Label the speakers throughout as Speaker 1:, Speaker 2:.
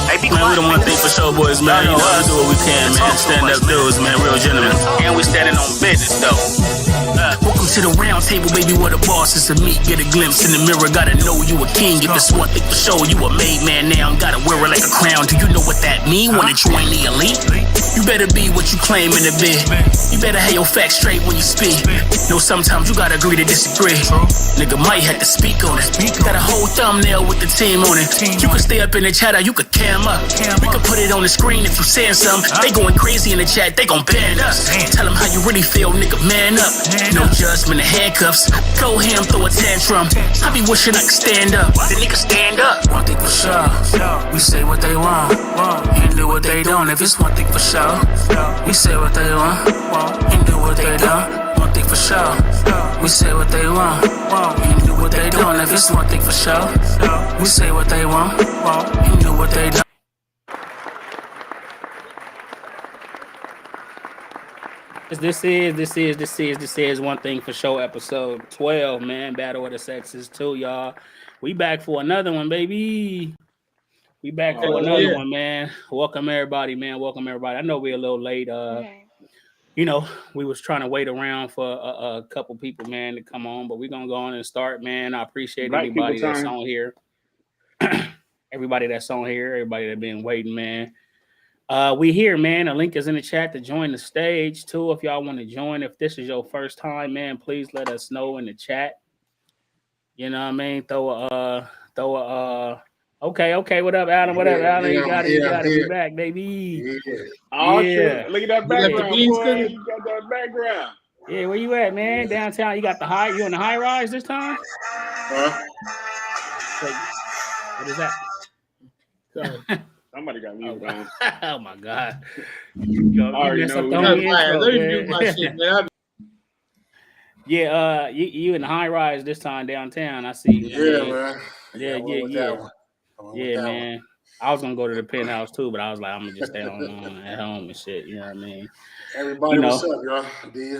Speaker 1: Man, we don't want to think for show, boys, man. You know, we do what we can, man. Stand up dudes, man. Real gentlemen. And we standing on business, though. Welcome to the round table, baby, where the boss is to meet. Get a glimpse in the mirror, gotta know you a king. If it's one thing for sure, you a made man now. Gotta wear it like a crown. Do you know what that mean? Wanna join the elite? You better be what you claim in the bid. You better have your facts straight when you speak. No, sometimes you gotta agree to disagree. Nigga might have to speak on it. Got a whole thumbnail with the team on it. You can stay up in the chat or you could cam up. We could put it on the screen if you saying something. They going crazy in the chat, they gon' ban us. Tell them how you really feel, nigga, man up. No judgment, the handcuffs. Go ham, throw a tantrum. I be wishing I could stand up. The nigga stand up. One thing for sure, we say what they want. You do what they don't. If it's one thing for sure, we say what they want. You do what they don't. One thing for sure, we say what they want. You do what they don't. If it's one thing for sure, we say what they want. You do what they don't. This is One Thing for Show, episode 12, man. Battle of the Sexes 2, y'all. We back for another one, baby. We back for another one, man. Welcome everybody, man. Welcome everybody. I know we're a little late. You know, we was trying to wait around for a couple people, man, to come on, but we're gonna go on and start, man. I appreciate everybody that's on here. Everybody that's on here, everybody that's been waiting, man. We here, man. A link is in the chat to join the stage too. If y'all want to join, if this is your first time, man, please let us know in the chat. You know what I mean? Okay. What up, Adam? What up, Adam? You got it. Be back, baby.
Speaker 2: Yeah. Look at that background, boy. You got that background.
Speaker 1: Yeah, where you at, man? Downtown. You got the high. You on the high rise this time? What is that?
Speaker 2: Somebody got me down.
Speaker 1: Oh my God!
Speaker 2: You
Speaker 1: in the high rise this time downtown. I see.
Speaker 3: Yeah, man.
Speaker 1: Yeah, man. I was gonna go to the penthouse too, but I was like, I'm gonna just stay on at home and shit. You know what I mean?
Speaker 3: Everybody, what's up, y'all? D,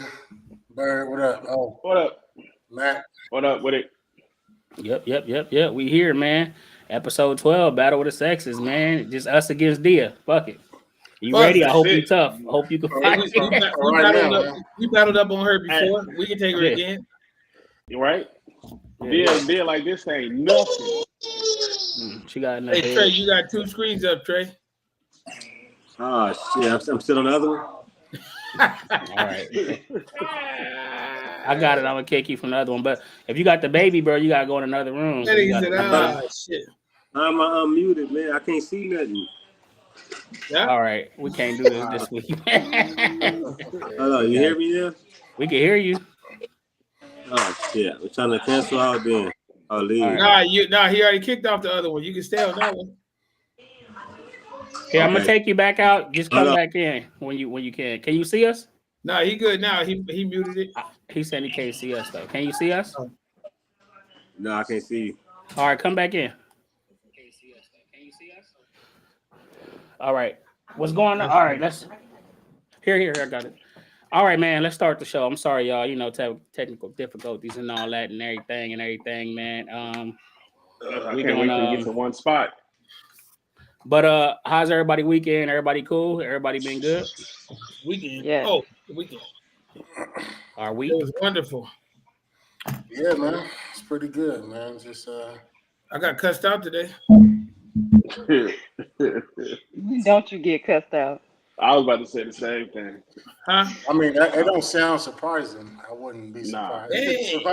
Speaker 3: Byrd, what up? Oh,
Speaker 2: what up,
Speaker 3: Matt?
Speaker 2: What up with it?
Speaker 1: Yep. We here, man. Episode 12, Battle of the Sexes, man. Just us against Dia. Fuck it. You ready? I hope you tough. I hope you can fight.
Speaker 4: We battled up on her before. We can take her again.
Speaker 2: You right? Dia like this ain't nothing.
Speaker 1: She got enough.
Speaker 4: Hey, Trey, you got 2 screens up, Trey.
Speaker 5: Oh, shit. I'm still on the other one?
Speaker 1: All right. I got it. I'm going to kick you from the other one. But if you got the baby, bro, you got to go in another room.
Speaker 4: Shit.
Speaker 5: I'm unmuted, man. I can't see nothing.
Speaker 1: Yeah. All right. We can't do this week.
Speaker 5: Hello, you hear me now?
Speaker 1: We can hear you.
Speaker 5: Oh, shit. We're trying to cancel out then. I'll leave.
Speaker 4: Right. He already kicked off the other one. You can stay on that one.
Speaker 1: Yeah, I'm gonna take you back out. Just come back in when you can. Can you see us?
Speaker 4: No, he good now. He muted it.
Speaker 1: He said he can't see us though. Can you see us?
Speaker 5: No, I can't see you.
Speaker 1: All right, come back in. Can you see us? All right. What's going on? All right, let's here. I got it. All right, man. Let's start the show. I'm sorry, y'all. You know, technical difficulties and all that and everything, man.
Speaker 2: We can't wait to get to one spot.
Speaker 1: But how's everybody weekend? Everybody cool? Everybody been good?
Speaker 4: Weekend.
Speaker 6: Yeah.
Speaker 4: Oh, the weekend.
Speaker 1: Our week.
Speaker 4: It was wonderful.
Speaker 3: Yeah, man. It's pretty good, man. Just
Speaker 4: I got cussed out today.
Speaker 6: Don't you get cussed out?
Speaker 2: I was about to say the same thing.
Speaker 4: Huh?
Speaker 3: I mean, it don't sound surprising. I wouldn't be surprised.
Speaker 4: Hey.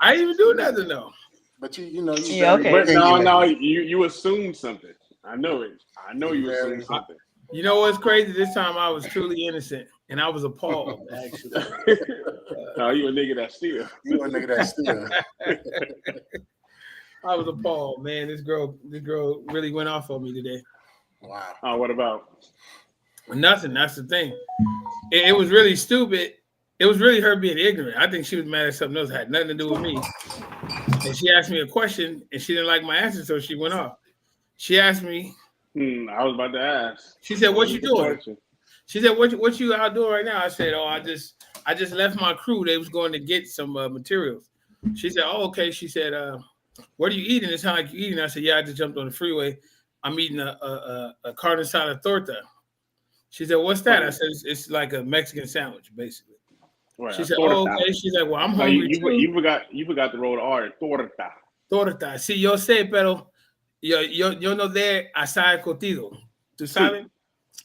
Speaker 4: I didn't even do nothing though.
Speaker 3: But you know,
Speaker 6: okay.
Speaker 2: But no, you assumed something. I know it. I know you assumed something.
Speaker 4: You know what's crazy? This time I was truly innocent, and I was appalled. Actually,
Speaker 2: no, you a nigga that steal.
Speaker 3: You a nigga that steal.
Speaker 4: I was appalled, man. This girl really went off on me today.
Speaker 3: Wow.
Speaker 2: Oh, what about?
Speaker 4: Nothing. That's the thing. It was really stupid. It was really her being ignorant. I think she was mad at something else. It had nothing to do with me. And she asked me a question, and she didn't like my answer, so she went off. She asked me.
Speaker 2: I was about to ask.
Speaker 4: She said, "What you doing?" She said, "What you out doing right now?" I said, "Oh, I just left my crew. They was going to get some materials." She said, "Oh, okay." She said, "What are you eating? It sounds like you eating." I said, "Yeah, I just jumped on the freeway. I'm eating a carne asada torta. She said, what's that? I said, it's like a Mexican sandwich, basically.
Speaker 2: Right,
Speaker 4: She said, oh, okay. She's like, well, I'm hungry too.
Speaker 2: You forgot the roll R, torta.
Speaker 4: Torta. Sí, yo sé, pero yo no de asada cocido. ¿Tú sabes?
Speaker 2: Sí.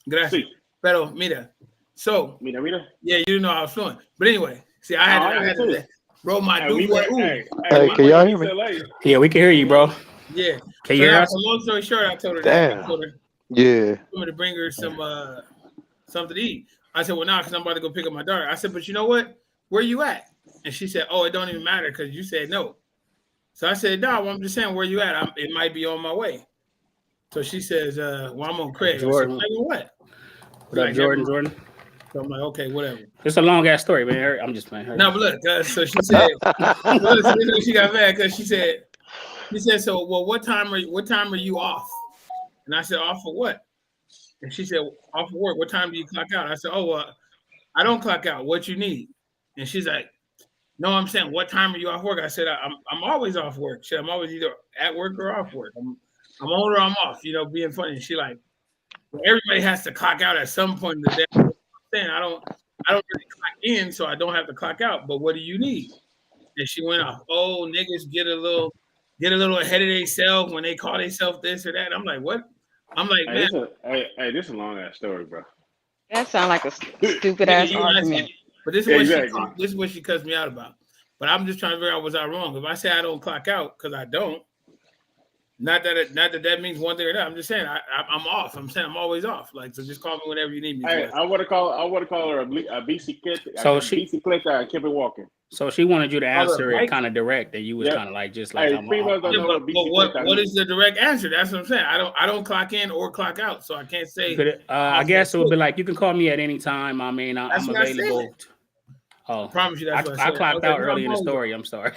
Speaker 4: Gracias.
Speaker 2: Sí.
Speaker 4: Pero mira. So,
Speaker 2: mira.
Speaker 4: Yeah, you didn't know I was fluent. But anyway, see, I had to roll my dude.
Speaker 2: Hey,
Speaker 7: can y'all hear me?
Speaker 1: Yeah, we can hear you, bro.
Speaker 4: Yeah.
Speaker 1: Can you hear us?
Speaker 4: Long story short, I told her
Speaker 7: Damn.
Speaker 4: that. I told her,
Speaker 7: Yeah.
Speaker 4: I wanted to bring her some something to eat. I said, well, nah, because I'm about to go pick up my daughter. I said, but you know what? Where you at? And she said, oh, it don't even matter because you said no. So I said, no, well, I'm just saying where you at. It might be on my way. So she says, well, I'm on Craig.
Speaker 1: Jordan.
Speaker 4: I said, what?
Speaker 1: What up, Jordan?
Speaker 4: So I'm like, okay, whatever.
Speaker 1: It's a long ass story, man. I'm just playing.
Speaker 4: No, but look, so she said, she got mad because she said, so well, what time are you off? And I said, off for what? And she said, off for work. What time do you clock out? I said, oh, well, I don't clock out. What you need? And she's like, no, I'm saying, what time are you off work? I said, I'm always off work. She said, I'm always either at work or off work. I'm on or I'm off, being funny. And she like, well, everybody has to clock out at some point in the day. I'm saying, I don't really clock in, so I don't have to clock out. But what do you need? And she went off. Oh, niggas get a little ahead of themselves when they call themselves this or that. I'm like, what? I'm like, man.
Speaker 2: This is a long ass story, bro.
Speaker 6: That sounds like a stupid ass argument.
Speaker 4: But this is what she cussed me out about. But I'm just trying to figure out, was I wrong? If I say I don't clock out, because I don't, not that means one thing or that. I'm just saying I'm off. I'm saying I'm always off. Like, so just call me whenever you need me.
Speaker 2: Hey, I want to call her a bicicleta. So bicicleta kept it walking.
Speaker 1: So she wanted you to answer it kind of direct, and you was kind of like just like.
Speaker 2: Hey,
Speaker 1: I'm off.
Speaker 4: But what is the direct answer? That's what I'm saying. I don't clock in or clock out, so I can't say.
Speaker 1: I guess it would be like you can call me at any time. I mean, I'm available. Oh, I
Speaker 4: promise you that's what
Speaker 1: I clocked out early in the story. I'm sorry.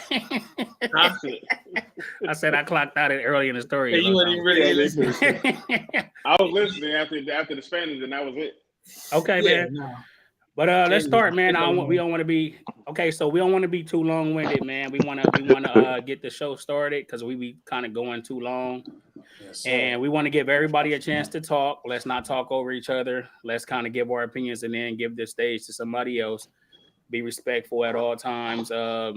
Speaker 1: I said I clocked out early in the story.
Speaker 4: Yeah, you weren't even really listening.
Speaker 2: I was listening after the Spanish, and that was it.
Speaker 1: Okay, man. No. But let's start, man. We don't want to be okay. So we don't want to be too long-winded, man. We want to get the show started because we be kind of going too long, and we want to give everybody a chance to talk. Let's not talk over each other. Let's kind of give our opinions and then give the stage to somebody else. Be respectful at all times, so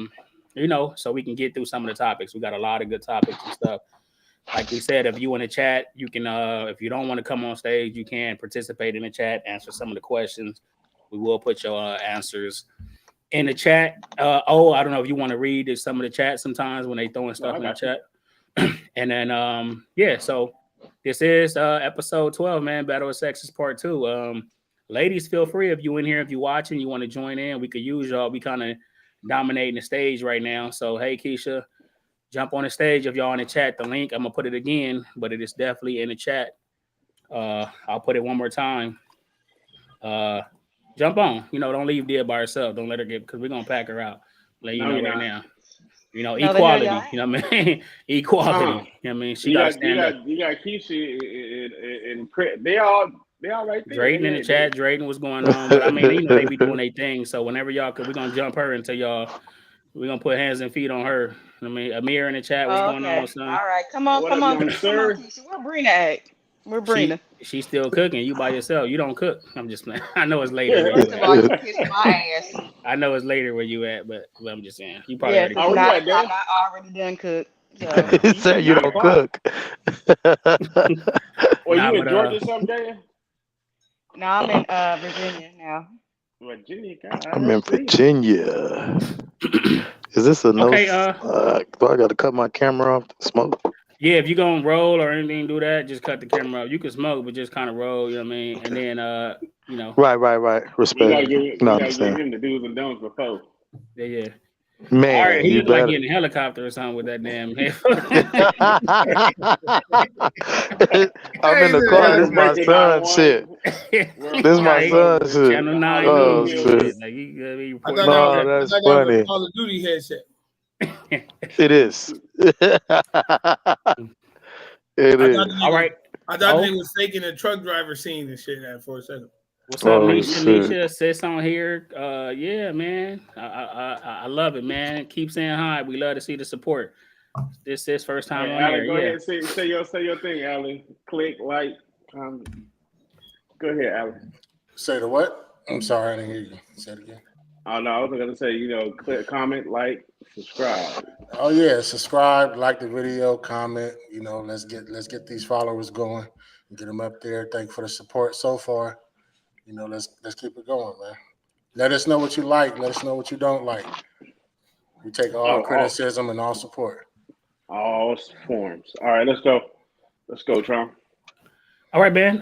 Speaker 1: we can get through some of the topics. We got a lot of good topics and stuff. Like we said, if you want to chat, you can. If you don't want to come on stage, you can participate in the chat, answer some of the questions. We will put your answers in the chat. I don't know if you want to read some of the chat sometimes when they throwing stuff in the chat. And then, so this is episode 12, man. Battle of Sexes Part 2. Ladies, feel free if you in here, if you're watching, you want to join in. We could use y'all. We kind of dominating the stage right now. So, hey, Keisha, jump on the stage if y'all in the chat. The link, I'm going to put it again, but it is definitely in the chat. I'll put it one more time. Jump on. Don't leave Dia by herself. Don't let her because we're going to pack her out. Let you know right now. Equality. You know what I mean? Equality. You know what I mean? She got to stand up.
Speaker 2: You got Keisha and Chris. They all right there.
Speaker 1: Drayton in the chat. Drayton, what's going on? But I mean, they be doing their thing. So whenever y'all, we're gonna jump her until y'all. We're gonna put hands and feet on her. I mean, Amir in the chat. What's going on, son?
Speaker 6: All right, come on. Where Brina at? Where Brina?
Speaker 1: She's still cooking. You by yourself. You don't cook. I'm just playing. I know it's later.
Speaker 6: First of all, you kissed my ass.
Speaker 1: I know it's later where you at, but I'm just saying. You probably
Speaker 6: I'm not already done cooked. So.
Speaker 7: He said you don't cook.
Speaker 2: Or you in Georgia someday?
Speaker 6: No, I'm in Virginia now.
Speaker 2: Virginia,
Speaker 7: I'm in Virginia. Is this a no? Do I got to cut my camera off to smoke?
Speaker 1: Yeah, if you're going to roll or anything, do that. Just cut the camera off. You can smoke, but just kind of roll, you know what I mean? And then,
Speaker 7: Right. Respect.
Speaker 2: You gotta give him the do's and don'ts before.
Speaker 1: Yeah.
Speaker 7: Man,
Speaker 1: all right, he was like getting a helicopter or something with that damn head.
Speaker 7: I'm in the car. This is my son's shit. This is my son's shit.
Speaker 1: Channel 9
Speaker 7: oh,
Speaker 1: shit.
Speaker 7: Like, no, that's funny.
Speaker 4: Call of Duty headset.
Speaker 7: It is. It is.
Speaker 1: All right.
Speaker 4: I thought he was faking a truck driver scene and shit for a second.
Speaker 1: What's up, Nisha? Sis on here. Yeah, man. I love it, man. Keep saying hi. We love to see the support. This is first time
Speaker 2: Hey,
Speaker 1: on
Speaker 2: Alan,
Speaker 1: air.
Speaker 2: go
Speaker 1: Yeah.
Speaker 2: ahead and say your thing, Alan. Click, like, go ahead, Alan.
Speaker 3: Say the what? I'm sorry, I didn't hear you. Say it again.
Speaker 2: Oh no, I was gonna say, click, comment, like, subscribe.
Speaker 3: Oh yeah, subscribe, like the video, comment. Let's get these followers going, get them up there. Thank you for the support so far. Let's keep it going, man. Let us know what you like. Let us know what you don't like. We take all criticism and all support.
Speaker 2: All forms. All right, let's go. Let's go, Tron.
Speaker 1: All right, Ben.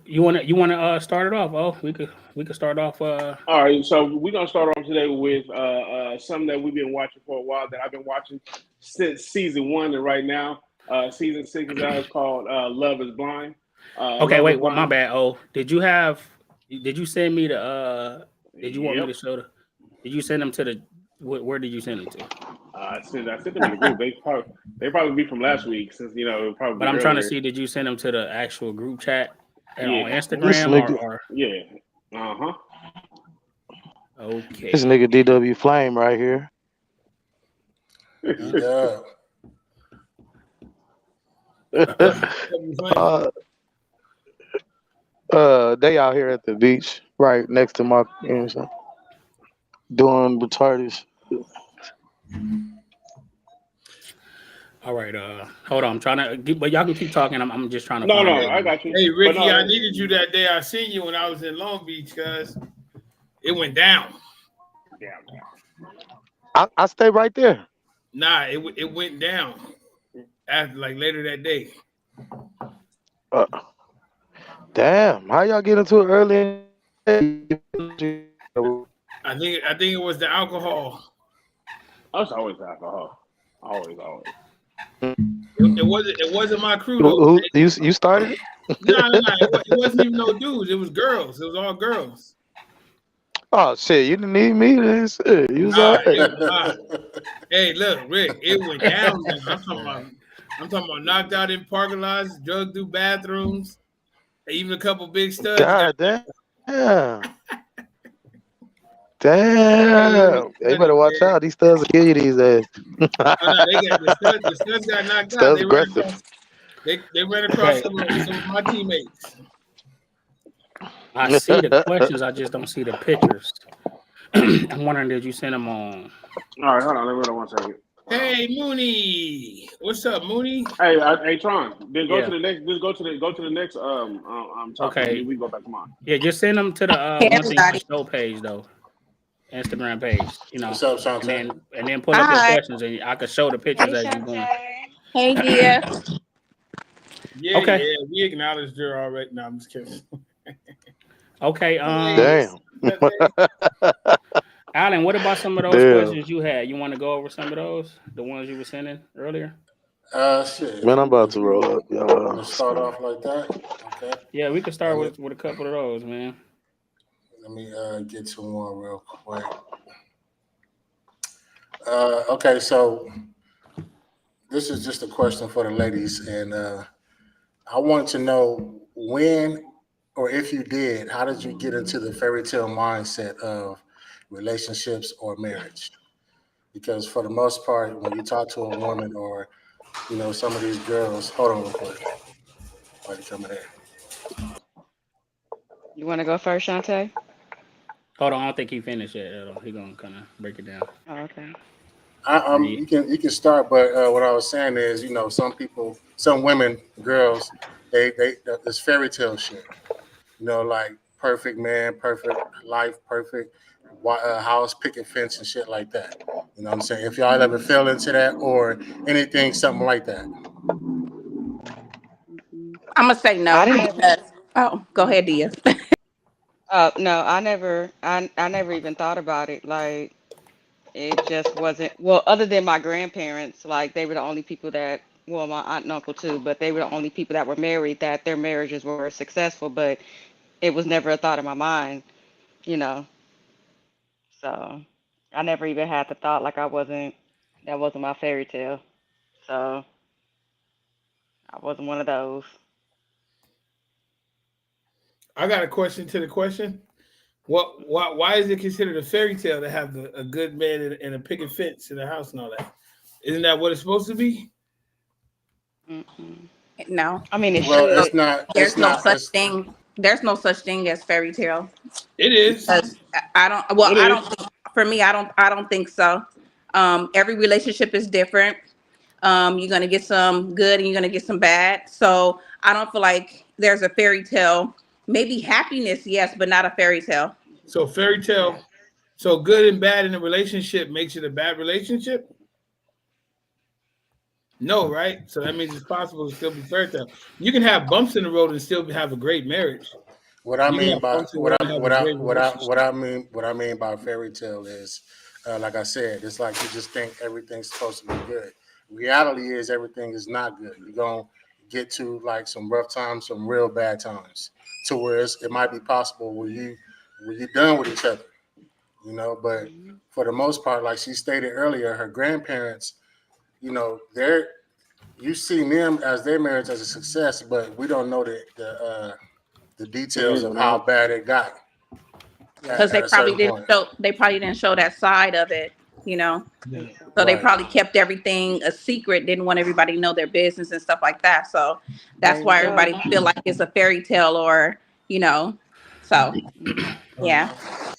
Speaker 1: You wanna start it off? Oh, we could start off.
Speaker 2: All right, so we're gonna start off today with something that we've been watching for a while, that I've been watching since season 1, and right now season 6 is out. It's called Love Is Blind.
Speaker 1: Okay, wait. Well, my bad. Oh, did you send me the? Did you want me to show the? Did you send them to the? Where did you send them to?
Speaker 2: I sent them in the group. They probably be from last week, since probably.
Speaker 1: But I'm trying to see. Did you send them to the actual group chat on
Speaker 7: Instagram
Speaker 1: or?
Speaker 2: Yeah.
Speaker 1: Okay.
Speaker 7: This nigga DW Flame right here.
Speaker 3: Yeah.
Speaker 7: They out here at the beach, right next to my, doing retarded shit.
Speaker 1: All right. Hold on. I'm trying to get, but y'all can keep talking. I'm just trying to.
Speaker 2: No, I got you.
Speaker 4: Hey, Ricky, I needed you that day. I seen you when I was in Long Beach, cuz it went down.
Speaker 7: I stay right there.
Speaker 4: Nah, it went down after later that day.
Speaker 7: Damn, how y'all get into it early?
Speaker 4: I think it was the alcohol.
Speaker 2: That's always alcohol. Always.
Speaker 4: It wasn't my crew though.
Speaker 7: You started it?
Speaker 4: No. It wasn't even no dudes. It was girls. It was all girls.
Speaker 7: Oh shit! You didn't need me. Then shit, you was all right.
Speaker 4: Hey, look, Rick, it went down. I'm talking about knocked out in parking lots, drugged through bathrooms, even a couple big studs.
Speaker 7: God damn. Damn. You better watch out. These studs will kill you these days.
Speaker 4: The studs got knocked
Speaker 7: Studs
Speaker 4: out.
Speaker 7: aggressive.
Speaker 4: They ran across some of my teammates.
Speaker 1: I see the questions. I just don't see the pictures. I'm wondering, did you send them on?
Speaker 2: All right, hold on. Let me hold on 1 second.
Speaker 4: Hey, Mooney. What's up, Mooney?
Speaker 2: Hey, Tron. Then go to the next. Just go to the next. Topic.
Speaker 1: Okay.
Speaker 2: We go back to mine.
Speaker 1: Yeah, just send them to the one thing show page though, Instagram page.
Speaker 3: What's up, Shantae?
Speaker 1: and then pull up your questions, and I can show the pictures as you going.
Speaker 8: Hey, dear.
Speaker 4: Yeah,
Speaker 1: Okay.
Speaker 4: yeah, we acknowledged her already. No, I'm just kidding.
Speaker 1: Okay.
Speaker 7: Damn.
Speaker 1: Alan, what about some of those questions you had? You want to go over some of those, the ones you were sending earlier?
Speaker 3: Shit.
Speaker 7: Man, I'm about to roll up, y'all.
Speaker 3: Let's start off like that. Okay.
Speaker 1: Yeah, we could start with a couple of those, man.
Speaker 3: Let me get to one real quick. Okay, so this is just a question for the ladies, and I want to know when, or if you did, how did you get into the fairy tale mindset of relationships or marriage? Because for the most part, when you talk to a woman or some of these girls, hold on real quick. Why you coming in?
Speaker 6: You want to go first, Shantae?
Speaker 1: Hold on, I don't think he finished yet. He's gonna kind of break it down.
Speaker 6: Oh, okay.
Speaker 3: You can start, but what I was saying is, some women, girls, they this fairy tale shit, like perfect man, perfect life, perfect house, picket fence, and shit like that. You know what I'm saying? If y'all ever fell into that or anything, something like that.
Speaker 8: I'm gonna say no. Oh, go ahead, Dia.
Speaker 6: No, I never even thought about it. Like, it just wasn't, well, other than my grandparents, like, they were the only people that, well, my aunt and uncle too, but they were the only people that were married, that their marriages were successful, but it was never a thought in my mind, you know. So I never even had the thought, like, that wasn't my fairy tale. So I wasn't one of those.
Speaker 4: I got a question to the question. Why is it considered a fairy tale to have a good man and a picket fence in the house and all that? Isn't that what it's supposed to be?
Speaker 6: Mm-mm.
Speaker 8: No,
Speaker 6: I mean, it
Speaker 3: Well,
Speaker 6: should.
Speaker 8: there's no such
Speaker 3: It's,
Speaker 8: thing. There's no such thing as fairy tale.
Speaker 4: It is.
Speaker 8: Because I don't. Well,
Speaker 2: It
Speaker 8: I
Speaker 2: is.
Speaker 8: don't. For me, I don't. I don't think so. Every relationship is different. You're gonna get some good and you're gonna get some bad. So I don't feel like there's a fairy tale. Maybe happiness, yes, but not a fairy tale.
Speaker 4: So fairy tale. So good and bad in a relationship makes it a bad relationship? No, right? So that means it's possible to still be fairy tale. You can have bumps in the road and still have a great marriage.
Speaker 3: what I
Speaker 4: You can
Speaker 3: mean
Speaker 4: have
Speaker 3: by
Speaker 4: bumps in the road and have a great relationship.
Speaker 3: what I mean by fairy tale is, like I said, it's like you just think everything's supposed to be good. Reality is everything is not good. You're gonna get to like some rough times, some real bad times, to where it might be possible where you done with each other, you know. But
Speaker 6: Mhm.
Speaker 3: for the most part, like she stated earlier, her grandparents, you know, they're you see them as their marriage as a success, but we don't know the
Speaker 2: The
Speaker 3: details
Speaker 2: ins
Speaker 3: of
Speaker 2: and
Speaker 3: how
Speaker 2: outs.
Speaker 3: bad it got
Speaker 8: Because
Speaker 3: at
Speaker 8: they
Speaker 3: a
Speaker 8: probably
Speaker 3: certain
Speaker 8: didn't
Speaker 3: point.
Speaker 8: show. They probably didn't show that side of it. You know.
Speaker 6: Exactly.
Speaker 8: So they
Speaker 3: Right.
Speaker 8: probably kept everything a secret, didn't want everybody to know their business and stuff like that. So
Speaker 6: There
Speaker 8: that's
Speaker 6: you
Speaker 8: why
Speaker 6: go.
Speaker 8: everybody feel like it's a fairy tale or, you know. So
Speaker 6: Mhm.
Speaker 8: yeah.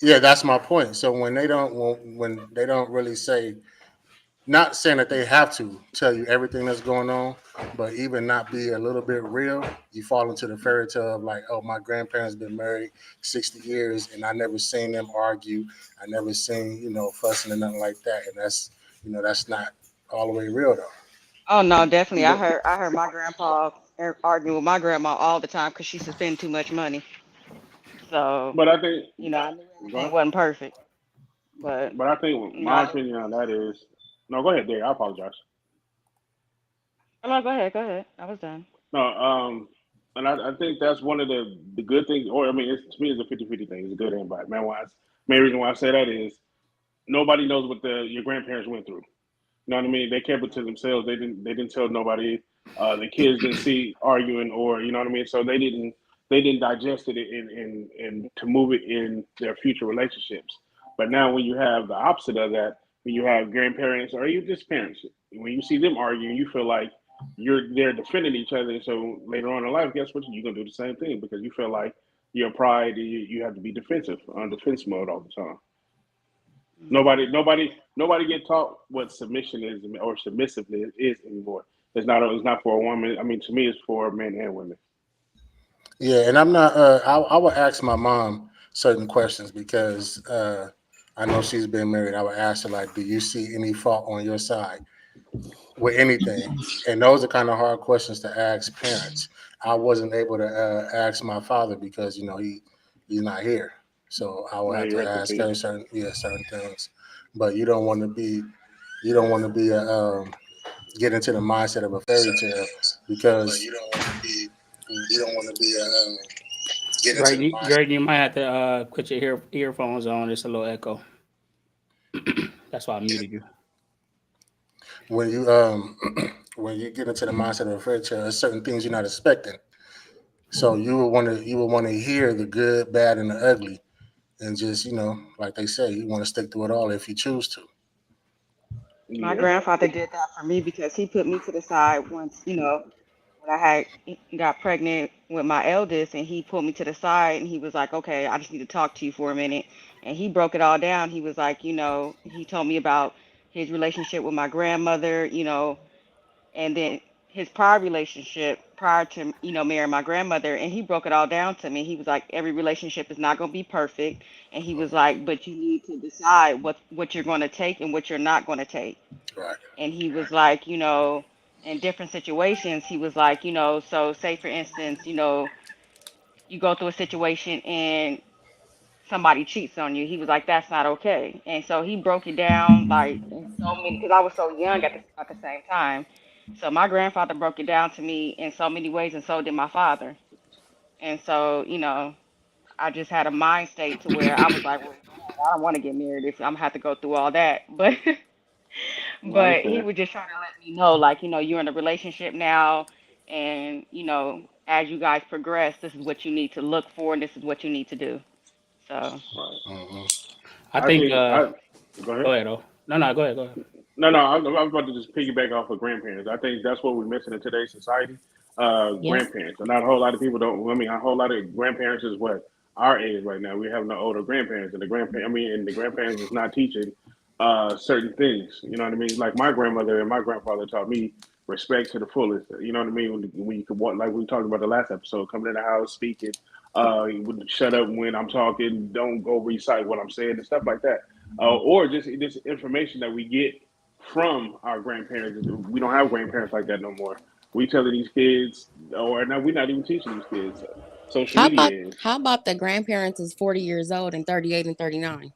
Speaker 3: Yeah, that's my point. So when they don't really say, not saying that they have to tell you everything that's going on, but even not be a little bit real, you fall into the fairy tale of like, oh, my grandparents been married 60 years and I never seen them argue. I never seen, you know, fussing or nothing like that. And that's, you know, that's not all the way real though.
Speaker 6: Oh no, definitely.
Speaker 2: But
Speaker 6: I heard my grandpa arguing with my grandma all the time because she used to spend too much money. So,
Speaker 2: but I think
Speaker 6: I knew
Speaker 2: go
Speaker 6: everything
Speaker 2: ahead.
Speaker 6: wasn't perfect, but
Speaker 2: But I think
Speaker 6: I
Speaker 2: my
Speaker 6: knew.
Speaker 2: opinion on that is no. Go ahead, Dave. I apologize.
Speaker 6: Oh, no, go ahead, go ahead. I was done.
Speaker 2: No, and I think that's one of the good things. Or I mean, to me, it's a 50-50 thing. It's a good and bad. Man, main reason why I say that is nobody knows what your grandparents went through. You know what I mean? They kept it to themselves. They didn't tell nobody. The kids didn't see arguing, or you know what I mean. So they didn't digest it in to move it in their future relationships. But now when you have the opposite of that, when you have grandparents or even just parents, when you see them arguing, you feel like they're defending each other. So later on in life, guess what? You're gonna do the same thing because you feel like your pride, you have to be defensive, on defense mode all the time.
Speaker 6: Hmm.
Speaker 2: Nobody get taught what submission is or submissiveness is anymore. It's not for a woman. I mean, to me, it's for men and women.
Speaker 3: Yeah, and I'm not. I would ask my mom certain questions because I know she's been married. I would ask her like, "Do you see any fault on your side with anything?" And those are kind of hard questions to ask parents. I wasn't able to ask my father because you know he's not here, so I would
Speaker 2: May
Speaker 3: have
Speaker 2: he
Speaker 3: to
Speaker 2: rest in
Speaker 3: ask
Speaker 2: peace.
Speaker 3: her certain things. But you don't want to be get into the mindset of a fairy tale
Speaker 9: But
Speaker 3: because
Speaker 9: you don't want to be you don't want to be get into
Speaker 10: Drayton,
Speaker 9: the mind.
Speaker 10: Drayton, you might have to put your earphones on. It's a little echo. That's why I muted you.
Speaker 3: when you when you get into the mindset of a fairy tale, there's certain things you're not expecting. So you would want to hear the good, bad, and the ugly, and just you know, like they say, you want to stick through it all if you choose to.
Speaker 6: My
Speaker 2: Yeah.
Speaker 6: grandfather did that for me because he put me to the side once, when I got pregnant with my eldest, and he pulled me to the side and he was like, "Okay, I just need to talk to you for a minute." And he broke it all down. He was like, he told me about his relationship with my grandmother, and then his prior relationship prior to marrying my grandmother, and he broke it all down to me. He was like, every relationship is not going to be perfect, and he was like, but you need to decide what you're going to take and what you're not going to take.
Speaker 3: Right.
Speaker 6: And he was like, in different situations, he was like, so say for instance, you go through a situation and somebody cheats on you. He was like, that's not okay. And so he broke it down like in so many, because I was so young at the same time. So my grandfather broke it down to me in so many ways, and so did my father. And so, I just had a mind state to where I was like, well, I don't want to get married if I'm gonna have to go through all that. But
Speaker 2: I
Speaker 6: but he
Speaker 2: understand.
Speaker 6: was just trying to let me know, like, you're in a relationship now, and as you guys progress, this is what you need to look for, and this is what you need to do. So.
Speaker 2: Right.
Speaker 3: Hmm.
Speaker 10: I
Speaker 2: I
Speaker 10: think.
Speaker 2: think I go ahead.
Speaker 10: Go ahead. Oh, no, go ahead. Go ahead.
Speaker 2: No, no, I'm about to just piggyback off of grandparents. I think that's what we're missing in today's society.
Speaker 11: Yep.
Speaker 2: Grandparents. And not a whole lot of people don't. I mean, a whole lot of grandparents is what our age right now. We have no older grandparents, and the grandparents. I mean, and the grandparents is not teaching certain things. You know what I mean? Like my grandmother and my grandfather taught me respect to the fullest. You know what I mean? When you could walk, like we talked about the last episode, coming in the house, speaking, you would shut up when I'm talking, don't go recite what I'm saying, and stuff like that. Or just this information that we get from our grandparents. We don't have grandparents like that no more. We telling these kids, or now we're not even teaching these kids. Social
Speaker 11: How about
Speaker 2: media is.
Speaker 11: how about the grandparents is 40 years old and 38 and 39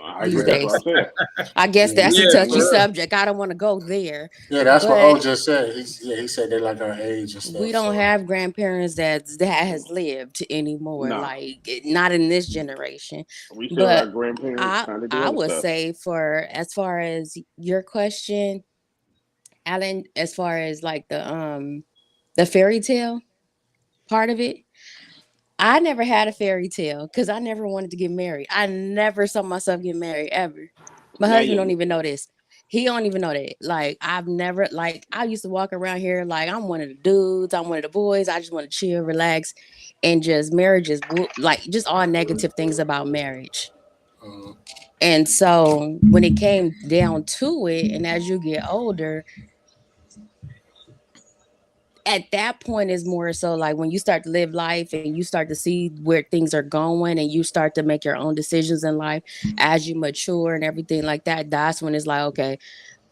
Speaker 2: I
Speaker 11: these
Speaker 2: agree. That's what I
Speaker 11: days?
Speaker 2: said.
Speaker 11: I guess that's a
Speaker 4: Yeah,
Speaker 11: touchy
Speaker 4: for
Speaker 2: Hmm.
Speaker 4: real.
Speaker 11: subject. I don't want to go there,
Speaker 3: Yeah, that's what O
Speaker 11: but
Speaker 3: just said. He said they like our age and
Speaker 11: we
Speaker 3: stuff.
Speaker 11: don't
Speaker 3: So
Speaker 11: have grandparents that has lived anymore.
Speaker 2: Nah,
Speaker 11: Like not in this generation.
Speaker 2: we still
Speaker 11: But
Speaker 2: got grandparents
Speaker 11: I
Speaker 2: trying to do
Speaker 11: I
Speaker 2: other
Speaker 11: would
Speaker 2: stuff.
Speaker 11: say for as far as your question, Alan, as far as like the fairy tale part of it, I never had a fairy tale because I never wanted to get married. I never saw myself get married ever. My
Speaker 2: Now
Speaker 11: husband don't
Speaker 2: you,
Speaker 11: even know this. He don't even know that. Like I've never like I used to walk around here like I'm one of the dudes, I'm one of the boys. I just want to chill, relax, and just marriage is like just all negative things about marriage.
Speaker 3: mm,
Speaker 11: And so when it came down to it, and as you get older, at that point is more so like when you start to live life and you start to see where things are going and you start to make your own decisions in life as you mature and everything like that, that's when it's like, okay,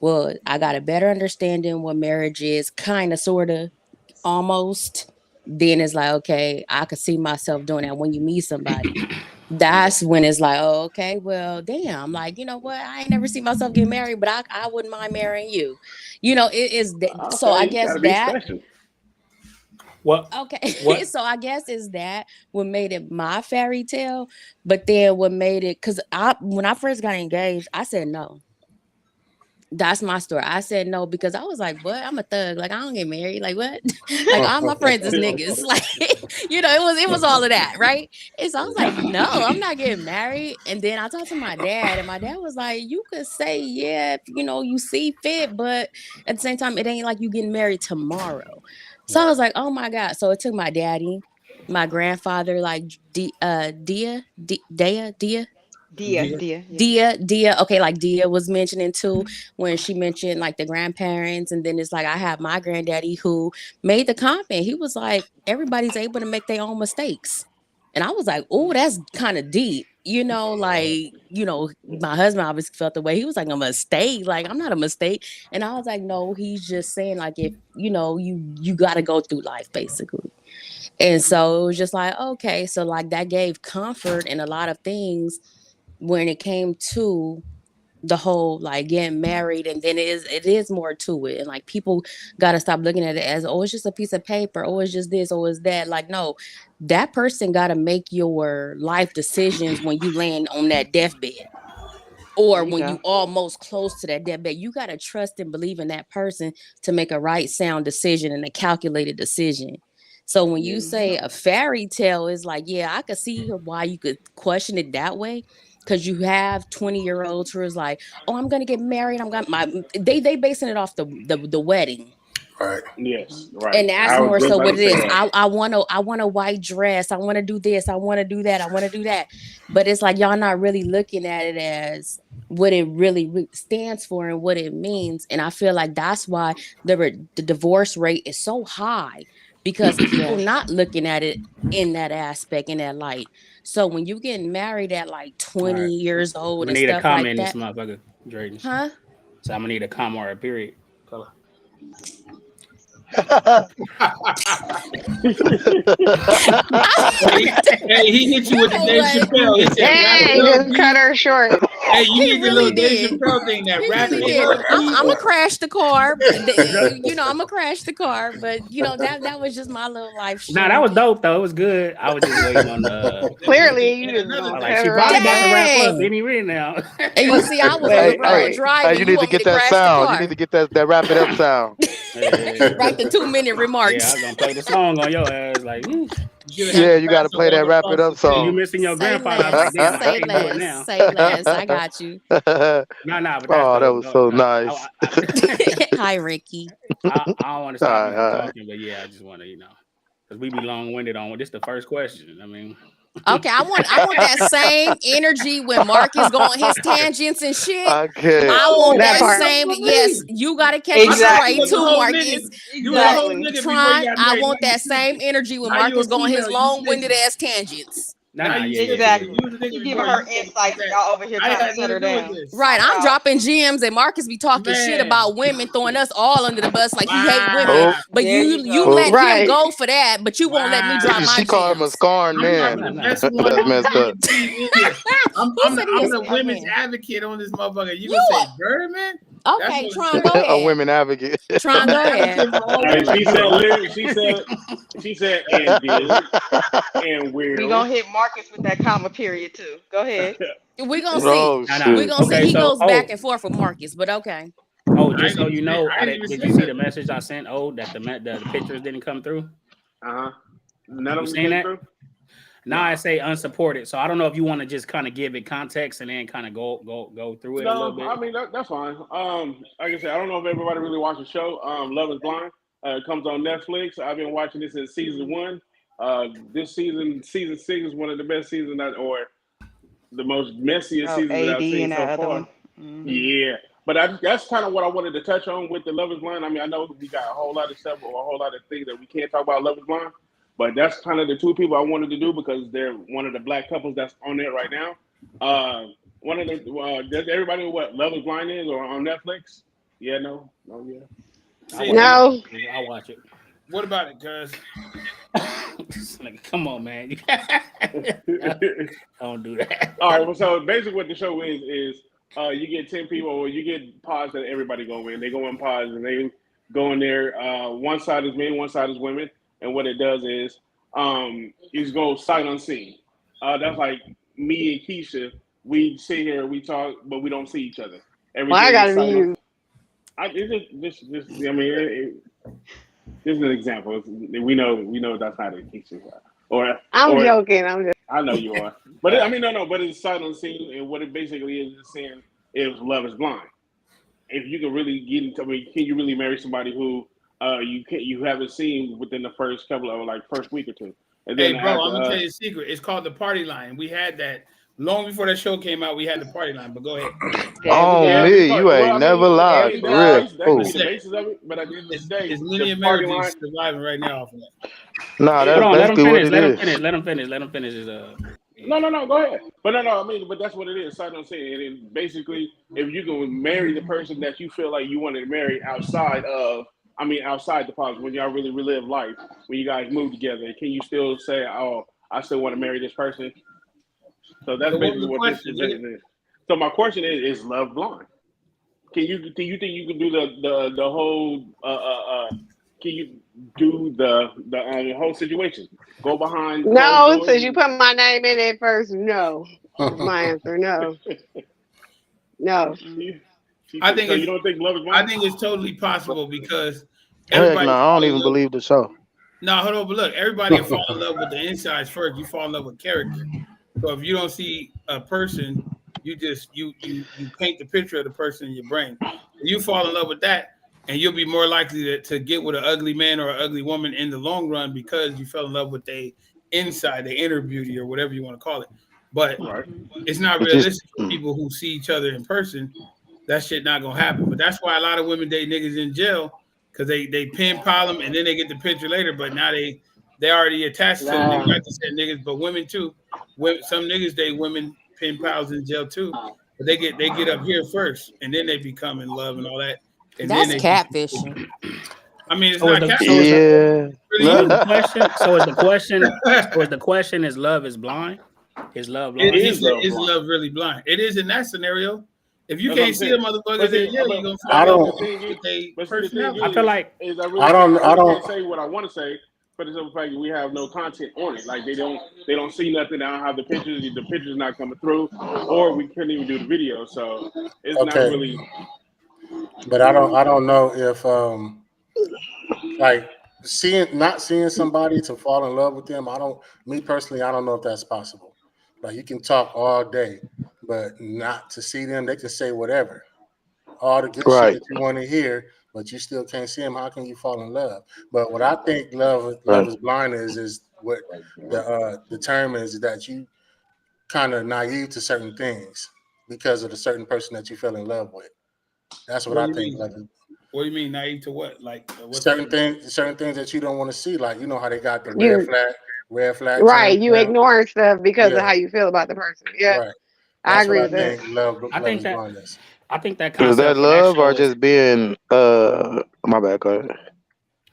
Speaker 11: well, I got a better understanding what marriage is, kind of, sort of, almost. Then it's like, okay, I could see myself doing that when you meet somebody. That's when it's like, oh, okay, well, damn, like, you know what? I ain't never seen myself get married, but I wouldn't mind marrying you. It is so
Speaker 2: okay,
Speaker 11: I
Speaker 2: you
Speaker 11: guess
Speaker 2: gotta be
Speaker 11: that
Speaker 2: special.
Speaker 10: What?
Speaker 11: okay.
Speaker 10: What?
Speaker 11: So I guess is that what made it my fairy tale, but then what made it because I when I first got engaged, I said no. That's my story. I said no because I was like, "What? I'm a thug. Like I don't get married. Like what? Like all my friends is niggas. Like it was all of that, right?" And so I was like, "No, I'm not getting married." And then I talked to my dad, and my dad was like, "You could say yeah, if you see fit, but at the same time, it ain't like you getting married tomorrow." So I
Speaker 3: right.
Speaker 11: was like, "Oh my god!" So it took my daddy, my grandfather, like Dia.
Speaker 6: Dia,
Speaker 4: Yeah.
Speaker 6: Dia, yeah.
Speaker 11: Dia. Okay, like Dia was mentioning too when she mentioned like the grandparents, and then it's like I have my granddaddy who made the comment. He was like, everybody's able to make their own mistakes, and I was like, oh, that's kind of deep. My husband obviously felt the way. He was like, a mistake. Like I'm not a mistake, and I was like, no, he's just saying like if you got to go through life basically. And so it was just like, okay, so like that gave comfort in a lot of things when it came to the whole like getting married, and then it is more to it, and like people got to stop looking at it as, oh, it's just a piece of paper, oh, it's just this, oh, it's that. Like no, that person got to make your life decisions when you land on that deathbed,
Speaker 6: There
Speaker 11: or
Speaker 6: you
Speaker 11: when you
Speaker 6: go.
Speaker 11: almost close to that deathbed. You got to trust and believe in that person to make a right sound decision and a calculated decision. So when you
Speaker 2: Yeah.
Speaker 11: say a fairy tale is like, yeah, I could see why you could question it that way. Cause you have 20-year-olds who is like, oh, I'm gonna get married. I'm gonna my they basing it off the wedding.
Speaker 3: Right.
Speaker 2: Yes. Right.
Speaker 11: And that's
Speaker 2: I was
Speaker 11: more
Speaker 2: just
Speaker 11: so
Speaker 2: about
Speaker 11: what
Speaker 2: to
Speaker 11: it
Speaker 2: say
Speaker 11: is.
Speaker 2: that.
Speaker 11: I want a white dress. I want to do this. I want to do that. I want to do that. But it's like y'all not really looking at it as what it really stands for and what it means. And I feel like that's why the divorce rate is so high, because people
Speaker 6: Yes.
Speaker 11: not looking at it in that aspect, in that light. So when you getting married at like
Speaker 10: All
Speaker 11: 20
Speaker 10: right.
Speaker 11: years
Speaker 10: I'm
Speaker 11: old
Speaker 10: gonna
Speaker 11: and
Speaker 10: need a
Speaker 11: stuff
Speaker 10: comment
Speaker 11: like
Speaker 10: in this
Speaker 11: that,
Speaker 10: motherfucker, Drayton.
Speaker 11: huh?
Speaker 10: So I'm gonna need a comma or a period. Color.
Speaker 4: Hey, he hit you
Speaker 11: You
Speaker 4: with the
Speaker 11: know
Speaker 4: Dave
Speaker 11: what?
Speaker 4: Chappelle. He said, "Wrap
Speaker 12: Dang,
Speaker 4: it up,
Speaker 12: just cut
Speaker 4: G."
Speaker 12: her short.
Speaker 4: Hey, you
Speaker 11: He
Speaker 4: need the little
Speaker 11: really
Speaker 4: Dave
Speaker 11: did.
Speaker 4: Chappelle thing. That
Speaker 11: He
Speaker 4: wrap
Speaker 11: really
Speaker 4: it
Speaker 11: did.
Speaker 4: up,
Speaker 11: I'm
Speaker 4: G.
Speaker 11: gonna crash the car. I'm gonna crash the car. But that was just my little life
Speaker 10: Nah, that
Speaker 11: stream.
Speaker 10: was dope though. It was good. I was just waiting on the.
Speaker 12: Clearly, you
Speaker 4: And
Speaker 12: just
Speaker 4: another
Speaker 12: gonna
Speaker 10: I
Speaker 4: thing,
Speaker 10: like
Speaker 12: cut
Speaker 10: she
Speaker 12: her
Speaker 10: probably
Speaker 12: off
Speaker 10: about to
Speaker 12: there.
Speaker 10: wrap up
Speaker 11: Dang.
Speaker 10: any minute now.
Speaker 11: And you see, I was on
Speaker 7: Hey,
Speaker 11: the road
Speaker 7: hey,
Speaker 11: driving.
Speaker 7: you
Speaker 11: You
Speaker 7: need to
Speaker 11: want me
Speaker 7: get
Speaker 11: to
Speaker 7: that
Speaker 11: crash the
Speaker 7: sound. You
Speaker 11: car?
Speaker 7: need to get that wrap it up sound.
Speaker 11: Write the 2-minute remarks.
Speaker 10: Yeah, I was gonna play the song on your ass. Like,
Speaker 7: yeah, you got to play that wrap it up song.
Speaker 10: You missing your
Speaker 11: Say
Speaker 10: grandfather? I was like, damn, I
Speaker 11: say
Speaker 10: can't do it now.
Speaker 11: less. Say less. I got you.
Speaker 10: No, but that's
Speaker 7: oh, that was so nice.
Speaker 11: Hi, Ricky.
Speaker 10: I don't want to stop you from talking, but yeah, I just want to, because we be long-winded on this. The first question. I mean.
Speaker 11: Okay, I want that same energy when Marcus going his tangents and shit.
Speaker 7: Okay.
Speaker 11: I want that same. Yes, you gotta catch a spray too, Marcus.
Speaker 6: Exactly.
Speaker 11: Tron, I want that same energy when Marcus going his long-winded ass tangents.
Speaker 6: Exactly. You giving her insight. Y'all over here trying to set her down.
Speaker 11: Right, I'm dropping gems and Marcus be talking shit about women, throwing us all under the bus like he hate women. But you let him go for that, but you won't let me drop my gems.
Speaker 7: She called him a scarred man. That's messed up.
Speaker 4: I'm the women's advocate on this motherfucker. You gonna say Byrd, man?
Speaker 11: Okay, Tron, go ahead.
Speaker 7: A women advocate.
Speaker 11: Tron, go ahead.
Speaker 2: She said, and did, and will.
Speaker 6: We gonna hit Marcus with that comma period too. Go ahead.
Speaker 11: We gonna see. We gonna see. He goes back and forth with Marcus, but okay.
Speaker 10: Oh, just so you know, did you see the message I sent? Oh, that the pictures didn't come through.
Speaker 2: None of them came through.
Speaker 10: Now I say unsupported, so I don't know if you want to just kind of give it context and then kind of go through it a little bit.
Speaker 2: I mean that's fine. Like I said, I don't know if everybody really watched the show. Love is Blind. It comes on Netflix. I've been watching this since season 1. This season 6 is one of the best seasons or the most messiest seasons that I've seen so far. Mm-hmm. Yeah, but that's kind of what I wanted to touch on with the Love is Blind. I mean, I know we got a whole lot of stuff or a whole lot of things that we can't talk about Love is Blind. But that's kind of the two people I wanted to do because they're one of the black couples that's on there right now. One of the does everybody know what Love is Blind is or on Netflix? Yeah, no, yeah.
Speaker 12: No.
Speaker 10: I'll watch it.
Speaker 4: What about it, cuz?
Speaker 10: Come on, man. Don't do that.
Speaker 2: All right. Well, so basically, what the show is you get 10 people, or you get pods that everybody go in. They go in pods and they go in there. One side is men, one side is women. And what it does is you go sight unseen. That's like me and Keisha. We sit here, we talk, but we don't see each other.
Speaker 12: I gotta be you.
Speaker 2: This is an example. We know that's not it, Keisha.
Speaker 12: I'm joking.
Speaker 2: I know you are, but I mean no. But it's sight unseen, and what it basically is saying is love is blind. If you can really get into, can you really marry somebody who you haven't seen within the first couple of first week or two? And then
Speaker 4: hey, bro, I'm gonna tell you a secret. It's called the party line. We had that long before that show came out. We had the party line. But go ahead.
Speaker 7: You ain't never lied. For real.
Speaker 2: That's the basis of it. But at the end of the day,
Speaker 4: it's many Americans surviving right now off of that.
Speaker 7: Nah, that's good. What it is.
Speaker 10: Let him finish his
Speaker 2: No, go ahead. But no, I mean, but that's what it is. Sight unseen. And then basically, if you can marry the person that you feel like you wanted to marry outside the pause, when y'all really relive life, when you guys move together, can you still say, "Oh, I still want to marry this person"? So that's basically what this is. So my question is love blind? Do you think you can do the whole? Can you do the whole situation? Go behind?
Speaker 12: No, since you put my name in it first. No, is my answer. No.
Speaker 4: I think
Speaker 2: you don't think love is blind?
Speaker 4: I think it's totally possible because
Speaker 7: I don't even believe the show.
Speaker 4: No, hold on, but look, everybody will fall in love with the insides first. You fall in love with character. So if you don't see a person, you paint the picture of the person in your brain. You fall in love with that, and you'll be more likely to get with an ugly man or an ugly woman in the long run because you fell in love with their inside, their inner beauty, or whatever you want to call it. But it's not realistic for people who see each other in person. That shit not gonna happen. But that's why a lot of women date niggas in jail because they pen pile them and then they get the picture later. But now they already attached to them. Like I said, niggas, but women too. Some niggas date women pen pals in jail too. But they get up here first and then they become in love and all that. And
Speaker 11: that's
Speaker 4: then
Speaker 11: catfishing.
Speaker 4: I mean, it's not catfishing.
Speaker 10: So is the question is love is blind? Is love blind?
Speaker 4: Is love really blind? It is in that scenario. If you can't see the motherfuckers in jail, you're gonna fall off with personality.
Speaker 10: I feel like
Speaker 2: I don't say what I want to say, but it's the fact that we have no content on it. Like they don't see nothing. I don't have the pictures. The pictures not coming through, or we couldn't even do the video. So it's not really.
Speaker 3: But I don't know if Like not seeing somebody to fall in love with them. Me personally, I don't know if that's possible. Like you can talk all day, but not to see them, they can say whatever, all the good shit
Speaker 7: Right.
Speaker 3: that you want to hear, but you still can't see them. How can you fall in love? But what I think love
Speaker 7: Right.
Speaker 3: is blind is what the term is that you kind of naive to certain things because of the certain person that you fell in love with. That's what
Speaker 4: What
Speaker 3: I
Speaker 4: do you
Speaker 3: think
Speaker 4: mean?
Speaker 3: love is.
Speaker 4: What do you mean naive to what? Like what's
Speaker 3: Certain things that you don't want to see. Like you know how they got the
Speaker 12: You
Speaker 3: red flag terms
Speaker 12: right. You
Speaker 3: now.
Speaker 12: ignoring stuff because of
Speaker 3: Yeah,
Speaker 12: how you feel about the person. Yeah,
Speaker 3: right.
Speaker 12: I
Speaker 3: That's what
Speaker 12: agree
Speaker 3: I
Speaker 12: with that.
Speaker 3: think
Speaker 10: I
Speaker 3: love
Speaker 10: think
Speaker 3: is
Speaker 10: that
Speaker 3: blindness.
Speaker 10: I think that
Speaker 7: Is that
Speaker 10: concept for that
Speaker 7: love or
Speaker 10: show is
Speaker 7: just being my bad, go ahead.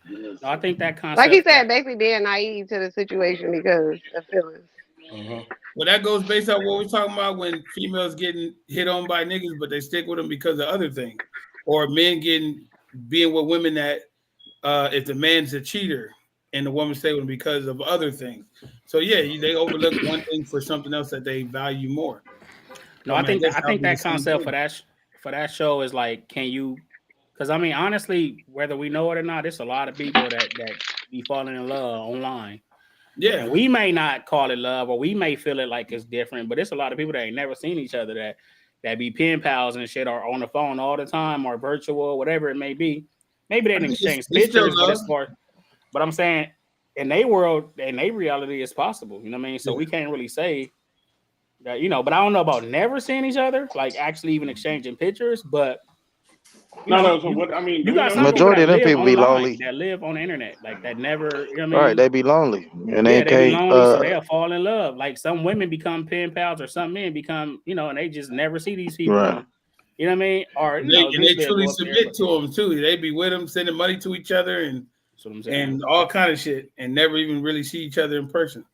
Speaker 10: no, I think that
Speaker 12: Like he
Speaker 10: concept for
Speaker 12: said,
Speaker 10: that
Speaker 12: basically being naive to the situation because of feelings.
Speaker 3: Mm-hmm.
Speaker 4: Well, that goes based on what we're talking about when females getting hit on by niggas, but they stick with them because of other things, or men being with women that if the man's a cheater and the woman stay with him because of other things. So yeah, they overlook one thing for something else that they value more. So
Speaker 10: no,
Speaker 4: I mean, I guess
Speaker 10: I
Speaker 4: that'll
Speaker 10: think
Speaker 4: be the
Speaker 10: that
Speaker 4: same
Speaker 10: concept
Speaker 4: thing.
Speaker 10: for that show is like, can you? Because I mean, honestly, whether we know it or not, it's a lot of people that be falling in love online, and
Speaker 4: Yeah,
Speaker 10: we may not call it love, or we may feel it like it's different, but it's a lot of people that ain't never seen each other that be pen pals and shit, or on the phone all the time, or virtual, whatever it may be. Maybe they
Speaker 4: I
Speaker 10: didn't
Speaker 4: think
Speaker 10: exchange
Speaker 4: it's still
Speaker 10: pictures,
Speaker 4: love.
Speaker 10: but I'm saying in their world, in their reality, it's possible. You know what I mean? So
Speaker 4: Yeah.
Speaker 10: we can't really say that, but I don't know about never seeing each other, like actually even exchanging pictures. But
Speaker 2: No. So what? I mean, do
Speaker 10: you
Speaker 2: we
Speaker 10: got
Speaker 2: know
Speaker 10: some
Speaker 2: that
Speaker 10: people
Speaker 2: though?
Speaker 7: Majority
Speaker 10: that
Speaker 7: of them
Speaker 10: live
Speaker 7: people be
Speaker 10: online,
Speaker 7: lonely.
Speaker 10: that live on the internet, like that never, you know what I
Speaker 7: Right,
Speaker 10: mean?
Speaker 7: they be lonely. And they
Speaker 10: Yeah, they be
Speaker 7: can't
Speaker 10: lonely, so they'll fall in love. Like some women become pen pals, or some men become, and they just never see these people,
Speaker 7: right.
Speaker 10: and you know what I mean? Or
Speaker 4: And they
Speaker 10: eventually they'll
Speaker 4: truly
Speaker 10: go up there,
Speaker 4: submit
Speaker 10: but
Speaker 4: to them too. They be with them, sending money to each other,
Speaker 10: that's what I'm saying.
Speaker 4: and all kind of shit, and never even really see each other in person.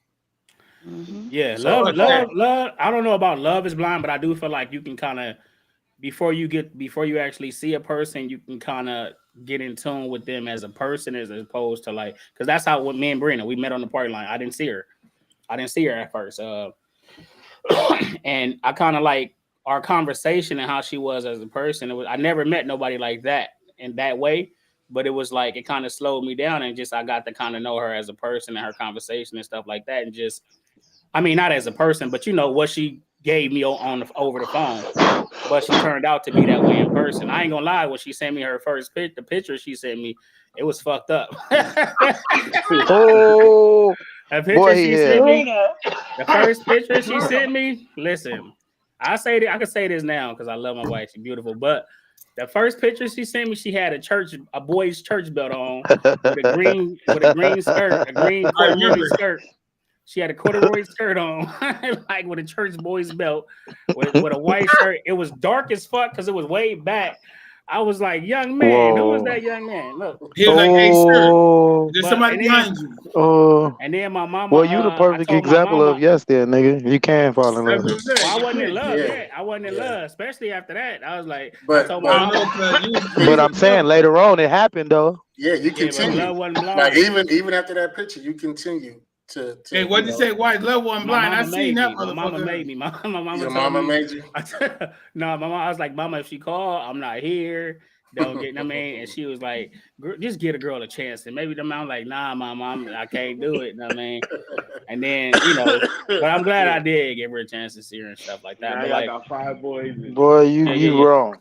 Speaker 6: Hmm.
Speaker 10: Yeah,
Speaker 4: So fuck that.
Speaker 10: love. I don't know about love is blind, but I do feel like you can kind of before you actually see a person, you can kind of get in tune with them as a person, as opposed to like, because that's how with me and Brina, we met on the party line. I didn't see her at first, and I kind of like our conversation and how she was as a person. I never met nobody like that in that way, but it was like it kind of slowed me down, and just I got to kind of know her as a person and her conversation and stuff like that, and just I mean, not as a person, but what she gave me over the phone. But she turned out to be that way in person. I ain't gonna lie, when she sent me her first the picture she sent me, it was fucked up.
Speaker 7: Oh,
Speaker 10: The
Speaker 7: boy,
Speaker 10: picture
Speaker 7: he
Speaker 10: she
Speaker 7: here.
Speaker 10: sent me,
Speaker 6: Brina.
Speaker 10: the first picture she sent me. Listen, I can say this now because I love my wife. She's beautiful. But the first picture she sent me, she had a boy's church belt on with a green skirt, a green
Speaker 4: I
Speaker 10: corduroy
Speaker 4: remember.
Speaker 10: skirt. She had a corduroy skirt on, like with a church boy's belt, with a white shirt. It was dark as fuck because it was way back. I was like, young man, who was
Speaker 7: Whoa.
Speaker 10: that young man? Look,
Speaker 4: He was like, "Hey, sir,
Speaker 7: Oh.
Speaker 4: there's
Speaker 10: but
Speaker 4: somebody behind you."
Speaker 7: Oh.
Speaker 10: and then my mama,
Speaker 7: Well, you the
Speaker 10: I
Speaker 7: perfect
Speaker 10: told my
Speaker 7: example of
Speaker 10: mama,
Speaker 7: yes, then nigga. You can fall in
Speaker 4: That's
Speaker 7: love.
Speaker 4: what I'm saying.
Speaker 10: well, I
Speaker 4: You
Speaker 10: wasn't in
Speaker 4: can.
Speaker 10: love
Speaker 3: Yeah,
Speaker 10: yet. I wasn't in
Speaker 3: yeah.
Speaker 10: love, especially after that. I was like, I
Speaker 3: But
Speaker 10: told my
Speaker 4: I
Speaker 3: but
Speaker 4: don't
Speaker 10: mama,
Speaker 4: know, cause you
Speaker 7: But
Speaker 4: was
Speaker 7: I'm
Speaker 4: in
Speaker 7: saying
Speaker 4: love.
Speaker 7: later on it happened though.
Speaker 3: yeah, you
Speaker 10: yeah, but
Speaker 3: continue.
Speaker 10: love wasn't
Speaker 3: Like
Speaker 10: blind.
Speaker 3: even after that picture, you continue to
Speaker 4: Hey,
Speaker 3: you
Speaker 4: what'd you
Speaker 3: know.
Speaker 4: say? White love one
Speaker 10: My
Speaker 4: blind. I
Speaker 10: mama
Speaker 4: seen
Speaker 10: made
Speaker 4: that
Speaker 10: me. My mama
Speaker 4: motherfucker.
Speaker 10: made me. My mama
Speaker 3: Your
Speaker 10: told
Speaker 3: mama
Speaker 10: me,
Speaker 3: made you.
Speaker 10: no, my mama, I was like, Mama, if she call, I'm not here. Don't get, I mean, and she was like, just get a girl a chance. And maybe the mom like, nah, mama, I can't do it. I mean, and then, but I'm glad I did give her a chance to see her and stuff like that.
Speaker 2: Now
Speaker 10: But
Speaker 2: y'all
Speaker 10: like,
Speaker 2: got 5 boys.
Speaker 7: Boy,
Speaker 10: yeah, yeah,
Speaker 7: you
Speaker 10: yeah.
Speaker 7: wrong.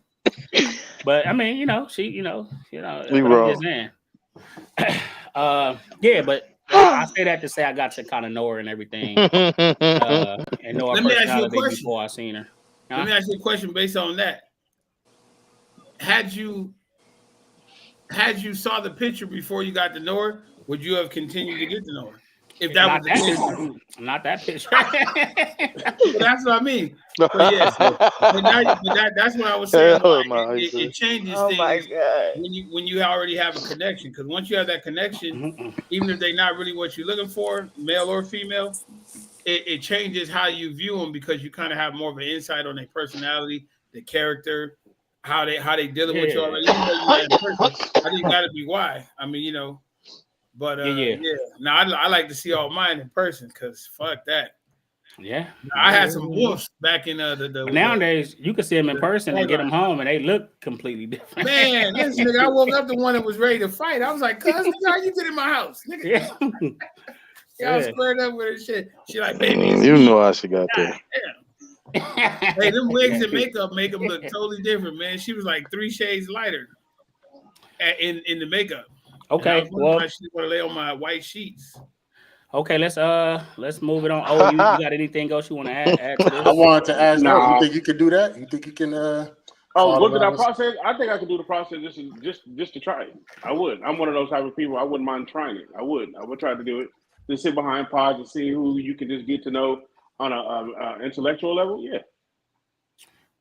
Speaker 10: But I mean, she,
Speaker 7: You
Speaker 10: but I'm just
Speaker 7: wrong.
Speaker 10: saying. Yeah, but I say that to say I got to kind of know her and everything, and know her
Speaker 4: Let me ask you a
Speaker 10: personality
Speaker 4: question.
Speaker 10: before I seen her.
Speaker 4: Let
Speaker 10: Huh?
Speaker 4: me ask you a question based on that. Had you saw the picture before you got to know her, would you have continued to get to know her? If that was
Speaker 10: Not
Speaker 4: the
Speaker 10: that
Speaker 4: case.
Speaker 10: picture. Not that picture.
Speaker 4: Well, that's what I mean. But yeah, so that's what I was saying. Why
Speaker 7: Hell no, he
Speaker 4: it
Speaker 7: said.
Speaker 4: changes
Speaker 6: Oh my
Speaker 4: things
Speaker 6: god.
Speaker 4: when you already have a connection. Because once you have that connection, even if they're not really what you're looking for, male or female, it changes how you view them because you kind of have more of an insight on their personality, the character, how they dealing with you
Speaker 10: Yeah,
Speaker 4: already. Even though you met in person, I think got to be why. I mean, but
Speaker 10: yeah, yeah.
Speaker 4: yeah. Now I like to see all mine in person because fuck that.
Speaker 10: Yeah.
Speaker 4: I had some wolves back in the
Speaker 10: nowadays you can see them in person and get them home, and they look completely different.
Speaker 4: Man, listen, nigga, I woke up the one that was ready to fight. I was like, "Cuz, how you get in my house, nigga?" Yeah, I was squared up with her shit. She like, baby, it's
Speaker 7: You
Speaker 4: me.
Speaker 7: know how she got there.
Speaker 4: Hey, them wigs and makeup make them look totally different, man. She was like 3 shades lighter in the makeup.
Speaker 10: Okay, well,
Speaker 4: she want to lay on my white sheets.
Speaker 10: Okay, let's move it on. Oh, you got anything else you want to add to this?
Speaker 3: I wanted to ask.
Speaker 2: No.
Speaker 3: You think you could do that? You think you can?
Speaker 2: Go through that process. I think I could do the process just to try it. I would. I'm one of those type of people. I wouldn't mind trying it. I would try to do it. Just sit behind pods and see who you can just get to know on a intellectual level. Yeah.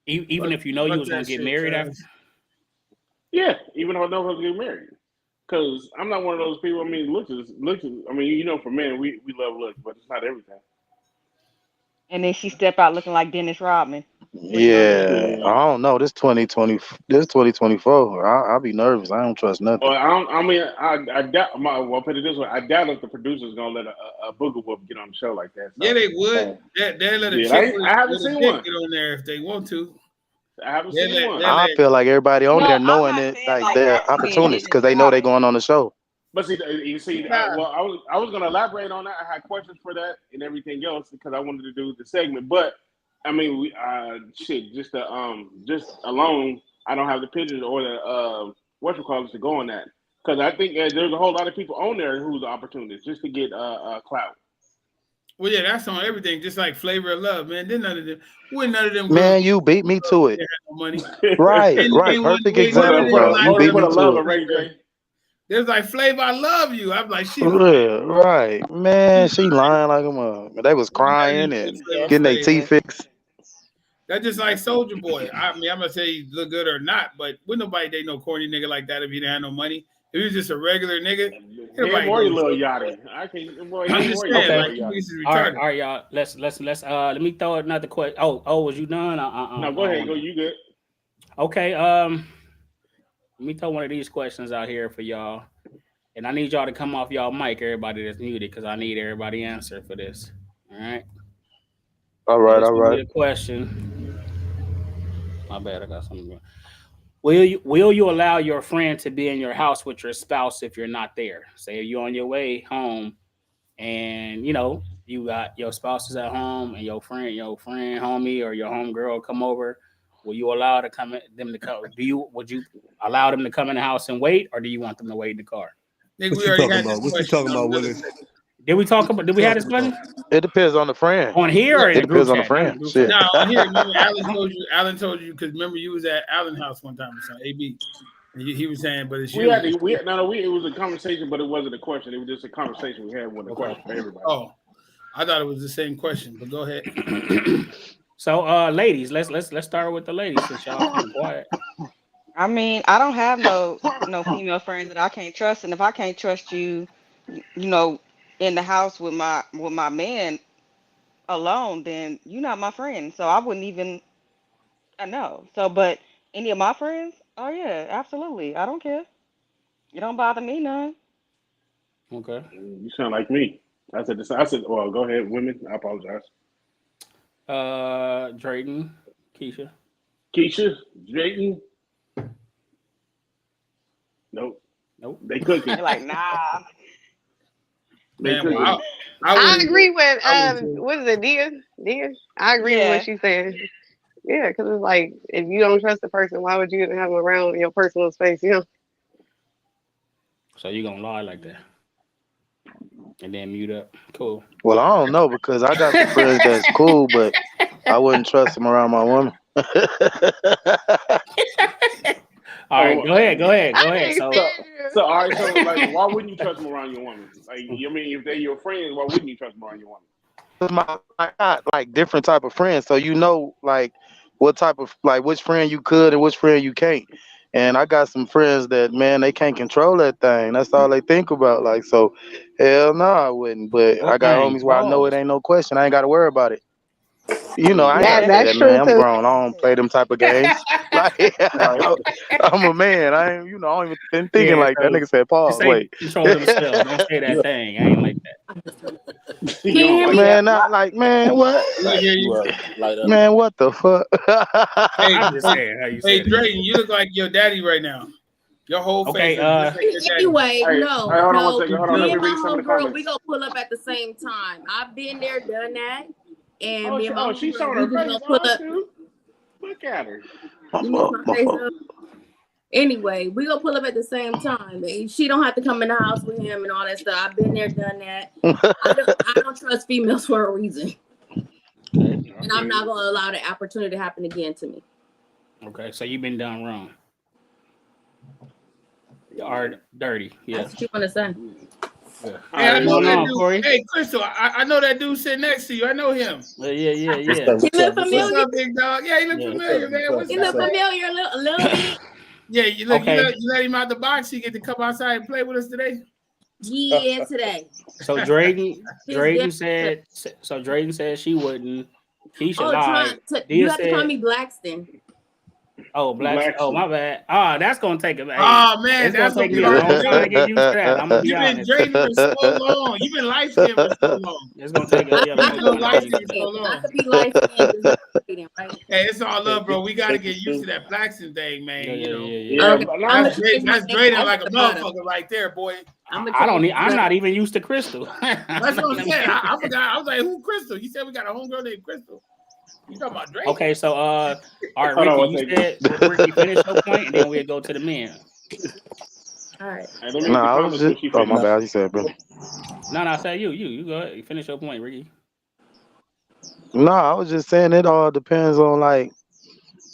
Speaker 10: Even if you know you was gonna get married after.
Speaker 2: Yeah, even if I know I was gonna get married. Because I'm not one of those people. I mean, looks. I mean, you know, for men, we love looks, but it's not everything.
Speaker 6: And then she step out looking like Dennis Rodman.
Speaker 7: Yeah, I don't know. This 2024. I'll be nervous. I don't trust nothing.
Speaker 2: Well, I doubt. Well, put it this way: I doubt if the producer's gonna let a booger whoop get on the show like that. So.
Speaker 4: Yeah, they would. They let a chick
Speaker 2: I haven't seen one
Speaker 4: get on there if they want to.
Speaker 2: I haven't seen one.
Speaker 7: I feel like everybody on there knowing it, like they're opportunists because they know they're going on the show.
Speaker 2: But see, you see, I was going to elaborate on that. I had questions for that and everything else because I wanted to do the segment. But I mean, just alone, I don't have the pictures or the to go on that because I think there's a whole lot of people on there who's opportunists just to get clout.
Speaker 4: Well, yeah, that's on everything. Just like Flavor of Love, man. Then none of them.
Speaker 7: Man, you beat me to it.
Speaker 4: No money.
Speaker 7: Right. Perfect example, bro. You beat me to it.
Speaker 4: There's like Flavor, I love you. I'm like, she
Speaker 7: right, man. She lying like a mother. They was crying and getting their teeth fixed.
Speaker 4: That's just like Soldier Boy. I mean, I'm gonna say he look good or not, but wouldn't nobody date no corny nigga like that if he didn't have no money. If he was just a regular nigga,
Speaker 2: more you little yachty. I can. Boy, I'm just
Speaker 10: saying. All right, y'all. Let's. Let me throw another question. Oh, was you done?
Speaker 2: No, go ahead. Go. You good?
Speaker 10: Okay. Let me throw one of these questions out here for y'all, and I need y'all to come off y'all mic, everybody that's muted, because I need everybody answer for this. All right.
Speaker 7: All right.
Speaker 10: A question. My bad. I got something. Will you allow your friend to be in your house with your spouse if you're not there? Say you're on your way home, and you know you got your spouse is at home, and your friend, homie, or your homegirl come over. Will you allow them to come? Would you allow them to come in the house and wait, or do you want them to wait in the car?
Speaker 4: What you talking about,
Speaker 10: Willie? Did we talk about? Did we have this question?
Speaker 7: It depends on the friend.
Speaker 10: On here, or
Speaker 7: it depends on the friend.
Speaker 4: No, on here. Remember, Alan told you because remember you was at Alan's house one time. So AB, he was saying, but it's you.
Speaker 2: It was a conversation, but it wasn't a question. It was just a conversation we had with a question for everybody.
Speaker 4: Oh, I thought it was the same question, but go ahead.
Speaker 10: So, ladies, let's start with the ladies since y'all kind of quiet.
Speaker 6: I mean, I don't have no female friends that I can't trust, and if I can't trust you, you know, in the house with my man alone, then you're not my friend. So I wouldn't even. I know. So, but any of my friends, oh yeah, absolutely. I don't care. It don't bother me none.
Speaker 10: Okay.
Speaker 2: You sound like me. I said, well, go ahead, women. I apologize.
Speaker 10: Drayton, Keisha,
Speaker 2: Drayton. Nope. They cooking.
Speaker 6: You're like, nah.
Speaker 12: I agree with what is it, Dia? I agree with what she's saying. Yeah, because it's like if you don't trust the person, why would you even have them around in your personal space? You know.
Speaker 10: So you gonna lie like that, and then mute up? Cool.
Speaker 7: Well, I don't know because I got some friends that's cool, but I wouldn't trust them around my woman.
Speaker 10: All right, go ahead.
Speaker 2: So all right, so like, why wouldn't you trust them around your woman? Like, you mean if they're your friends, why wouldn't you trust them around your woman?
Speaker 7: I got like different type of friends, so you know, like what type of which friend you could and which friend you can't. And I got some friends that, man, they can't control that thing. That's all they think about. Like, so, hell no, I wouldn't. But I got homies where I know it ain't no question. I ain't got to worry about it. You know, I ain't gotta say
Speaker 12: That's
Speaker 7: that, man.
Speaker 12: true
Speaker 7: I'm
Speaker 12: too.
Speaker 7: grown. I don't play them type of games. Like,
Speaker 2: Right.
Speaker 7: I'm a man. I ain't, you know, I don't even been thinking
Speaker 10: Yeah,
Speaker 7: like that.
Speaker 10: so
Speaker 7: Nigga said,
Speaker 10: just
Speaker 7: Paul,
Speaker 10: say
Speaker 7: wait.
Speaker 10: control themselves. Don't say that thing. I ain't like that.
Speaker 8: Can
Speaker 2: You
Speaker 8: you
Speaker 2: don't
Speaker 8: hear
Speaker 2: like
Speaker 8: me?
Speaker 2: that?
Speaker 7: Man, not like, man, what?
Speaker 4: I hear
Speaker 9: You
Speaker 4: you.
Speaker 9: like that?
Speaker 7: Man, what the fuck?
Speaker 4: Hey,
Speaker 10: I'm just saying how you
Speaker 4: hey,
Speaker 10: said it.
Speaker 4: Drayton, you look like your daddy right now. Your whole face
Speaker 10: Okay,
Speaker 4: is just like your daddy.
Speaker 13: Anyway,
Speaker 2: Hey,
Speaker 13: no,
Speaker 2: hold on one
Speaker 13: no.
Speaker 2: second. Hold on.
Speaker 13: Me
Speaker 2: Let
Speaker 4: Good.
Speaker 2: me
Speaker 13: and my
Speaker 2: read some of the
Speaker 13: homegirl, we
Speaker 2: comments.
Speaker 13: gonna pull up at the same time. I've been there, done that, and me and my
Speaker 2: She's
Speaker 13: homegirl,
Speaker 2: showing
Speaker 13: we
Speaker 2: her
Speaker 13: just
Speaker 2: face.
Speaker 13: gonna pull
Speaker 2: Oh,
Speaker 13: up.
Speaker 2: shoot. Look at her.
Speaker 13: You miss my face up. Anyway, we gonna pull up at the same time. She don't have to come in the house with him and all that stuff. I've been there, done that. I don't trust females for a reason,
Speaker 10: Okay.
Speaker 13: and I'm not gonna allow the opportunity to happen again to me.
Speaker 10: Okay, so you've been done wrong. Or dirty. Yeah.
Speaker 13: That's what you want to say.
Speaker 10: Yeah.
Speaker 4: Hey, I
Speaker 10: What's
Speaker 4: know
Speaker 10: going
Speaker 4: that
Speaker 10: on,
Speaker 4: dude.
Speaker 10: Corey?
Speaker 4: Hey, Crystal, I know that dude sitting next to you. I know him.
Speaker 10: Yeah.
Speaker 13: He look
Speaker 4: What's
Speaker 13: familiar.
Speaker 4: up, big dog? Yeah, he look familiar, man. What's
Speaker 13: He
Speaker 4: up,
Speaker 13: look
Speaker 4: man?
Speaker 13: familiar a little bit.
Speaker 4: Yeah, you look.
Speaker 10: Okay.
Speaker 4: You let him out the box. He get to come outside and play with us today.
Speaker 13: Yeah, today.
Speaker 10: So Drayton
Speaker 13: His dad-
Speaker 10: said she wouldn't. Keisha
Speaker 13: Oh,
Speaker 10: lied.
Speaker 13: you
Speaker 10: Dia
Speaker 13: have to call
Speaker 10: said,
Speaker 13: me Blackston.
Speaker 10: oh, oh, my bad. That's gonna take a
Speaker 4: Oh man,
Speaker 10: it's gonna
Speaker 4: that's gonna
Speaker 10: take
Speaker 4: be
Speaker 10: me a
Speaker 4: hard
Speaker 10: long
Speaker 4: to
Speaker 10: time to
Speaker 4: do.
Speaker 10: get used to that. I'm gonna be
Speaker 4: You've been
Speaker 10: honest.
Speaker 4: Drayton for so long. You've been light skinned for so long.
Speaker 10: It's gonna take me a
Speaker 13: I
Speaker 10: long
Speaker 13: could
Speaker 10: time
Speaker 13: be
Speaker 10: to
Speaker 13: light
Speaker 10: get used to
Speaker 13: skinned.
Speaker 10: that.
Speaker 13: I could be light skinned, just not Drayton, right?
Speaker 4: Hey, it's all love, bro. We got to get used to that Blackson thing, man. You know,
Speaker 2: Yeah,
Speaker 13: Okay,
Speaker 2: but
Speaker 13: I'm
Speaker 2: no.
Speaker 13: gonna change my
Speaker 4: that's
Speaker 13: name
Speaker 4: Drayton
Speaker 13: back
Speaker 4: like
Speaker 13: to
Speaker 4: a
Speaker 13: the bottom.
Speaker 4: motherfucker right there, boy.
Speaker 13: I'm
Speaker 10: I don't need.
Speaker 13: gonna
Speaker 10: I'm not even used to Crystal.
Speaker 4: That's what I'm saying. I forgot. I was like, who Crystal? You said we got a homegirl named Crystal. You talking about Drake?
Speaker 10: Okay, so all right,
Speaker 2: Hold on one
Speaker 10: Ricky, you
Speaker 2: second.
Speaker 10: said Ricky finish your point, and then we'll go to the men.
Speaker 13: All right.
Speaker 2: Hey, let me read
Speaker 7: No,
Speaker 2: the
Speaker 7: I was
Speaker 2: comments when
Speaker 7: just.
Speaker 2: she
Speaker 7: Oh, my
Speaker 2: finished.
Speaker 7: bad. You said, bro.
Speaker 10: No, I said you go ahead. You finish your point, Ricky.
Speaker 7: No, I was just saying it all depends on, like,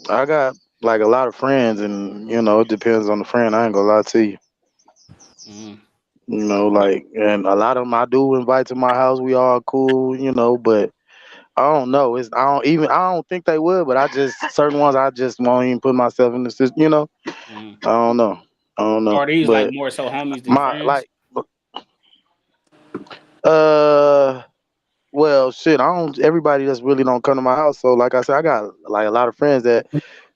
Speaker 7: I got like a lot of friends, and you know, it depends on the friend. I ain't gonna lie to you.
Speaker 10: Mm.
Speaker 7: You know, like, and a lot of them I do invite to my house. We all cool, you know, but I don't know. I don't think they would, but I just certain ones I just won't even put myself in the system. You know,
Speaker 10: Mm.
Speaker 7: I don't know.
Speaker 10: Are these like
Speaker 7: But
Speaker 10: more so homies than
Speaker 7: my
Speaker 10: friends?
Speaker 7: like, uh, well, shit. I don't. Everybody just really don't come to my house. So, like I said, I got like a lot of friends that,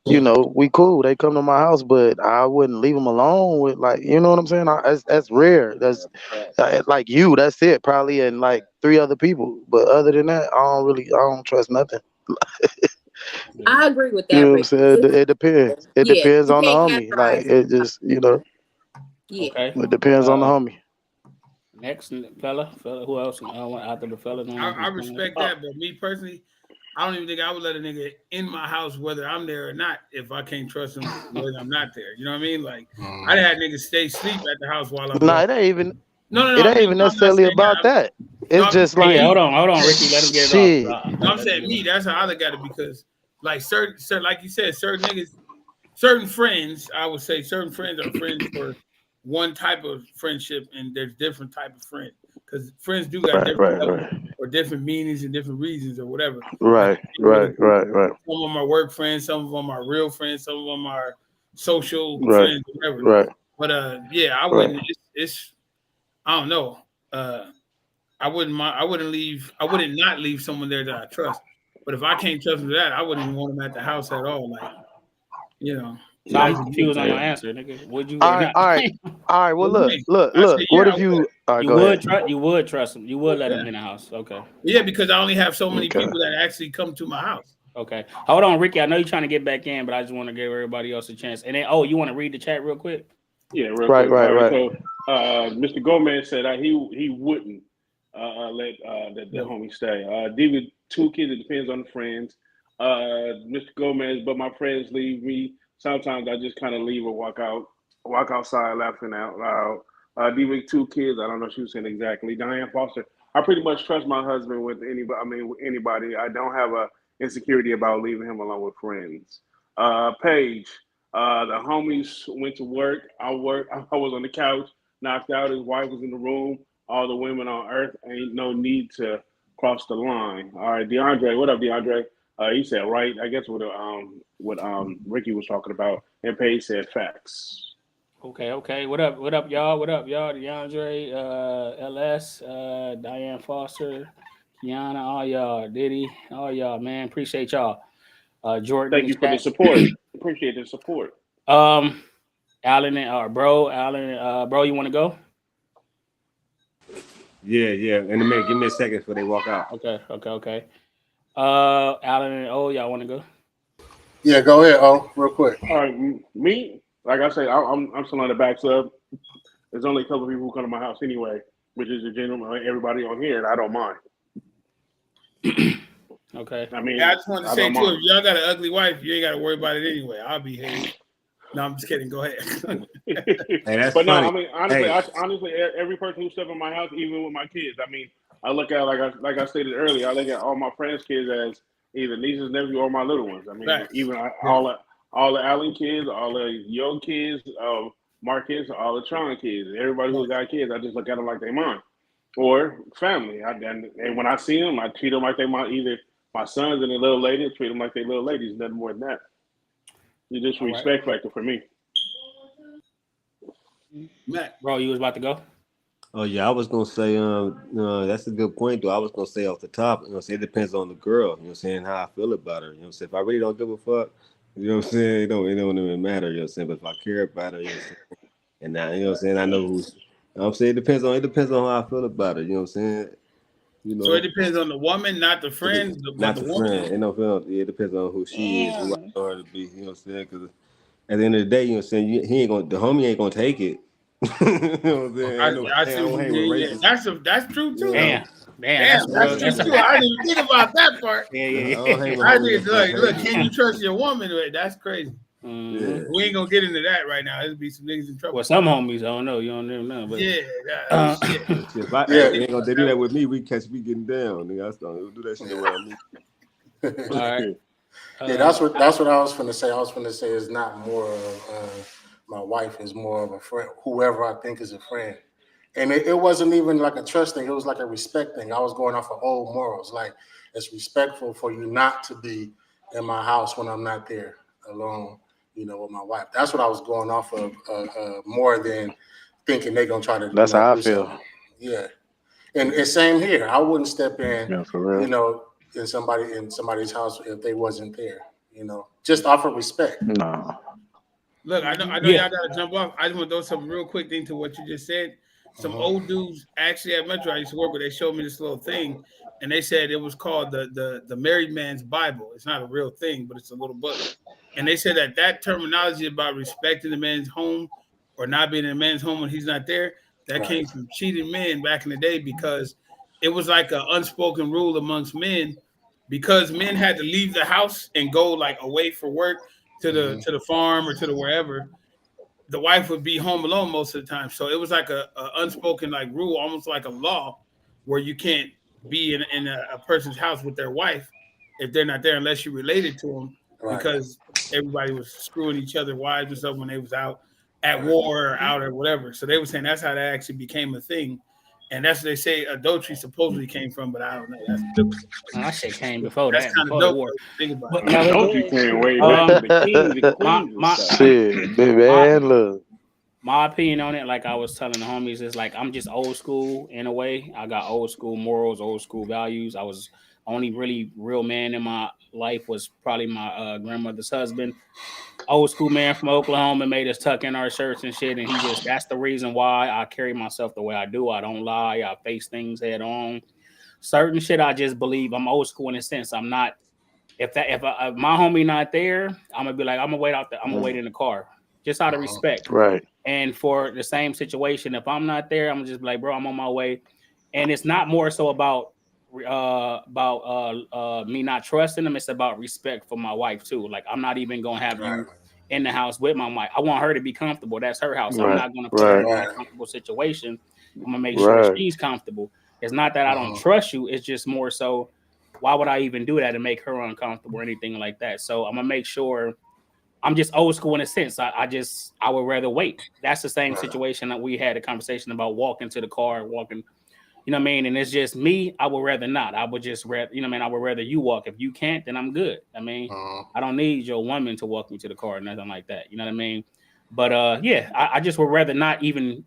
Speaker 7: you know, we cool. They come to my house, but I wouldn't leave them alone with, like, you know what I'm saying. That's rare. That's like you. That's it, probably, and like 3 other people. But other than that, I don't trust nothing.
Speaker 13: I agree with
Speaker 7: You know
Speaker 13: that,
Speaker 7: what I'm
Speaker 13: Rick.
Speaker 7: saying? It depends. It
Speaker 13: Yeah,
Speaker 7: depends
Speaker 13: you
Speaker 7: on the
Speaker 13: can't
Speaker 7: homie. Like,
Speaker 13: categorize.
Speaker 7: it just, you know,
Speaker 13: Yeah.
Speaker 10: Okay.
Speaker 7: it depends on the homie.
Speaker 10: Next fella, who else? After the fella.
Speaker 4: I respect that, but me personally, I don't even think I would let a nigga in my house whether I'm there or not if I can't trust him whether I'm not there. You know what I mean? Like I'd had niggas stay sleep at the house while I'm
Speaker 7: Nah,
Speaker 4: gone.
Speaker 7: it ain't even.
Speaker 4: No.
Speaker 7: It
Speaker 4: I
Speaker 7: ain't
Speaker 4: mean,
Speaker 7: even
Speaker 4: I'm not
Speaker 7: necessarily
Speaker 4: saying that.
Speaker 7: about that.
Speaker 4: No,
Speaker 7: It's
Speaker 4: I'm just
Speaker 7: just
Speaker 4: saying
Speaker 10: Yeah,
Speaker 7: like,
Speaker 10: hold on, Ricky. Let him get it off.
Speaker 7: shit.
Speaker 4: No, I'm saying me. That's how I look at it because, like certain, like you said, certain niggas, certain friends. I would say certain friends are friends for one type of friendship, and there's different type of friend because friends do got different levels or different meanings and different reasons or whatever.
Speaker 7: Right.
Speaker 4: Some of them are work friends, some of them are real friends, some of them are social friends, whatever.
Speaker 7: Right.
Speaker 4: But yeah, I wouldn't. It's I don't know. I wouldn't mind. I wouldn't not leave someone there that I trust. But if I can't trust them to that, I wouldn't even want them at the house at all. Like, you know.
Speaker 10: So I'm confused on your answer, nigga. Would you
Speaker 7: All
Speaker 10: or
Speaker 7: right.
Speaker 10: not?
Speaker 7: All right. Well, look.
Speaker 4: I said,
Speaker 7: What
Speaker 4: yeah,
Speaker 7: if you? All right,
Speaker 10: you
Speaker 7: go ahead.
Speaker 10: would trust him. You would let him in the house. Okay.
Speaker 4: Yeah, because I only have so many
Speaker 7: Okay.
Speaker 4: people that actually come to my house.
Speaker 10: Okay. Hold on, Ricky. I know you're trying to get back in, but I just want to give everybody else a chance. And then, you want to read the chat real quick?
Speaker 2: Yeah, real
Speaker 7: Right.
Speaker 2: quick. All right. So, Mr. Gomez said he wouldn't let the homie stay. David, 2 kids. It depends on the friends. Mr. Gomez, but my friends leave me. Sometimes I just kind of leave or walk outside laughing out loud. David, 2 kids. I don't know what she was saying exactly. Diane Foster. I pretty much trust my husband with anybody. I mean, with anybody. I don't have a insecurity about leaving him alone with friends. Paige. The homies went to work. I worked. I was on the couch, knocked out. His wife was in the room. All the women on earth. Ain't no need to cross the line. All right, DeAndre. What up, DeAndre? He said right. I guess what Ricky was talking about. And Paige said facts.
Speaker 10: Okay. What up, y'all? DeAndre, LS, Diane Foster, Yana, all y'all, Diddy, all y'all, man. Appreciate y'all. Jordan in
Speaker 2: Thank
Speaker 10: the
Speaker 2: you for the
Speaker 10: chat.
Speaker 2: support. Appreciate the support.
Speaker 10: Alan and bro, you want to go?
Speaker 5: Yeah. In a minute, give me a second before they walk out.
Speaker 10: Okay. Alan and y'all want to go?
Speaker 3: Yeah, go ahead, real quick.
Speaker 2: All right, me, like I say, I'm still on the back sub. There's only a couple of people who come to my house anyway, which is the gentleman, everybody on here, and I don't mind.
Speaker 10: Okay.
Speaker 2: I mean,
Speaker 4: I just want to say
Speaker 2: don't
Speaker 4: too,
Speaker 2: mind.
Speaker 4: if y'all got an ugly wife, you ain't got to worry about it anyway. I'll behave. No, I'm just kidding. Go ahead.
Speaker 5: Hey, that's
Speaker 2: But no,
Speaker 5: funny.
Speaker 2: I mean, honestly,
Speaker 5: Hey.
Speaker 2: honestly, every person who steps in my house, even with my kids, I mean, I look at like I stated earlier, I look at all my friends' kids as either nieces, nephews, or my little ones. I mean,
Speaker 4: Right.
Speaker 2: even all the Allen kids, all the Yo kids, Mark kids, all the Tron kids, everybody who got kids, I just look at them like they mine or family. And when I see them, I treat them like they either my sons and the little ladies, treat them like they little ladies, nothing more than that. You just
Speaker 10: All right.
Speaker 2: respect factor for me.
Speaker 4: Matt,
Speaker 10: bro, you was about to go?
Speaker 5: Oh yeah, I was gonna say, that's a good point though. I was gonna say off the top, it depends on the girl. You know what I'm saying, how I feel about her. You know what I'm saying, if I really don't give a fuck, you know what I'm saying, it don't even matter. You know what I'm saying, but if I care about her, you know what I'm saying, and now you know what I'm saying, I know who's. You know what I'm saying, it depends on how I feel about her. You know what I'm saying,
Speaker 4: so it depends on the woman, not the friend, but
Speaker 5: not
Speaker 4: the
Speaker 5: the
Speaker 4: woman.
Speaker 5: friend. It depends on who she is, who I know her to be. You know what I'm saying, because at the end of the day, you know what I'm saying, the homie ain't gonna take it. You know what I'm saying?
Speaker 4: I see what you mean. Yeah, that's true too.
Speaker 10: Damn,
Speaker 4: That's true too. I didn't even think about that part.
Speaker 10: Yeah.
Speaker 4: I did look. Can you trust your woman? That's crazy.
Speaker 10: Mm-hmm.
Speaker 4: We ain't gonna get into that right now. It'll be some niggas in trouble.
Speaker 10: Well, some homies, I don't know. You don't never know. But
Speaker 5: If they ain't gonna do that with me, we catch me getting down. Nigga, I do that shit around me.
Speaker 10: All right.
Speaker 3: Yeah, that's what I was finna say. I was finna say it's not more of my wife is more of a friend, whoever I think is a friend. And it wasn't even like a trust thing. It was like a respect thing. I was going off of old morals. Like, it's respectful for you not to be in my house when I'm not there alone, with my wife. That's what I was going off of more than thinking they're going to try to
Speaker 7: That's how I
Speaker 3: do
Speaker 7: feel.
Speaker 3: something. Yeah. And same here. I wouldn't step in,
Speaker 7: Yeah, for real.
Speaker 3: in somebody's house if they wasn't there, just offer respect.
Speaker 7: No.
Speaker 4: Look, I know y'all gotta jump off. I just want to throw some real quick thing to what you just said. Some old dudes actually at Metro I used to work with, they showed me this little thing, and they said it was called the Married Man's Bible. It's not a real thing, but it's a little book. And they said that terminology about respecting the man's home or not being in a man's home when he's not there, that came from cheating men back in the day because it was like an unspoken rule amongst men because men had to leave the house and go like away for work to the farm or to the wherever. The wife would be home alone most of the time. So it was like a unspoken like rule, almost like a law, where you can't be in a person's house with their wife if they're not there unless you're related to them, because everybody was screwing each other wives and stuff when they was out at war or out or whatever. So they were saying that's how that actually became a thing. And that's what they say adultery supposedly came from, but I don't know. That's
Speaker 10: that shit came before
Speaker 4: that's
Speaker 10: that.
Speaker 4: kind of
Speaker 10: Before the
Speaker 4: dope.
Speaker 10: war.
Speaker 4: Think about
Speaker 10: But
Speaker 4: it.
Speaker 2: Adultery came way back to the kings and queens.
Speaker 7: Shit, man, look.
Speaker 10: My opinion on it, like I was telling the homies, is like I'm just old school in a way. I got old school morals, old school values. I was only really real man in my life was probably my grandmother's husband. Old school man from Oklahoma, made us tuck in our shirts and shit. And that's the reason why I carry myself the way I do. I don't lie. I face things head on. Certain shit, I just believe I'm old school in a sense. I'm not, if my homie not there, I'm gonna be like, I'm gonna wait out there. I'm gonna wait in the car just out of respect.
Speaker 7: Right.
Speaker 10: And for the same situation, if I'm not there, I'm just like, bro, I'm on my way. And it's not more so about me not trusting them. It's about respect for my wife too. Like I'm not even gonna have you in the house with my wife. I want her to be comfortable. That's her house. I'm not gonna put her in an uncomfortable situation. I'm gonna make sure she's comfortable. It's not that I don't trust you. It's just more so, why would I even do that to make her uncomfortable or anything like that? So I'm gonna make sure. I'm just old school in a sense. I would rather wait. That's the same situation that we had a conversation about walking to the car, walking, you know what I mean? And it's just me. I would rather not. I would just rather, you know what I mean? I would rather you walk. If you can't, then I'm good. I mean, I don't need your woman to walk me to the car or nothing like that. You know what I mean? But yeah, I just would rather not even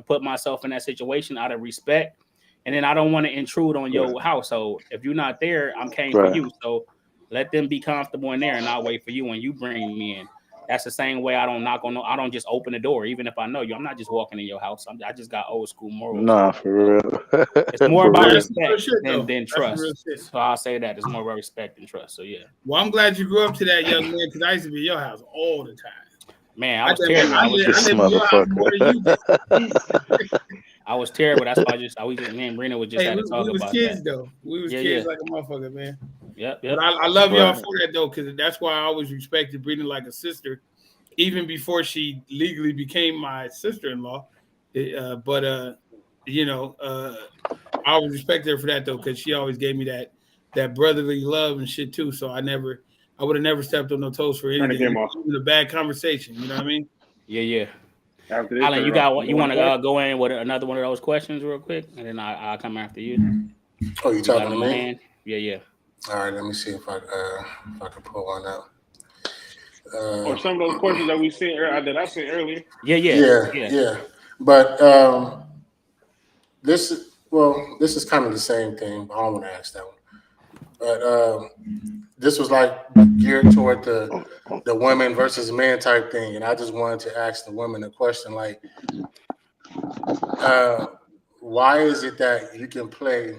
Speaker 10: put myself in that situation out of respect. and then I don't want to intrude on your household. If you're not there, I'm came for you. So let them be comfortable in there, and I'll wait for you when you bring me in. That's the same way I don't knock on. I don't just open the door, even if I know you. I'm not just walking in your house. I just got old school morals.
Speaker 7: Nah, for real.
Speaker 10: It's more
Speaker 7: For
Speaker 10: about
Speaker 7: real.
Speaker 10: respect than trust. So I'll say that it's more about respect and trust. So yeah.
Speaker 4: Well, I'm glad you grew up to that, young man, because I used to be at your house all the time.
Speaker 10: Man, I was terrible. I
Speaker 7: this motherfucker.
Speaker 10: I was terrible. That's why me and Brina was just had to talk
Speaker 4: we was
Speaker 10: about
Speaker 4: kids
Speaker 10: that.
Speaker 4: though. We was kids like a motherfucker, man.
Speaker 10: Yep.
Speaker 4: But I love y'all for that though, because that's why I always respected Brina like a sister, even before she legally became my sister-in-law. I always respected her for that though, because she always gave me that brotherly love and shit too. So I would have never stepped on no toes for anything. Even a bad conversation, you know what I mean?
Speaker 10: Yeah. Alan, you want to go in with another one of those questions real quick, and then I'll come after you.
Speaker 3: Oh, you talking to me?
Speaker 10: Yeah.
Speaker 3: All right, let me see if I can pull one out.
Speaker 2: Or some of those questions that we seen that I seen earlier.
Speaker 3: Yeah. But this is kind of the same thing. But I don't want to ask that one. But this was like geared toward the women versus men type thing, and I just wanted to ask the women a question like, why is it that you can play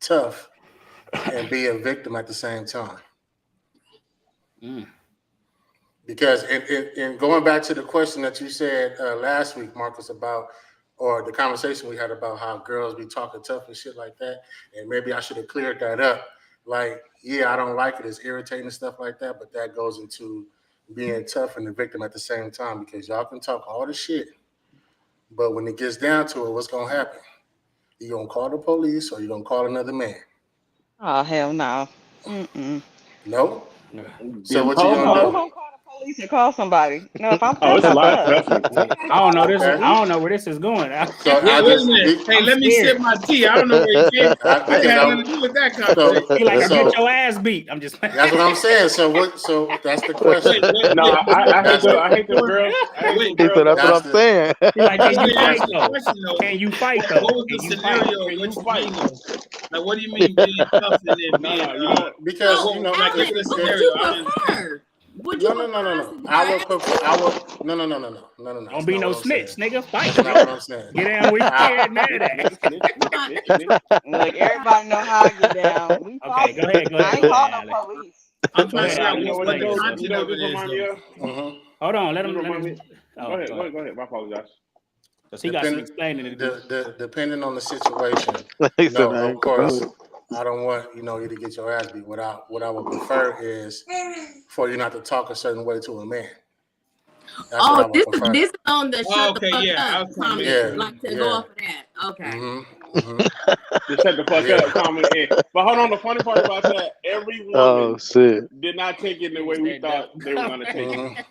Speaker 3: tough and be a victim at the same time? Because in going back to the question that you said last week, Marcus, about, or the conversation we had about how girls be talking tough and shit like that, and maybe I should have cleared that up. Like, yeah, I don't like it. It's irritating and stuff like that, but that goes into being tough and the victim at the same time, because y'all can talk all the shit, but when it gets down to it, what's going to happen? You going to call the police or you going to call another man?
Speaker 6: Oh, hell no.
Speaker 3: No? So what you going to do?
Speaker 6: I'm going to call the police and call somebody. No, if I'm
Speaker 2: it's a lot
Speaker 6: tough.
Speaker 10: I don't know I don't know where this is going.
Speaker 4: So wait a minute. Hey, let me sip my tea. I don't know where you came from. I didn't have nothing to do with that conversation.
Speaker 10: You like to get your ass beat. I'm just
Speaker 3: That's what I'm saying. So that's the question.
Speaker 2: No, I hate the girls.
Speaker 7: That's what I'm saying.
Speaker 10: Like, can you fight though?
Speaker 4: What was the scenario? Can you fight? Like, what do you mean being tough and then being
Speaker 3: because
Speaker 13: like
Speaker 3: it's
Speaker 13: what would you prefer? Would you
Speaker 3: no. I would no.
Speaker 10: Don't be no snitch, nigga. Fight.
Speaker 3: That's not what I'm saying.
Speaker 10: Get down with your mad at.
Speaker 6: Look, everybody know how I get down. We
Speaker 10: okay, go ahead.
Speaker 6: I ain't call no police.
Speaker 4: I'm trying to figure out what the content of it is.
Speaker 10: Hold on, let him.
Speaker 2: Go ahead. My apologies.
Speaker 10: Because he got some explaining to do.
Speaker 3: Depending on the situation, of course, I don't want you to get your ass beat. What I would prefer is for you not to talk a certain way to a man. That's
Speaker 13: this is on the shut the fuck up comment.
Speaker 3: Yeah,
Speaker 13: like to go off of that. Okay.
Speaker 2: Just shut the fuck up comment. But hold on, the funny part about that, every woman did not take it the way we thought they were gonna take it.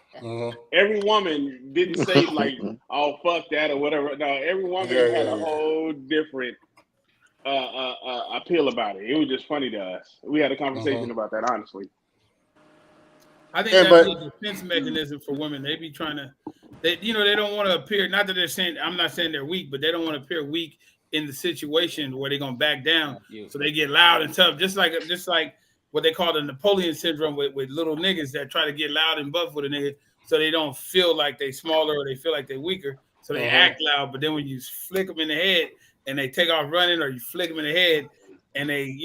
Speaker 2: Every woman didn't say like, "Oh fuck that" or whatever. No, every woman had a whole different appeal about it. It was just funny to us. We had a conversation about that, honestly.
Speaker 4: I think that's a defense mechanism for women. They be trying to, they don't want to appear. Not that they're saying, I'm not saying they're weak, but they don't want to appear weak in the situation where they're gonna back down. So they get loud and tough, just like what they call the Napoleon syndrome with little niggas that try to get loud and buff with a nigga, so they don't feel like they smaller or they feel like they're weaker. So they act loud, but then when you flick them in the head and they take off running, or you flick them in the head and they,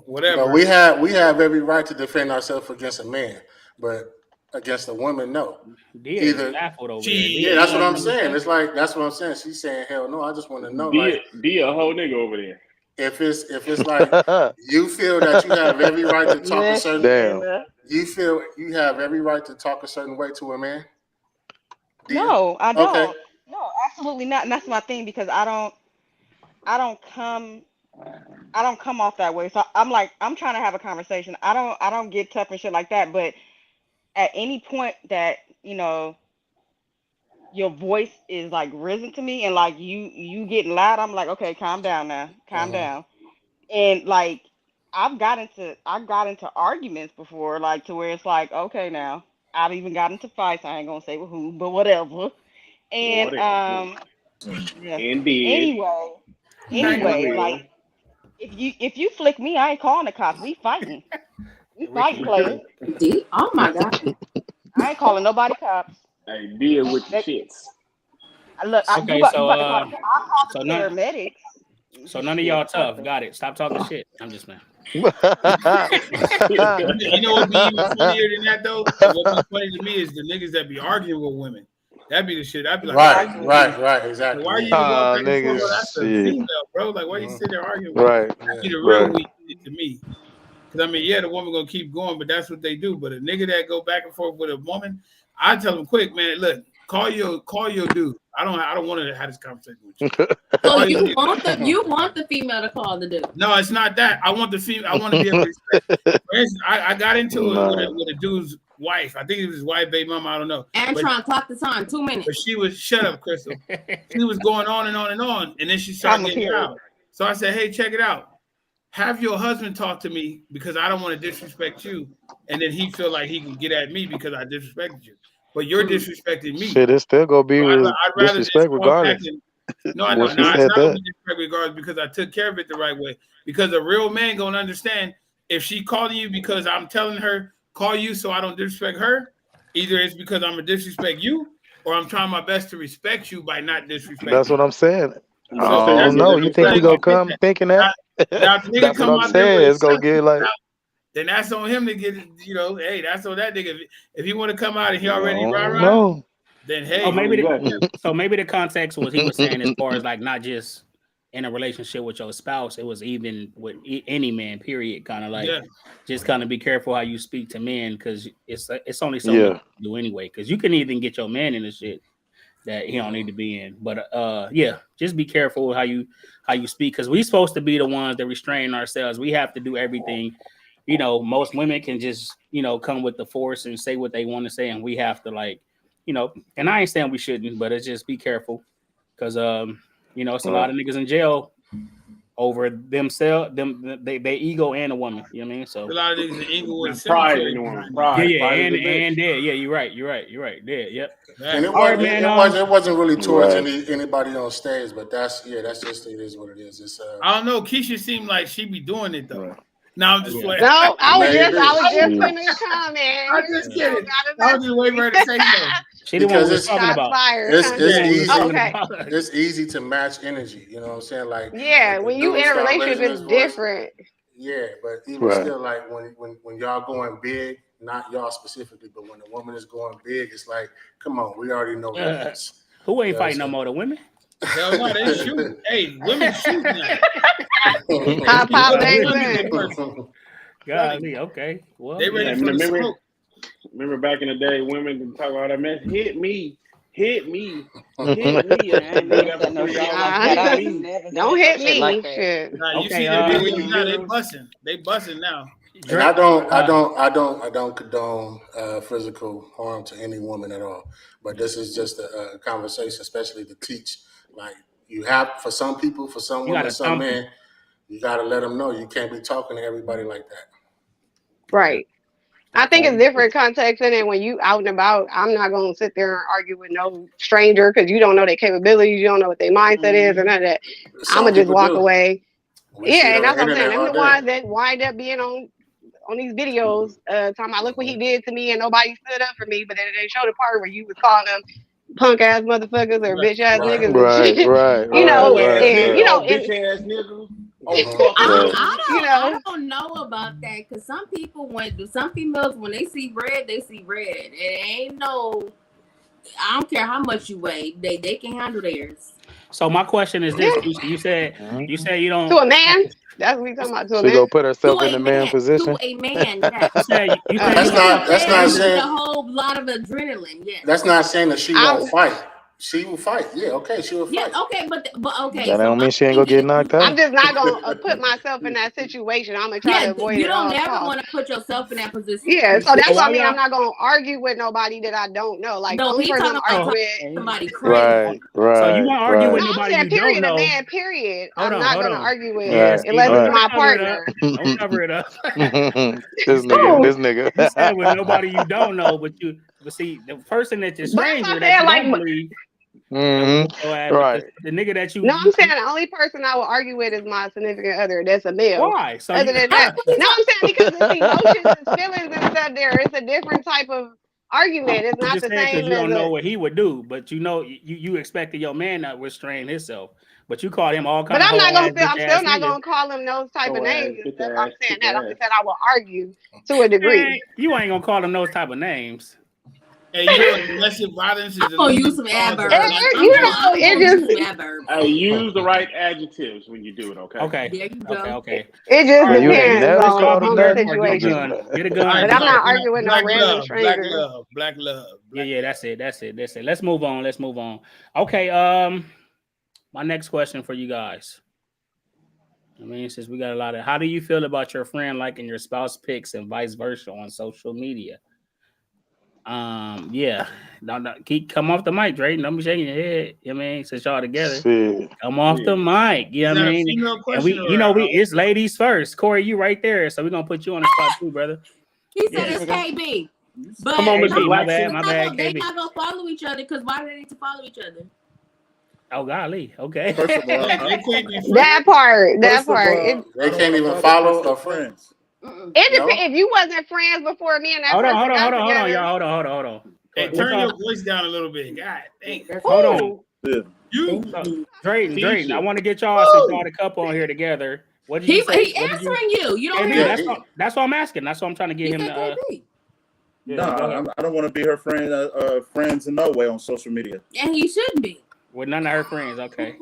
Speaker 4: whatever.
Speaker 3: But we have every right to defend ourselves against a man. But against a woman, no.
Speaker 10: Either
Speaker 3: that's what I'm saying. It's like that's what I'm saying. She's saying, "Hell no." I just want to know,
Speaker 2: a whole nigga over there.
Speaker 3: If it's like you feel that you have every right to talk a certain, you feel you have every right to talk a certain way to a man.
Speaker 6: No, I don't.
Speaker 3: Okay.
Speaker 6: No, absolutely not. And that's my thing, because I don't come off that way. So I'm trying to have a conversation. I don't get tough and shit like that, but at any point that your voice is like risen to me and like you getting loud, I'm like, okay, calm down now, calm down. And like I've got into arguments before, like to where it's like, okay, now I've even got into fights. I ain't gonna say with who, but whatever. And anyway, like If you flick me, I ain't calling the cops. We fighting. We fighting, player.
Speaker 13: Oh my God.
Speaker 6: I ain't calling nobody cops.
Speaker 2: Hey, deal with the shits.
Speaker 6: Look, you
Speaker 10: Okay,
Speaker 6: about to call. I'll call
Speaker 10: so
Speaker 6: the
Speaker 10: none,
Speaker 6: paramedics.
Speaker 10: so none of y'all tough. Got it. Stop talking shit. I'm just man.
Speaker 4: You know what be even funnier than that though? What be funny to me is the niggas that be arguing with women. That'd be the shit. I'd be like,
Speaker 3: right, exactly.
Speaker 4: Why are you going back and forth?
Speaker 7: Niggas,
Speaker 4: That's a
Speaker 7: shit.
Speaker 4: female, bro. Like, why you sit there arguing with
Speaker 7: Right,
Speaker 4: her? That'd be the real
Speaker 7: right.
Speaker 4: weak shit to me. Because I mean, yeah, the woman gonna keep going, but that's what they do. But a nigga that go back and forth with a woman, I tell him quick, man. Look, call your dude. I don't want to have this conversation with you.
Speaker 13: So you want the female to call the dude?
Speaker 4: No, it's not that. I want the female. I want to be able to respect. For instance, I got into it with a dude's wife. I think it was his wife, baby mama. I don't know.
Speaker 13: Antron, clock the time. 2 minutes.
Speaker 4: But she was shut up, Crystal. She was going on and on and on, and then she started getting out. So I said, "Hey, check it out. Have your husband talk to me because I don't want to disrespect you, and then he feel like he can get at me because I disrespected you. But you're disrespecting me.
Speaker 7: Shit, it's still gonna be
Speaker 4: So I'd rather
Speaker 7: disrespect regardless.
Speaker 4: No, I know. It's not gonna be disrespect regardless because I took care of it the right way. Because a real man gonna understand if she calling you because I'm telling her call you so I don't disrespect her. Either it's because I'm gonna disrespect you, or I'm trying my best to respect you by not disrespecting.
Speaker 7: That's what I'm saying.
Speaker 4: So
Speaker 7: I don't know. You think he gonna come thinking that?
Speaker 4: Now, if the nigga
Speaker 7: That's
Speaker 4: come
Speaker 7: what I'm
Speaker 4: out there
Speaker 7: saying.
Speaker 4: with
Speaker 7: It's gonna get like.
Speaker 4: then that's on him to get, hey, that's on that nigga. If he want to come out and he already rah-rah,
Speaker 7: No.
Speaker 4: then hey.
Speaker 10: Oh, maybe the context was he was saying as far as like not just in a relationship with your spouse, it was even with any man, period. Kind of like just kind of be careful how you speak to men because it's only so much to do anyway. Because you can even get your man in the shit that he don't need to be in. But just be careful how you speak because we supposed to be the ones that restrain ourselves. We have to do everything. Most women can just come with the force and say what they want to say, and we have to and I ain't saying we shouldn't, but it's just be careful because it's a lot of niggas in jail over themselves, they ego and a woman. You know what I mean? So
Speaker 4: a lot of niggas in Inglewood
Speaker 2: pride in the woman. Pride.
Speaker 10: and dead. Yeah, you're right. Dead. Yep.
Speaker 3: And it wasn't really towards anybody on stage, but that's just it is what it is. It's
Speaker 4: I don't know. Keisha seemed like she be doing it though. No, I'm just playing.
Speaker 12: No, I was just putting a comment.
Speaker 4: I'm just kidding. I was just waiting for her to say something.
Speaker 10: She didn't want to talking about.
Speaker 3: It's easy to match energy. You know what I'm saying? Like
Speaker 12: when you in a relationship, it's different.
Speaker 3: Yeah, but even still, like when y'all going big, not y'all specifically, but when a woman is going big, it's like, come on, we already know that.
Speaker 10: Who ain't fighting no more? The women?
Speaker 4: Hell no, they shoot. Hey, women shoot now.
Speaker 10: Golly, okay. Well,
Speaker 4: they ready for the smoke.
Speaker 2: Remember back in the day, women would talk about that mess. Hit me. Don't hit me.
Speaker 4: You see the videos now, they busting now.
Speaker 3: And I don't condone physical harm to any woman at all. But this is just a conversation, especially to teach. Like you have for some people, for some women, some men, you got to let them know you can't be talking to everybody like that.
Speaker 12: Right. I think it's different context in it when you out and about. I'm not going to sit there and argue with no stranger because you don't know their capabilities. You don't know what their mindset is or none of that. I'm going to just walk away. Yeah, and that's what I'm saying. Them the ones that wind up being on these videos talking about, look what he did to me and nobody stood up for me. But then they showed the part where you was calling them punk ass motherfuckers or bitch ass niggas and shit.
Speaker 2: Bitch ass niggas.
Speaker 13: I don't know about that because some females when they see red, they see red. It ain't no. I don't care how much you weigh, they can handle theirs.
Speaker 10: So my question is this: you said you don't
Speaker 12: to a man. That's what we talking about. To a man.
Speaker 7: She gonna put herself in a man position.
Speaker 13: To a man, yes.
Speaker 3: That's not saying
Speaker 13: a whole lot of adrenaline. Yes.
Speaker 3: That's not saying that she won't fight. She will fight. Yeah, okay, she will fight.
Speaker 13: Yeah, okay, but okay.
Speaker 7: That don't mean she ain't gonna get knocked out.
Speaker 12: I'm just not gonna put myself in that situation. I'm gonna try to avoid it.
Speaker 13: You don't never want to put yourself in that position.
Speaker 12: Yeah, so that's what I mean. I'm not gonna argue with nobody that I don't know. Like,
Speaker 13: no, he's talking about somebody crazy.
Speaker 7: Right.
Speaker 10: So you want to argue with nobody you
Speaker 12: don't know?
Speaker 10: Man,
Speaker 12: period. I'm not gonna argue with
Speaker 10: unless
Speaker 12: it's my partner.
Speaker 10: Don't cover it up.
Speaker 7: This nigga.
Speaker 10: You said with nobody you don't know, but see the person that you're stranger that you don't believe.
Speaker 7: Right.
Speaker 10: The nigga that
Speaker 12: No, I'm saying the only person I will argue with is my significant other. That's a male.
Speaker 10: Why? So
Speaker 12: Other than that, no, I'm saying because it's emotions and feelings and stuff. It's a different type of argument. It's
Speaker 10: I'm
Speaker 12: not
Speaker 10: just
Speaker 12: the
Speaker 10: saying because
Speaker 12: same
Speaker 10: you
Speaker 12: as
Speaker 10: don't know
Speaker 12: a.
Speaker 10: what he would do, but you expected your man to restrain himself, but you called him all
Speaker 12: But
Speaker 10: kind of
Speaker 12: I'm
Speaker 10: hoe
Speaker 12: not
Speaker 10: ass
Speaker 12: gonna say.
Speaker 10: bitch
Speaker 12: I'm still
Speaker 10: ass
Speaker 12: not
Speaker 10: nigga.
Speaker 12: gonna call him those type of names. That's I'm saying
Speaker 2: bitch
Speaker 12: that. I'm
Speaker 2: ass.
Speaker 12: just saying I will argue to a degree.
Speaker 10: Man, you ain't gonna call him those type of names.
Speaker 4: Hey, you know, domestic violence is
Speaker 13: I'm
Speaker 4: the
Speaker 13: gonna
Speaker 4: leading
Speaker 13: use some
Speaker 4: cause of
Speaker 13: adverbs.
Speaker 4: black
Speaker 12: You
Speaker 4: violence.
Speaker 12: know,
Speaker 13: I'm gonna use some adverbs.
Speaker 2: Hey, use the right adjectives when you do it, okay?
Speaker 10: Okay.
Speaker 13: There you go.
Speaker 10: Okay.
Speaker 12: it just
Speaker 10: All right,
Speaker 7: You ain't
Speaker 12: depends
Speaker 7: never
Speaker 10: let's call
Speaker 7: called
Speaker 12: on
Speaker 7: him
Speaker 10: people
Speaker 12: the
Speaker 7: nothing.
Speaker 10: or get a
Speaker 12: situation.
Speaker 10: gun. Get a
Speaker 4: All
Speaker 10: gun.
Speaker 4: right,
Speaker 12: But I'm
Speaker 4: black,
Speaker 12: not arguing with no
Speaker 4: black
Speaker 12: random
Speaker 4: love, black
Speaker 12: stranger.
Speaker 4: love, black love. Black
Speaker 10: Yeah,
Speaker 4: love.
Speaker 10: that's it. Let's move on. Okay, my next question for you guys. I mean, since we got a lot of, how do you feel about your friend liking your spouse pics and vice versa on social media? Yeah, come off the mic, Drayton. Don't be shaking your head. You know what I mean, since y'all together,
Speaker 7: Shit.
Speaker 10: come off the mic. You know
Speaker 4: Is
Speaker 10: what I
Speaker 4: that a
Speaker 10: mean?
Speaker 4: female
Speaker 10: And
Speaker 4: question
Speaker 10: it's ladies first. Corey, you right there, so we're gonna put you on the spot too, brother.
Speaker 13: He said
Speaker 10: Yeah.
Speaker 13: it's KB. But
Speaker 2: Come on, Mr.
Speaker 10: KB, my
Speaker 2: Blackson.
Speaker 10: bad,
Speaker 13: they
Speaker 10: KB.
Speaker 13: not gonna follow each other because why do they need to follow each other?
Speaker 10: Oh golly, okay.
Speaker 14: First of all,
Speaker 4: They can't be friends.
Speaker 12: That part.
Speaker 14: first of all,
Speaker 3: They can't even follow a friend.
Speaker 13: Mm-mm.
Speaker 12: It
Speaker 3: No?
Speaker 12: depends. If you wasn't friends before me and that
Speaker 10: hold on,
Speaker 12: person got together.
Speaker 10: y'all. Hold on.
Speaker 4: Hey,
Speaker 10: What's
Speaker 4: turn
Speaker 10: up?
Speaker 4: your voice down a little bit. God dang.
Speaker 10: Hold on.
Speaker 14: yeah.
Speaker 4: You.
Speaker 10: Drayton, I want to get y'all since y'all the couple on here together. What did you say?
Speaker 13: He answering you. You don't
Speaker 10: KB,
Speaker 13: hear
Speaker 10: that's
Speaker 13: him?
Speaker 10: what I'm asking. That's what I'm trying to get
Speaker 13: He
Speaker 10: him
Speaker 13: said
Speaker 10: to.
Speaker 13: KB.
Speaker 14: No, I don't want to be her friend. Friends in no way on social media.
Speaker 13: And he shouldn't be.
Speaker 10: With none of her friends, okay.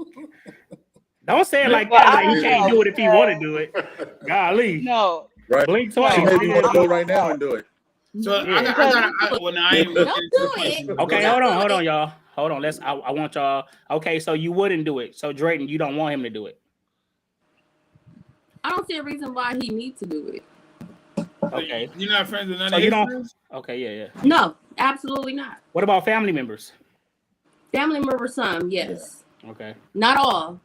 Speaker 10: Don't say it like
Speaker 6: Well,
Speaker 10: that.
Speaker 6: I
Speaker 10: Like he
Speaker 6: don't
Speaker 10: can't
Speaker 6: know
Speaker 10: do it if he want to
Speaker 6: because
Speaker 10: do it. Golly,
Speaker 6: no,
Speaker 14: Right?
Speaker 10: blink
Speaker 6: no,
Speaker 10: twice.
Speaker 14: She maybe want to go
Speaker 6: I
Speaker 14: right
Speaker 6: don't
Speaker 14: now
Speaker 6: know.
Speaker 14: and do it.
Speaker 4: So
Speaker 10: Yeah.
Speaker 4: well, now I ain't gonna get
Speaker 13: Don't
Speaker 4: into
Speaker 13: do
Speaker 4: the
Speaker 13: it.
Speaker 4: question.
Speaker 10: Okay,
Speaker 13: Don't
Speaker 10: hold
Speaker 13: do
Speaker 10: on,
Speaker 13: it.
Speaker 10: y'all. Hold on. I want y'all. Okay, so you wouldn't do it. So Drayton, you don't want him to do it.
Speaker 13: I don't see a reason why he needs to do it.
Speaker 10: Okay.
Speaker 4: You're not friends with none
Speaker 10: So
Speaker 4: of
Speaker 10: you
Speaker 4: his
Speaker 10: don't.
Speaker 4: friends?
Speaker 10: Okay, yeah.
Speaker 13: No, absolutely not.
Speaker 10: What about family members?
Speaker 13: Family members, some, yes.
Speaker 10: Okay.
Speaker 13: Not all.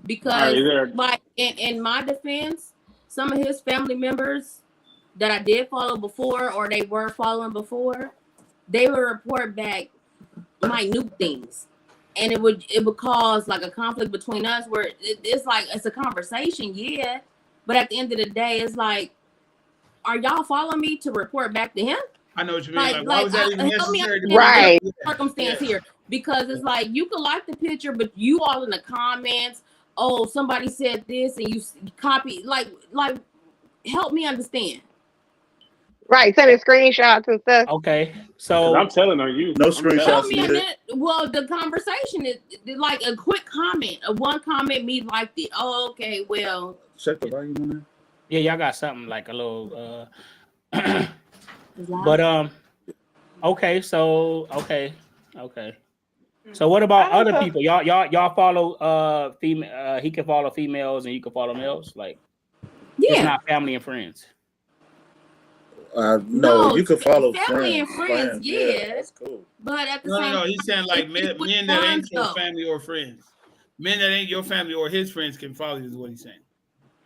Speaker 13: Because,
Speaker 2: there.
Speaker 13: like, in my defense, some of his family members that I did follow before or they were following before, they would report back minute things. And it would cause like a conflict between us where it's like it's a conversation, yeah. But at the end of the day, it's like, are y'all following me to report back to him?
Speaker 4: I know what you mean. Like why was that even
Speaker 13: Help me
Speaker 4: necessary?
Speaker 12: Right.
Speaker 13: understand the circumstance here, because it's like you could like the picture, but you all in the comments, oh, somebody said this, and you copy. Like, help me understand.
Speaker 12: Right. Sending screenshots and stuff.
Speaker 10: Okay.
Speaker 2: Because
Speaker 10: So
Speaker 2: I'm telling on you.
Speaker 14: No
Speaker 2: I'm telling
Speaker 14: screenshots
Speaker 13: Help me
Speaker 14: needed.
Speaker 13: understand. Well, the conversation is like a quick comment, a one comment, me liked it. Oh, okay, well,
Speaker 14: Check the volume on that.
Speaker 10: yeah, y'all got something like a little.
Speaker 13: it's loud.
Speaker 10: But okay. So okay. So what about
Speaker 6: I have
Speaker 10: other
Speaker 6: a
Speaker 10: people? Y'all follow female. He can follow females and you can follow males. Like it's
Speaker 13: Yeah.
Speaker 10: not family and friends.
Speaker 14: No, you could follow
Speaker 13: family and friends, yeah.
Speaker 14: that's cool.
Speaker 13: But at the same
Speaker 4: No. He's saying like men that ain't your family or friends. Men that ain't your family or his friends can follow you is what he's saying.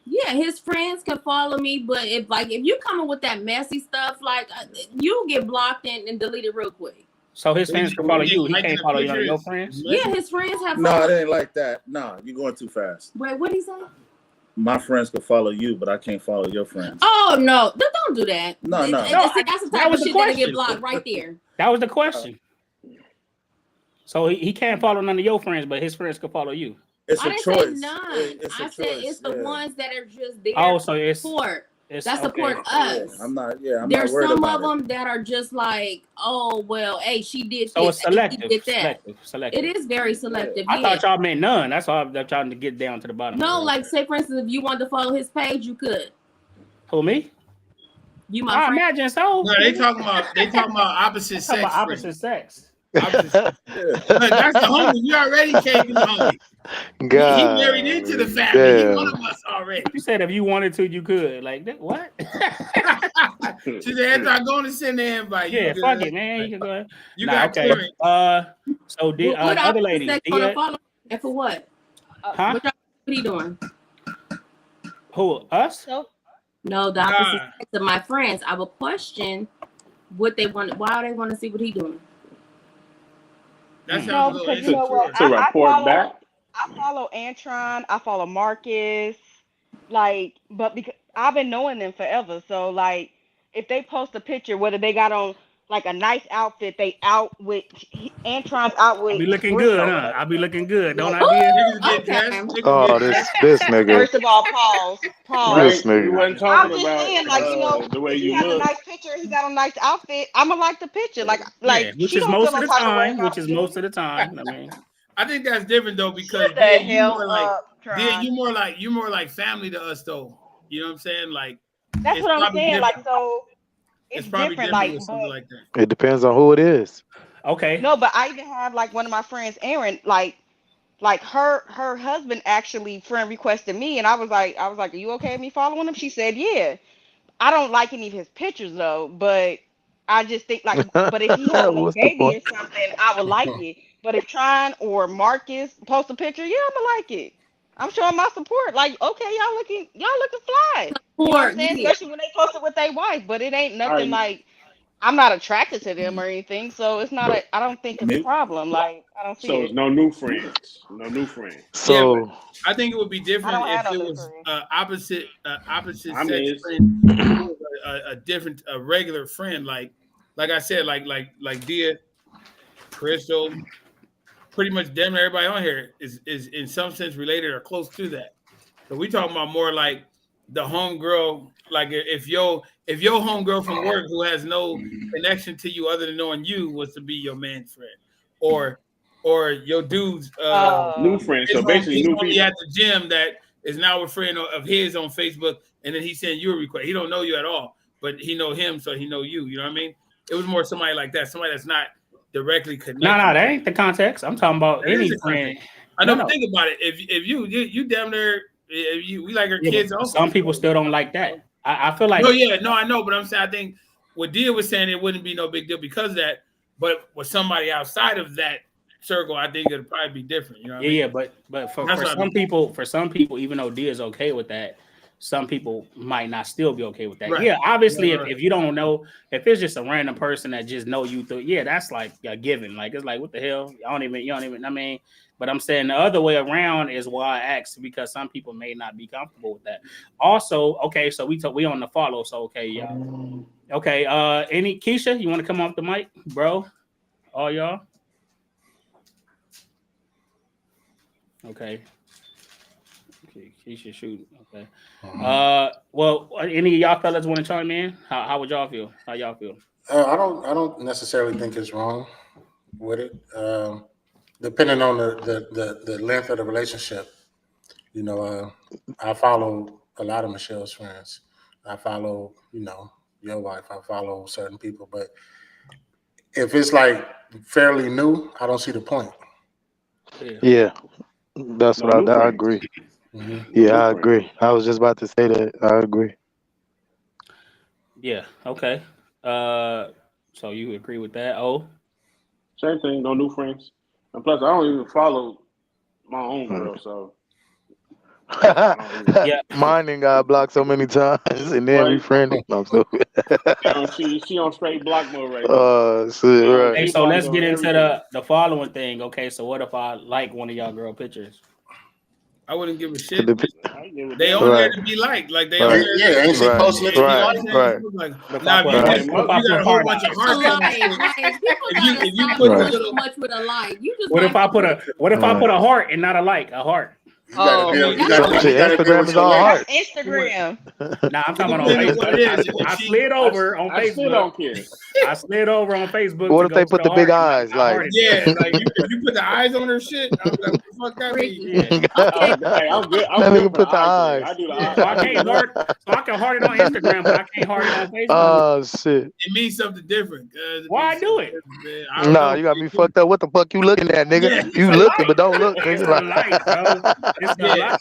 Speaker 13: yeah, his friends can follow me, but if you coming with that messy stuff, like you get blocked and deleted real quick.
Speaker 10: So his friends can follow you. He
Speaker 4: Liking
Speaker 10: can't
Speaker 4: the
Speaker 10: follow none of your
Speaker 4: pictures.
Speaker 10: friends.
Speaker 13: Yeah, his friends have.
Speaker 14: No, it ain't like that. No, you're going too fast.
Speaker 13: Wait, what did he say?
Speaker 14: My friends could follow you, but I can't follow your friends.
Speaker 13: Oh no, don't do that.
Speaker 14: No.
Speaker 13: See, that's the type of shit that'll get blocked right there.
Speaker 10: That was the question. So he can't follow none of your friends, but his friends can follow you.
Speaker 14: It's
Speaker 13: I
Speaker 14: a
Speaker 13: didn't
Speaker 14: choice.
Speaker 13: say none.
Speaker 14: It's
Speaker 13: I
Speaker 14: a
Speaker 13: said
Speaker 14: choice.
Speaker 13: it's the ones that are just there.
Speaker 10: Oh, so it's
Speaker 13: support.
Speaker 10: It's,
Speaker 13: that support
Speaker 10: okay.
Speaker 13: us.
Speaker 14: I'm not
Speaker 13: There's
Speaker 14: worried
Speaker 13: some
Speaker 14: about
Speaker 13: of them that are just like, oh well, hey, she did
Speaker 10: So
Speaker 13: this,
Speaker 10: it's selective.
Speaker 13: he did that.
Speaker 10: Selective.
Speaker 13: It is very selective.
Speaker 10: I
Speaker 13: yeah.
Speaker 10: thought y'all meant none. That's why I'm trying to get down to the bottom.
Speaker 13: No, like say for instance, if you wanted to follow his page, you could.
Speaker 10: Who, me?
Speaker 13: You my
Speaker 10: I
Speaker 13: friend.
Speaker 10: imagine so.
Speaker 4: No, they talking about opposite sex.
Speaker 10: About opposite sex.
Speaker 4: Opposite sex. Look, that's the homie. You already came to the homie. He married into the family. He one of us already.
Speaker 10: You said if you wanted to, you could. Like what?
Speaker 4: She said, after I go to send the invite.
Speaker 10: Yeah, fuck it, man. You can go ahead.
Speaker 4: You got
Speaker 10: okay.
Speaker 4: clearance.
Speaker 10: So the other lady,
Speaker 13: and for what?
Speaker 10: Huh?
Speaker 13: What he doing?
Speaker 10: Who? Us?
Speaker 13: No, the opposite sex of my friends. I will question what they want. Why they want to see what he doing.
Speaker 4: That sounds a
Speaker 6: No,
Speaker 4: little
Speaker 6: because you know what?
Speaker 4: insecure.
Speaker 2: To report back.
Speaker 6: I follow Antron, I follow Marcus, like, but because I've been knowing them forever, so like, if they post a picture, whether they got on like a nice outfit, they out with Antron's out
Speaker 10: I
Speaker 6: with
Speaker 10: be looking good,
Speaker 6: Rio,
Speaker 10: huh? I be looking good, don't
Speaker 6: like,
Speaker 10: I, dear?
Speaker 4: Niggas get dressed.
Speaker 13: Okay.
Speaker 4: Niggas
Speaker 7: Oh,
Speaker 4: get
Speaker 7: this
Speaker 4: dressed.
Speaker 7: this nigga,
Speaker 6: first of all, pause.
Speaker 7: this
Speaker 2: Right? We
Speaker 7: nigga.
Speaker 2: wasn't
Speaker 6: I'm
Speaker 2: talking
Speaker 6: just
Speaker 2: about
Speaker 6: saying, like, you know,
Speaker 2: the way
Speaker 6: if he
Speaker 2: you
Speaker 6: has a
Speaker 2: look.
Speaker 6: nice picture, he got a nice outfit, I'ma like the picture.
Speaker 10: Yeah,
Speaker 6: Like
Speaker 10: which
Speaker 6: she
Speaker 10: is
Speaker 6: don't feel
Speaker 10: most
Speaker 6: no
Speaker 10: of the
Speaker 6: type of way
Speaker 10: time.
Speaker 6: about
Speaker 10: Which
Speaker 6: it
Speaker 10: is
Speaker 6: too.
Speaker 10: most of the time. I mean,
Speaker 4: I think that's different though because
Speaker 6: Shut the
Speaker 4: dear,
Speaker 6: hell up, Tron.
Speaker 4: you more like family to us though. You know what I'm saying? Like
Speaker 6: That's
Speaker 4: it's
Speaker 6: what I'm
Speaker 4: probably
Speaker 6: saying. Like,
Speaker 4: different.
Speaker 6: so
Speaker 4: It's
Speaker 6: it's
Speaker 4: probably
Speaker 6: different.
Speaker 4: different
Speaker 6: Like,
Speaker 4: with something
Speaker 6: but
Speaker 4: like that.
Speaker 7: It depends on who it is.
Speaker 10: okay.
Speaker 6: no, but I even have like one of my friends, Erin, like her husband actually friend requested me, and I was like, are you okay with me following him? She said, yeah. I don't like any of his pictures though, but I just think like, but if he had a little
Speaker 7: What's the
Speaker 6: baby
Speaker 7: point?
Speaker 6: or something, I would like it. But if Tron or Marcus post a picture, yeah, I'ma like it. I'm showing my support. Like, okay, y'all looking fly. You know what I'm
Speaker 13: Support,
Speaker 6: saying?
Speaker 13: yeah.
Speaker 6: Especially when they post it with their wife. But it ain't
Speaker 2: All
Speaker 6: nothing
Speaker 2: right.
Speaker 6: like I'm not attracted to them or anything, so it's not a. I don't think it's a
Speaker 14: Me,
Speaker 6: problem. Like, I don't see
Speaker 2: So it's
Speaker 6: it.
Speaker 2: no new friends. No new friends.
Speaker 4: Yeah, but
Speaker 7: So
Speaker 4: I think it would be
Speaker 6: I
Speaker 4: different
Speaker 6: don't have
Speaker 4: if
Speaker 6: no
Speaker 4: it
Speaker 6: new
Speaker 4: was
Speaker 6: friends.
Speaker 4: opposite
Speaker 2: I
Speaker 4: sex
Speaker 2: miss.
Speaker 4: friend. If it was a regular friend, like I said, like Dia, Crystal, pretty much damn near everybody on here is in some sense related or close to that. So we talking about more like the homegirl, like if your homegirl from work who has no connection to you other than knowing you was to be your man's friend, or your dude's
Speaker 2: New friends. So basically
Speaker 4: his
Speaker 2: new
Speaker 4: homie at
Speaker 2: people.
Speaker 4: the gym that is now a friend of his on Facebook, and then he sent you a request. He don't know you at all, but he know him, so he know you. You know what I mean? It was more somebody like that, somebody that's not directly
Speaker 10: No,
Speaker 4: connected.
Speaker 10: that ain't the context. I'm talking about
Speaker 4: That is
Speaker 10: any
Speaker 4: the
Speaker 10: friend.
Speaker 4: context. I know,
Speaker 10: No,
Speaker 4: but
Speaker 10: no.
Speaker 4: think about it. If you damn near if we like our
Speaker 10: Yeah,
Speaker 4: kids
Speaker 10: but
Speaker 4: also.
Speaker 10: some people still don't like that. I feel
Speaker 4: No,
Speaker 10: like
Speaker 4: yeah, no, I know, but I'm saying I think what Dia was saying it wouldn't be no big deal because of that. But with somebody outside of that circle, I think it'd probably be different. You know what I mean?
Speaker 10: yeah, but for
Speaker 4: That's what I
Speaker 10: some
Speaker 4: mean.
Speaker 10: people, even though D is okay with that, some people might not still be okay with that.
Speaker 4: Right.
Speaker 10: Yeah, obviously,
Speaker 4: Right.
Speaker 10: if you don't know, if it's just a random person that just know you through, yeah, that's like a given. Like it's like what the hell? You don't even. I mean, but I'm saying the other way around is why I asked because some people may not be comfortable with that. Also, okay, so we on the follow. So okay, y'all. Okay, any Keisha, you want to come off the mic, bro? All y'all. Okay. Okay, Keisha shoot. Okay. Well, any of y'all fellas want to chime in? How would y'all feel? How y'all feel?
Speaker 3: I don't necessarily think it's wrong with it. Depending on the length of the relationship, you know, I follow a lot of Michelle's friends. I follow, you know, your wife. I follow certain people, but if it's like fairly new, I don't see the point.
Speaker 7: yeah, that's
Speaker 2: No
Speaker 7: what
Speaker 2: new
Speaker 7: I
Speaker 2: friends.
Speaker 7: agree.
Speaker 3: Mm-hmm.
Speaker 2: No
Speaker 7: Yeah,
Speaker 2: new
Speaker 7: I
Speaker 2: friends.
Speaker 7: agree. I was just about to say that. I agree.
Speaker 10: Yeah. Okay. So you agree with that? Oh,
Speaker 2: Same thing. No new friends. And plus, I don't even follow my own girl, so I don't even.
Speaker 10: yeah.
Speaker 7: Mine done got blocked so many times and then
Speaker 2: Right.
Speaker 7: refriended. No, I'm stupid.
Speaker 2: She on straight block mode right now.
Speaker 7: Shit, right.
Speaker 10: Okay,
Speaker 2: She
Speaker 10: so
Speaker 2: blocked
Speaker 10: let's
Speaker 2: on
Speaker 10: get into
Speaker 2: everything.
Speaker 10: the following thing. Okay, so what if I like one of y'all girl pictures?
Speaker 4: I wouldn't give a
Speaker 7: It
Speaker 4: shit.
Speaker 7: dep-
Speaker 2: I give a
Speaker 4: They
Speaker 2: damn.
Speaker 4: on there
Speaker 7: Right,
Speaker 4: to be like they on
Speaker 7: right,
Speaker 4: there.
Speaker 3: Yeah, ain't she
Speaker 7: right,
Speaker 3: posting it to be
Speaker 7: right,
Speaker 3: like?
Speaker 7: right,
Speaker 4: Like
Speaker 10: What if I
Speaker 4: now,
Speaker 10: put
Speaker 4: if
Speaker 7: right.
Speaker 4: you
Speaker 10: what if I
Speaker 4: got
Speaker 10: put
Speaker 4: a whole
Speaker 10: heart
Speaker 4: bunch of
Speaker 10: emojis?
Speaker 13: It's a
Speaker 4: hearts on that
Speaker 13: lie.
Speaker 4: shit.
Speaker 13: Like, people gotta
Speaker 4: If you
Speaker 13: stop
Speaker 4: put the
Speaker 13: doing
Speaker 7: Right,
Speaker 13: too
Speaker 4: little,
Speaker 13: much with a like. You just
Speaker 10: What if
Speaker 13: like
Speaker 10: I
Speaker 13: the
Speaker 10: put
Speaker 13: person.
Speaker 7: right.
Speaker 10: a heart and not a like? A heart.
Speaker 3: You got to
Speaker 6: Oh,
Speaker 4: I
Speaker 3: deal.
Speaker 4: mean,
Speaker 3: You
Speaker 13: That's
Speaker 3: got
Speaker 7: So
Speaker 3: to
Speaker 13: weird.
Speaker 3: you
Speaker 7: shit,
Speaker 3: got to deal
Speaker 7: Instagram
Speaker 3: with
Speaker 7: is
Speaker 3: your
Speaker 7: all
Speaker 3: lady.
Speaker 6: that's
Speaker 7: hearts.
Speaker 6: Instagram.
Speaker 10: Nah, I'm
Speaker 4: it
Speaker 10: talking about on
Speaker 4: depends on what
Speaker 10: Facebook.
Speaker 4: it is. If
Speaker 10: I
Speaker 4: she,
Speaker 10: slid over on
Speaker 2: I still
Speaker 10: Facebook.
Speaker 2: don't care.
Speaker 10: I slid over on Facebook
Speaker 7: What
Speaker 10: to
Speaker 7: if
Speaker 10: go
Speaker 7: they
Speaker 10: to
Speaker 7: put
Speaker 10: the
Speaker 7: the big
Speaker 10: heart and
Speaker 7: eyes?
Speaker 10: I
Speaker 7: Like,
Speaker 10: hearted it.
Speaker 4: yeah, like if you put the eyes on her shit, I'm like, what the fuck that mean?
Speaker 13: Freaky.
Speaker 10: Yeah.
Speaker 13: Okay.
Speaker 2: Hey, I'm good.
Speaker 7: that
Speaker 2: I'm good
Speaker 7: nigga
Speaker 2: for the
Speaker 7: put the
Speaker 2: eye thing.
Speaker 7: eyes.
Speaker 4: Yeah,
Speaker 10: So
Speaker 2: I
Speaker 10: I
Speaker 2: do the
Speaker 10: can't
Speaker 2: look.
Speaker 10: heart. So I can heart it on Instagram, but I can't heart it on Facebook.
Speaker 7: Oh shit.
Speaker 4: it means something different. It
Speaker 10: Why I
Speaker 4: means
Speaker 10: do
Speaker 4: something
Speaker 10: it?
Speaker 4: different, man. I don't
Speaker 7: Nah,
Speaker 4: know.
Speaker 7: you got me fucked up. What the fuck you looking at, nigga?
Speaker 4: Yeah,
Speaker 10: It's
Speaker 7: You
Speaker 10: a
Speaker 7: looking,
Speaker 10: light.
Speaker 7: but don't look,
Speaker 10: It's
Speaker 7: nigga.
Speaker 10: a
Speaker 7: Like,
Speaker 10: light, bro. It's the
Speaker 4: yeah.
Speaker 10: light.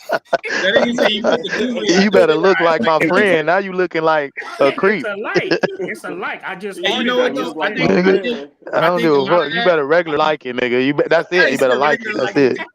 Speaker 4: That nigga say you put the doodle in
Speaker 7: you
Speaker 4: your
Speaker 7: better look
Speaker 4: eyes.
Speaker 7: like my friend. Now you looking like a
Speaker 10: It's
Speaker 7: creep.
Speaker 10: a light. It's a light. I just
Speaker 4: And you
Speaker 10: hearted
Speaker 4: know
Speaker 10: it. I
Speaker 4: what
Speaker 2: Better
Speaker 4: though?
Speaker 10: just
Speaker 2: look
Speaker 10: put
Speaker 2: like
Speaker 10: it
Speaker 2: my
Speaker 10: in.
Speaker 7: Nigga,
Speaker 2: friend.
Speaker 7: I don't give
Speaker 4: A
Speaker 7: a
Speaker 4: lot
Speaker 7: fuck.
Speaker 4: of
Speaker 7: You
Speaker 4: that.
Speaker 7: better regular like it, nigga. That's it.
Speaker 4: I
Speaker 7: You
Speaker 4: said
Speaker 7: better
Speaker 4: a
Speaker 7: like it.
Speaker 4: regular
Speaker 7: That's
Speaker 4: like it.
Speaker 7: it.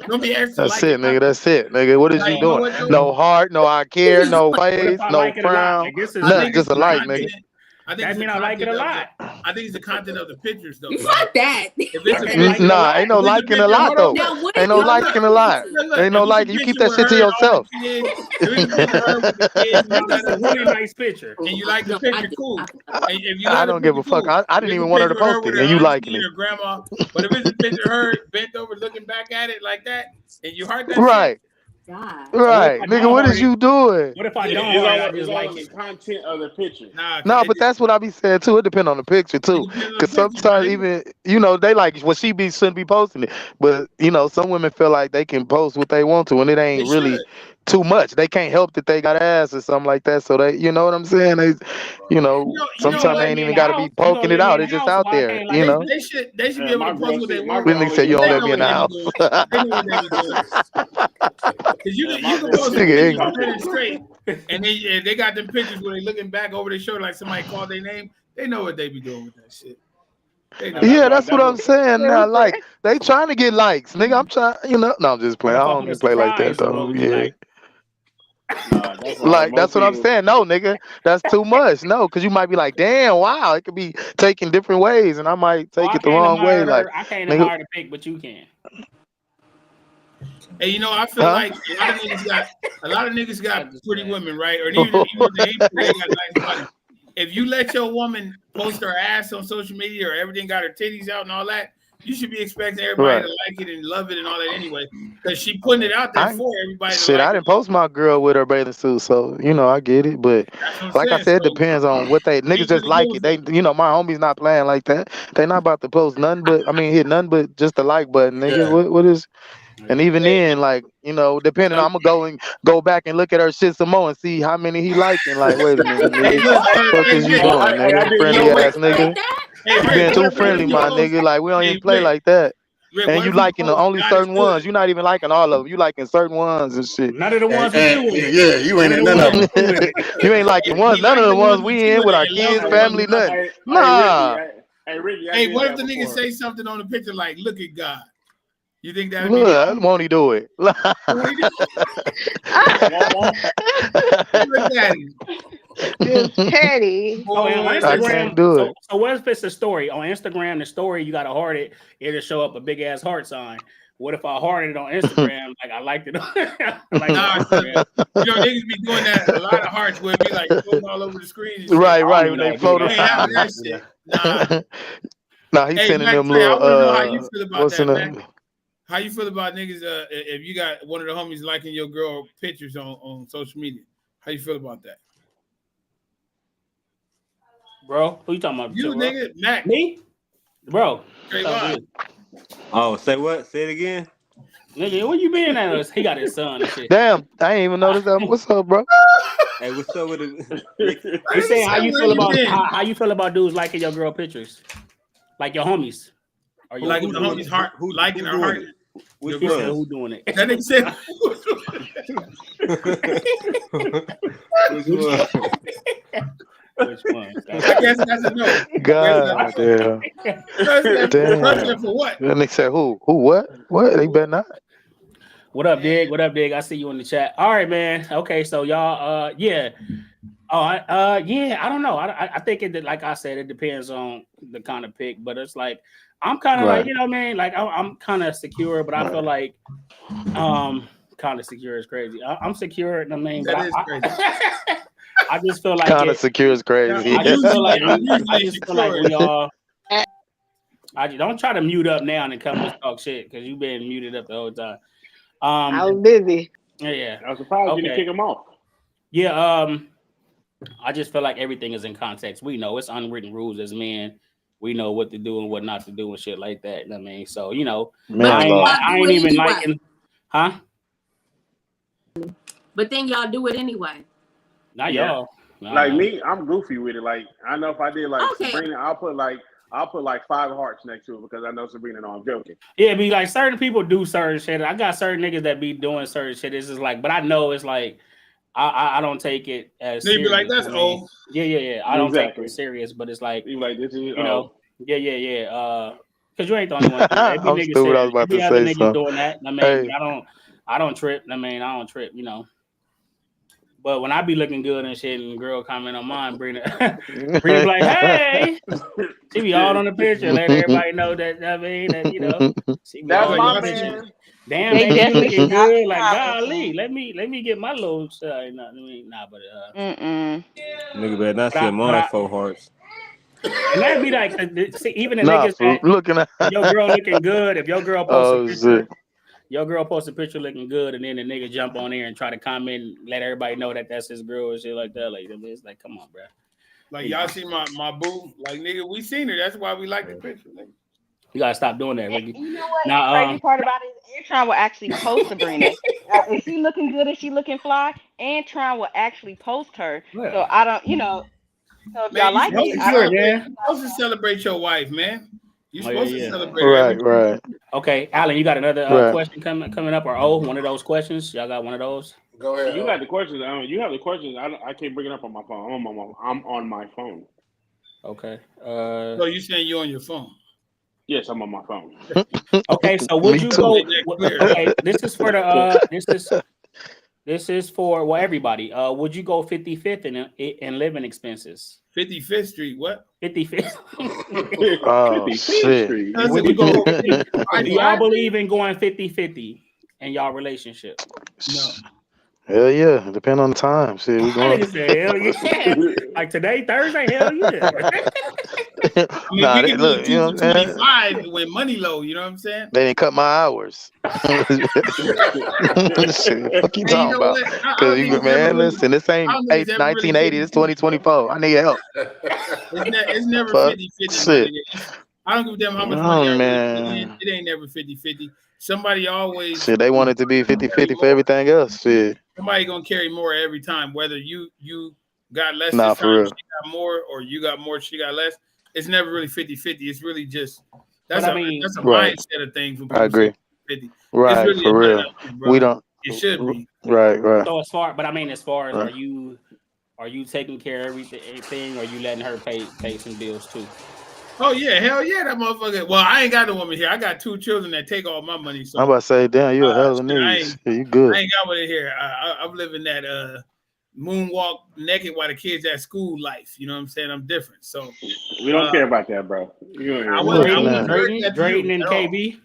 Speaker 4: Don't be extra
Speaker 7: That's
Speaker 4: like it.
Speaker 7: it, nigga. That's it, nigga. What is
Speaker 4: Like,
Speaker 7: you
Speaker 4: you know
Speaker 7: doing?
Speaker 4: what though?
Speaker 7: No heart, no I care, no
Speaker 10: What if
Speaker 7: face,
Speaker 10: I
Speaker 7: no
Speaker 10: like it a lot?
Speaker 7: frown,
Speaker 10: Like this is
Speaker 4: I
Speaker 7: nothing.
Speaker 10: like
Speaker 4: think it's
Speaker 7: Just a
Speaker 4: the
Speaker 7: like,
Speaker 10: light.
Speaker 7: nigga.
Speaker 4: content. I think
Speaker 10: That mean I like it a lot.
Speaker 4: I think it's the content of the pictures though.
Speaker 13: Fuck that.
Speaker 4: If it's a
Speaker 10: Like
Speaker 4: picture,
Speaker 7: Nah, ain't no
Speaker 4: if it's a
Speaker 7: liking a
Speaker 4: picture,
Speaker 7: lot
Speaker 4: hold
Speaker 7: though.
Speaker 4: on.
Speaker 13: Now, what
Speaker 7: Ain't
Speaker 13: if
Speaker 7: no
Speaker 13: y'all
Speaker 7: liking a lot.
Speaker 4: Look,
Speaker 7: Ain't no
Speaker 4: if it's a
Speaker 7: liking. You keep
Speaker 4: picture
Speaker 7: that
Speaker 4: with
Speaker 7: shit to
Speaker 4: her and all the
Speaker 7: yourself.
Speaker 4: kids, if it's a picture of her with the kids, and you got
Speaker 10: It's a
Speaker 4: it,
Speaker 10: really nice picture.
Speaker 4: and you like the
Speaker 13: No, I
Speaker 4: picture,
Speaker 13: do.
Speaker 4: cool.
Speaker 13: I
Speaker 4: And if you
Speaker 7: I
Speaker 4: like the
Speaker 7: don't give
Speaker 4: picture,
Speaker 7: a fuck.
Speaker 4: cool.
Speaker 7: I didn't
Speaker 4: If it's
Speaker 7: even
Speaker 4: a
Speaker 7: want her to
Speaker 4: picture of her
Speaker 7: post
Speaker 4: with
Speaker 7: it,
Speaker 4: her
Speaker 7: and you
Speaker 4: auntie
Speaker 7: liking it.
Speaker 4: or grandma, but if it's a picture of her bent over looking back at it like that, and you heart that
Speaker 7: Right,
Speaker 13: God.
Speaker 10: So what if
Speaker 7: right,
Speaker 10: I
Speaker 7: nigga.
Speaker 10: don't
Speaker 7: What
Speaker 10: heart
Speaker 7: is
Speaker 10: it?
Speaker 7: you doing?
Speaker 10: What if I
Speaker 2: It's
Speaker 10: don't heart it? I
Speaker 2: all
Speaker 10: just
Speaker 2: on
Speaker 10: like
Speaker 2: the
Speaker 10: it.
Speaker 2: content of the picture.
Speaker 4: shit, nah,
Speaker 7: No, but that's what I be saying too. It depends on the picture too.
Speaker 4: it depends on the
Speaker 7: Cause
Speaker 4: picture, my
Speaker 7: sometimes
Speaker 4: nigga.
Speaker 7: even they like shouldn't be posting it. But some women feel like they can post what they want to, and it
Speaker 4: They
Speaker 7: ain't
Speaker 4: should.
Speaker 7: really too much. They can't help that they got ass or something like that. So they, you know what I'm saying? They,
Speaker 4: You
Speaker 10: You
Speaker 4: know
Speaker 7: sometimes
Speaker 10: gonna
Speaker 7: they
Speaker 10: let
Speaker 4: what?
Speaker 7: ain't
Speaker 10: me in
Speaker 7: even
Speaker 10: the
Speaker 7: got to be
Speaker 10: house? You gonna
Speaker 7: poking it
Speaker 10: let me
Speaker 7: out.
Speaker 10: in
Speaker 7: It's
Speaker 10: the
Speaker 7: just
Speaker 10: house?
Speaker 7: out
Speaker 10: Why I
Speaker 7: there.
Speaker 10: can't like the
Speaker 4: They
Speaker 10: picture?
Speaker 4: should be able to
Speaker 2: My
Speaker 4: post
Speaker 2: girl
Speaker 4: what they
Speaker 2: said, my
Speaker 4: want.
Speaker 7: This
Speaker 2: girl
Speaker 7: nigga
Speaker 2: always
Speaker 7: said you
Speaker 2: said
Speaker 7: don't
Speaker 4: They
Speaker 2: I
Speaker 7: let
Speaker 4: know
Speaker 7: me in
Speaker 4: what
Speaker 7: the
Speaker 4: they be
Speaker 7: house.
Speaker 4: doing. They know what they be doing. Cause
Speaker 2: my
Speaker 4: you can
Speaker 2: girl
Speaker 4: post
Speaker 2: said
Speaker 4: some
Speaker 7: Nigga
Speaker 4: pictures
Speaker 7: ignorant.
Speaker 4: spinning straight, and they got them pictures where they looking back over their shoulder like somebody called their name. They know what they be doing with that shit. They know.
Speaker 7: Yeah, that's what I'm saying. Now,
Speaker 12: Stupid.
Speaker 7: like they trying to get likes, nigga. I'm trying, No, I'm just
Speaker 10: What
Speaker 7: playing. I
Speaker 10: if I
Speaker 7: don't
Speaker 10: put a
Speaker 7: even play like that
Speaker 10: surprise
Speaker 7: though.
Speaker 10: emoji?
Speaker 7: Yeah.
Speaker 10: Like,
Speaker 2: nah, that's right.
Speaker 7: Like that's
Speaker 2: Most
Speaker 7: what I'm
Speaker 2: people,
Speaker 7: saying. No, nigga, that's too much. No, because you might be like, damn, wow, it could be taken different ways, and I might
Speaker 10: so
Speaker 7: take
Speaker 10: I
Speaker 7: it the
Speaker 10: can't
Speaker 7: wrong way.
Speaker 10: admire
Speaker 7: Like,
Speaker 10: her. I can't
Speaker 7: nigga,
Speaker 10: admire the pic, but you can.
Speaker 4: And I feel
Speaker 7: huh?
Speaker 4: like a lot of niggas got
Speaker 10: I just
Speaker 4: pretty
Speaker 10: playing.
Speaker 4: women, right? Or even if they ain't pretty, they got nice bodies. If you let your woman post her ass on social media or everything got her titties out and all that, you should be expecting everybody
Speaker 7: Right.
Speaker 4: to like it and love it and all that anyway. Because she putting it out there
Speaker 7: I
Speaker 4: for everybody to
Speaker 7: shit.
Speaker 4: like
Speaker 7: I
Speaker 4: it.
Speaker 7: didn't post my girl with her bathing suit, so I get it. But
Speaker 4: That's what I'm
Speaker 7: like I
Speaker 4: saying.
Speaker 7: said, it
Speaker 4: So
Speaker 7: depends on what they
Speaker 4: be
Speaker 7: niggas
Speaker 4: to
Speaker 7: just
Speaker 4: the
Speaker 7: like
Speaker 4: gills
Speaker 7: it. They,
Speaker 4: though.
Speaker 7: my homies not playing like that. They not about to post nothing but hit nothing but just the like button, nigga.
Speaker 9: Yeah.
Speaker 7: What is? And
Speaker 10: Yeah.
Speaker 7: even
Speaker 4: Hey,
Speaker 7: then, like, depending,
Speaker 4: so,
Speaker 7: I'm gonna go back and look at her shit some more and see how many he liking. Like, wait a minute,
Speaker 4: hey,
Speaker 7: nigga.
Speaker 4: look,
Speaker 7: Fuck
Speaker 4: hey,
Speaker 7: is you
Speaker 4: Rick.
Speaker 2: oh,
Speaker 7: doing,
Speaker 2: I
Speaker 7: nigga?
Speaker 2: didn't
Speaker 4: You
Speaker 2: know
Speaker 7: Friendly
Speaker 4: know,
Speaker 2: that.
Speaker 4: Rick.
Speaker 7: ass nigga.
Speaker 4: Hey,
Speaker 7: You
Speaker 4: Rick.
Speaker 7: being
Speaker 4: What
Speaker 7: too
Speaker 4: if
Speaker 7: friendly,
Speaker 4: he
Speaker 7: my
Speaker 4: posts?
Speaker 7: nigga. Like, we don't
Speaker 4: Hey,
Speaker 7: even play
Speaker 4: Rick.
Speaker 7: like that.
Speaker 4: Rick.
Speaker 7: And
Speaker 4: What
Speaker 7: you
Speaker 4: if he
Speaker 7: liking
Speaker 4: posts?
Speaker 7: only
Speaker 4: God is
Speaker 7: certain
Speaker 4: good.
Speaker 7: ones. You're not even liking all of them. You liking certain ones and shit.
Speaker 10: None of the ones we
Speaker 9: And
Speaker 10: do with it.
Speaker 9: yeah, you ain't
Speaker 10: None of
Speaker 9: in
Speaker 10: the
Speaker 9: none
Speaker 10: ones
Speaker 9: of
Speaker 10: we
Speaker 9: them.
Speaker 10: do with it.
Speaker 7: You ain't liking
Speaker 4: He
Speaker 7: none of
Speaker 4: like
Speaker 7: the
Speaker 4: the
Speaker 7: ones
Speaker 4: ones with
Speaker 7: we
Speaker 4: you
Speaker 7: in
Speaker 4: in
Speaker 7: with
Speaker 4: it
Speaker 7: our
Speaker 4: and love
Speaker 7: kids,
Speaker 4: the ones
Speaker 7: family,
Speaker 4: without
Speaker 7: nothing.
Speaker 4: you.
Speaker 2: Hey, Ricky.
Speaker 7: Nah.
Speaker 2: Hey, Ricky, I
Speaker 4: Hey,
Speaker 2: did
Speaker 4: what if
Speaker 2: that
Speaker 4: the nigga
Speaker 2: before.
Speaker 4: say something on the picture like, "Look at God"? You think that'd be
Speaker 7: Look, won't he do it?
Speaker 4: what he do?
Speaker 2: Won't.
Speaker 4: Look at him,
Speaker 12: Just petty.
Speaker 10: Oh, and on
Speaker 4: boy.
Speaker 7: I
Speaker 4: Listen,
Speaker 7: can't
Speaker 10: Instagram,
Speaker 7: do
Speaker 10: so
Speaker 7: it.
Speaker 10: so what if it's a story? On Instagram, the story you gotta heart it, it'll show up a big ass heart sign. What if I hearted it on Instagram? Like I liked it. I liked it
Speaker 4: nah,
Speaker 10: on
Speaker 4: son.
Speaker 10: Instagram.
Speaker 4: Niggas be doing that. A lot of hearts would be like floating all over the screen and shit.
Speaker 7: Right,
Speaker 10: I don't
Speaker 7: right.
Speaker 10: even
Speaker 7: When
Speaker 10: know
Speaker 7: they
Speaker 10: how to do
Speaker 7: float
Speaker 4: You
Speaker 10: that.
Speaker 4: ain't
Speaker 10: I
Speaker 4: having
Speaker 10: don't know
Speaker 4: that
Speaker 10: how to do
Speaker 4: shit.
Speaker 10: that.
Speaker 4: Nah.
Speaker 7: Now he's
Speaker 4: Hey,
Speaker 7: sending
Speaker 4: Mac
Speaker 7: them
Speaker 4: Trey, I
Speaker 7: little
Speaker 4: want to know how you feel about
Speaker 7: what's in
Speaker 4: that, Mac.
Speaker 7: the
Speaker 4: How you feel about niggas? If you got one of the homies liking your girl pictures on social media, how you feel about that?
Speaker 10: Bro, who you talking about,
Speaker 4: You
Speaker 10: bro?
Speaker 4: nigga, Mac
Speaker 10: Me? Bro.
Speaker 4: Trayvon.
Speaker 5: Oh, say what? Say it again.
Speaker 10: Nigga, where you been at us? He got his son and shit.
Speaker 7: damn, I ain't even noticed that. What's up, bro?
Speaker 5: Hey, what's up with it? Ricky?
Speaker 10: He
Speaker 4: Why did he
Speaker 10: saying
Speaker 4: say
Speaker 10: how you
Speaker 4: where
Speaker 10: feel
Speaker 4: you
Speaker 10: about
Speaker 4: been?
Speaker 10: how you feel about dudes liking your girl pictures, like your homies or your
Speaker 4: Like
Speaker 5: Who
Speaker 4: the
Speaker 5: doing
Speaker 4: homie's
Speaker 5: it?
Speaker 4: heart, liking
Speaker 5: Who
Speaker 4: her
Speaker 5: doing
Speaker 4: heart.
Speaker 5: it?
Speaker 4: Your
Speaker 5: Which
Speaker 10: He
Speaker 4: girl.
Speaker 10: said
Speaker 5: ones?
Speaker 10: who doing it?
Speaker 4: That nigga said.
Speaker 5: Which one?
Speaker 10: Which one?
Speaker 4: I guess that's a no.
Speaker 7: God damn.
Speaker 4: President
Speaker 7: Damn.
Speaker 4: for what?
Speaker 7: Then they said who? Who what? What? They better not.
Speaker 10: What up, Dig? What up, Dig? I see you in the chat. All right, man. Okay, so y'all, yeah. Oh, yeah. I don't know. I think it, like I said, it depends on the kind of pick, but it's like I'm kind of like,
Speaker 7: Right.
Speaker 10: what I mean, like I'm kind of secure, but I feel like kind of secure is crazy. I'm secure, I mean, but
Speaker 4: That is crazy.
Speaker 10: I just feel like
Speaker 7: Kind of
Speaker 10: it.
Speaker 7: secure is crazy.
Speaker 10: I just feel like
Speaker 4: I'm
Speaker 10: we. I
Speaker 4: usually
Speaker 10: just feel like
Speaker 4: secure.
Speaker 10: we all. I don't try to mute up now and come and talk shit because you've been muted up the whole time.
Speaker 12: I was busy.
Speaker 10: Yeah.
Speaker 2: I was surprised you didn't
Speaker 10: Okay.
Speaker 2: kick him off.
Speaker 10: Yeah. I just feel like everything is in context. We know it's unwritten rules as men. We know what to do and what not to do and shit like that. I mean, so
Speaker 13: But then y'all
Speaker 10: I
Speaker 13: do
Speaker 10: ain't
Speaker 13: it
Speaker 10: even
Speaker 13: anyway.
Speaker 10: liking, huh?
Speaker 13: But then y'all do it anyway.
Speaker 10: Not
Speaker 2: Yeah.
Speaker 10: y'all. Nah,
Speaker 2: Like
Speaker 10: nah.
Speaker 2: me, I'm goofy with it. Like I know if I did like
Speaker 13: Okay.
Speaker 2: Sabrina, I'll put like 5 hearts next to it because I know Sabrina. No, I'm joking.
Speaker 10: Yeah, be like certain people do certain shit. I got certain niggas that be doing certain shit. It's just like, but I know it's like I don't take it as
Speaker 4: They be
Speaker 10: serious.
Speaker 4: like, that's
Speaker 10: I mean,
Speaker 4: old.
Speaker 10: yeah. I don't take it
Speaker 2: Exactly.
Speaker 10: as serious, but it's like,
Speaker 2: You like this is
Speaker 10: yeah. Because you ain't the only one doing it. It be
Speaker 7: I'm
Speaker 10: niggas
Speaker 7: stupid. I was
Speaker 10: serious. It
Speaker 7: about
Speaker 10: be
Speaker 7: to
Speaker 10: other
Speaker 7: say
Speaker 10: niggas
Speaker 7: something.
Speaker 10: doing that. I mean,
Speaker 7: Hey.
Speaker 10: but I don't trip. I mean, I don't trip. But when I be looking good and shit, and girl comment on mine, Brina be like, "Hey," she be all on the picture, let everybody know that she be
Speaker 6: That's
Speaker 10: all
Speaker 6: my
Speaker 10: on the picture.
Speaker 6: man.
Speaker 10: Damn,
Speaker 6: They
Speaker 10: baby, you
Speaker 6: definitely
Speaker 10: looking
Speaker 6: should not
Speaker 10: good.
Speaker 6: be
Speaker 10: Like, golly,
Speaker 6: commenting.
Speaker 10: let me get my little
Speaker 6: Mm-mm.
Speaker 5: Nigga better not
Speaker 10: but I,
Speaker 5: send
Speaker 10: but
Speaker 5: mine
Speaker 10: I,
Speaker 5: 4 hearts.
Speaker 10: and that'd be like, see, even the
Speaker 7: Nah,
Speaker 10: niggas
Speaker 7: for
Speaker 10: that
Speaker 7: looking at.
Speaker 10: if your girl looking good, if your girl posts a
Speaker 7: Oh
Speaker 10: picture,
Speaker 7: shit.
Speaker 10: your girl posts a picture looking good, and then the nigga jump on there and try to comment, and let everybody know that that's his girl and shit like that. Like, it's like, come on, bro.
Speaker 4: Like y'all see my boo, like nigga, we seen her. That's why we like the picture. Nigga.
Speaker 10: You gotta stop doing that, Ricky.
Speaker 6: You know what? The
Speaker 10: Now,
Speaker 6: crazy part about it is Antron will actually post Sabrina. If she looking good and she looking fly, Antron will actually post her.
Speaker 10: yeah.
Speaker 6: So I don't, so if
Speaker 4: Man,
Speaker 6: y'all
Speaker 4: you
Speaker 6: like
Speaker 4: supposed
Speaker 6: it,
Speaker 4: to
Speaker 6: I don't.
Speaker 10: Good,
Speaker 4: celebrate.
Speaker 10: man.
Speaker 4: You supposed to celebrate your wife, man. You
Speaker 10: Oh yeah,
Speaker 4: supposed to
Speaker 10: yeah.
Speaker 4: celebrate her every
Speaker 7: Right, right,
Speaker 10: Okay, Alan, you got another
Speaker 7: right.
Speaker 10: question coming up, or one of those questions? Y'all got one of those?
Speaker 3: Go ahead.
Speaker 2: You got the questions. You have the questions. I can't bring it up on my phone. I'm on my phone.
Speaker 10: Okay.
Speaker 4: So you saying you on your phone?
Speaker 2: Yes, I'm on my phone.
Speaker 10: Okay. So would
Speaker 7: Me
Speaker 10: you
Speaker 7: too.
Speaker 10: go? Okay, this is for this is for everybody. Would you go 55th in living expenses?
Speaker 4: 55th Street. What?
Speaker 10: 55th.
Speaker 7: Oh
Speaker 2: 55th
Speaker 7: shit.
Speaker 2: Street.
Speaker 4: I said
Speaker 10: Would
Speaker 4: we
Speaker 10: you
Speaker 4: go
Speaker 10: go?
Speaker 4: over
Speaker 10: Do y'all believe in going 50-50 in y'all relationship?
Speaker 4: No.
Speaker 7: Hell yeah. Depend on the time. Shit, we
Speaker 10: I
Speaker 7: going.
Speaker 10: nigga say hell yeah. Like today, Thursday, hell yeah.
Speaker 4: I mean,
Speaker 7: Nah,
Speaker 4: we
Speaker 7: they,
Speaker 4: can do a
Speaker 7: look, you
Speaker 4: 2
Speaker 7: know
Speaker 4: for
Speaker 7: what I'm saying?
Speaker 4: 25 when money low. You know what I'm saying?
Speaker 7: They didn't cut my hours. Shit, fuck you
Speaker 4: And you
Speaker 7: talking
Speaker 4: know
Speaker 7: about?
Speaker 4: what? I
Speaker 7: Cause
Speaker 4: don't think
Speaker 7: you
Speaker 4: it's ever
Speaker 7: man,
Speaker 4: really.
Speaker 7: listen, this
Speaker 4: I
Speaker 7: ain't
Speaker 4: don't think it's ever really
Speaker 7: 1980, it's
Speaker 4: 50-50.
Speaker 7: 2024. I need help.
Speaker 4: It's never
Speaker 7: Fuck
Speaker 4: 50-50, my
Speaker 7: shit.
Speaker 4: nigga. I don't give a damn how much money
Speaker 7: Oh
Speaker 4: I really put in.
Speaker 7: man.
Speaker 4: It ain't never 50-50. Somebody always
Speaker 7: Shit, they want it to be
Speaker 4: carry
Speaker 7: 50-50 for
Speaker 4: more.
Speaker 7: everything else. Shit.
Speaker 4: Somebody gonna carry more every time, whether you got less
Speaker 7: Nah,
Speaker 4: this
Speaker 7: for
Speaker 4: time,
Speaker 7: real.
Speaker 4: she got more, or you got more, she got less. It's never really 50-50. It's really just
Speaker 10: But
Speaker 4: that's
Speaker 10: I
Speaker 4: a
Speaker 10: mean,
Speaker 4: that's a
Speaker 7: Right.
Speaker 4: mindset of things when
Speaker 7: I
Speaker 4: people say
Speaker 7: agree.
Speaker 4: 50. It's
Speaker 7: Right,
Speaker 4: really a
Speaker 7: for
Speaker 4: none
Speaker 7: real.
Speaker 4: of them,
Speaker 7: We
Speaker 4: brother.
Speaker 7: don't
Speaker 4: It should be.
Speaker 7: right, right.
Speaker 10: so as far as
Speaker 7: Right.
Speaker 10: are you taking care of everything, or are you letting her pay some bills too?
Speaker 4: Oh yeah, hell yeah, that motherfucker. Well, I ain't got a woman here. I got 2 children that take all my money.
Speaker 7: I'm
Speaker 4: So
Speaker 7: about to say, damn, you a hell of a
Speaker 4: shit,
Speaker 7: nigga. Shit, you good.
Speaker 4: I ain't got one in here. I'm living that moonwalk naked while the kids at school life. You know what I'm saying? I'm different. So
Speaker 2: We don't care about that, bro. You don't hear about
Speaker 4: I
Speaker 7: Look
Speaker 2: that.
Speaker 4: wouldn't
Speaker 7: now.
Speaker 4: direct that to you
Speaker 10: Drayton and
Speaker 4: at all.
Speaker 10: KB.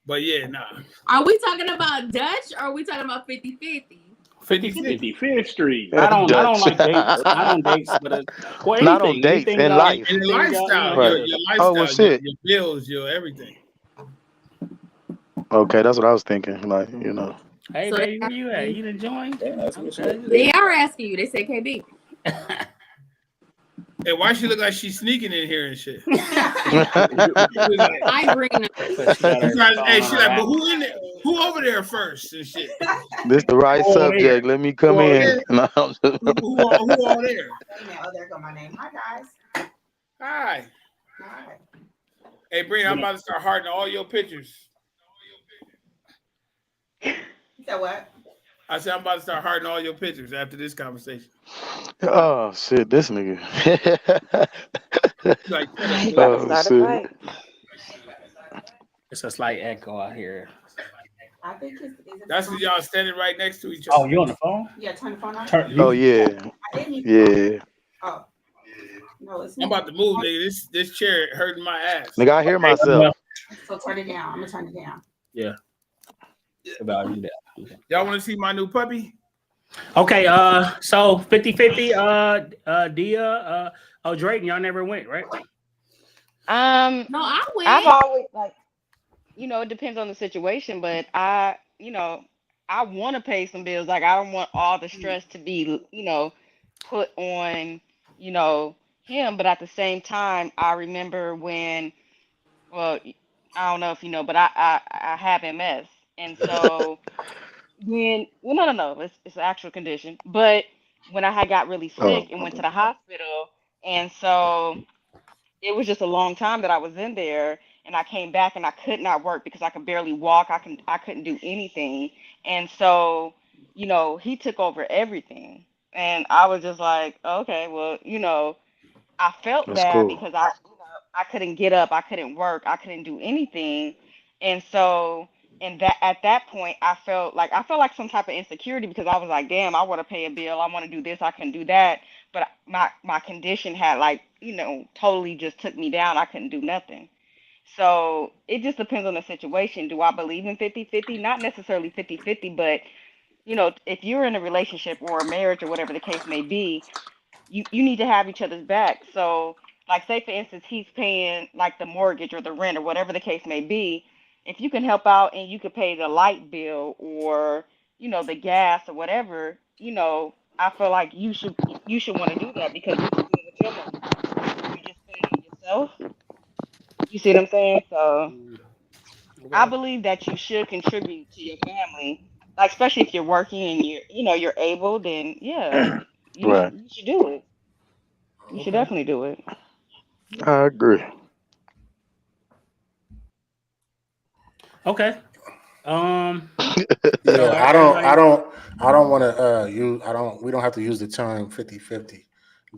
Speaker 4: But yeah, nah.
Speaker 13: Are we talking about Dutch or are we talking about 50-50?
Speaker 10: 50-50.
Speaker 2: 55th Street.
Speaker 10: Not on
Speaker 7: Dutch.
Speaker 10: like dates, not on dates, but
Speaker 7: Not on
Speaker 10: anything,
Speaker 7: dates, in life.
Speaker 4: And the
Speaker 10: anything
Speaker 4: lifestyle,
Speaker 7: Right.
Speaker 4: your
Speaker 7: Oh well
Speaker 4: lifestyle,
Speaker 7: shit.
Speaker 4: your bills, your everything.
Speaker 7: Okay, that's what I was thinking. Like, you know.
Speaker 10: Hey
Speaker 13: So they
Speaker 10: baby,
Speaker 13: are
Speaker 10: where you at? You done joined?
Speaker 14: Damn, that's what
Speaker 10: Okay.
Speaker 13: they are asking you. They say KB.
Speaker 4: Hey, why she look like she's sneaking in here and shit?
Speaker 13: I bring them.
Speaker 10: But she got her phone
Speaker 4: She
Speaker 10: on her
Speaker 4: like,
Speaker 10: lap.
Speaker 4: but who in there? Who over there first and shit?
Speaker 7: This the right
Speaker 10: Who all there?
Speaker 7: subject. Let me come
Speaker 4: Who all
Speaker 7: in.
Speaker 4: there? Who all there?
Speaker 15: Oh, there go my name. Hi guys.
Speaker 4: Hi.
Speaker 15: Hi.
Speaker 4: Hey, Brina, I'm about to start hearting all your pictures.
Speaker 15: You said what?
Speaker 4: I said I'm about to start hearting all your pictures after this conversation.
Speaker 7: Oh shit, this nigga.
Speaker 4: Like,
Speaker 6: You about to
Speaker 7: Oh
Speaker 6: start a
Speaker 7: shit.
Speaker 6: fight.
Speaker 10: It's a slight echo out here.
Speaker 15: I think it's
Speaker 4: that's because y'all standing right next to each
Speaker 10: Oh,
Speaker 4: other.
Speaker 10: you on the phone?
Speaker 15: Yeah, turn the phone on.
Speaker 7: Oh yeah.
Speaker 15: I didn't even
Speaker 7: Yeah.
Speaker 15: Oh. No, it's
Speaker 4: I'm about to move, nigga. This chair hurting my ass.
Speaker 7: Nigga, I hear myself.
Speaker 15: So turn it down. I'm gonna turn it down.
Speaker 10: Yeah. About you there.
Speaker 4: Y'all want to see my new puppy?
Speaker 10: Okay, so 50-50, Dia, Drayton, y'all never went, right?
Speaker 13: No, I
Speaker 6: I've
Speaker 13: went.
Speaker 6: always like, it depends on the situation, but I want to pay some bills. Like, I don't want all the stress to be, put on, him. But at the same time, I remember when, well, I don't know if you know, but I have MS, and so no, it's an actual condition. But when I had got really sick
Speaker 7: Oh,
Speaker 6: and went to
Speaker 7: okay.
Speaker 6: the hospital, and so it was just a long time that I was in there, and I came back and I could not work because I could barely walk. I couldn't do anything. And so, he took over everything. And I was just like, okay, well, I felt
Speaker 7: That's
Speaker 6: bad
Speaker 7: cool.
Speaker 6: because I couldn't get up, I couldn't work, I couldn't do anything. And so, And that at that point, I felt like some type of insecurity because I was like, damn, I want to pay a bill, I want to do this, I can do that, but my condition had like totally just took me down. I couldn't do nothing. So it just depends on the situation. Do I believe in 50-50? Not necessarily 50-50, but if you're in a relationship or a marriage or whatever the case may be, you need to have each other's back. So, like, say for instance, he's paying like the mortgage or the rent or whatever the case may be. If you can help out and you could pay the light bill or the gas or whatever, I feel like you should want to do that because you're just doing with your money. You're just putting it on yourself. You see what I'm saying? So I
Speaker 10: Okay.
Speaker 6: believe that you should contribute to your family, like especially if you're working and you're able. Then yeah,
Speaker 7: Right.
Speaker 6: you should do it. You should
Speaker 10: Okay.
Speaker 6: definitely do it.
Speaker 7: I agree.
Speaker 10: Okay.
Speaker 3: Yeah,
Speaker 10: So
Speaker 3: I don't, I
Speaker 10: everybody.
Speaker 3: don't, I don't want to use. I don't. We don't have to use the term 50-50.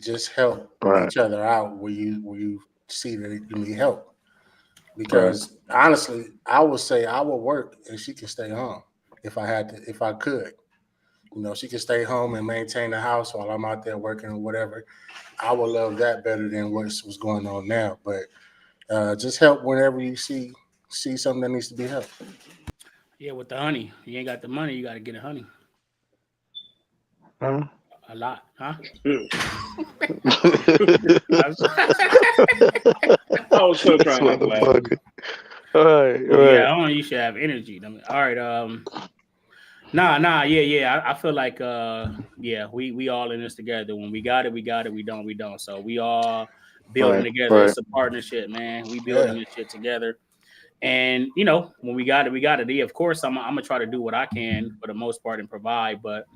Speaker 3: Just help
Speaker 7: Right.
Speaker 3: each other out where you see that you need help.
Speaker 7: Right.
Speaker 3: Because honestly, I would say I would work and she can stay home if I could. She can stay home and maintain the house while I'm out there working or whatever. I would love that better than what's going on now. But just help whenever you see something that needs to be helped.
Speaker 10: Yeah, with the honey. You ain't got the money, you got to get a honey.
Speaker 7: Huh?
Speaker 10: A lot, huh?
Speaker 7: This
Speaker 2: I was so trying not to laugh.
Speaker 7: motherfucker. Right.
Speaker 10: Well,
Speaker 7: Right.
Speaker 10: yeah, only you should have energy. I mean, all right. Nah. Yeah. I feel like, yeah, we all in this together. When we got it, we got it. We don't, we don't. So we all building
Speaker 7: Right.
Speaker 10: together.
Speaker 7: Right.
Speaker 10: It's a partnership, man. We building
Speaker 3: Yeah.
Speaker 10: this shit together. And when we got it, we got it. Yeah, of course, I'm gonna try to do what I can for the most part and provide. But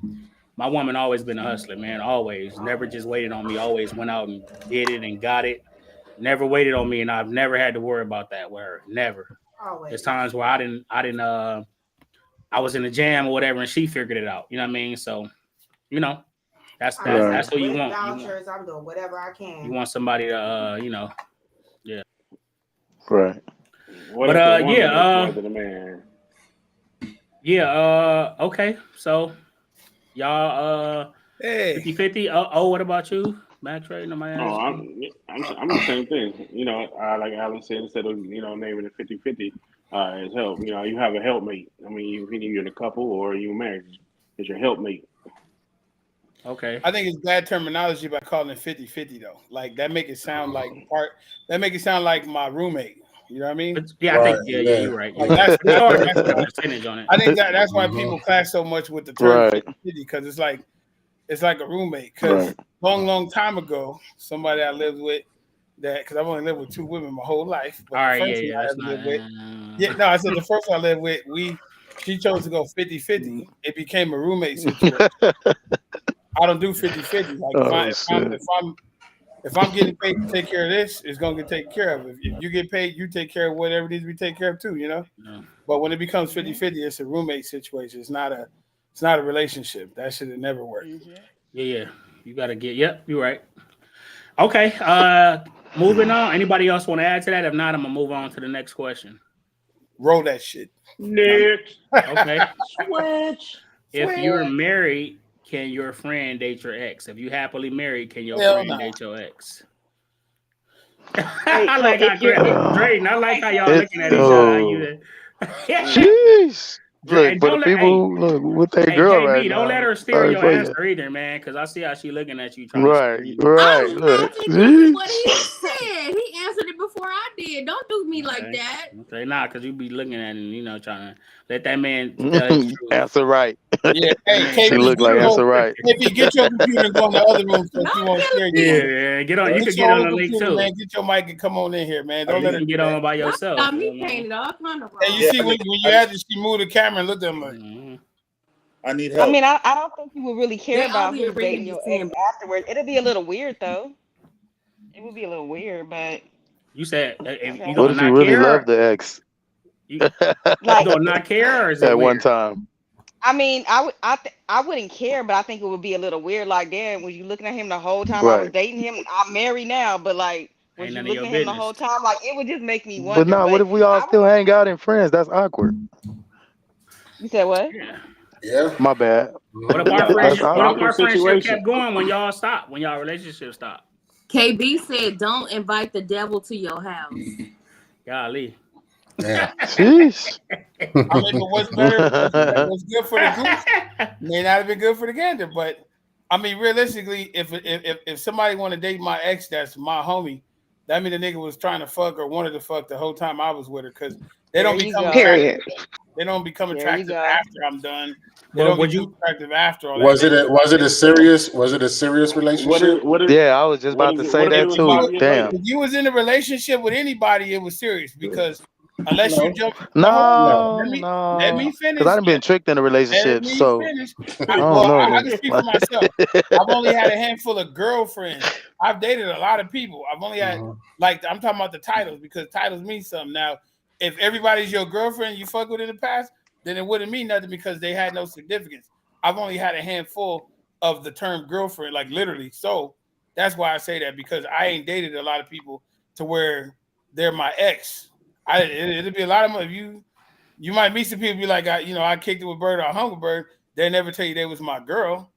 Speaker 10: my woman always been a hustler, man. Always, never just waited on me. Always went out and did it and got it. Never waited on me, and I've never had to worry about that with her. Never. There's
Speaker 15: Always.
Speaker 10: times where I was in a jam or whatever, and she figured it out. You know what I mean? So, you know, that's
Speaker 15: I'm
Speaker 10: that's
Speaker 7: Right.
Speaker 10: that's
Speaker 15: sending
Speaker 10: who you
Speaker 15: rent
Speaker 10: want.
Speaker 15: vouchers. I'm doing whatever I
Speaker 10: You
Speaker 15: can.
Speaker 10: want somebody to, yeah.
Speaker 7: Right.
Speaker 2: What
Speaker 10: But
Speaker 2: if the woman makes more
Speaker 10: yeah,
Speaker 2: than the man?
Speaker 10: okay. So y'all,
Speaker 4: Hey,
Speaker 10: 50-50. Oh, what about you, Max? Right? Nobody
Speaker 2: Oh,
Speaker 10: asked you.
Speaker 2: I'm the same thing. Like Alan said, instead of naming it 50-50, as help. You have a helpmate. I mean, you're in a couple or you married, it's your helpmate.
Speaker 10: Okay.
Speaker 4: I think it's bad terminology by calling it 50-50 though. Like that make it sound like my roommate. You know what I mean?
Speaker 10: But yeah, I
Speaker 3: Right.
Speaker 10: think yeah,
Speaker 3: Yeah.
Speaker 10: you're right. You're
Speaker 4: Like
Speaker 10: right.
Speaker 3: Yeah.
Speaker 10: It's hard to put a
Speaker 4: that's
Speaker 10: percentage on it.
Speaker 4: I think that's why
Speaker 3: hmm
Speaker 4: people clash so much with the term
Speaker 7: Right.
Speaker 4: 50-50 because it's like a roommate. Because
Speaker 7: Right.
Speaker 4: long time ago, somebody I lived with because I've only lived with two women my whole life,
Speaker 10: All
Speaker 4: but the
Speaker 10: right,
Speaker 4: first one
Speaker 10: yeah.
Speaker 4: I
Speaker 10: That's
Speaker 4: ever
Speaker 10: not.
Speaker 4: lived with, no, I said the first one I lived with, she chose to go 50-50. It became a roommate situation. I don't do 50-50. Like
Speaker 7: Oh shit.
Speaker 4: if I'm getting paid to take care of this, it's gonna get taken care of. If you get paid, you take care of whatever needs to be taken care of too,
Speaker 10: No.
Speaker 4: But when it becomes 50-50, it's a roommate situation. It's not a relationship. That should have never worked.
Speaker 10: Yeah. You gotta get. Yep, you're right. Okay. Moving on. Anybody else want to add to that? If not, I'm gonna move on to the next question.
Speaker 4: Roll that shit.
Speaker 2: Next.
Speaker 10: Okay.
Speaker 2: Switch.
Speaker 10: If you're married, can your friend date your ex? If you happily married, can your
Speaker 4: Hell
Speaker 10: friend
Speaker 4: no.
Speaker 10: date your ex?
Speaker 6: Wait,
Speaker 10: I
Speaker 6: so
Speaker 10: like how
Speaker 6: if you're if,
Speaker 10: Drayton. I like
Speaker 6: okay,
Speaker 10: how
Speaker 6: so
Speaker 10: y'all
Speaker 6: if
Speaker 10: looking
Speaker 7: It's
Speaker 10: at
Speaker 6: you
Speaker 10: each other. How you?
Speaker 7: jeez. Look
Speaker 10: And
Speaker 7: for the
Speaker 10: don't let
Speaker 7: people
Speaker 10: hey
Speaker 7: who look with their
Speaker 10: hey
Speaker 7: girl right
Speaker 10: JB, don't let
Speaker 7: now.
Speaker 10: her steer
Speaker 7: Sorry
Speaker 10: your
Speaker 7: for you.
Speaker 10: answer either, man. Because I see how she looking at you trying to steer
Speaker 7: Right.
Speaker 10: you.
Speaker 7: Right.
Speaker 13: I'm
Speaker 7: Look.
Speaker 13: laughing because of what he
Speaker 7: Jeez.
Speaker 13: said. He answered it before I did. Don't do me like
Speaker 10: Okay.
Speaker 13: that.
Speaker 10: Okay, nah, because you be looking at him, trying to let that man tell his truth.
Speaker 7: Answer right.
Speaker 4: Yeah.
Speaker 10: That
Speaker 4: Hey,
Speaker 10: man
Speaker 7: She
Speaker 10: tell
Speaker 4: KB,
Speaker 10: his
Speaker 7: look like answer
Speaker 10: truth.
Speaker 7: right.
Speaker 4: get your computer and go in the other room so she
Speaker 13: Don't
Speaker 4: won't
Speaker 13: kill
Speaker 4: scare
Speaker 13: him
Speaker 4: you.
Speaker 13: then.
Speaker 10: Yeah, get on. You
Speaker 4: Get
Speaker 10: could
Speaker 4: your
Speaker 10: get on
Speaker 4: own
Speaker 10: the link
Speaker 4: computer,
Speaker 10: too.
Speaker 4: man. Get your mic and come on in here, man.
Speaker 10: Or
Speaker 4: Don't
Speaker 10: you
Speaker 4: let her
Speaker 10: can
Speaker 4: do
Speaker 10: get
Speaker 4: that.
Speaker 10: on by
Speaker 13: Y'all
Speaker 10: yourself.
Speaker 13: got
Speaker 10: You know
Speaker 13: me
Speaker 10: what I mean?
Speaker 13: painted all kind of
Speaker 4: Hey, you
Speaker 13: wrong.
Speaker 4: see when you
Speaker 14: I,
Speaker 4: had this, she moved the camera and looked at me.
Speaker 10: Mhm.
Speaker 14: I need
Speaker 6: I
Speaker 14: help.
Speaker 6: mean, I don't think you would really care
Speaker 13: They all
Speaker 6: about
Speaker 13: be
Speaker 6: who's
Speaker 13: agreeing
Speaker 6: dating
Speaker 13: to be
Speaker 6: your ex
Speaker 13: seeing.
Speaker 6: afterwards. It'll be a little weird though. It would be a little weird, but
Speaker 10: You said if you
Speaker 6: okay.
Speaker 7: What
Speaker 10: gonna
Speaker 7: if you
Speaker 10: not
Speaker 7: really
Speaker 10: care,
Speaker 7: love
Speaker 10: or
Speaker 7: the ex
Speaker 10: you
Speaker 6: Like,
Speaker 10: gonna not care, or is it
Speaker 7: at one
Speaker 10: weird?
Speaker 7: time?
Speaker 6: I mean, I wouldn't care, but I think it would be a little weird. Like, damn, was you looking at him the whole time I was
Speaker 7: Right.
Speaker 6: dating him? I'm married now, but like,
Speaker 10: Ain't
Speaker 6: was you
Speaker 10: none of your
Speaker 6: looking at him the
Speaker 10: business.
Speaker 6: whole time? Like, it would just make me
Speaker 7: But
Speaker 6: wonder.
Speaker 7: nah, what
Speaker 6: But
Speaker 7: if we all
Speaker 6: I would,
Speaker 7: still hang out and friends? That's awkward.
Speaker 6: You said what?
Speaker 10: Yeah.
Speaker 3: Yeah.
Speaker 7: My bad.
Speaker 10: What if our
Speaker 2: That's
Speaker 10: friendship? What if
Speaker 2: awkward
Speaker 10: our friendship
Speaker 2: situation.
Speaker 10: kept going when y'all stopped? When y'all relationship stopped?
Speaker 13: KB said, "Don't invite the devil to your house."
Speaker 10: Golly.
Speaker 3: Yeah.
Speaker 7: Sheesh.
Speaker 4: I mean, but what's better? What's good for the goose may not have been good for the gander. But I mean, realistically, if somebody want to date my ex, that's my homie. That mean the nigga was trying to fuck or wanted to fuck the whole time I was with her, because they
Speaker 6: There
Speaker 4: don't
Speaker 6: you
Speaker 4: become
Speaker 6: go.
Speaker 4: attractive.
Speaker 12: Period.
Speaker 4: They don't become
Speaker 6: There you
Speaker 4: attractive
Speaker 6: go.
Speaker 4: after I'm done. They
Speaker 10: Well,
Speaker 4: don't
Speaker 10: would
Speaker 4: become
Speaker 10: you?
Speaker 4: attractive after all that.
Speaker 3: Was it a serious relationship?
Speaker 7: Yeah, I was just about to say
Speaker 2: What if it
Speaker 7: that
Speaker 2: was
Speaker 4: If you,
Speaker 7: too.
Speaker 2: 5 years
Speaker 7: Damn.
Speaker 2: later?
Speaker 4: if you was in a relationship with anybody, it was serious, because unless you
Speaker 3: No.
Speaker 4: jump,
Speaker 7: No,
Speaker 4: let
Speaker 7: no.
Speaker 4: me
Speaker 7: Because
Speaker 4: finish.
Speaker 7: I done been tricked in a
Speaker 4: Let
Speaker 7: relationship,
Speaker 4: me
Speaker 7: so
Speaker 4: finish.
Speaker 7: I don't know,
Speaker 4: I
Speaker 7: nigga.
Speaker 4: can speak for myself. I've only had a handful of girlfriends. I've dated a lot of people. I've only had, like, I'm talking about the titles, because titles mean something. Now, if everybody's your girlfriend you fuck with in the past, then it wouldn't mean nothing, because they had no significance. I've only had a handful of the term girlfriend, like literally. So that's why I say that, because I ain't dated a lot of people to where they're my ex. It'll be a lot of them. If you might meet some people, be like, I kicked it with Byrd or I hung with Byrd. They never tell you they was my girl.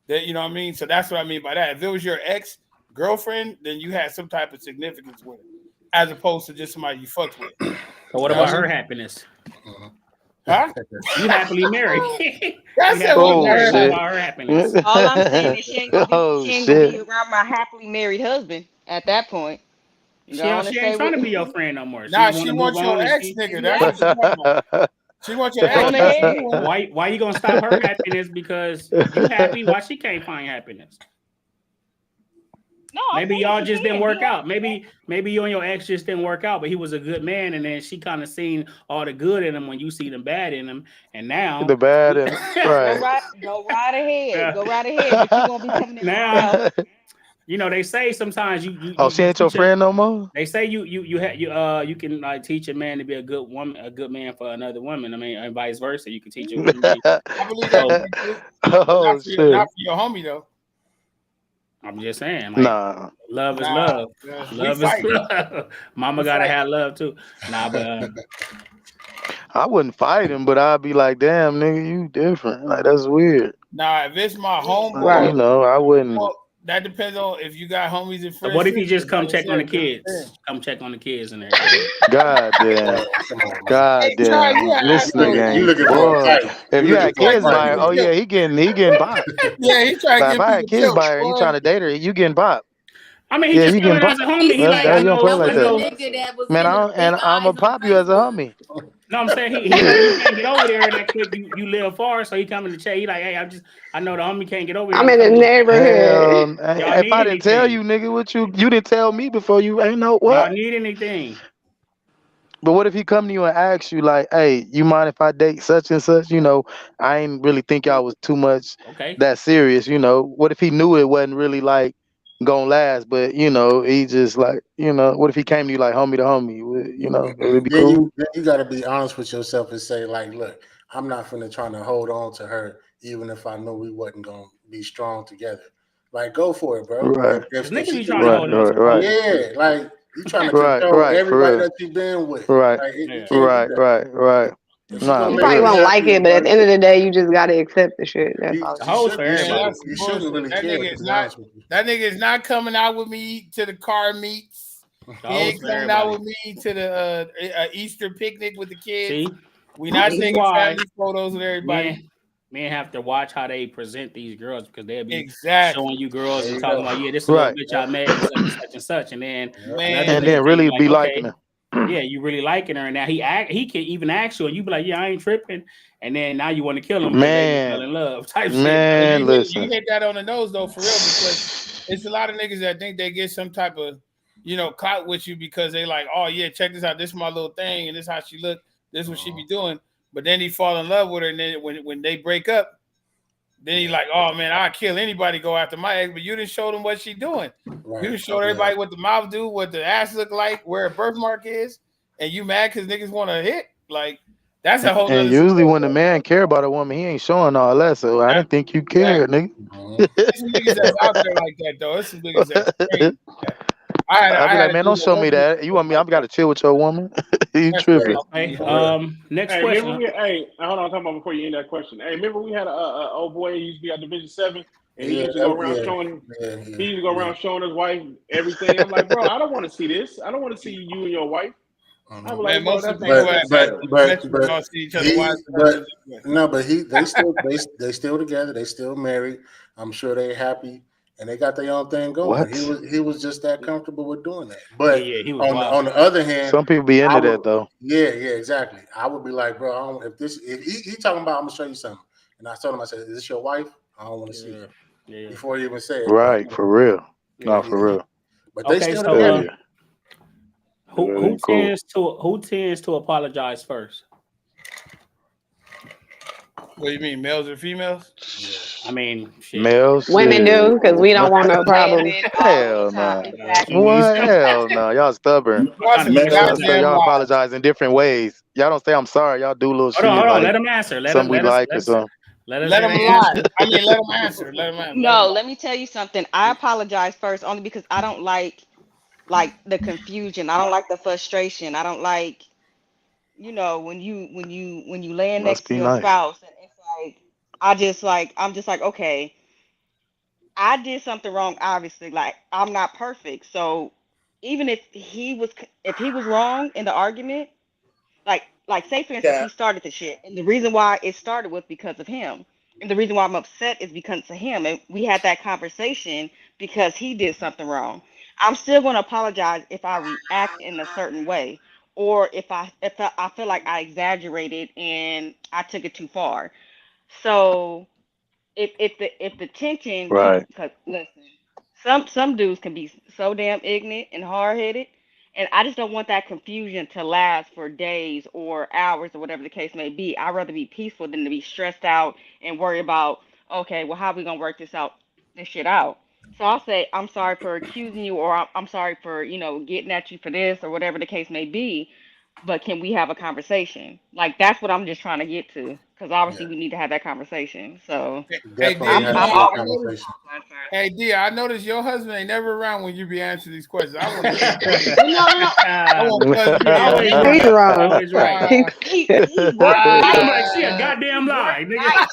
Speaker 4: That, you know what I mean? So that's what I mean by that. If it was your ex girlfriend, then you had some type of significance with it, as opposed to just somebody you fucked with.
Speaker 10: So what about her happiness?
Speaker 4: Huh?
Speaker 10: You happily married.
Speaker 4: That's it.
Speaker 7: Oh,
Speaker 10: What
Speaker 7: shit.
Speaker 10: about her happiness?
Speaker 6: All I'm saying is she ain't gonna be
Speaker 7: Oh,
Speaker 6: she ain't gonna be
Speaker 7: shit.
Speaker 6: around my happily married husband at that point. Go on and
Speaker 10: She
Speaker 6: stay
Speaker 10: ain't trying
Speaker 6: with
Speaker 10: to be your friend no more. She
Speaker 4: Nah,
Speaker 10: want
Speaker 4: she
Speaker 10: to move
Speaker 4: wants your
Speaker 10: on, and
Speaker 4: ex
Speaker 10: she.
Speaker 4: nigga. That's what she's talking about. She wants your
Speaker 6: Go
Speaker 4: ex.
Speaker 6: on ahead.
Speaker 10: Why you gonna stop her happiness because you happy? Why she can't find happiness?
Speaker 6: No,
Speaker 10: Maybe y'all just didn't work
Speaker 6: be
Speaker 10: out. Maybe you and your ex just didn't work out, but he was a good man, and then she kind of seen all the good in him when you see the bad in him, and now
Speaker 7: The bad and right.
Speaker 6: Go right ahead. Go right ahead. But you won't be coming in my
Speaker 10: now
Speaker 6: house.
Speaker 10: you know they say sometimes you
Speaker 7: Oh, she ain't your
Speaker 10: teach
Speaker 7: friend no more?
Speaker 10: They say you can like teach a man to be a good woman, a good man for another woman. I mean, and vice versa. You can teach a woman.
Speaker 4: I believe that to be true.
Speaker 7: Oh, shit.
Speaker 4: Not for your homie though.
Speaker 10: I'm just saying, like,
Speaker 7: Nah.
Speaker 10: love is
Speaker 4: Nah,
Speaker 10: love.
Speaker 4: yeah, we
Speaker 10: Love is
Speaker 4: fight.
Speaker 10: love. Mama
Speaker 4: We
Speaker 10: gotta
Speaker 4: fight.
Speaker 10: have love too. Nah, but
Speaker 7: I wouldn't fight him, but I'd be like, damn, nigga, you different. Like, that's weird.
Speaker 4: Nah, if it's my
Speaker 7: You
Speaker 4: homeboy,
Speaker 7: know, I wouldn't.
Speaker 4: well, that depends on if you got homies and friends.
Speaker 10: what if he
Speaker 4: too,
Speaker 10: just come
Speaker 4: like I
Speaker 10: check on the
Speaker 4: said,
Speaker 10: kids? Come check on the kids and everything.
Speaker 7: God damn.
Speaker 3: Come on, man.
Speaker 7: God
Speaker 4: Hey, Ty, you
Speaker 7: damn.
Speaker 4: an
Speaker 7: This
Speaker 4: asshole.
Speaker 7: nigga
Speaker 3: You
Speaker 7: ain't
Speaker 3: looking for a
Speaker 7: boy.
Speaker 3: fight?
Speaker 7: If
Speaker 3: You
Speaker 7: you
Speaker 3: looking
Speaker 7: had
Speaker 3: for a
Speaker 7: kids
Speaker 3: fight?
Speaker 7: by her, oh yeah, he getting popped.
Speaker 4: Yeah, he trying to
Speaker 7: Like, if
Speaker 4: get
Speaker 7: I had
Speaker 4: people
Speaker 7: kids
Speaker 4: killed,
Speaker 7: by her and you
Speaker 4: boy.
Speaker 7: trying to date her, you getting popped.
Speaker 10: I mean, he
Speaker 7: Yeah,
Speaker 10: just
Speaker 7: you
Speaker 10: feeling
Speaker 7: getting
Speaker 10: as
Speaker 7: popped.
Speaker 10: a homie. He like,
Speaker 7: That
Speaker 10: I
Speaker 7: you don't
Speaker 10: know,
Speaker 7: play
Speaker 13: That
Speaker 7: like
Speaker 13: was
Speaker 10: I
Speaker 13: the
Speaker 7: that.
Speaker 10: know.
Speaker 13: nigga that was
Speaker 7: Man,
Speaker 13: sending the big
Speaker 7: I'm
Speaker 13: eyes
Speaker 7: gonna
Speaker 13: on
Speaker 7: pop you as a
Speaker 13: Facebook.
Speaker 7: homie.
Speaker 10: No, I'm saying he know you can't get over there that quick. You live far, so he coming to check. He like, hey, I know the homie can't get over there.
Speaker 12: I'm
Speaker 10: I'm
Speaker 12: in the
Speaker 10: coming.
Speaker 12: neighborhood.
Speaker 10: Y'all
Speaker 7: If
Speaker 10: need
Speaker 7: I didn't tell
Speaker 10: anything?
Speaker 7: you, nigga, what you didn't tell me before, you ain't know
Speaker 10: Y'all
Speaker 7: what.
Speaker 10: need anything?
Speaker 7: But what if he come to you and ask you like, hey, you mind if I date such and such? You know, I ain't really think y'all was too much
Speaker 10: Okay.
Speaker 7: that serious. You know, what if he knew it wasn't really like gonna last, but you know, he just like, you know, what if he came to you like homie to homie? You know, would it be cool?
Speaker 3: Then you got to be honest with yourself and say, like, look, I'm not finna trying to hold on to her, even if I know we wasn't gonna be strong together. Like, go for it, bro.
Speaker 7: Right,
Speaker 10: Cause
Speaker 3: If
Speaker 10: niggas
Speaker 3: she
Speaker 10: be
Speaker 3: can
Speaker 10: trying to
Speaker 3: give
Speaker 7: right,
Speaker 10: hold
Speaker 3: you,
Speaker 10: on to
Speaker 7: right, right,
Speaker 10: folks.
Speaker 3: yeah, like you trying to
Speaker 7: right,
Speaker 3: control
Speaker 7: right,
Speaker 3: everybody
Speaker 7: for real.
Speaker 3: that you've been with.
Speaker 7: Right,
Speaker 3: Like, you
Speaker 10: Yeah.
Speaker 3: can't do
Speaker 7: right,
Speaker 3: that.
Speaker 7: right, right.
Speaker 3: If she
Speaker 7: Nah,
Speaker 3: gonna
Speaker 12: You
Speaker 7: for
Speaker 3: make
Speaker 12: probably
Speaker 3: you
Speaker 7: real.
Speaker 12: won't like
Speaker 3: happy,
Speaker 12: it, but at
Speaker 3: bro,
Speaker 12: the end of the day, you just gotta accept the shit. That's all.
Speaker 10: The hoes for
Speaker 4: Man,
Speaker 10: everybody.
Speaker 4: that's some
Speaker 3: you shouldn't
Speaker 4: bullshit.
Speaker 3: really
Speaker 4: That
Speaker 3: care,
Speaker 4: nigga
Speaker 3: to
Speaker 4: is
Speaker 3: be
Speaker 4: not.
Speaker 3: honest with you.
Speaker 4: That nigga is not coming out with me to the car meets.
Speaker 10: The
Speaker 4: He
Speaker 10: hoes
Speaker 4: ain't
Speaker 10: for
Speaker 4: coming out
Speaker 10: everybody.
Speaker 4: with me to the Easter picnic with the kids.
Speaker 10: See,
Speaker 4: We not
Speaker 10: this is
Speaker 4: taking
Speaker 10: why
Speaker 4: family photos with everybody.
Speaker 10: men have to watch how they present these girls because they'll be
Speaker 4: Exactly.
Speaker 10: showing you girls
Speaker 3: There
Speaker 10: and
Speaker 3: you
Speaker 10: talking
Speaker 3: go.
Speaker 10: about, yeah, this is a little
Speaker 7: Right,
Speaker 10: bitch I met and such and such and such, and then another
Speaker 4: Man,
Speaker 7: and
Speaker 10: nigga
Speaker 7: then
Speaker 10: think
Speaker 7: really
Speaker 10: like,
Speaker 7: be liking
Speaker 10: okay,
Speaker 7: her.
Speaker 10: yeah, you really liking her, and now he can even ask you, and you be like, yeah, I ain't tripping, and then now you want to kill him because they fell in
Speaker 7: Man,
Speaker 10: love type shit.
Speaker 4: but
Speaker 7: man,
Speaker 4: you
Speaker 7: listen.
Speaker 4: hit that on the nose though, for real, because it's a lot of niggas that think they get some type of, clout with you because they like, oh yeah, check this out, this is my little thing, and this is how she look, this is what she be doing. But then he fall in love with her, and then when they break up, then he like, oh man, I'll kill anybody go after my ex, but you didn't show them what she doing.
Speaker 3: Right.
Speaker 4: You didn't show everybody what the mouth do, what the ass look like, where a birthmark is, and you mad because niggas want to hit. Like, that's a whole
Speaker 7: And
Speaker 4: nother
Speaker 7: usually when the
Speaker 4: situation.
Speaker 7: man care about a woman, he ain't showing all that. So I didn't think you cared, nigga.
Speaker 4: There's some niggas that's out there like that though. There's some niggas that's crazy like that.
Speaker 7: I'll be like, man, don't show me that. You want me? I've got to chill with your woman. You tripping?
Speaker 10: Okay. Next
Speaker 2: Hey,
Speaker 10: question.
Speaker 2: remember hold on, talking about before you end that question. Hey, remember we had a old boy who used to be at Division 7, and he used to go around showing. He used to go around showing his wife everything. I'm like, bro, I don't want to see this. I don't want to see you and your wife. I was like, bro, that's
Speaker 3: they still together. They still married. I'm sure they're happy. And they got their own thing going.
Speaker 7: What?
Speaker 3: He was just that comfortable with doing that. But
Speaker 10: he was
Speaker 3: on the other hand,
Speaker 7: some people be into that though.
Speaker 3: Yeah, exactly. I would be like, bro, if he talking about, I'm gonna show you something, and I told him, I said, is this your wife? I don't want to see it before he even said it.
Speaker 7: Right, for real. No, for real.
Speaker 3: But they still
Speaker 10: so
Speaker 3: together.
Speaker 10: who tends to apologize first?
Speaker 4: What do you mean, males or females?
Speaker 10: I mean, shit.
Speaker 7: Males.
Speaker 12: Women do because we don't want no problems.
Speaker 7: Hell no. What? Hell no. Y'all stubborn. Y'all apologize in different ways. Y'all don't say I'm sorry. Y'all do little shit.
Speaker 10: Hold on.
Speaker 7: Like
Speaker 10: let him answer.
Speaker 7: Something we like or something.
Speaker 4: Let him lie. I mean, let him answer.
Speaker 6: No, let me tell you something. I apologize first only because I don't like the confusion. I don't like the frustration. I don't like, when you laying next to your spouse and it's like I'm just like, okay, I did something wrong, obviously. Like, I'm not perfect. So even if he was wrong in the argument, like say for instance, he started the shit, and the reason why it started was because of him. And the reason why I'm upset is because of him. And we had that conversation because he did something wrong. I'm still going to apologize if I react in a certain way, or if I feel like I exaggerated and I took it too far. So if the tension,
Speaker 7: right,
Speaker 6: because listen, some dudes can be so damn ignorant and hard headed, and I just don't want that confusion to last for days or hours or whatever the case may be. I'd rather be peaceful than to be stressed out and worry about, okay, well, how are we gonna work this shit out? So I'll say, I'm sorry for accusing you, or I'm sorry for getting at you for this or whatever the case may be. But can we have a conversation? Like, that's what I'm just trying to get to, because obviously we need to have that conversation. So
Speaker 4: Hey,
Speaker 6: I'm always
Speaker 4: Hey, D, I noticed your husband ain't never around when you be answering these questions. I want
Speaker 12: to
Speaker 10: always right.
Speaker 6: He works.
Speaker 10: She a goddamn lie, nigga.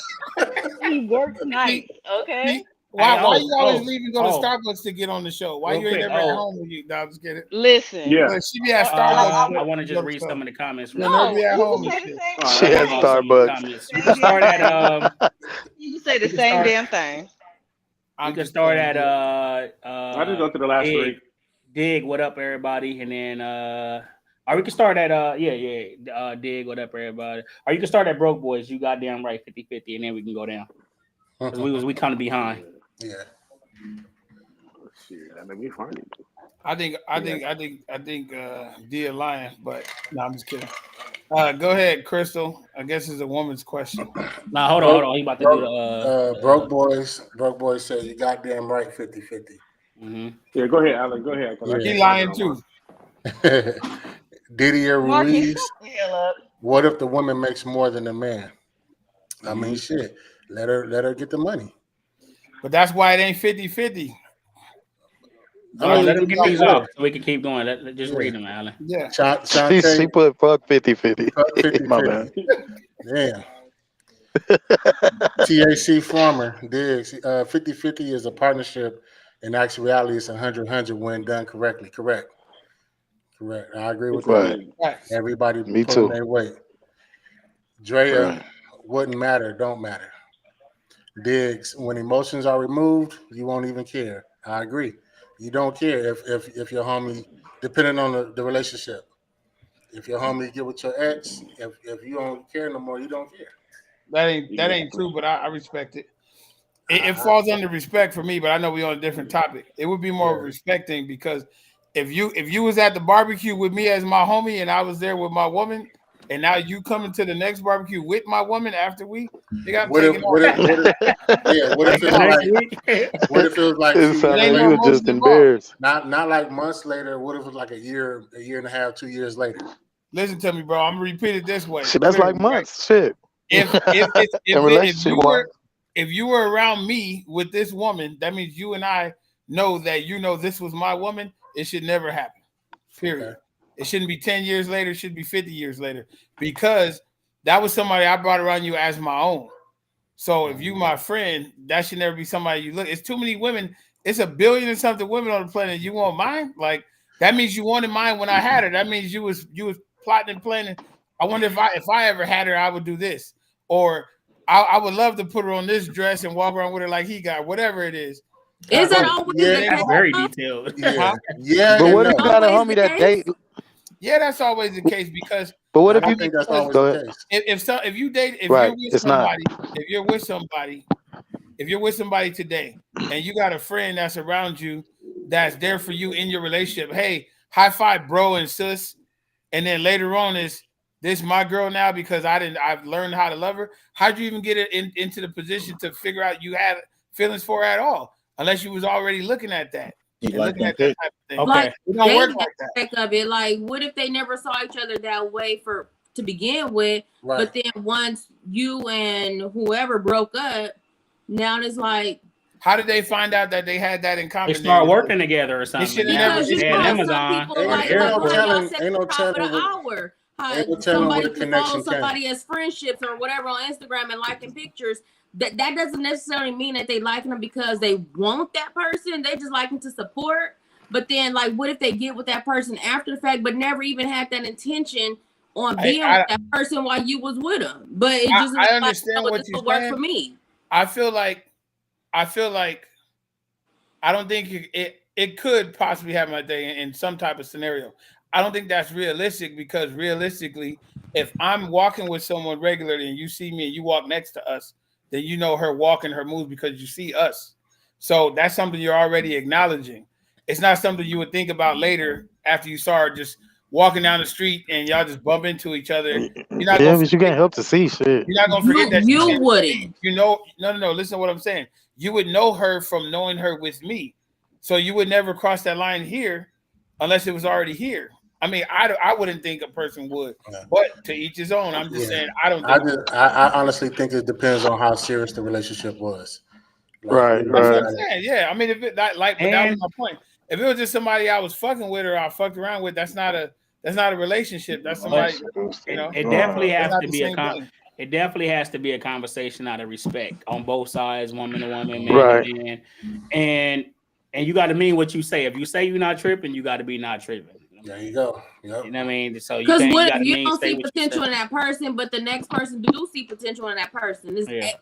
Speaker 6: He works nights. Okay.
Speaker 4: Why you always leave and go to Starbucks to get on the show? Why you ain't never at home when you? No, I'm just kidding.
Speaker 6: Listen.
Speaker 2: Yeah.
Speaker 4: She be at Starbucks.
Speaker 10: I want to just read some of the comments.
Speaker 6: No,
Speaker 4: be at home.
Speaker 7: She at Starbucks.
Speaker 10: You can start at
Speaker 6: You can say the same damn thing.
Speaker 10: You can start at
Speaker 2: I just go to the last three.
Speaker 10: Dig, what up, everybody? And then or we can start at Dig, what up, everybody? Or you can start at Broke Boys. You goddamn right, 50-50, and then we can go down. Because we kind of behind.
Speaker 3: Yeah.
Speaker 2: Shit, that made me funny.
Speaker 4: I think D a lion, but no, I'm just kidding. Go ahead, Crystal. I guess it's a woman's question.
Speaker 10: Nah, hold on. He about to do the
Speaker 3: Broke Boys said you goddamn right, 50-50.
Speaker 10: Mm-hmm.
Speaker 2: Yeah, go ahead, Alan. Go ahead.
Speaker 4: He lying too.
Speaker 3: Didier
Speaker 6: Mark,
Speaker 3: Ruiz.
Speaker 6: up.
Speaker 3: What if the woman makes more than the man? I mean, shit. Let her get the money.
Speaker 4: But that's why it ain't 50-50.
Speaker 10: Let him get these off so we can keep going. Just read them, Alan.
Speaker 4: Yeah.
Speaker 7: She put fuck 50-50. My bad.
Speaker 3: Damn. TAC Farmer Diggs. 50-50 is a partnership. In actuality, it's 100-100 when done correctly. Correct. I agree with that.
Speaker 4: Right.
Speaker 3: Everybody
Speaker 7: Me
Speaker 3: pulling
Speaker 7: too.
Speaker 3: their weight. Draya, wouldn't matter, don't matter. Diggs, when emotions are removed, you won't even care. I agree. You don't care if your homie, depending on the relationship. If your homie get with your ex, if you don't care no more, you don't care.
Speaker 4: That ain't true, but I respect it. It falls under respect for me, but I know we're on a different topic. It would be more of a respect thing, because if you was at the barbecue with me as my homie and I was there with my woman, and now you coming to the next barbecue with my woman after what if
Speaker 3: it feels like
Speaker 7: you were just embarrassed.
Speaker 3: Not like months later. What if it was like a year and a half, 2 years later?
Speaker 4: Listen to me, bro. I'm gonna repeat it this way.
Speaker 7: Shit, that's like months. Shit.
Speaker 4: If you were around me with this woman, that means you and I know that this was my woman, it should never happen. Period.
Speaker 3: Okay.
Speaker 4: It shouldn't be 10 years later. It should be 50 years later because that was somebody I brought around you as my own. So if you my friend, that should never be somebody you look. It's too many women. It's 1 billion and something women on the planet. You want mine? Like that means you wanted mine when I had her. That means you was plotting and planning. I wonder if I ever had her, I would do this. Or I would love to put her on this dress and walk around with her like he got, whatever it is.
Speaker 13: Is that always the case?
Speaker 10: That's very detailed.
Speaker 3: Yeah.
Speaker 7: But what if you got a
Speaker 13: Always
Speaker 7: homie
Speaker 13: the
Speaker 7: that
Speaker 13: case?
Speaker 7: date?
Speaker 4: Yeah, that's always the case because
Speaker 7: But what
Speaker 3: I
Speaker 7: if
Speaker 3: don't
Speaker 7: you
Speaker 3: think that's always
Speaker 7: go
Speaker 3: the
Speaker 7: ahead?
Speaker 3: case.
Speaker 4: if you date if
Speaker 7: Right,
Speaker 4: you're with
Speaker 7: it's not.
Speaker 4: somebody, if you're with somebody today and you got a friend that's around you that's there for you in your relationship, hey, high five, bro and sis, and then later on is this my girl now because I've learned how to love her. How'd you even get it into the position to figure out you had feelings for her at all, unless you was already looking at that and
Speaker 14: like
Speaker 4: looking
Speaker 14: them
Speaker 4: at that type of thing?
Speaker 10: Okay.
Speaker 13: Like
Speaker 4: It don't work
Speaker 13: dating
Speaker 4: like that.
Speaker 13: aspect of it. Like, what if they never saw each other that way to begin with,
Speaker 3: Right.
Speaker 13: but then once you and whoever broke up, now it's like
Speaker 4: How did they find out that they had that in common?
Speaker 10: They start working together or something.
Speaker 4: should've
Speaker 10: Now
Speaker 13: because you
Speaker 10: they
Speaker 13: know
Speaker 10: at
Speaker 13: how some
Speaker 10: Amazon
Speaker 13: people
Speaker 10: or
Speaker 13: like
Speaker 10: the
Speaker 13: how
Speaker 10: airport.
Speaker 13: y'all said
Speaker 3: ain't no
Speaker 13: at the top of the
Speaker 3: telling
Speaker 13: hour. How
Speaker 3: ain't no telling where
Speaker 13: somebody
Speaker 3: the
Speaker 13: can follow
Speaker 3: connection
Speaker 13: somebody as friendships or whatever on Instagram and liking pictures. That doesn't necessarily mean that they like them because they want that person. They just like them to support. But then, like, what if they get with that person after the fact, but never even had that intention on being with that person while you was with them? But it just
Speaker 4: I
Speaker 13: like,
Speaker 4: understand what
Speaker 13: this
Speaker 4: you're
Speaker 13: will work
Speaker 4: saying.
Speaker 13: for me.
Speaker 4: I feel like I don't think it could possibly happen like that in some type of scenario. I don't think that's realistic because realistically, if I'm walking with someone regularly and you see me and you walk next to us, then you know her walk and her moves because you see us. So that's something you're already acknowledging. It's not something you would think about later after you saw her just walking down the street and y'all just bump into each other. You're not
Speaker 7: Yeah,
Speaker 4: gonna
Speaker 7: but you can't help to see shit.
Speaker 4: You're not gonna forget that she
Speaker 13: You
Speaker 4: came with me.
Speaker 13: wouldn't.
Speaker 4: You know, no. Listen to what I'm saying. You would know her from knowing her with me, so you would never cross that line here unless it was already here. I mean, I wouldn't think a person would, but to each his own. I'm just saying I don't think.
Speaker 3: I honestly think it depends on how serious the relationship was. Like,
Speaker 7: Right,
Speaker 4: That's what
Speaker 7: right.
Speaker 4: I'm saying. Yeah, I mean, if it but that was my point. If it was just somebody I was fucking with or I fucked around with, that's not a relationship. That's somebody.
Speaker 10: It definitely
Speaker 4: it's
Speaker 10: has
Speaker 4: not
Speaker 10: to
Speaker 4: the
Speaker 10: be
Speaker 4: same thing.
Speaker 10: it definitely has to be a conversation out of respect on both sides, woman to woman, man
Speaker 7: Right.
Speaker 10: to man. And you got to mean what you say. If you say you're not tripping, you got to be not tripping.
Speaker 3: There you go. Yep.
Speaker 10: You know what I mean? So you
Speaker 13: Because
Speaker 10: can't.
Speaker 13: what
Speaker 10: You got
Speaker 13: if
Speaker 10: to
Speaker 13: you
Speaker 10: mean
Speaker 13: don't
Speaker 10: say
Speaker 13: see
Speaker 10: what you
Speaker 13: potential
Speaker 10: say.
Speaker 13: in that person, but the next person do see potential in that person?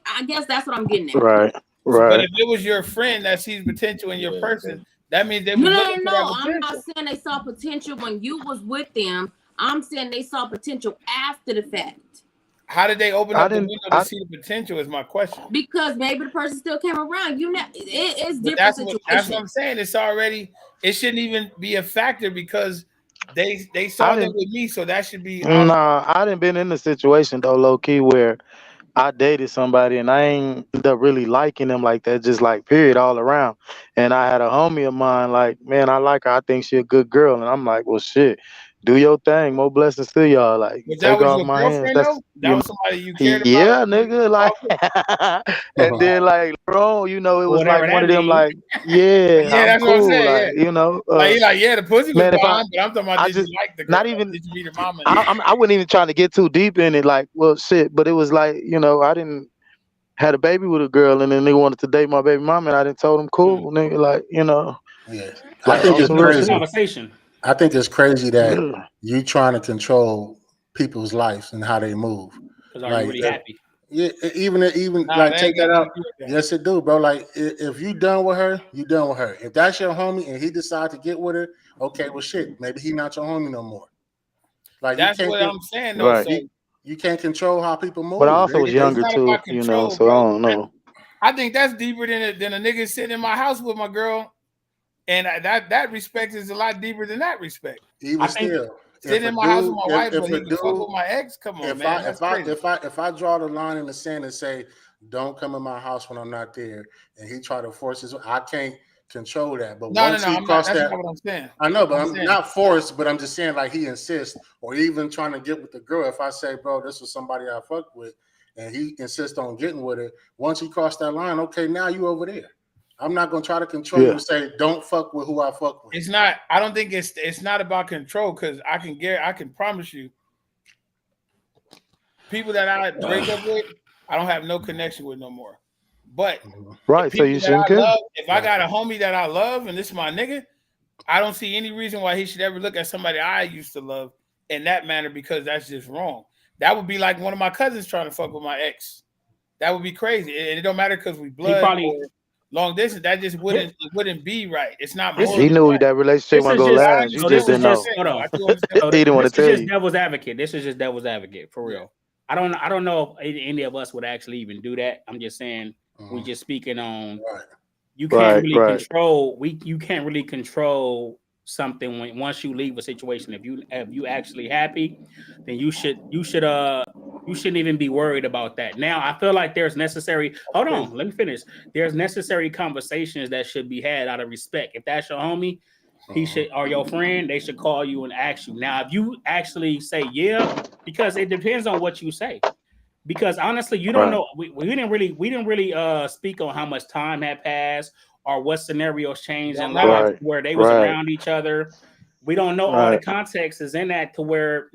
Speaker 13: I guess that's what I'm getting at.
Speaker 7: Right,
Speaker 4: But
Speaker 7: right.
Speaker 4: if it was your friend that sees potential in your person, that means they was looking for that
Speaker 13: I'm not
Speaker 4: potential.
Speaker 13: saying they saw potential when you was with them. I'm saying they saw potential after the fact.
Speaker 4: How did they open up the window to see the potential? Is my question.
Speaker 13: Because maybe the person still came around. You know, it's
Speaker 4: But
Speaker 13: different
Speaker 4: that's
Speaker 13: situations.
Speaker 4: what I'm saying. It's already. It shouldn't even be a factor because they saw them with me, so that should be.
Speaker 7: Nah, I didn't been in a situation though, low key, where I dated somebody and I ain't end up really liking them like that, just like period all around. And I had a homie of mine, like, man, I like her. I think she a good girl. And I'm like, well, shit, do your thing. More blessings to y'all. Like,
Speaker 4: But that
Speaker 7: take
Speaker 4: was
Speaker 7: off
Speaker 4: your
Speaker 7: my hands.
Speaker 4: girlfriend
Speaker 7: That's
Speaker 4: though. That was somebody you cared about.
Speaker 7: yeah, nigga. Like, and then like, bro, you know, it was
Speaker 10: Whatever
Speaker 7: like one
Speaker 10: that
Speaker 7: of them,
Speaker 10: means.
Speaker 7: like, yeah,
Speaker 4: Yeah,
Speaker 7: I'm
Speaker 4: that's what I'm
Speaker 7: cool.
Speaker 4: saying.
Speaker 7: Like,
Speaker 4: Yeah.
Speaker 7: you know,
Speaker 4: Like you're like, yeah, the pussy was
Speaker 7: man, if
Speaker 4: fine, but I'm talking about
Speaker 7: I
Speaker 4: did
Speaker 7: just
Speaker 4: you like the girl?
Speaker 7: not even.
Speaker 4: Did you meet her mama?
Speaker 7: I wasn't even trying to get too deep in it. Like, well, shit, but it was like, you know, I didn't had a baby with a girl, and then they wanted to date my baby mama, and I didn't told them cool, nigga. Like, you know,
Speaker 3: Yeah.
Speaker 7: like
Speaker 3: I think
Speaker 7: on
Speaker 3: it's
Speaker 7: some real
Speaker 3: crazy.
Speaker 7: shit.
Speaker 10: Conversation.
Speaker 3: I think it's crazy that
Speaker 7: Yeah.
Speaker 3: you trying to control people's lives and how they move.
Speaker 10: Because are you really happy?
Speaker 3: Yeah, even
Speaker 4: Nah,
Speaker 3: like
Speaker 4: that
Speaker 3: take
Speaker 4: ain't
Speaker 3: that
Speaker 4: got
Speaker 3: out.
Speaker 4: nothing to do with that.
Speaker 3: Yes, it do, bro. Like if you done with her, you done with her. If that's your homie and he decide to get with her, okay, well, shit, maybe he not your homie no more. Like
Speaker 4: That's
Speaker 3: you
Speaker 4: what
Speaker 3: can't,
Speaker 4: I'm saying though.
Speaker 7: Right.
Speaker 4: So
Speaker 3: you can't control how people move.
Speaker 7: But I also was
Speaker 3: They
Speaker 4: it's
Speaker 7: younger
Speaker 4: not
Speaker 7: too,
Speaker 4: about
Speaker 7: you know,
Speaker 4: control,
Speaker 7: so I
Speaker 4: bro.
Speaker 7: don't know.
Speaker 4: I think that's deeper than a nigga sitting in my house with my girl, and that respect is a lot deeper than that respect.
Speaker 3: even
Speaker 4: I think
Speaker 3: still,
Speaker 4: sitting in my house with my wife, but he can fuck with my ex. Come on,
Speaker 3: if
Speaker 4: man, that's crazy.
Speaker 3: if I draw the line in the sand and say, don't come in my house when I'm not there, and he try to force his, I can't control that. But
Speaker 4: No,
Speaker 3: once he
Speaker 4: I'm not.
Speaker 3: cross
Speaker 4: That's
Speaker 3: that,
Speaker 4: not what I'm saying.
Speaker 3: I know, but I'm
Speaker 4: saying,
Speaker 3: not forced. But I'm just saying, like he insists, or even trying to get with the girl. If I say, bro, this was somebody I fucked with, and he insists on getting with her, once he crossed that line, okay, now you over there. I'm not gonna try to control you and say don't fuck with who I fuck with.
Speaker 4: It's not. I don't think it's not about control because I can promise you, people that I break up with, I don't have no connection with no more. But
Speaker 7: right, so you shouldn't care.
Speaker 4: Love, if I got a homie that I love and this is my nigga, I don't see any reason why he should ever look at somebody I used to love in that manner because that's just wrong. That would be like one of my cousins trying to fuck with my ex. That would be crazy. And it don't matter because we blood or long distance. That just wouldn't be right. It's not.
Speaker 7: He knew that relationship wasn't gonna last. You just didn't know.
Speaker 10: Hold on.
Speaker 7: He didn't want to tell you.
Speaker 10: Devil's advocate. This is just devil's advocate for real. I don't know if any of us would actually even do that. I'm just saying we just speaking on. You can't really control. You can't really control something when once you leave a situation. If you actually happy, then you shouldn't even be worried about that. Now I feel like there's necessary. Hold on, let me finish. There's necessary conversations that should be had out of respect. If that's your homie, he should, or your friend, they should call you and ask you. Now, if you actually say yeah, because it depends on what you say. Because honestly, you don't know. We didn't really speak on how much time had passed or what scenarios changed in life where they was around each other. We don't know all the context is in that to where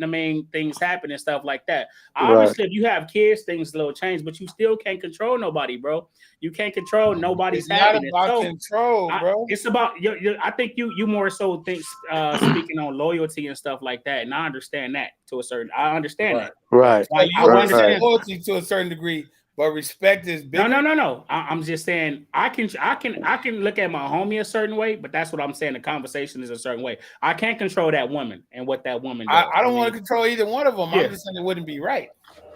Speaker 10: things happen and stuff like that. Obviously, if you have kids, things will change, but you still can't control nobody, bro. You can't control nobody's happiness.
Speaker 4: Not about control, bro.
Speaker 10: It's about I think you more so think speaking on loyalty and stuff like that, and I understand that to a certain. I understand that.
Speaker 7: Right.
Speaker 4: Like, I understand loyalty to a certain degree. But respect is big.
Speaker 10: No. I'm just saying I can look at my homie a certain way, but that's what I'm saying. The conversation is a certain way. I can't control that woman and what that woman does.
Speaker 4: I don't want to control either one of them. I'm just saying it wouldn't be right.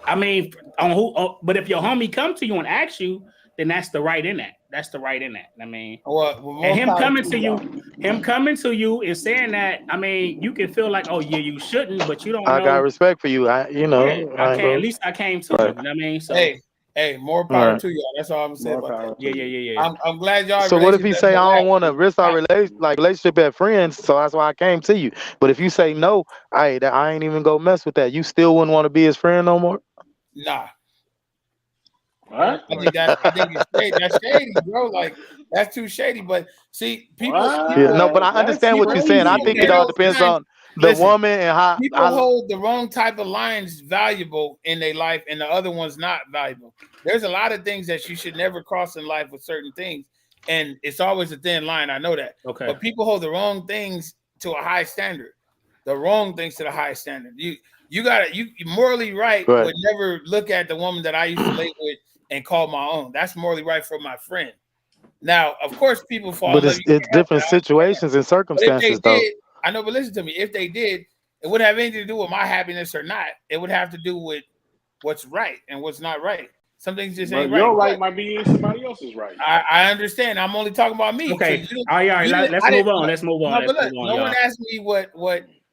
Speaker 10: I mean, but if your homie come to you and asks you, then that's the right in that. That's the right in that. I mean, and him coming to you and saying that, I mean, you can feel like, oh yeah, you shouldn't, but you don't know.
Speaker 7: I got respect for you.
Speaker 10: At least I came to you. You know what I mean? So
Speaker 4: Hey, more power to y'all. That's all I'm saying about that.
Speaker 10: Yeah.
Speaker 4: I'm glad y'all.
Speaker 7: So what if he say I don't want to risk our relationship as friends, so that's why I came to you. But if you say no, I ain't even go mess with that. You still wouldn't want to be his friend no more?
Speaker 4: Nah. I think that's shady, bro. Like that's too shady. But see, people
Speaker 7: but I understand what you're saying. I think it all depends on the woman and how
Speaker 4: people hold the wrong type of lines valuable in their life and the other one's not valuable. There's a lot of things that you should never cross in life with certain things, and it's always a thin line. I know that.
Speaker 10: Okay.
Speaker 4: But people hold the wrong things to a high standard. The wrong things to the high standard. You morally right would never look at the woman that I used to lay with and call my own. That's morally right for my friend. Now, of course, people fall.
Speaker 7: But it's different situations and circumstances, though.
Speaker 4: I know, but listen to me. If they did, it wouldn't have anything to do with my happiness or not. It would have to do with what's right and what's not right. Some things just ain't right.
Speaker 2: Your right might be somebody else's right.
Speaker 4: I understand. I'm only talking about me.
Speaker 10: Okay. All right. Let's move on.
Speaker 4: No one asked me what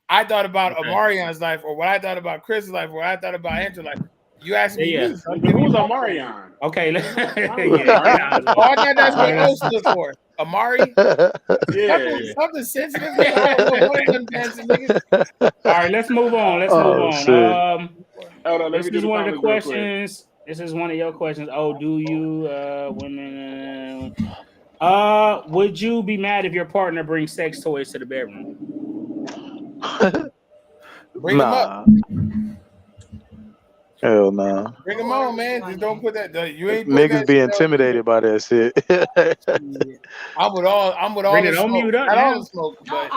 Speaker 4: I thought about Omarian's life or what I thought about Chris's life or what I thought about Andrew's life. You asked me.
Speaker 2: Who's Omarion?
Speaker 10: Okay.
Speaker 4: I thought that's what else stood for. Amari? Something sensitive. I don't know what them dancing niggas.
Speaker 10: All right, let's move on. This is one of the questions. This is one of your questions. Oh, do you women would you be mad if your partner brings sex toys to the bedroom?
Speaker 4: Bring them up.
Speaker 7: Hell no.
Speaker 4: Bring them on, man. Just don't put that. You ain't
Speaker 7: niggas be intimidated by that shit.
Speaker 4: I'm with all
Speaker 10: Bring
Speaker 4: the
Speaker 10: it
Speaker 4: smoke.
Speaker 10: on mute up.
Speaker 4: Not all the smoke, but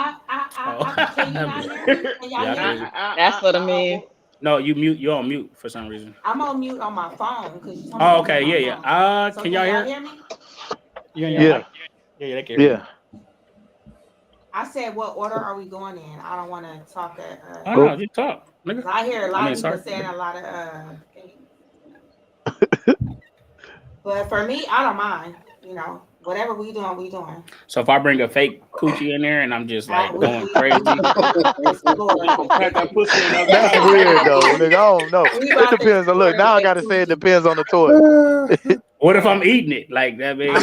Speaker 6: That's what I mean.
Speaker 10: No, you're on mute for some reason.
Speaker 15: I'm on mute on my phone because.
Speaker 10: Oh, okay, yeah. So can y'all hear
Speaker 15: me?
Speaker 10: Yeah, they can hear me.
Speaker 15: I said, what order are we going in? I don't want to talk at.
Speaker 10: No, just talk.
Speaker 15: I hear a lot of people saying a lot of things. But for me, I don't mind. You know, whatever we doing, we doing.
Speaker 10: So if I bring a fake coochie in there and I'm just like going crazy,
Speaker 7: that's weird though, nigga. I don't know. It depends on. Look, now I gotta say it depends on the toy.
Speaker 10: What if I'm eating it? Like that means.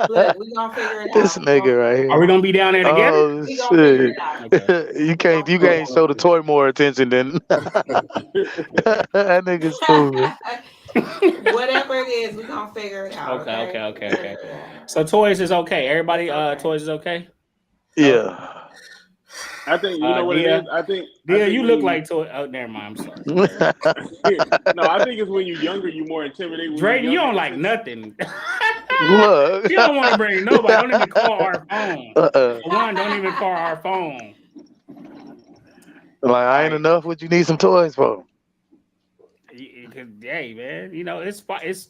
Speaker 15: Look, we gonna figure it
Speaker 7: this
Speaker 15: out.
Speaker 7: nigga right here.
Speaker 10: Are we gonna be down there together?
Speaker 7: Oh shit! Okay. You can't show the toy more attention than that nigga's stupid.
Speaker 15: Whatever it is, we're gonna figure it out.
Speaker 10: Okay. So toys is okay. Everybody, toys is okay.
Speaker 7: Yeah.
Speaker 2: I think you know what it is. I think
Speaker 10: you look like toy. Oh, never mind. I'm sorry.
Speaker 2: No, I think it's when you're younger, you're more intimidated.
Speaker 10: Drayton, you don't like nothing.
Speaker 7: Look.
Speaker 10: You don't want to bring nobody. Don't even call our phone. One, don't even call our phone.
Speaker 7: Like, I ain't enough. What you need some toys for?
Speaker 10: Hey, man, you know it's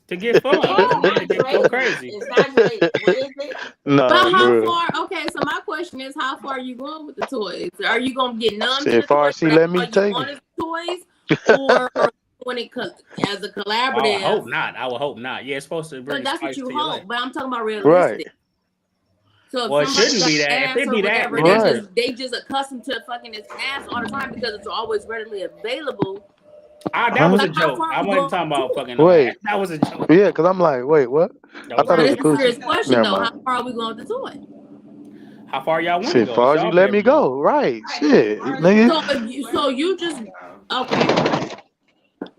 Speaker 10: to get fun. Go crazy.
Speaker 15: It's not great. What is it?
Speaker 7: No,
Speaker 13: But how
Speaker 7: bro.
Speaker 13: far? Okay, so my question is, how far are you going with the toys? Are you gonna get numb to
Speaker 7: As
Speaker 13: the
Speaker 7: far
Speaker 13: toys?
Speaker 7: as she let me take
Speaker 13: want
Speaker 7: it.
Speaker 13: is toys, or when it as a collaborative?
Speaker 10: I hope not. I would hope not. Yeah, it's supposed to bring
Speaker 13: But that's
Speaker 10: spice
Speaker 13: what you
Speaker 10: to your life.
Speaker 13: hope. But I'm talking about realistic.
Speaker 7: Right.
Speaker 13: So if
Speaker 10: Well, it
Speaker 13: somebody's
Speaker 10: shouldn't be
Speaker 13: got
Speaker 10: that. If
Speaker 13: ass
Speaker 10: it
Speaker 13: or
Speaker 10: be that,
Speaker 13: whatever, they just accustomed to fucking this ass all the time because it's always readily available.
Speaker 10: That was a joke. I wasn't talking about fucking no
Speaker 7: Wait.
Speaker 10: ass. That was a joke.
Speaker 7: Yeah, because I'm like, wait, what? I thought it was a
Speaker 13: It's a serious
Speaker 7: coochie.
Speaker 13: question
Speaker 7: Never
Speaker 13: though. How
Speaker 7: mind.
Speaker 13: far are we going with the toy?
Speaker 10: How far y'all want to
Speaker 7: Shit,
Speaker 10: go?
Speaker 7: far as you let me go. Right. Shit, nigga.
Speaker 13: So you just okay.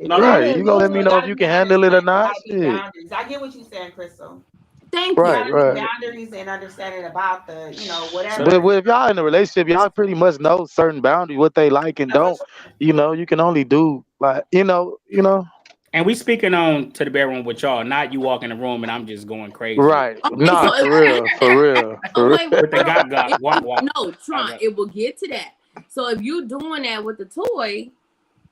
Speaker 7: Right. You gonna let me know if you can handle it or not? Shit.
Speaker 15: Boundaries. I get what you're saying, Crystal.
Speaker 13: Thank
Speaker 15: you.
Speaker 7: Right,
Speaker 15: Gotta be
Speaker 7: right.
Speaker 15: boundaries and understanding about the, whatever.
Speaker 7: But if y'all in a relationship, y'all pretty much know certain boundaries, what they like and don't. You know, you can only do like, you know.
Speaker 10: And we speaking on to the bedroom with y'all, not you walk in the room and I'm just going crazy.
Speaker 7: Right.
Speaker 13: Okay,
Speaker 7: Nah,
Speaker 13: so
Speaker 7: for real.
Speaker 13: Wait,
Speaker 10: With the
Speaker 13: hold on.
Speaker 10: got walk.
Speaker 13: No, Tron, it will get to that. So if you doing that with the toy,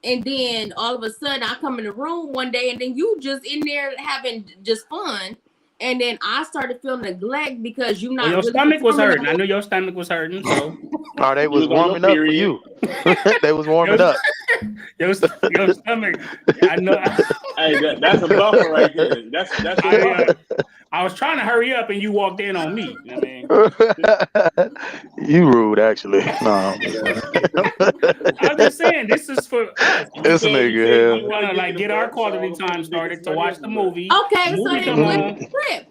Speaker 13: and then all of a sudden I come in the room one day, and then you just in there having just fun, and then I started feeling neglect because you not.
Speaker 10: Well, your
Speaker 13: really
Speaker 10: stomach was hurting.
Speaker 13: performing
Speaker 10: I knew your stomach was hurting. So,
Speaker 7: they was warming up for you. They was warming up.
Speaker 10: Your stomach. I know.
Speaker 2: Hey, that's a buffer right there. That's a buffer.
Speaker 10: I was trying to hurry up, and you walked in on me. You know what I mean?
Speaker 7: You rude, actually. No.
Speaker 10: I'm just saying, this is for us.
Speaker 7: This nigga here.
Speaker 10: We want to like get our quality time started to watch the movie.
Speaker 13: Okay,
Speaker 10: the
Speaker 13: so
Speaker 10: movie
Speaker 13: then
Speaker 10: come
Speaker 13: flip
Speaker 10: on.
Speaker 13: the script.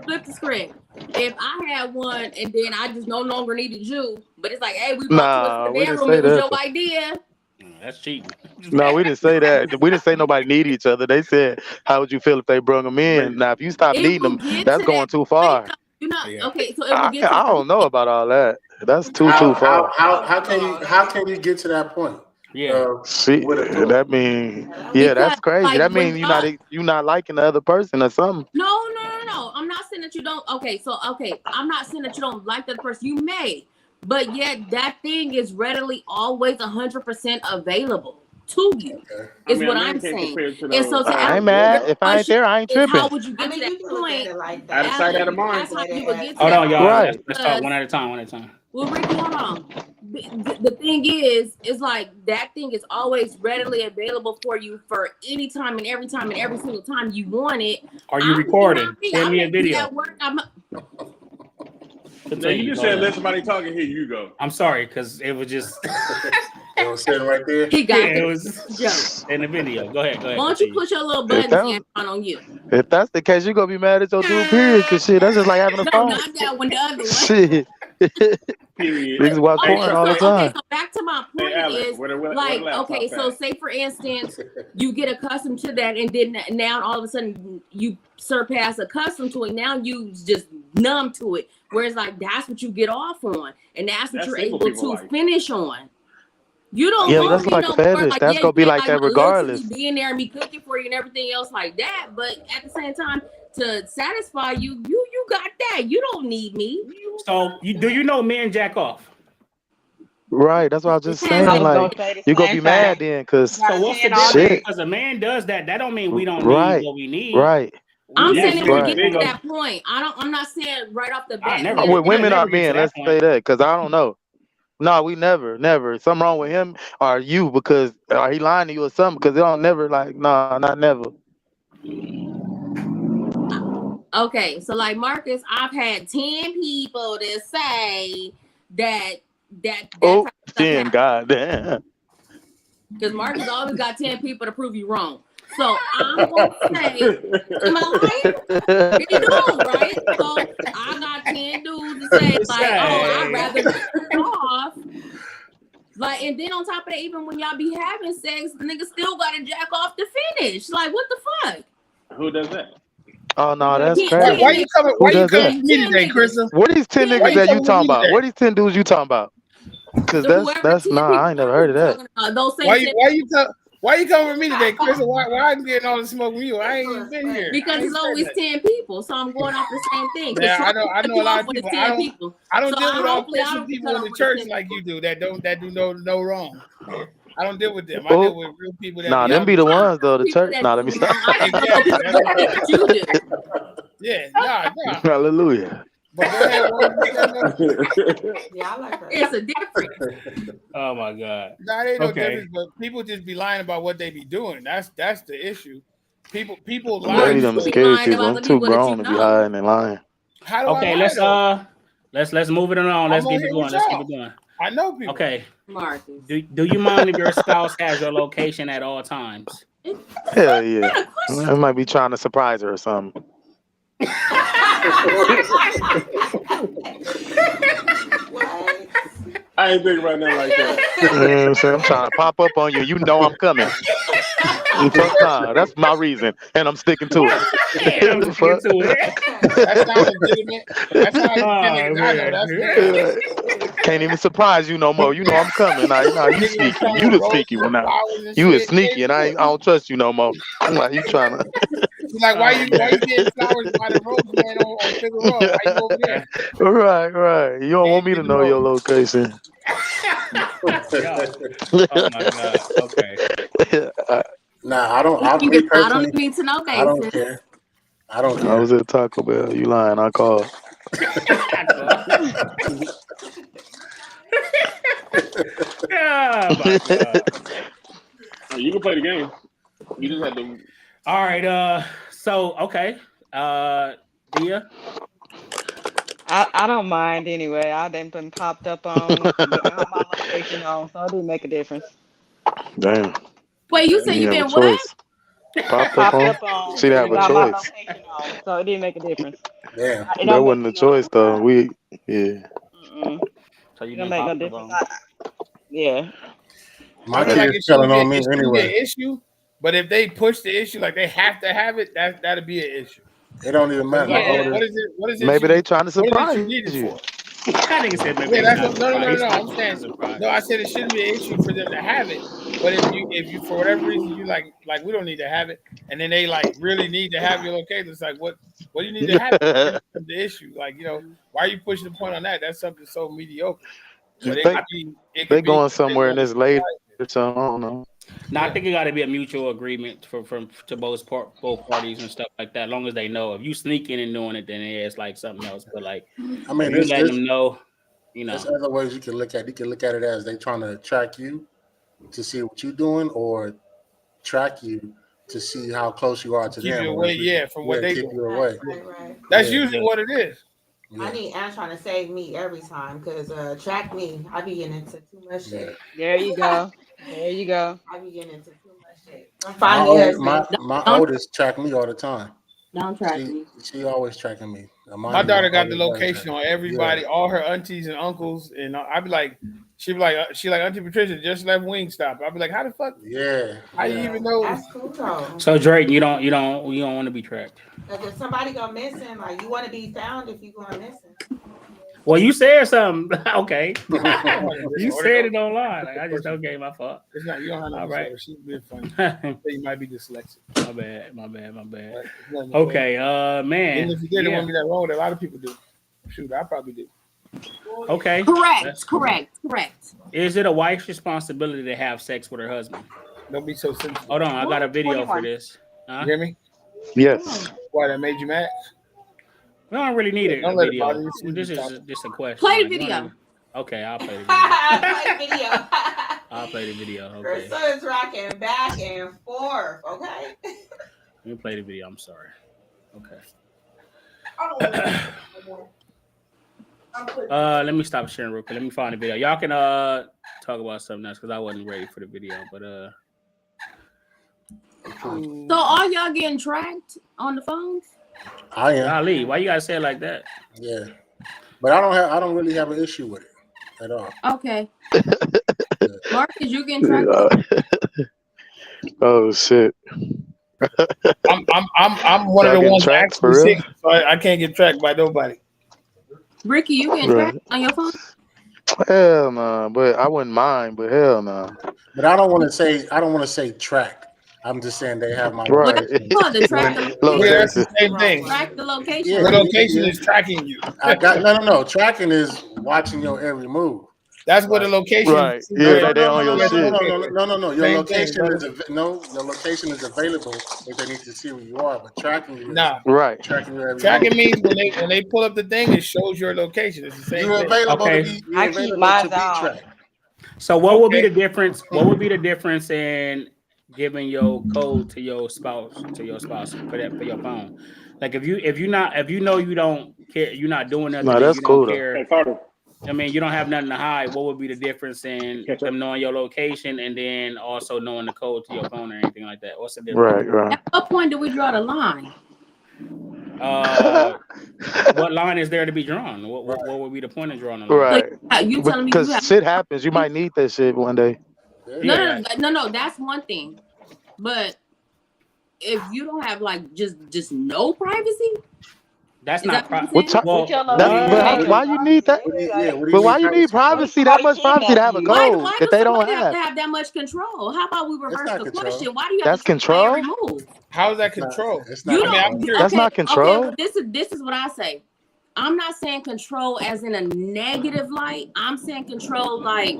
Speaker 13: Flip the script. If I had one and then I just no longer needed you, but it's like, hey, we brought you into the bedroom. It was your idea.
Speaker 10: That's cheating.
Speaker 7: No, we didn't say that. We didn't say nobody need each other. They said, how would you feel if they brought them in? Now, if you stop needing them, that's going too far.
Speaker 13: You know, okay, so it will get to
Speaker 7: I don't know about all that. That's too far.
Speaker 3: How can you get to that point?
Speaker 10: Yeah.
Speaker 7: See, that mean, that's crazy.
Speaker 13: Like,
Speaker 7: that means you not liking the other person or something.
Speaker 13: No. I'm not saying that you don't. Okay, I'm not saying that you don't like that person. You may, but yet that thing is readily always 100% available to you. Is what I'm saying. And so
Speaker 7: I ain't mad. If I ain't there, I ain't tripping.
Speaker 13: How would you get to that point?
Speaker 15: Like
Speaker 2: out of sight, out of mind.
Speaker 13: That's how you would get to
Speaker 10: Hold
Speaker 13: that
Speaker 10: on, y'all.
Speaker 7: Right.
Speaker 10: Let's talk one at a time.
Speaker 13: Well, Ricky, hold on. The thing is like that thing is always readily available for you for any time and every single time you want it.
Speaker 10: Are you recording? Send me a video.
Speaker 13: At work,
Speaker 2: No, you just said let somebody talk and here you go.
Speaker 10: I'm sorry, because it was just
Speaker 3: It was sitting right there.
Speaker 13: he got
Speaker 10: it was joke in the video. Go ahead.
Speaker 13: Why don't you put your little buttons on you?
Speaker 7: If that's the case, you're gonna be mad at your dude, period. Cause shit, that's just like having a phone.
Speaker 13: No, not that one, the other one.
Speaker 7: Shit.
Speaker 2: Period.
Speaker 7: Niggas watch porn all the time.
Speaker 13: Okay, so back to my point is okay, so say for instance, you get accustomed to that, and then now all of a sudden you surpass accustomed to it. Now you just numb to it. Whereas like that's what you get off on, and that's what you're able to finish on. You don't want
Speaker 7: that's
Speaker 13: me
Speaker 7: like
Speaker 13: no
Speaker 7: a fetish.
Speaker 13: more. Like,
Speaker 7: That's gonna be like that regardless.
Speaker 13: Being there and me cooking for you and everything else like that, but at the same time, to satisfy you, you got that. You don't need me.
Speaker 10: So do you know men jack off?
Speaker 7: Right, that's what I was just saying. Like you gonna be mad then, cause
Speaker 10: so what's the difference? Because a man does that. That don't mean we don't need what we need.
Speaker 7: Right.
Speaker 13: I'm saying if we get to that point, I'm not saying right off the bat.
Speaker 7: With women or men, let's say that, cause I don't know. No, we never. Something wrong with him or you because are he lying to you or something? Because they don't never like, nah, not never.
Speaker 13: Okay, so like Marcus, I've had 10 people that say that
Speaker 7: 10, goddamn.
Speaker 13: Because Marcus always got 10 people to prove you wrong. So I'm gonna say, am I lying? You do, right? So I got 10 dudes to say, like, oh, I'd rather get off. Like, and then on top of that, even when y'all be having sex, niggas still gotta jack off to finish. Like, what the fuck?
Speaker 2: Who does that?
Speaker 7: Oh no, that's
Speaker 13: Ten
Speaker 7: crazy.
Speaker 4: Why you coming?
Speaker 7: Who
Speaker 4: Why you
Speaker 7: does that?
Speaker 4: coming with me today, Crystal?
Speaker 7: What these 10
Speaker 4: Why
Speaker 7: niggas
Speaker 4: you
Speaker 7: that you
Speaker 4: coming with
Speaker 7: talking
Speaker 4: me
Speaker 7: about?
Speaker 4: today?
Speaker 7: What these 10 dudes you talking about? Cause that's nah, I ain't never heard of that.
Speaker 13: Those same
Speaker 4: Why you coming with me today, Crystal? Why I'm getting all the smoke with you? I ain't even been here.
Speaker 13: Because it's always 10 people, so I'm going off the same thing.
Speaker 4: Yeah, I know a lot of people. I don't
Speaker 13: So
Speaker 4: deal with all
Speaker 13: hopefully I
Speaker 4: Christian
Speaker 13: don't
Speaker 4: people
Speaker 13: cut
Speaker 4: in the
Speaker 13: off with
Speaker 4: church
Speaker 13: 10
Speaker 4: like you do that do no wrong. I don't deal with them. I
Speaker 7: Oh.
Speaker 4: deal with real people that
Speaker 7: Nah,
Speaker 4: be
Speaker 7: them
Speaker 4: out
Speaker 7: be
Speaker 4: in
Speaker 7: the
Speaker 4: church.
Speaker 7: ones though. The church. Nah, let me stop.
Speaker 4: Exactly. That's
Speaker 13: what you do.
Speaker 4: Yeah, nah.
Speaker 7: Hallelujah.
Speaker 4: But go ahead.
Speaker 15: Yeah, I like her.
Speaker 13: It's a difference.
Speaker 10: Oh my God.
Speaker 4: Nah, there ain't no
Speaker 10: Okay.
Speaker 4: difference. But people just be lying about what they be doing. That's the issue. People lie.
Speaker 7: Lady, them scary people. I'm too grown to be hiding and lying.
Speaker 4: How do I
Speaker 10: Okay,
Speaker 4: lie,
Speaker 10: let's move it along. Let's
Speaker 4: I'm
Speaker 10: keep
Speaker 4: on
Speaker 10: it
Speaker 4: here
Speaker 10: going.
Speaker 4: with
Speaker 10: Let's keep
Speaker 4: y'all.
Speaker 10: it going.
Speaker 4: I know people.
Speaker 10: Okay.
Speaker 13: Marcus.
Speaker 10: Do you mind if your spouse has your location at all times?
Speaker 7: Hell yeah. I might be trying to surprise her or something.
Speaker 2: I ain't thinking about nothing like that.
Speaker 7: You know what I'm saying? I'm trying to pop up on you. You know I'm coming. Nah, that's my reason, and I'm sticking to it.
Speaker 10: Yeah, I'm sticking to it.
Speaker 4: That's not legitimate. That's not legitimate. I know that's not.
Speaker 7: Can't even surprise you no more. You know I'm coming. Nah, you sneaky. You the sneaky one now. You is sneaky, and I don't trust you no more. Nah, you trying to.
Speaker 4: She's like, why you getting flowers by the rose man on Figueroa? Why you over there?
Speaker 7: Right. You don't want me to know your location.
Speaker 10: Oh my God. Okay.
Speaker 3: Nah, I don't.
Speaker 13: I don't need to know,
Speaker 3: I don't
Speaker 13: basis.
Speaker 3: care. I don't
Speaker 7: I
Speaker 3: care.
Speaker 7: was at Taco Bell. You lying? I called.
Speaker 10: Oh my God.
Speaker 2: You can play the game. You just have to.
Speaker 10: All right. So okay. Dia.
Speaker 6: I don't mind anyway. I done been popped up on without my location on, so it didn't make a difference.
Speaker 7: Damn.
Speaker 13: Wait, you said
Speaker 7: You
Speaker 13: you
Speaker 7: have a
Speaker 13: been what?
Speaker 7: choice. Popped
Speaker 6: Popped
Speaker 7: up
Speaker 6: up
Speaker 7: on.
Speaker 6: on
Speaker 7: She didn't have a
Speaker 6: without my
Speaker 7: choice.
Speaker 6: location on, so it didn't make a difference.
Speaker 3: Yeah.
Speaker 6: It
Speaker 7: That
Speaker 6: don't make
Speaker 7: wasn't a choice though. Yeah.
Speaker 10: So you
Speaker 6: It
Speaker 10: been
Speaker 6: don't make no
Speaker 10: popped up
Speaker 6: difference.
Speaker 10: on.
Speaker 6: Yeah.
Speaker 3: My
Speaker 4: I feel like
Speaker 3: kids
Speaker 4: it shouldn't
Speaker 3: telling
Speaker 4: be
Speaker 3: on me anyway.
Speaker 4: an issue, but if they push the issue like they have to have it, that'll be an issue.
Speaker 3: It don't even matter. My
Speaker 4: Like,
Speaker 3: oldest.
Speaker 4: what is it?
Speaker 7: Maybe they trying to
Speaker 4: What is it
Speaker 7: surprise
Speaker 4: you need it
Speaker 7: you.
Speaker 4: for?
Speaker 10: I think it said maybe
Speaker 4: Yeah,
Speaker 10: they
Speaker 4: that's
Speaker 10: trying
Speaker 4: what,
Speaker 10: to
Speaker 4: no.
Speaker 10: surprise
Speaker 4: I'm
Speaker 10: you.
Speaker 4: saying
Speaker 10: Surprise.
Speaker 4: no. I said it shouldn't be an issue for them to have it, but if you for whatever reason you like we don't need to have it, and then they like really need to have your location, it's like what do you need to have? That's the issue. Like why are you pushing the point on that? That's something so mediocre. But
Speaker 7: They going somewhere in this later, so I don't know.
Speaker 10: No, I think it got to be a mutual agreement to both parties and stuff like that. As long as they know, if you sneaking and doing it, then it's like something else. But like,
Speaker 3: I mean,
Speaker 10: if you letting them know,
Speaker 3: There's other ways you can look at. You can look at it as they trying to track you to see what you're doing, or track you to see how close you are to
Speaker 4: keep
Speaker 3: them.
Speaker 4: you away, from what they
Speaker 3: keep
Speaker 4: do.
Speaker 3: you away.
Speaker 15: Right.
Speaker 4: That's usually what it is.
Speaker 15: I need Anna trying to save me every time because track me. I be getting into too much shit.
Speaker 6: There you go. There you go.
Speaker 15: I be getting into too much shit. I'm finding
Speaker 3: My oldest track me all the time.
Speaker 13: Don't track me.
Speaker 3: She always tracking me.
Speaker 4: My daughter got the location on everybody, all her aunties and uncles, and I'd be like, she like Auntie Patricia just left Wingstop. I'd be like, how the fuck?
Speaker 3: Yeah.
Speaker 4: How you even know?
Speaker 15: That's cool though.
Speaker 10: So Drayton, you don't want to be tracked.
Speaker 15: Like if somebody go missing, like you want to be found if you going missing.
Speaker 10: Well, you said something. Okay. You said it online. Like, I just my fault.
Speaker 4: It's not. You don't have no.
Speaker 10: All right.
Speaker 4: She's being funny. You might be dyslexic.
Speaker 10: My bad. Okay. Man.
Speaker 4: And if you did, it wouldn't be that wrong. A lot of people do. Shoot, I probably do.
Speaker 10: Okay.
Speaker 13: Correct.
Speaker 10: Is it a wife's responsibility to have sex with her husband?
Speaker 4: Don't be so sensitive.
Speaker 10: Hold on, I got a video for this.
Speaker 4: You hear me?
Speaker 7: Yes.
Speaker 4: Why that made you mad?
Speaker 10: We don't really need a video. This is just a question.
Speaker 13: Play the video.
Speaker 10: Okay, I'll play the video. I'll play the video. Okay.
Speaker 15: Priscilla's rocking back and forth. Okay.
Speaker 10: Let me play the video. I'm sorry. Okay. Let me stop sharing real quick. Let me find the video. Y'all can talk about something else because I wasn't ready for the video. But
Speaker 13: So all y'all getting tracked on the phones?
Speaker 3: I am.
Speaker 10: Ali, why you gotta say it like that?
Speaker 3: Yeah, but I don't really have an issue with it at all.
Speaker 13: Okay. Marcus, you getting tracked?
Speaker 7: Oh shit.
Speaker 4: I'm one of
Speaker 7: Y'all
Speaker 4: the
Speaker 7: getting
Speaker 4: ones
Speaker 7: tracked
Speaker 4: actually
Speaker 7: for real?
Speaker 4: single, so I can't get tracked by nobody.
Speaker 13: Ricky, you getting
Speaker 7: Right.
Speaker 13: tracked on your phone?
Speaker 7: Hell no, but I wouldn't mind, but hell no.
Speaker 3: But I don't want to say track. I'm just saying they have my
Speaker 7: Right.
Speaker 3: location.
Speaker 13: Called the track the
Speaker 4: Yeah, that's
Speaker 13: location.
Speaker 4: the same thing.
Speaker 13: Track the location.
Speaker 3: Yeah,
Speaker 4: The
Speaker 13: Right?
Speaker 4: location
Speaker 3: yeah.
Speaker 4: is tracking you.
Speaker 3: I got no. Tracking is watching your every move.
Speaker 4: That's what the location.
Speaker 7: Right.
Speaker 3: No,
Speaker 7: Yeah,
Speaker 3: no,
Speaker 7: they
Speaker 3: no,
Speaker 7: on
Speaker 3: no,
Speaker 7: your
Speaker 3: no,
Speaker 7: shit.
Speaker 3: no. Your
Speaker 4: Same thing,
Speaker 3: location
Speaker 4: brother.
Speaker 3: your location is available if they need to see where you are, but tracking you is
Speaker 4: Nah,
Speaker 7: Right.
Speaker 3: tracking your every
Speaker 4: tracking
Speaker 3: move.
Speaker 4: means when they pull up the thing, it shows your location. It's the same
Speaker 3: You're
Speaker 4: thing.
Speaker 3: available to
Speaker 10: Okay.
Speaker 3: be.
Speaker 6: I
Speaker 3: You're
Speaker 6: keep
Speaker 3: available
Speaker 6: mine
Speaker 3: to be
Speaker 6: on.
Speaker 3: tracked.
Speaker 10: So what would be
Speaker 4: Okay.
Speaker 10: the difference? What would be the difference in giving your code to your spouse for your phone? Like if you know you don't care, you're not doing nothing,
Speaker 7: No,
Speaker 10: and
Speaker 7: that's
Speaker 10: you don't
Speaker 7: cool though.
Speaker 10: care.
Speaker 2: Hey, Carter,
Speaker 10: I mean, you don't have nothing to hide. What would be the difference in
Speaker 2: catch up.
Speaker 10: them knowing your location and then also knowing the code to your phone or anything like that? What's the difference?
Speaker 7: Right.
Speaker 13: At what point do we draw the line?
Speaker 10: What line is there to be drawn? What would be the point of drawing the line?
Speaker 7: Right.
Speaker 13: So you telling me you
Speaker 7: Because
Speaker 13: have
Speaker 7: shit happens. You might need that shit one day.
Speaker 10: Yeah.
Speaker 13: no, that's one thing. But if you don't have like just no privacy,
Speaker 10: That's
Speaker 13: is
Speaker 10: not
Speaker 13: that what you're saying?
Speaker 7: But why you need that? But why you need privacy? That much privacy to have a
Speaker 13: Why
Speaker 7: code
Speaker 13: do
Speaker 7: that they don't
Speaker 13: somebody have to
Speaker 7: have.
Speaker 13: have that much control? How about we reverse
Speaker 3: not
Speaker 13: the
Speaker 3: control.
Speaker 13: question? Why do you have
Speaker 7: That's
Speaker 13: to track my every
Speaker 7: control.
Speaker 13: move?
Speaker 4: How is that control?
Speaker 13: You don't.
Speaker 4: I'm curious.
Speaker 7: That's not
Speaker 13: Okay,
Speaker 7: control.
Speaker 13: well, this is what I say. I'm not saying control as in a negative light. I'm saying control like,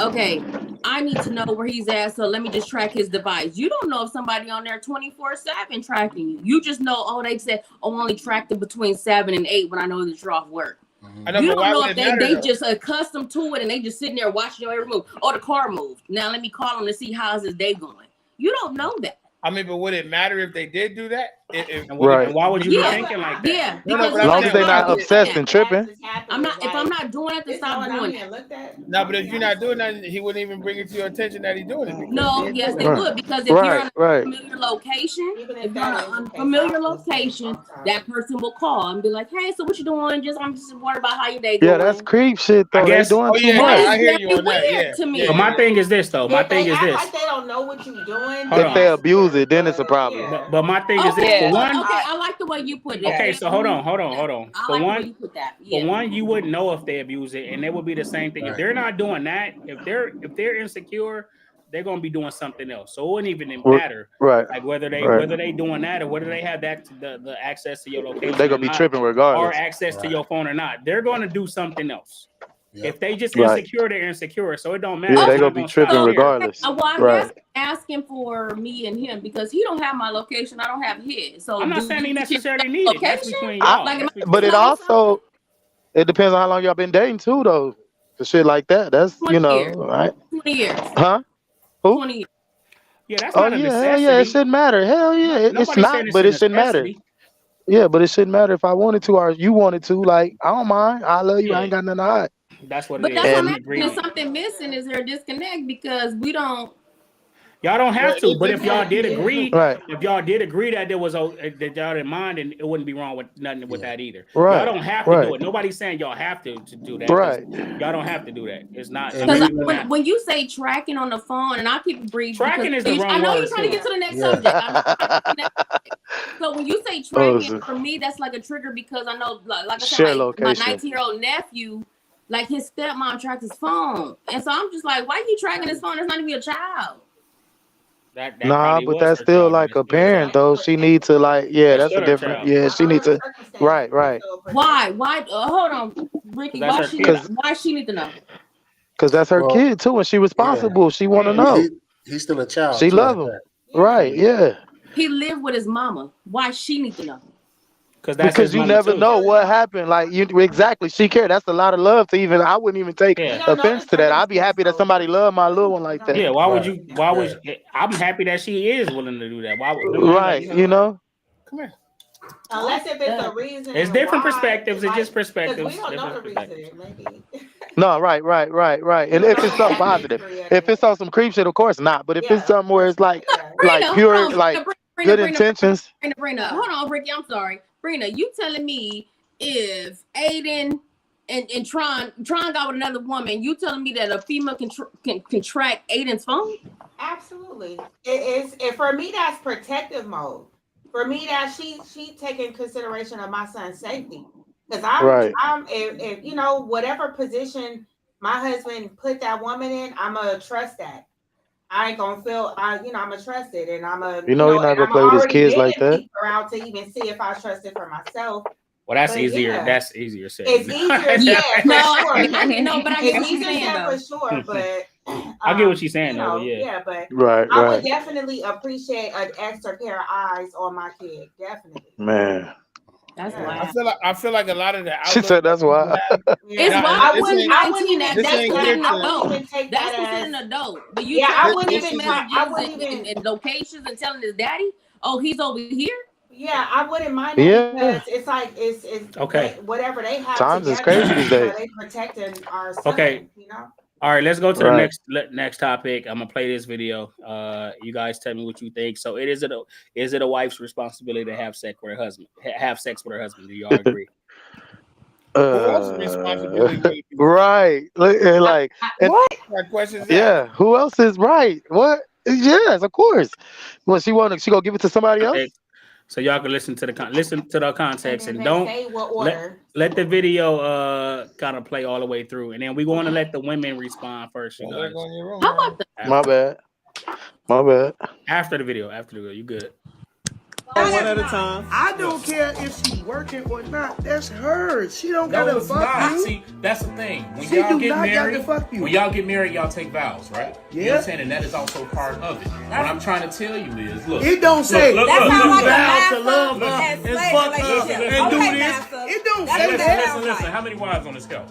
Speaker 13: okay, I need to know where he's at, so let me just track his device. You don't know if somebody on there 24/7 tracking you. You just know, oh, they said, oh, only tracked them between 7 and 8 when I know that you're off work.
Speaker 4: I know,
Speaker 13: You
Speaker 4: but
Speaker 13: don't
Speaker 4: why
Speaker 13: know
Speaker 4: would
Speaker 13: if
Speaker 4: it matter,
Speaker 13: they
Speaker 4: though?
Speaker 13: just accustomed to it and they just sitting there watching your every move. Oh, the car moved. Now let me call him to see how's his day going. You don't know that.
Speaker 4: I mean, but would it matter if they did do that?
Speaker 7: Right.
Speaker 10: And why would you be thinking like that?
Speaker 13: Yeah,
Speaker 4: No, no,
Speaker 13: because
Speaker 4: but
Speaker 7: As
Speaker 4: I'm
Speaker 7: long as
Speaker 4: saying,
Speaker 7: they're not obsessed and tripping.
Speaker 13: I'm not. If I'm not doing it, then stop doing it.
Speaker 4: no, but if you're not doing that, he wouldn't even bring it to your attention that he's doing it. because
Speaker 13: No,
Speaker 4: he
Speaker 13: yes,
Speaker 4: did
Speaker 13: they
Speaker 4: that.
Speaker 13: would, because if you're in a
Speaker 7: Right.
Speaker 13: familiar location, if you're in an unfamiliar location, that person will call and be like, "Hey, so what you doing? I'm just worried about how your day going."
Speaker 7: Yeah, that's creep shit
Speaker 10: I
Speaker 7: though.
Speaker 10: guess.
Speaker 7: They doing too much.
Speaker 13: That
Speaker 4: I hear
Speaker 13: is
Speaker 4: you
Speaker 13: very
Speaker 4: on that.
Speaker 13: weird
Speaker 4: Yeah.
Speaker 13: to me.
Speaker 10: But my thing is this though. My thing is this.
Speaker 15: Like they don't know what you're doing.
Speaker 10: Hold
Speaker 7: If
Speaker 10: on.
Speaker 7: they abuse it, then it's a problem.
Speaker 10: But my thing is this.
Speaker 13: Okay,
Speaker 10: For one,
Speaker 13: okay, I like the way you put it.
Speaker 10: okay, so hold on.
Speaker 13: I
Speaker 10: For
Speaker 13: like the way
Speaker 10: one,
Speaker 13: you put that.
Speaker 10: for
Speaker 13: Yeah.
Speaker 10: one, you wouldn't know if they abuse it, and it would be the same thing. If they're not doing that, if they're insecure, they're gonna be doing something else. So it wouldn't even matter,
Speaker 7: Right.
Speaker 10: like whether they doing that or whether they have that the access to your location.
Speaker 7: They're gonna be tripping regardless.
Speaker 10: Or access to your phone or not. They're gonna do something else. If they just
Speaker 7: Right.
Speaker 10: insecure, they're insecure. So it don't matter.
Speaker 7: Yeah,
Speaker 10: It's
Speaker 7: they're
Speaker 10: not
Speaker 7: gonna be
Speaker 10: stop
Speaker 7: tripping
Speaker 10: there.
Speaker 7: regardless.
Speaker 13: Well, I
Speaker 7: Right.
Speaker 13: guess asking for me and him because he don't have my location. I don't have his. So
Speaker 10: I'm not saying he necessarily need it. That's between y'all.
Speaker 7: But it also it depends on how long y'all been dating too, though. For shit like that, that's
Speaker 13: 20 years.
Speaker 7: right?
Speaker 13: 20 years.
Speaker 7: Huh? Who?
Speaker 13: 20 years.
Speaker 10: Yeah, that's
Speaker 7: Oh
Speaker 10: not a
Speaker 7: yeah,
Speaker 10: necessity.
Speaker 7: hell yeah, it shouldn't matter. Hell yeah, it's
Speaker 10: Nobody's
Speaker 7: not,
Speaker 10: saying it's
Speaker 7: but
Speaker 10: a
Speaker 7: it shouldn't matter.
Speaker 10: necessity.
Speaker 7: Yeah, but it shouldn't matter if I wanted to or you wanted to. Like, I don't mind. I love you. I ain't got nothing to hide.
Speaker 10: That's what
Speaker 13: But
Speaker 10: it
Speaker 13: that's
Speaker 10: is.
Speaker 13: what
Speaker 10: An
Speaker 13: I'm asking. Is
Speaker 10: agreement.
Speaker 13: something missing? Is there a disconnect? Because we don't.
Speaker 10: Y'all don't have to, but if y'all did agree,
Speaker 7: Right.
Speaker 10: if y'all did agree that there was that y'all didn't mind, and it wouldn't be wrong with nothing with that either.
Speaker 7: Right,
Speaker 10: Y'all don't have to
Speaker 7: right.
Speaker 10: do it. Nobody's saying y'all have to do that. 'Cause
Speaker 7: Right.
Speaker 10: Y'all don't have to do that. It's not.
Speaker 13: Because when you say tracking on the phone, and I'll keep it brief.
Speaker 10: Tracking is the wrong
Speaker 13: I know
Speaker 10: word
Speaker 13: you're trying to
Speaker 10: for
Speaker 13: get to the next
Speaker 7: Yeah.
Speaker 13: subject. So when you say tracking, for me, that's like a trigger because I know, like I
Speaker 7: Share
Speaker 13: said, my
Speaker 7: location.
Speaker 13: 19-year-old nephew, like his stepmom tracks his phone, and so I'm just like, why are you tracking his phone? That's not even a child.
Speaker 10: That
Speaker 7: Nah,
Speaker 10: probably
Speaker 7: but
Speaker 10: was
Speaker 7: that's
Speaker 10: her
Speaker 7: still
Speaker 10: child.
Speaker 7: like a parent though. She needs to like, yeah,
Speaker 10: That's
Speaker 7: that's a
Speaker 10: still her
Speaker 7: different.
Speaker 10: child.
Speaker 7: Yeah, she needs to. Right.
Speaker 13: Why? Hold on, Ricky.
Speaker 10: That's
Speaker 13: Why
Speaker 10: her
Speaker 13: she?
Speaker 10: kid.
Speaker 13: Why she need to know?
Speaker 7: Because that's her
Speaker 3: Well,
Speaker 7: kid too, and she responsible. She want to know.
Speaker 3: He's still a child.
Speaker 7: She
Speaker 3: too,
Speaker 7: love
Speaker 3: at
Speaker 7: him.
Speaker 3: that.
Speaker 7: Right. Yeah.
Speaker 13: He lived with his mama. Why she need to know?
Speaker 10: Because that's
Speaker 7: Because
Speaker 10: his
Speaker 7: you
Speaker 10: mama
Speaker 7: never
Speaker 10: too.
Speaker 7: know what happened. Like you exactly, she cared. That's a lot of love to even. I wouldn't even take
Speaker 10: Yeah.
Speaker 7: offense to that. I'd be happy that somebody loved my little one like that.
Speaker 10: Yeah. Why would you? Why would? I'm happy that she is willing to do that. Why would?
Speaker 7: Right. You know.
Speaker 10: Come here.
Speaker 15: Unless if it's a reason.
Speaker 10: It's different
Speaker 15: why,
Speaker 10: perspectives. It's just perspectives.
Speaker 15: Because we don't know the
Speaker 10: Different
Speaker 15: reason. Maybe.
Speaker 7: No. Right. And if it's something positive, if it's on some creep shit, of course not. But if it's something where it's like pure, like good intentions.
Speaker 13: Brina, hold on, Ricky. I'm sorry, Brina. You telling me if Aiden and Tron got with another woman. You telling me that a female can track Aiden's phone?
Speaker 15: Absolutely. It is for me that's protective mode. For me that she taking consideration of my son's safety. Because I'm if you know whatever position my husband put that woman in, I'm gonna trust that. I ain't gonna feel I'm gonna trust it, and I'm a
Speaker 7: you're not gonna play with his kids like that.
Speaker 15: Peek around to even see if I trust it for myself.
Speaker 10: Well, that's easier. Yeah. That's easier said.
Speaker 15: It's easier, yeah,
Speaker 13: no, but I get what you're saying though.
Speaker 15: For sure, but
Speaker 10: I get what she's saying though.
Speaker 15: Yeah, but
Speaker 7: I
Speaker 15: would definitely appreciate an extra pair of eyes on my kid. Definitely,
Speaker 7: man.
Speaker 13: That's why
Speaker 4: I feel like a lot of the
Speaker 7: she said that's why.
Speaker 13: It's why I wouldn't that's considered an adult.
Speaker 15: That's
Speaker 13: considered an adult. But you
Speaker 15: I wouldn't even
Speaker 13: and locations and telling his daddy, oh, he's over here.
Speaker 15: Yeah, I wouldn't mind that because it's like it's
Speaker 10: okay.
Speaker 15: Whatever they have.
Speaker 7: Times is crazy these days.
Speaker 15: They protecting our son,
Speaker 10: okay.
Speaker 15: You know.
Speaker 10: All right, let's go to the next topic. I'm gonna play this video. You guys tell me what you think. So, is it a wife's responsibility to have sex with her husband? Have sex with her husband? Do y'all agree?
Speaker 4: Responsibility?
Speaker 7: Right. Like
Speaker 15: what?
Speaker 4: Questions?
Speaker 7: Yeah. Who else is right? What? Yes, of course. Well, she gonna give it to somebody else.
Speaker 10: So y'all can listen to the context and
Speaker 15: don't
Speaker 10: say what order. Let the video kind of play all the way through, and then we're going to let the women respond first. You guys.
Speaker 13: How about
Speaker 7: that? My bad.
Speaker 10: After the video, you good.
Speaker 16: One at a time. I don't care if she's working or not. That's hers. She don't gotta fuck you.
Speaker 17: See, that's the thing. When y'all get married, y'all take vows, right?
Speaker 16: Yeah.
Speaker 17: You know what I'm saying? And that is also part of it. What I'm trying to tell you is, look.
Speaker 16: It don't say
Speaker 17: look,
Speaker 16: that's
Speaker 17: look,
Speaker 16: how
Speaker 17: look,
Speaker 16: vow to love her and fuck her and do this. It don't say that.
Speaker 17: Listen. How many wives on this couch?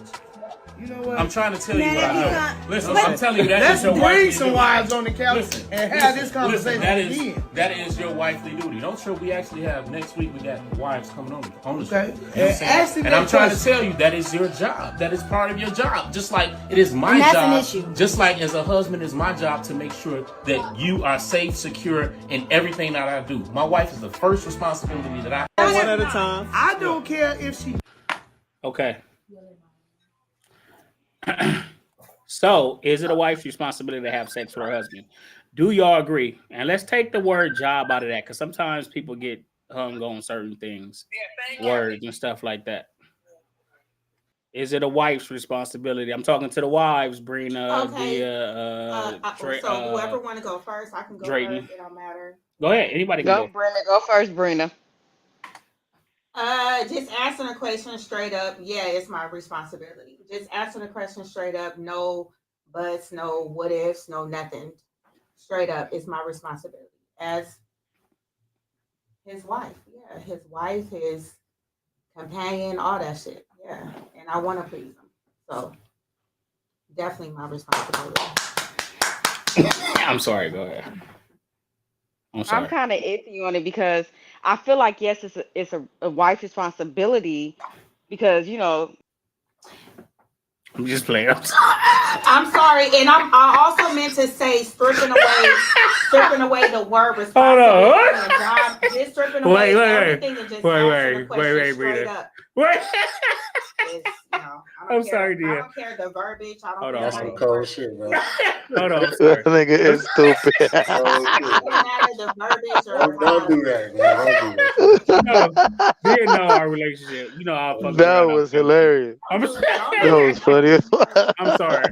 Speaker 16: You know what?
Speaker 17: I'm trying to tell you what I know. Listen, I'm telling you
Speaker 16: let's bring some wives on the couch and have this conversation again.
Speaker 17: That is your wifely duty. Don't show we actually have next week. We got wives coming on the show.
Speaker 16: Okay.
Speaker 17: You know and I'm trying to tell you that is your job. That is part of your job. Just like it is my job. Just like as a husband, it's my job to make sure that you are safe, secure in everything that I do. My wife is the first responsibility that I have.
Speaker 16: One at a time. I don't care if she.
Speaker 10: Okay. So, is it a wife's responsibility to have sex with her husband? Do y'all agree? And let's take the word job out of that, because sometimes people get hung on certain things, words and stuff like that. Is it a wife's responsibility? I'm talking to the wives, Brina.
Speaker 15: Okay. So whoever want to go first, I can go
Speaker 10: Drayton.
Speaker 15: first. It don't matter.
Speaker 10: Go ahead. Anybody can go.
Speaker 6: Brina, go first, Brina.
Speaker 15: Just answering a question straight up. Yeah, it's my responsibility. Just answering a question straight up. No buts, no what ifs, no nothing. Straight up, it's my responsibility as his wife. Yeah, his wife, his companion, all that shit. Yeah, and I want to please him. So definitely my responsibility.
Speaker 10: I'm sorry. Go ahead.
Speaker 6: I'm kind of iffy on it because I feel like yes, it's a wife's responsibility because
Speaker 10: I'm just playing.
Speaker 15: I'm sorry, and I also meant to say stripping away the word responsibility from the job, just stripping away everything and just answering the question straight up.
Speaker 10: Wait.
Speaker 15: I'm sorry, dear. I don't care the verbiage. I don't care.
Speaker 3: That's some cold shit, bro.
Speaker 10: Hold on.
Speaker 7: That nigga is stupid.
Speaker 3: Don't do that, man. Don't do that.
Speaker 10: You know our relationship. You know our fucking.
Speaker 7: That was hilarious. That was funny.
Speaker 10: I'm sorry.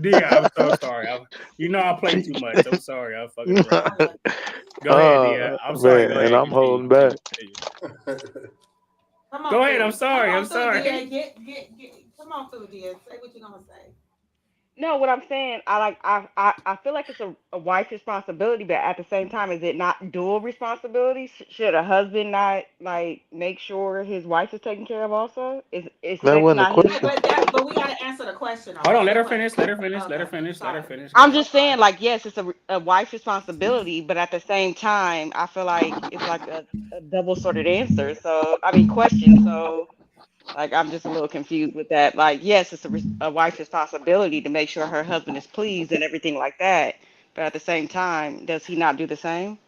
Speaker 10: Dia, I'm so sorry. I play too much. I'm sorry. I'm fucking around. Go ahead, Dia. I'm sorry.
Speaker 7: Man, and I'm holding back.
Speaker 10: Go ahead. I'm sorry. I'm sorry.
Speaker 15: Come on through, dear. Say what you're gonna say.
Speaker 6: No, what I'm saying, I feel like it's a wife's responsibility, but at the same time, is it not dual responsibility? Should a husband not make sure his wife is taken care of also? Is
Speaker 7: that wasn't a question?
Speaker 15: But we gotta answer the question.
Speaker 10: Hold on, let her finish. Let her finish.
Speaker 6: I'm just saying, yes, it's a wife's responsibility, but at the same time, I feel like it's like a double-sorted answer. So question. So. I'm just a little confused with that. Yes, it's a wife's responsibility to make sure her husband is pleased and everything like that. But at the same time, does he not do the same?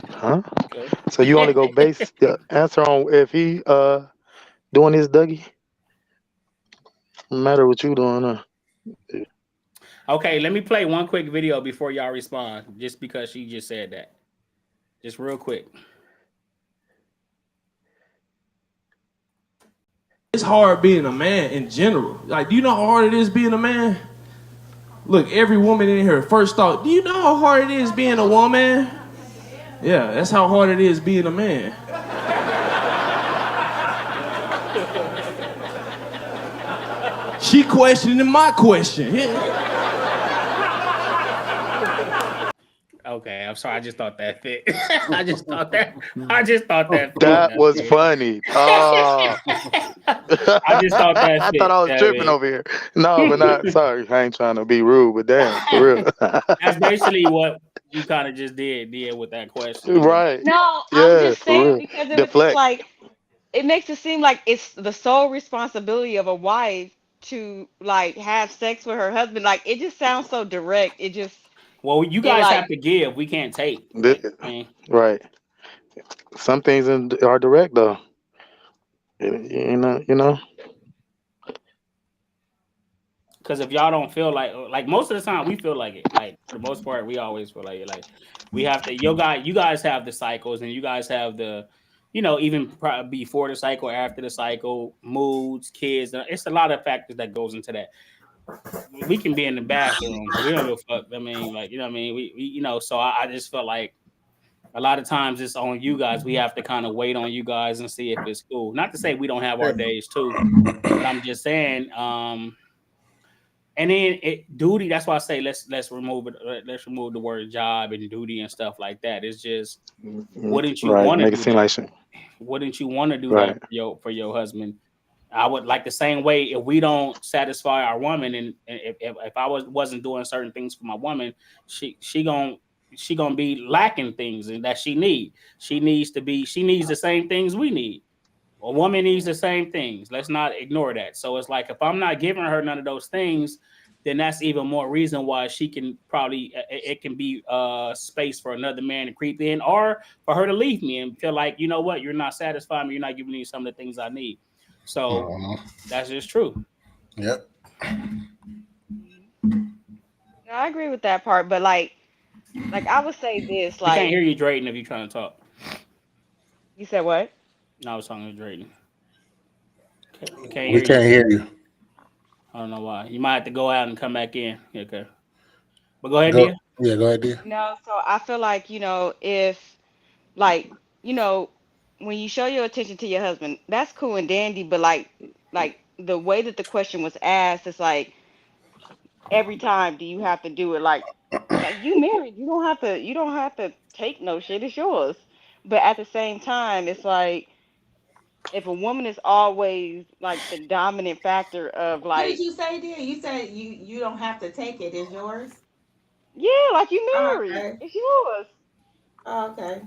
Speaker 7: Huh? So you only go base the answer on if he doing this, Dougie? No matter what you doing, huh?
Speaker 10: Okay, let me play one quick video before y'all respond, just because she just said that. Just real quick.
Speaker 18: It's hard being a man in general. Like, do you know how hard it is being a man? Look, every woman in here first thought, do you know how hard it is being a woman? Yeah, that's how hard it is being a man. She questioning my question.
Speaker 10: Okay, I'm sorry. I just thought that fit. I just thought that fit.
Speaker 7: That was funny. Oh.
Speaker 10: I just thought that
Speaker 7: I
Speaker 10: fit.
Speaker 7: thought I was tripping over here. No, but not. Sorry, I ain't trying to be rude, but damn, for real.
Speaker 10: That's basically what you kind of just did with that question.
Speaker 7: Right.
Speaker 6: No, I'm
Speaker 7: Yeah,
Speaker 6: just
Speaker 7: for
Speaker 6: saying
Speaker 7: real.
Speaker 6: because it was just
Speaker 7: Deflect.
Speaker 6: like it makes it seem like it's the sole responsibility of a wife to like have sex with her husband. Like it just sounds so direct. It just
Speaker 10: Well, you
Speaker 6: it
Speaker 10: guys
Speaker 6: like
Speaker 10: have to give. We can't take. Like, I mean,
Speaker 7: Right. Some things are direct though. You know.
Speaker 10: because if y'all don't feel like most of the time we feel like it. Like for the most part, we always feel like it. Like we have to. You guys have the cycles, and you guys have the, even before the cycle, after the cycle, moods, kids. It's a lot of factors that goes into that. We can be in the bathroom. We don't give a fuck. I mean, like, what I mean? We so I just felt like a lot of times it's on you guys. We have to kind of wait on you guys and see if it's cool. Not to say we don't have our days too, but I'm just saying, and then duty, that's why I say let's remove it. Let's remove the word job and duty and stuff like that. It's just wouldn't you
Speaker 7: Right.
Speaker 10: want to
Speaker 7: Make it
Speaker 10: do
Speaker 7: seem
Speaker 10: that?
Speaker 7: like shit.
Speaker 10: Wouldn't you want to do
Speaker 7: Right.
Speaker 10: that for your husband? I would like the same way if we don't satisfy our woman, and if I wasn't doing certain things for my woman, she gonna be lacking things and that she need. She needs the same things we need. A woman needs the same things. Let's not ignore that. So it's like if I'm not giving her none of those things, then that's even more reason why she can probably it can be space for another man to creep in, or for her to leave me and feel like, you know what, you're not satisfying me, you're not giving me some of the things I need. So that's just true.
Speaker 3: Yep.
Speaker 6: no, I agree with that part, but like I would say this,
Speaker 10: We can't
Speaker 6: like
Speaker 10: hear you, Drayton, if you're trying to talk.
Speaker 6: you said what?
Speaker 10: No, I was talking to Drayton. We can't
Speaker 3: We
Speaker 10: hear
Speaker 3: can't
Speaker 10: you.
Speaker 3: hear you.
Speaker 10: I don't know why. You might have to go out and come back in. Okay. But go ahead,
Speaker 3: Go,
Speaker 10: Dia.
Speaker 3: yeah, go ahead, dear.
Speaker 6: No, so I feel like, if like, when you show your attention to your husband, that's cool and dandy, but like the way that the question was asked, it's like every time do you have to do it like you married, you don't have to take no shit, it's yours. But at the same time, it's like if a woman is always like the dominant factor of
Speaker 15: What did
Speaker 6: like,
Speaker 15: you say, dear? You said you don't have to take it. It's yours.
Speaker 6: yeah, like you
Speaker 15: Oh,
Speaker 6: married,
Speaker 15: okay.
Speaker 6: it's yours.
Speaker 15: Oh, okay.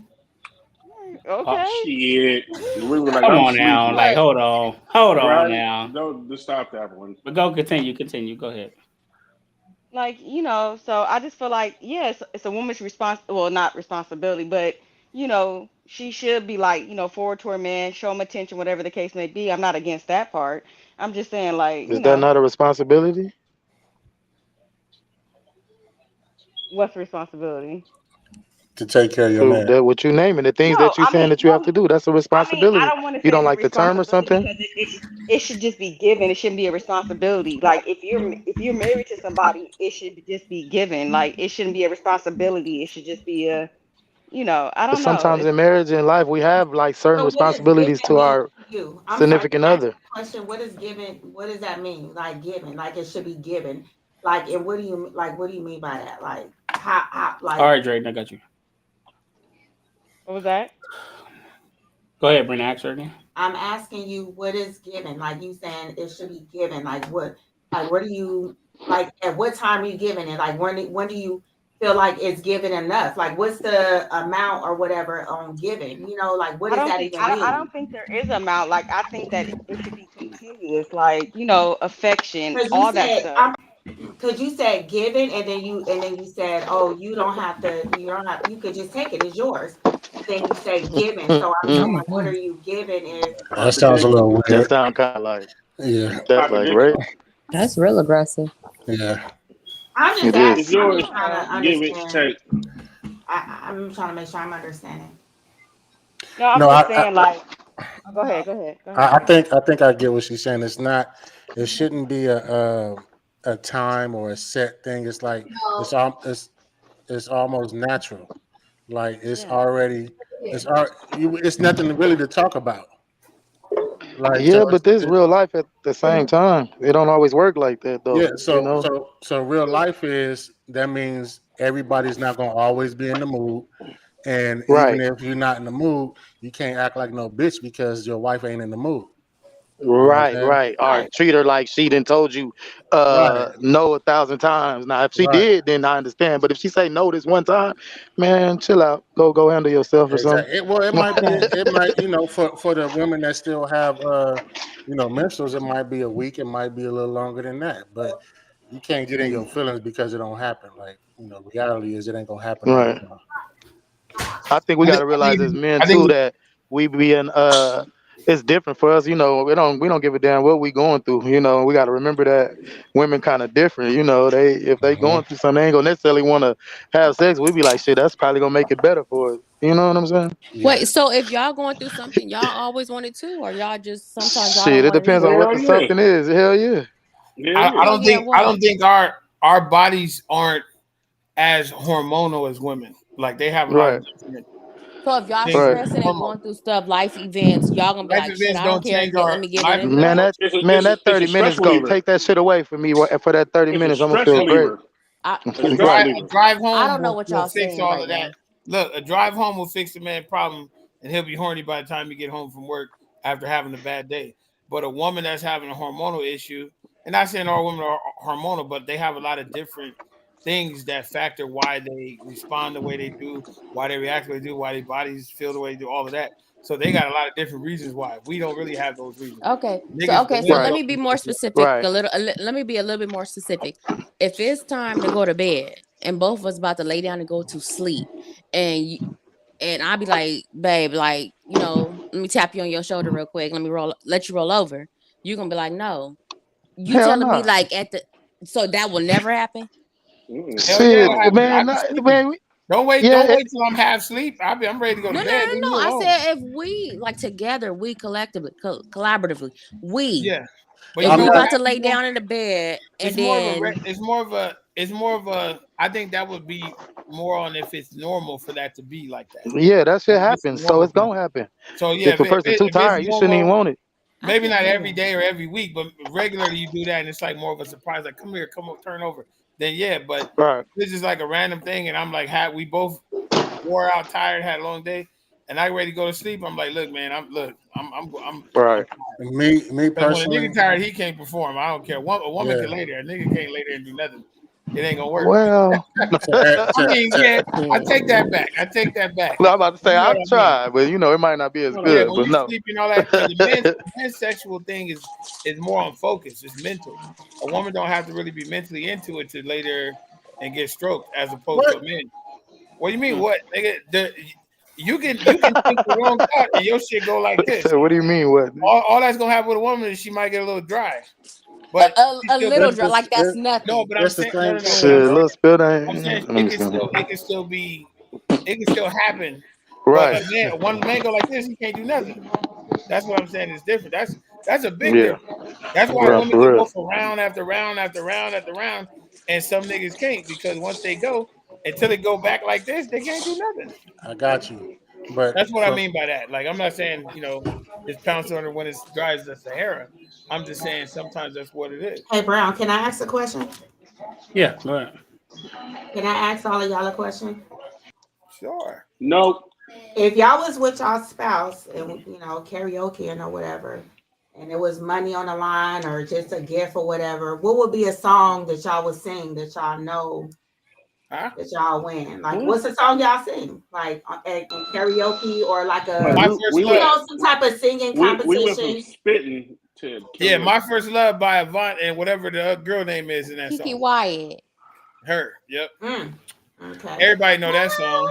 Speaker 10: Oh,
Speaker 6: Okay.
Speaker 2: Shit. We were like,
Speaker 10: come
Speaker 2: I'm
Speaker 10: on now.
Speaker 2: sleepy.
Speaker 10: Like, hold on
Speaker 2: Right?
Speaker 10: now.
Speaker 2: Don't just stop that one.
Speaker 10: But go continue. Go ahead.
Speaker 6: Like, so I just feel like, yes, it's a woman's well, not responsibility, but she should be like, forward to her man, show him attention, whatever the case may be. I'm not against that part. I'm just saying, like,
Speaker 7: Is that not a responsibility?
Speaker 6: what's the responsibility?
Speaker 3: To take care of your man.
Speaker 7: That what you naming, the things
Speaker 6: No,
Speaker 7: that you saying that you have to do. That's a
Speaker 6: I
Speaker 7: responsibility.
Speaker 6: don't want to
Speaker 7: You
Speaker 6: say
Speaker 7: don't
Speaker 6: it's a
Speaker 7: like the term or
Speaker 6: responsibility
Speaker 7: something?
Speaker 6: because it should just be given. It shouldn't be a responsibility. Like if you're married to somebody, it should just be given. Like it shouldn't be a responsibility. It should just be I
Speaker 7: But
Speaker 6: don't know.
Speaker 7: sometimes in marriage and life, we have like certain
Speaker 15: So what does
Speaker 7: responsibilities
Speaker 15: given
Speaker 7: to
Speaker 15: mean
Speaker 7: our
Speaker 15: to you? I'm sorry,
Speaker 7: significant
Speaker 15: can I ask you
Speaker 7: other.
Speaker 15: a question? What is given? What does that mean? Like given? Like it should be given. Like and what do you mean by that? Like how
Speaker 10: All
Speaker 15: like
Speaker 10: right, Drayton, I got you.
Speaker 6: What was that?
Speaker 10: Go ahead, Brent. Ask her again.
Speaker 15: I'm asking you what is given? Like you saying it should be given. What do you like at what time are you giving it? Like when do you feel like it's given enough? Like what's the amount or whatever on giving? Like what
Speaker 6: I
Speaker 15: does
Speaker 6: don't
Speaker 15: that
Speaker 6: think
Speaker 15: even
Speaker 6: I
Speaker 15: mean?
Speaker 6: don't think there is a amount. Like I think that it should be continuous, like affection,
Speaker 15: Because
Speaker 6: all that stuff.
Speaker 15: you said given and then you said, oh, you don't have to, you could just take it, it's yours. then you say giving. So I'm saying, like, what are you giving? If
Speaker 3: That sounds a little
Speaker 7: That
Speaker 3: weird.
Speaker 7: sound kind of like
Speaker 3: Yeah.
Speaker 7: that's like rape.
Speaker 11: That's real aggressive.
Speaker 3: Yeah.
Speaker 15: I'm just
Speaker 7: It is.
Speaker 2: It's
Speaker 15: asking, I'm
Speaker 2: yours.
Speaker 15: just trying to
Speaker 2: Give it,
Speaker 15: understand.
Speaker 2: take.
Speaker 15: I'm trying to make sure I'm understanding.
Speaker 6: No, I'm
Speaker 3: No,
Speaker 6: just saying, like, go ahead, go ahead, go ahead.
Speaker 3: I think I get what she's saying. It's not. It shouldn't be a time or a set thing. It's like it's almost natural. Like it's
Speaker 6: Yeah.
Speaker 3: already it's nothing really to talk about. Like
Speaker 7: Yeah, but this real life at the same time. It don't always work like that though.
Speaker 3: yeah.
Speaker 7: You know.
Speaker 3: So real life is that means everybody's not gonna always be in the mood. And even
Speaker 7: Right.
Speaker 3: if you're not in the mood, you can't act like no bitch because your wife ain't in the mood. You know what
Speaker 7: Right,
Speaker 3: I'm
Speaker 7: right. Or treat her like she done told you
Speaker 3: saying?
Speaker 7: no 1,000 times. Now if she
Speaker 3: Right.
Speaker 7: did, then I understand. But if she say no this one time, man, chill out. Go handle yourself or something.
Speaker 3: Exactly. Well, it might, for the women that still have, menstruals, it might be a week. It might be a little longer than that. But you can't get in your feelings because it don't happen. Like, reality is it ain't gonna happen all
Speaker 7: Right.
Speaker 3: the time.
Speaker 7: I think we gotta realize as men too that we be in it's different for us, we don't give a damn what we going through. We gotta remember that women kinda different, if they going through something, they ain't gonna necessarily wanna have sex. We be like, shit, that's probably gonna make it better for us. You know what I'm saying?
Speaker 11: Wait, so if y'all going through something, y'all always want it too, or y'all just sometimes y'all don't
Speaker 7: Shit, it
Speaker 11: want it
Speaker 7: depends
Speaker 11: either?
Speaker 7: on what
Speaker 2: Hell
Speaker 7: the
Speaker 2: yeah.
Speaker 7: something is. Hell yeah.
Speaker 2: Hell
Speaker 4: I
Speaker 2: yeah.
Speaker 4: don't
Speaker 11: Yeah,
Speaker 4: think I don't
Speaker 11: what?
Speaker 4: think our bodies aren't as hormonal as women. Like they have a lot of
Speaker 7: Right.
Speaker 4: different
Speaker 11: So if y'all
Speaker 4: things.
Speaker 7: Right.
Speaker 11: stressing and
Speaker 4: Hormone
Speaker 11: going through stuff, life events, y'all gonna be
Speaker 4: life
Speaker 11: like, shit,
Speaker 4: events
Speaker 11: I don't
Speaker 4: don't
Speaker 11: care.
Speaker 4: change our
Speaker 11: Let me get it
Speaker 4: life.
Speaker 7: Man,
Speaker 11: anyway.
Speaker 7: that
Speaker 2: It's a
Speaker 7: 30
Speaker 2: stress
Speaker 7: minutes go.
Speaker 2: reliever.
Speaker 7: Take that shit away from me for that 30
Speaker 2: It's a
Speaker 7: minutes. I'm gonna
Speaker 2: stress
Speaker 7: feel great.
Speaker 2: reliever.
Speaker 11: I
Speaker 2: A stress
Speaker 7: Right.
Speaker 4: A
Speaker 2: reliever.
Speaker 4: drive
Speaker 11: I
Speaker 4: home
Speaker 11: don't know what
Speaker 4: will
Speaker 11: y'all
Speaker 4: fix
Speaker 11: saying
Speaker 4: all
Speaker 11: right
Speaker 4: of that.
Speaker 11: now.
Speaker 4: Look, a drive home will fix the man problem, and he'll be horny by the time he get home from work after having a bad day. But a woman that's having a hormonal issue, and not saying all women are hormonal, but they have a lot of different things that factor why they respond the way they do, why they react the way they do, why their bodies feel the way they do, all of that. So they got a lot of different reasons why. We don't really have those reasons.
Speaker 11: Okay.
Speaker 4: Niggas, the
Speaker 11: So
Speaker 4: women
Speaker 11: let
Speaker 7: Right.
Speaker 11: me
Speaker 4: don't.
Speaker 11: be more specific.
Speaker 7: Right.
Speaker 11: Let me be a little bit more specific. If it's time to go to bed and both of us about to lay down and go to sleep, and I'll be like, babe, like, let me tap you on your shoulder real quick. Let you roll over. You're gonna be like, no. You
Speaker 7: Hell
Speaker 11: telling me
Speaker 7: no.
Speaker 11: like so that will never happen?
Speaker 4: Hell yeah,
Speaker 7: Shit,
Speaker 4: it'll happen. I
Speaker 7: man,
Speaker 4: be sleepy.
Speaker 7: man.
Speaker 4: Don't wait.
Speaker 7: Yeah,
Speaker 4: Don't wait till I'm half asleep. I'm ready to go to
Speaker 11: No, no,
Speaker 4: bed.
Speaker 11: no,
Speaker 4: Leave
Speaker 11: no.
Speaker 4: me
Speaker 11: I
Speaker 4: alone.
Speaker 11: said if we like together, we collectively, collaboratively,
Speaker 4: Yeah, but
Speaker 11: if
Speaker 4: you
Speaker 11: we
Speaker 4: know what
Speaker 11: about to
Speaker 4: happens
Speaker 11: lay
Speaker 4: though?
Speaker 11: down in the bed and
Speaker 4: It's more of a.
Speaker 11: then
Speaker 4: It's more of a. I think that would be more on if it's normal for that to be like that.
Speaker 7: yeah, that shit
Speaker 4: Like, if it's
Speaker 7: happens. So
Speaker 4: normal
Speaker 7: it's
Speaker 4: for.
Speaker 7: gonna happen.
Speaker 4: So yeah,
Speaker 7: If a person too
Speaker 4: if it's
Speaker 7: tired, you shouldn't even
Speaker 4: normal,
Speaker 7: want it.
Speaker 11: I
Speaker 4: maybe
Speaker 11: can't
Speaker 4: not
Speaker 11: do
Speaker 4: every
Speaker 11: that.
Speaker 4: day or every week, but regularly you do that, and it's like more of a surprise. Like, come here, come up, turn over. Then yeah, but
Speaker 7: Right.
Speaker 4: this is like a random thing, and I'm like, we both wore out, tired, had a long day, and I ready to go to sleep. I'm like, look, man, I'm
Speaker 7: Right.
Speaker 3: Me
Speaker 4: because when a
Speaker 3: personally,
Speaker 4: nigga tired, he can't perform. I don't care. A woman
Speaker 3: yeah.
Speaker 4: can lay there. A nigga can't lay there and do nothing. It ain't gonna work.
Speaker 7: Well,
Speaker 4: I mean, yeah, I take that back. I take that back.
Speaker 7: I'm about to say
Speaker 4: You know
Speaker 7: I've
Speaker 4: what I mean?
Speaker 7: tried, but it might not be as
Speaker 4: Yeah,
Speaker 7: good.
Speaker 4: when
Speaker 7: But
Speaker 4: you
Speaker 7: no.
Speaker 4: sleep and all that, because the man's sexual thing is more on focus. It's mental. A woman don't have to really be mentally into it to lay there and get stroked, as opposed to
Speaker 3: What?
Speaker 4: a man. What do you mean? What, nigga? You can think the wrong thought and your shit go like this.
Speaker 7: So what do you mean? What?
Speaker 4: All that's gonna happen with a woman is she might get a little dry,
Speaker 11: A,
Speaker 4: but
Speaker 11: a,
Speaker 4: she
Speaker 11: a
Speaker 4: still
Speaker 11: little
Speaker 4: be
Speaker 11: dry, like that's
Speaker 4: no.
Speaker 11: nothing.
Speaker 4: But I'm
Speaker 3: It's the
Speaker 4: saying no,
Speaker 3: same
Speaker 4: no, no.
Speaker 7: Shit,
Speaker 4: But
Speaker 3: thing,
Speaker 4: I'm
Speaker 7: a
Speaker 3: bro.
Speaker 7: little spill
Speaker 4: I'm
Speaker 7: down.
Speaker 4: saying
Speaker 7: Let me see.
Speaker 4: it can still be, it can still happen. But
Speaker 7: Right.
Speaker 4: one man go like this, he can't do nothing. That's what I'm saying. It's different. That's a big
Speaker 7: Yeah.
Speaker 4: difference. That's why
Speaker 7: Right,
Speaker 4: women
Speaker 7: for
Speaker 4: can
Speaker 7: real.
Speaker 4: go for round after round after round after round, and some niggas can't because once they go, until they go back like this, they can't do nothing.
Speaker 3: I got you. But
Speaker 4: That's what I
Speaker 3: for
Speaker 4: mean by that. Like I'm not saying just pounce on her when it's dry as the Sahara. I'm just saying sometimes that's what it is.
Speaker 15: Hey Brown, can I ask a question?
Speaker 10: Yeah, right.
Speaker 15: Can I ask all of y'all a question?
Speaker 4: Sure.
Speaker 2: Nope.
Speaker 15: If y'all was with y'all spouse and karaoke or whatever, and it was money on the line or just a gift or whatever, what would be a song that y'all would sing that y'all know that y'all win? Like, what's the song y'all sing? Like in karaoke or like
Speaker 2: Like
Speaker 4: My
Speaker 15: a
Speaker 4: first
Speaker 2: we went
Speaker 4: love.
Speaker 15: some type of singing
Speaker 2: we went from
Speaker 15: competition?
Speaker 2: spitting to
Speaker 4: Yeah,
Speaker 2: karaoke.
Speaker 4: my first love by Avant and whatever the girl name is in that
Speaker 11: Kiki
Speaker 4: song.
Speaker 11: Wyatt.
Speaker 4: Her. Yep.
Speaker 15: Okay.
Speaker 4: Everybody know that song.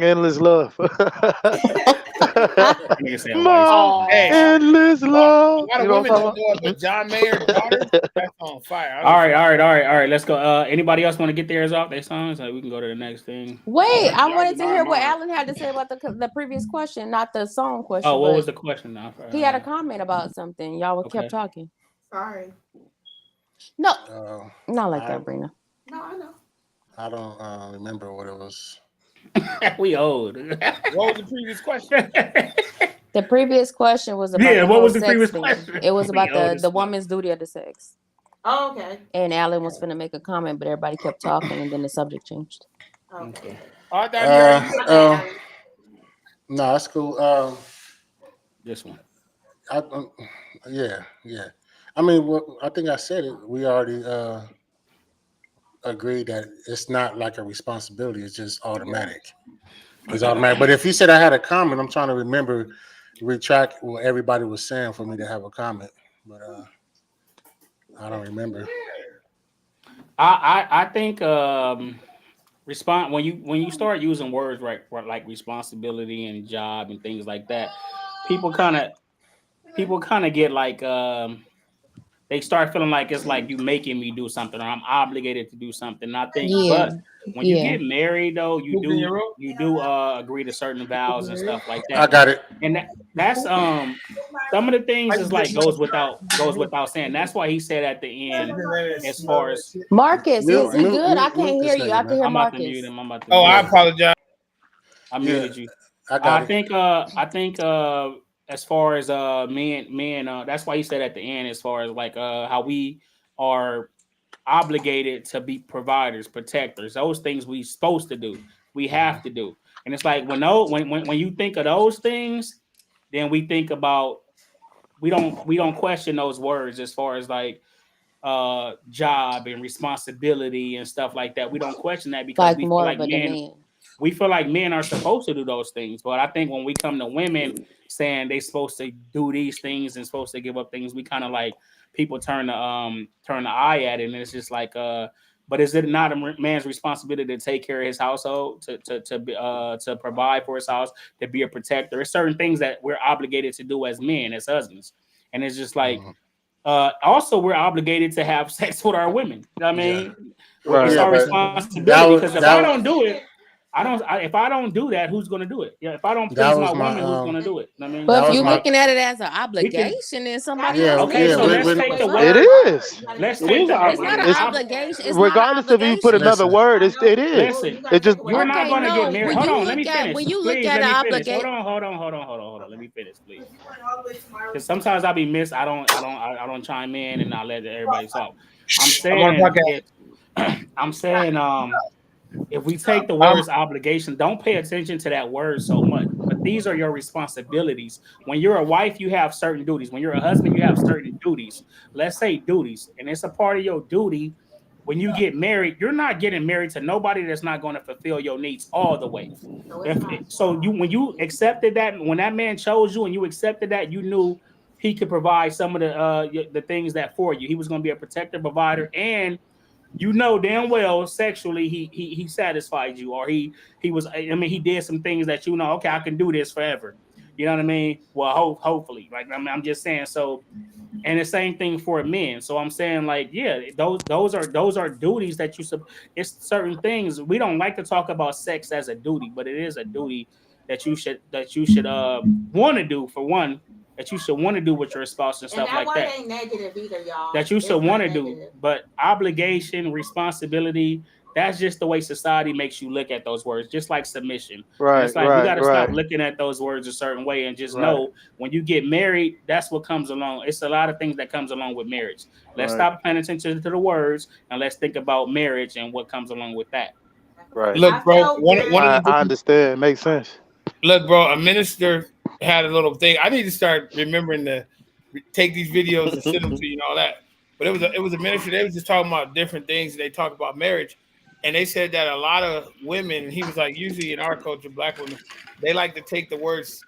Speaker 7: song "Endless Love."
Speaker 4: My
Speaker 7: endless love.
Speaker 4: A lot of women don't know it, but John Mayer's daughter, that's on fire.
Speaker 10: All right. Let's go. Anybody else want to get theirs off their songs? So we can go to the next thing.
Speaker 11: Wait, I wanted to hear what Alan had to say about the previous question, not the song question.
Speaker 10: Oh, what was the question now?
Speaker 11: He had a comment about something. Y'all kept talking.
Speaker 15: Sorry.
Speaker 11: No, not like that, Brina.
Speaker 15: No, I know.
Speaker 3: I don't remember what it was.
Speaker 10: We old.
Speaker 4: What was the previous question?
Speaker 11: The previous question was about
Speaker 10: Yeah,
Speaker 11: the
Speaker 10: what
Speaker 11: whole
Speaker 10: was the
Speaker 11: sex
Speaker 10: previous
Speaker 11: thing.
Speaker 10: question?
Speaker 11: It was
Speaker 10: We
Speaker 11: about
Speaker 10: old
Speaker 11: the
Speaker 10: as
Speaker 11: the
Speaker 10: fuck.
Speaker 11: woman's duty of the sex.
Speaker 15: Oh, okay.
Speaker 11: And Alan was finna make a comment, but everybody kept talking, and then the subject changed.
Speaker 15: Okay.
Speaker 4: All right, Daniel.
Speaker 15: My bad, Alan.
Speaker 3: No, that's cool.
Speaker 10: This one.
Speaker 3: Yeah. I mean, I think I said it. We already agreed that it's not like a responsibility. It's just automatic. It's automatic. But if you said I had a comment, I'm trying to remember, retract what everybody was saying for me to have a comment. But I don't remember.
Speaker 10: I think respond when you start using words like responsibility and job and things like that, people kind of get like they start feeling like it's like you making me do something or I'm obligated to do something. And I think,
Speaker 11: Yeah,
Speaker 10: but when you
Speaker 11: yeah.
Speaker 10: get married though, you
Speaker 4: Moved in your
Speaker 10: do
Speaker 4: room?
Speaker 10: agree to certain vows and stuff like
Speaker 3: I
Speaker 10: that.
Speaker 3: got it.
Speaker 10: And that's some of the things is like goes without saying. That's why he said at the end, as far as
Speaker 11: Marcus, is it good? I
Speaker 3: Mute
Speaker 11: can't
Speaker 3: this
Speaker 11: hear you. I
Speaker 3: nigga,
Speaker 11: can
Speaker 3: man.
Speaker 11: hear
Speaker 10: I'm about to mute
Speaker 11: Marcus.
Speaker 10: him.
Speaker 4: Oh, I apologize.
Speaker 10: I
Speaker 3: Yeah,
Speaker 10: muted you.
Speaker 3: I got it.
Speaker 10: I think as far as men that's why he said at the end as far as like how we are obligated to be providers, protectors, those things we supposed to do. We have to do. And it's like when you think of those things, then we think about we don't question those words as far as like job and responsibility and stuff like that. We don't question that because
Speaker 11: Like
Speaker 10: we feel
Speaker 11: more
Speaker 10: like
Speaker 11: of a
Speaker 10: men
Speaker 11: demand.
Speaker 10: are supposed to do those things. But I think when we come to women saying they supposed to do these things and supposed to give up things, we kind of like people turn the eye at it, and it's just like but is it not a man's responsibility to take care of his household, to provide for his house, to be a protector? There's certain things that we're obligated to do as men, as husbands, and it's just like also we're obligated to have sex with our women. You know what I
Speaker 3: Yeah.
Speaker 10: mean, it's
Speaker 7: Right.
Speaker 3: Yeah,
Speaker 10: our
Speaker 3: but
Speaker 10: responsibility because if I
Speaker 3: that
Speaker 10: don't do it, if I don't do that, who's going to do it? Yeah, if I don't
Speaker 3: that
Speaker 10: please my
Speaker 3: was my
Speaker 10: woman, who's going to do it? You know what I mean,
Speaker 11: But
Speaker 3: that
Speaker 11: if
Speaker 3: was
Speaker 11: you
Speaker 10: so
Speaker 3: my
Speaker 11: looking at it as an
Speaker 10: we can.
Speaker 11: obligation, then somebody
Speaker 3: yeah
Speaker 11: else
Speaker 10: Okay,
Speaker 11: pays
Speaker 3: yeah
Speaker 10: so
Speaker 11: for
Speaker 3: when,
Speaker 11: it.
Speaker 10: let's
Speaker 3: when
Speaker 10: take the
Speaker 7: It
Speaker 10: word.
Speaker 7: is.
Speaker 10: Let's
Speaker 7: It
Speaker 10: take
Speaker 7: is
Speaker 10: the.
Speaker 7: an
Speaker 11: It's not an
Speaker 7: obligation.
Speaker 11: obligation. It's not an
Speaker 7: Regardless if you put
Speaker 11: obligation.
Speaker 7: another
Speaker 3: listen.
Speaker 7: word, it is.
Speaker 10: Listen,
Speaker 7: It just
Speaker 10: you're not
Speaker 11: Okay,
Speaker 10: going to get
Speaker 11: no.
Speaker 10: married. Hold on, let me finish.
Speaker 11: When you look
Speaker 10: Please,
Speaker 11: at
Speaker 10: let
Speaker 11: an
Speaker 10: me finish. Hold
Speaker 11: obligation,
Speaker 10: on, hold on. Let me finish, please. Because sometimes I'll be missed. I don't chime in and I let everybody talk. I'm
Speaker 4: I'm on
Speaker 10: saying
Speaker 4: podcast.
Speaker 10: it. I'm saying if we take the
Speaker 4: Um,
Speaker 10: words obligation, don't pay attention to that word so much. But these are your responsibilities. When you're a wife, you have certain duties. When you're a husband, you have certain duties. Let's say duties. And it's a part of your duty. When you get married, you're not getting married to nobody that's not going to fulfill your needs all the way.
Speaker 15: So it's my
Speaker 10: So you when you accepted that, when that man chose you and you accepted that, you knew he could provide some of the things that for you. He was going to be a protector, provider, and you know damn well sexually he satisfied you, or he was, I mean, he did some things that you know, okay, I can do this forever. You know what I mean? Well, hopefully, like I'm just saying. So, and the same thing for men. So I'm saying, like, yeah, those are duties that it's certain things. We don't like to talk about sex as a duty, but it is a duty that you should want to do, for one, that you should want to do with your spouse and
Speaker 15: and
Speaker 10: stuff
Speaker 15: that
Speaker 10: like
Speaker 15: word
Speaker 10: that,
Speaker 15: ain't negative either, y'all.
Speaker 10: that you should
Speaker 15: It's
Speaker 10: want
Speaker 15: not
Speaker 10: to do.
Speaker 15: negative.
Speaker 10: But obligation, responsibility, that's just the way society makes you look at those words, just like submission. And
Speaker 7: right,
Speaker 10: it's like we got
Speaker 7: right,
Speaker 10: to stop
Speaker 7: right,
Speaker 10: looking at those words a certain way and just
Speaker 7: right,
Speaker 10: know when you get married, that's what comes along. It's a lot of things that comes along with marriage. Let's
Speaker 7: right,
Speaker 10: stop paying attention to the words and let's think about marriage and what comes along with that.
Speaker 7: right.
Speaker 4: look,
Speaker 15: I
Speaker 4: bro.
Speaker 15: felt
Speaker 4: One of
Speaker 15: very
Speaker 4: the
Speaker 7: I
Speaker 4: things.
Speaker 7: understand. Makes sense.
Speaker 4: Look, bro. A minister had a little thing. I need to start remembering to take these videos and send them to you and all that. But it was a ministry. They was just talking about different things. And they talked about marriage, and they said that a lot of women. And he was like, usually in our culture, black women, they like to take the words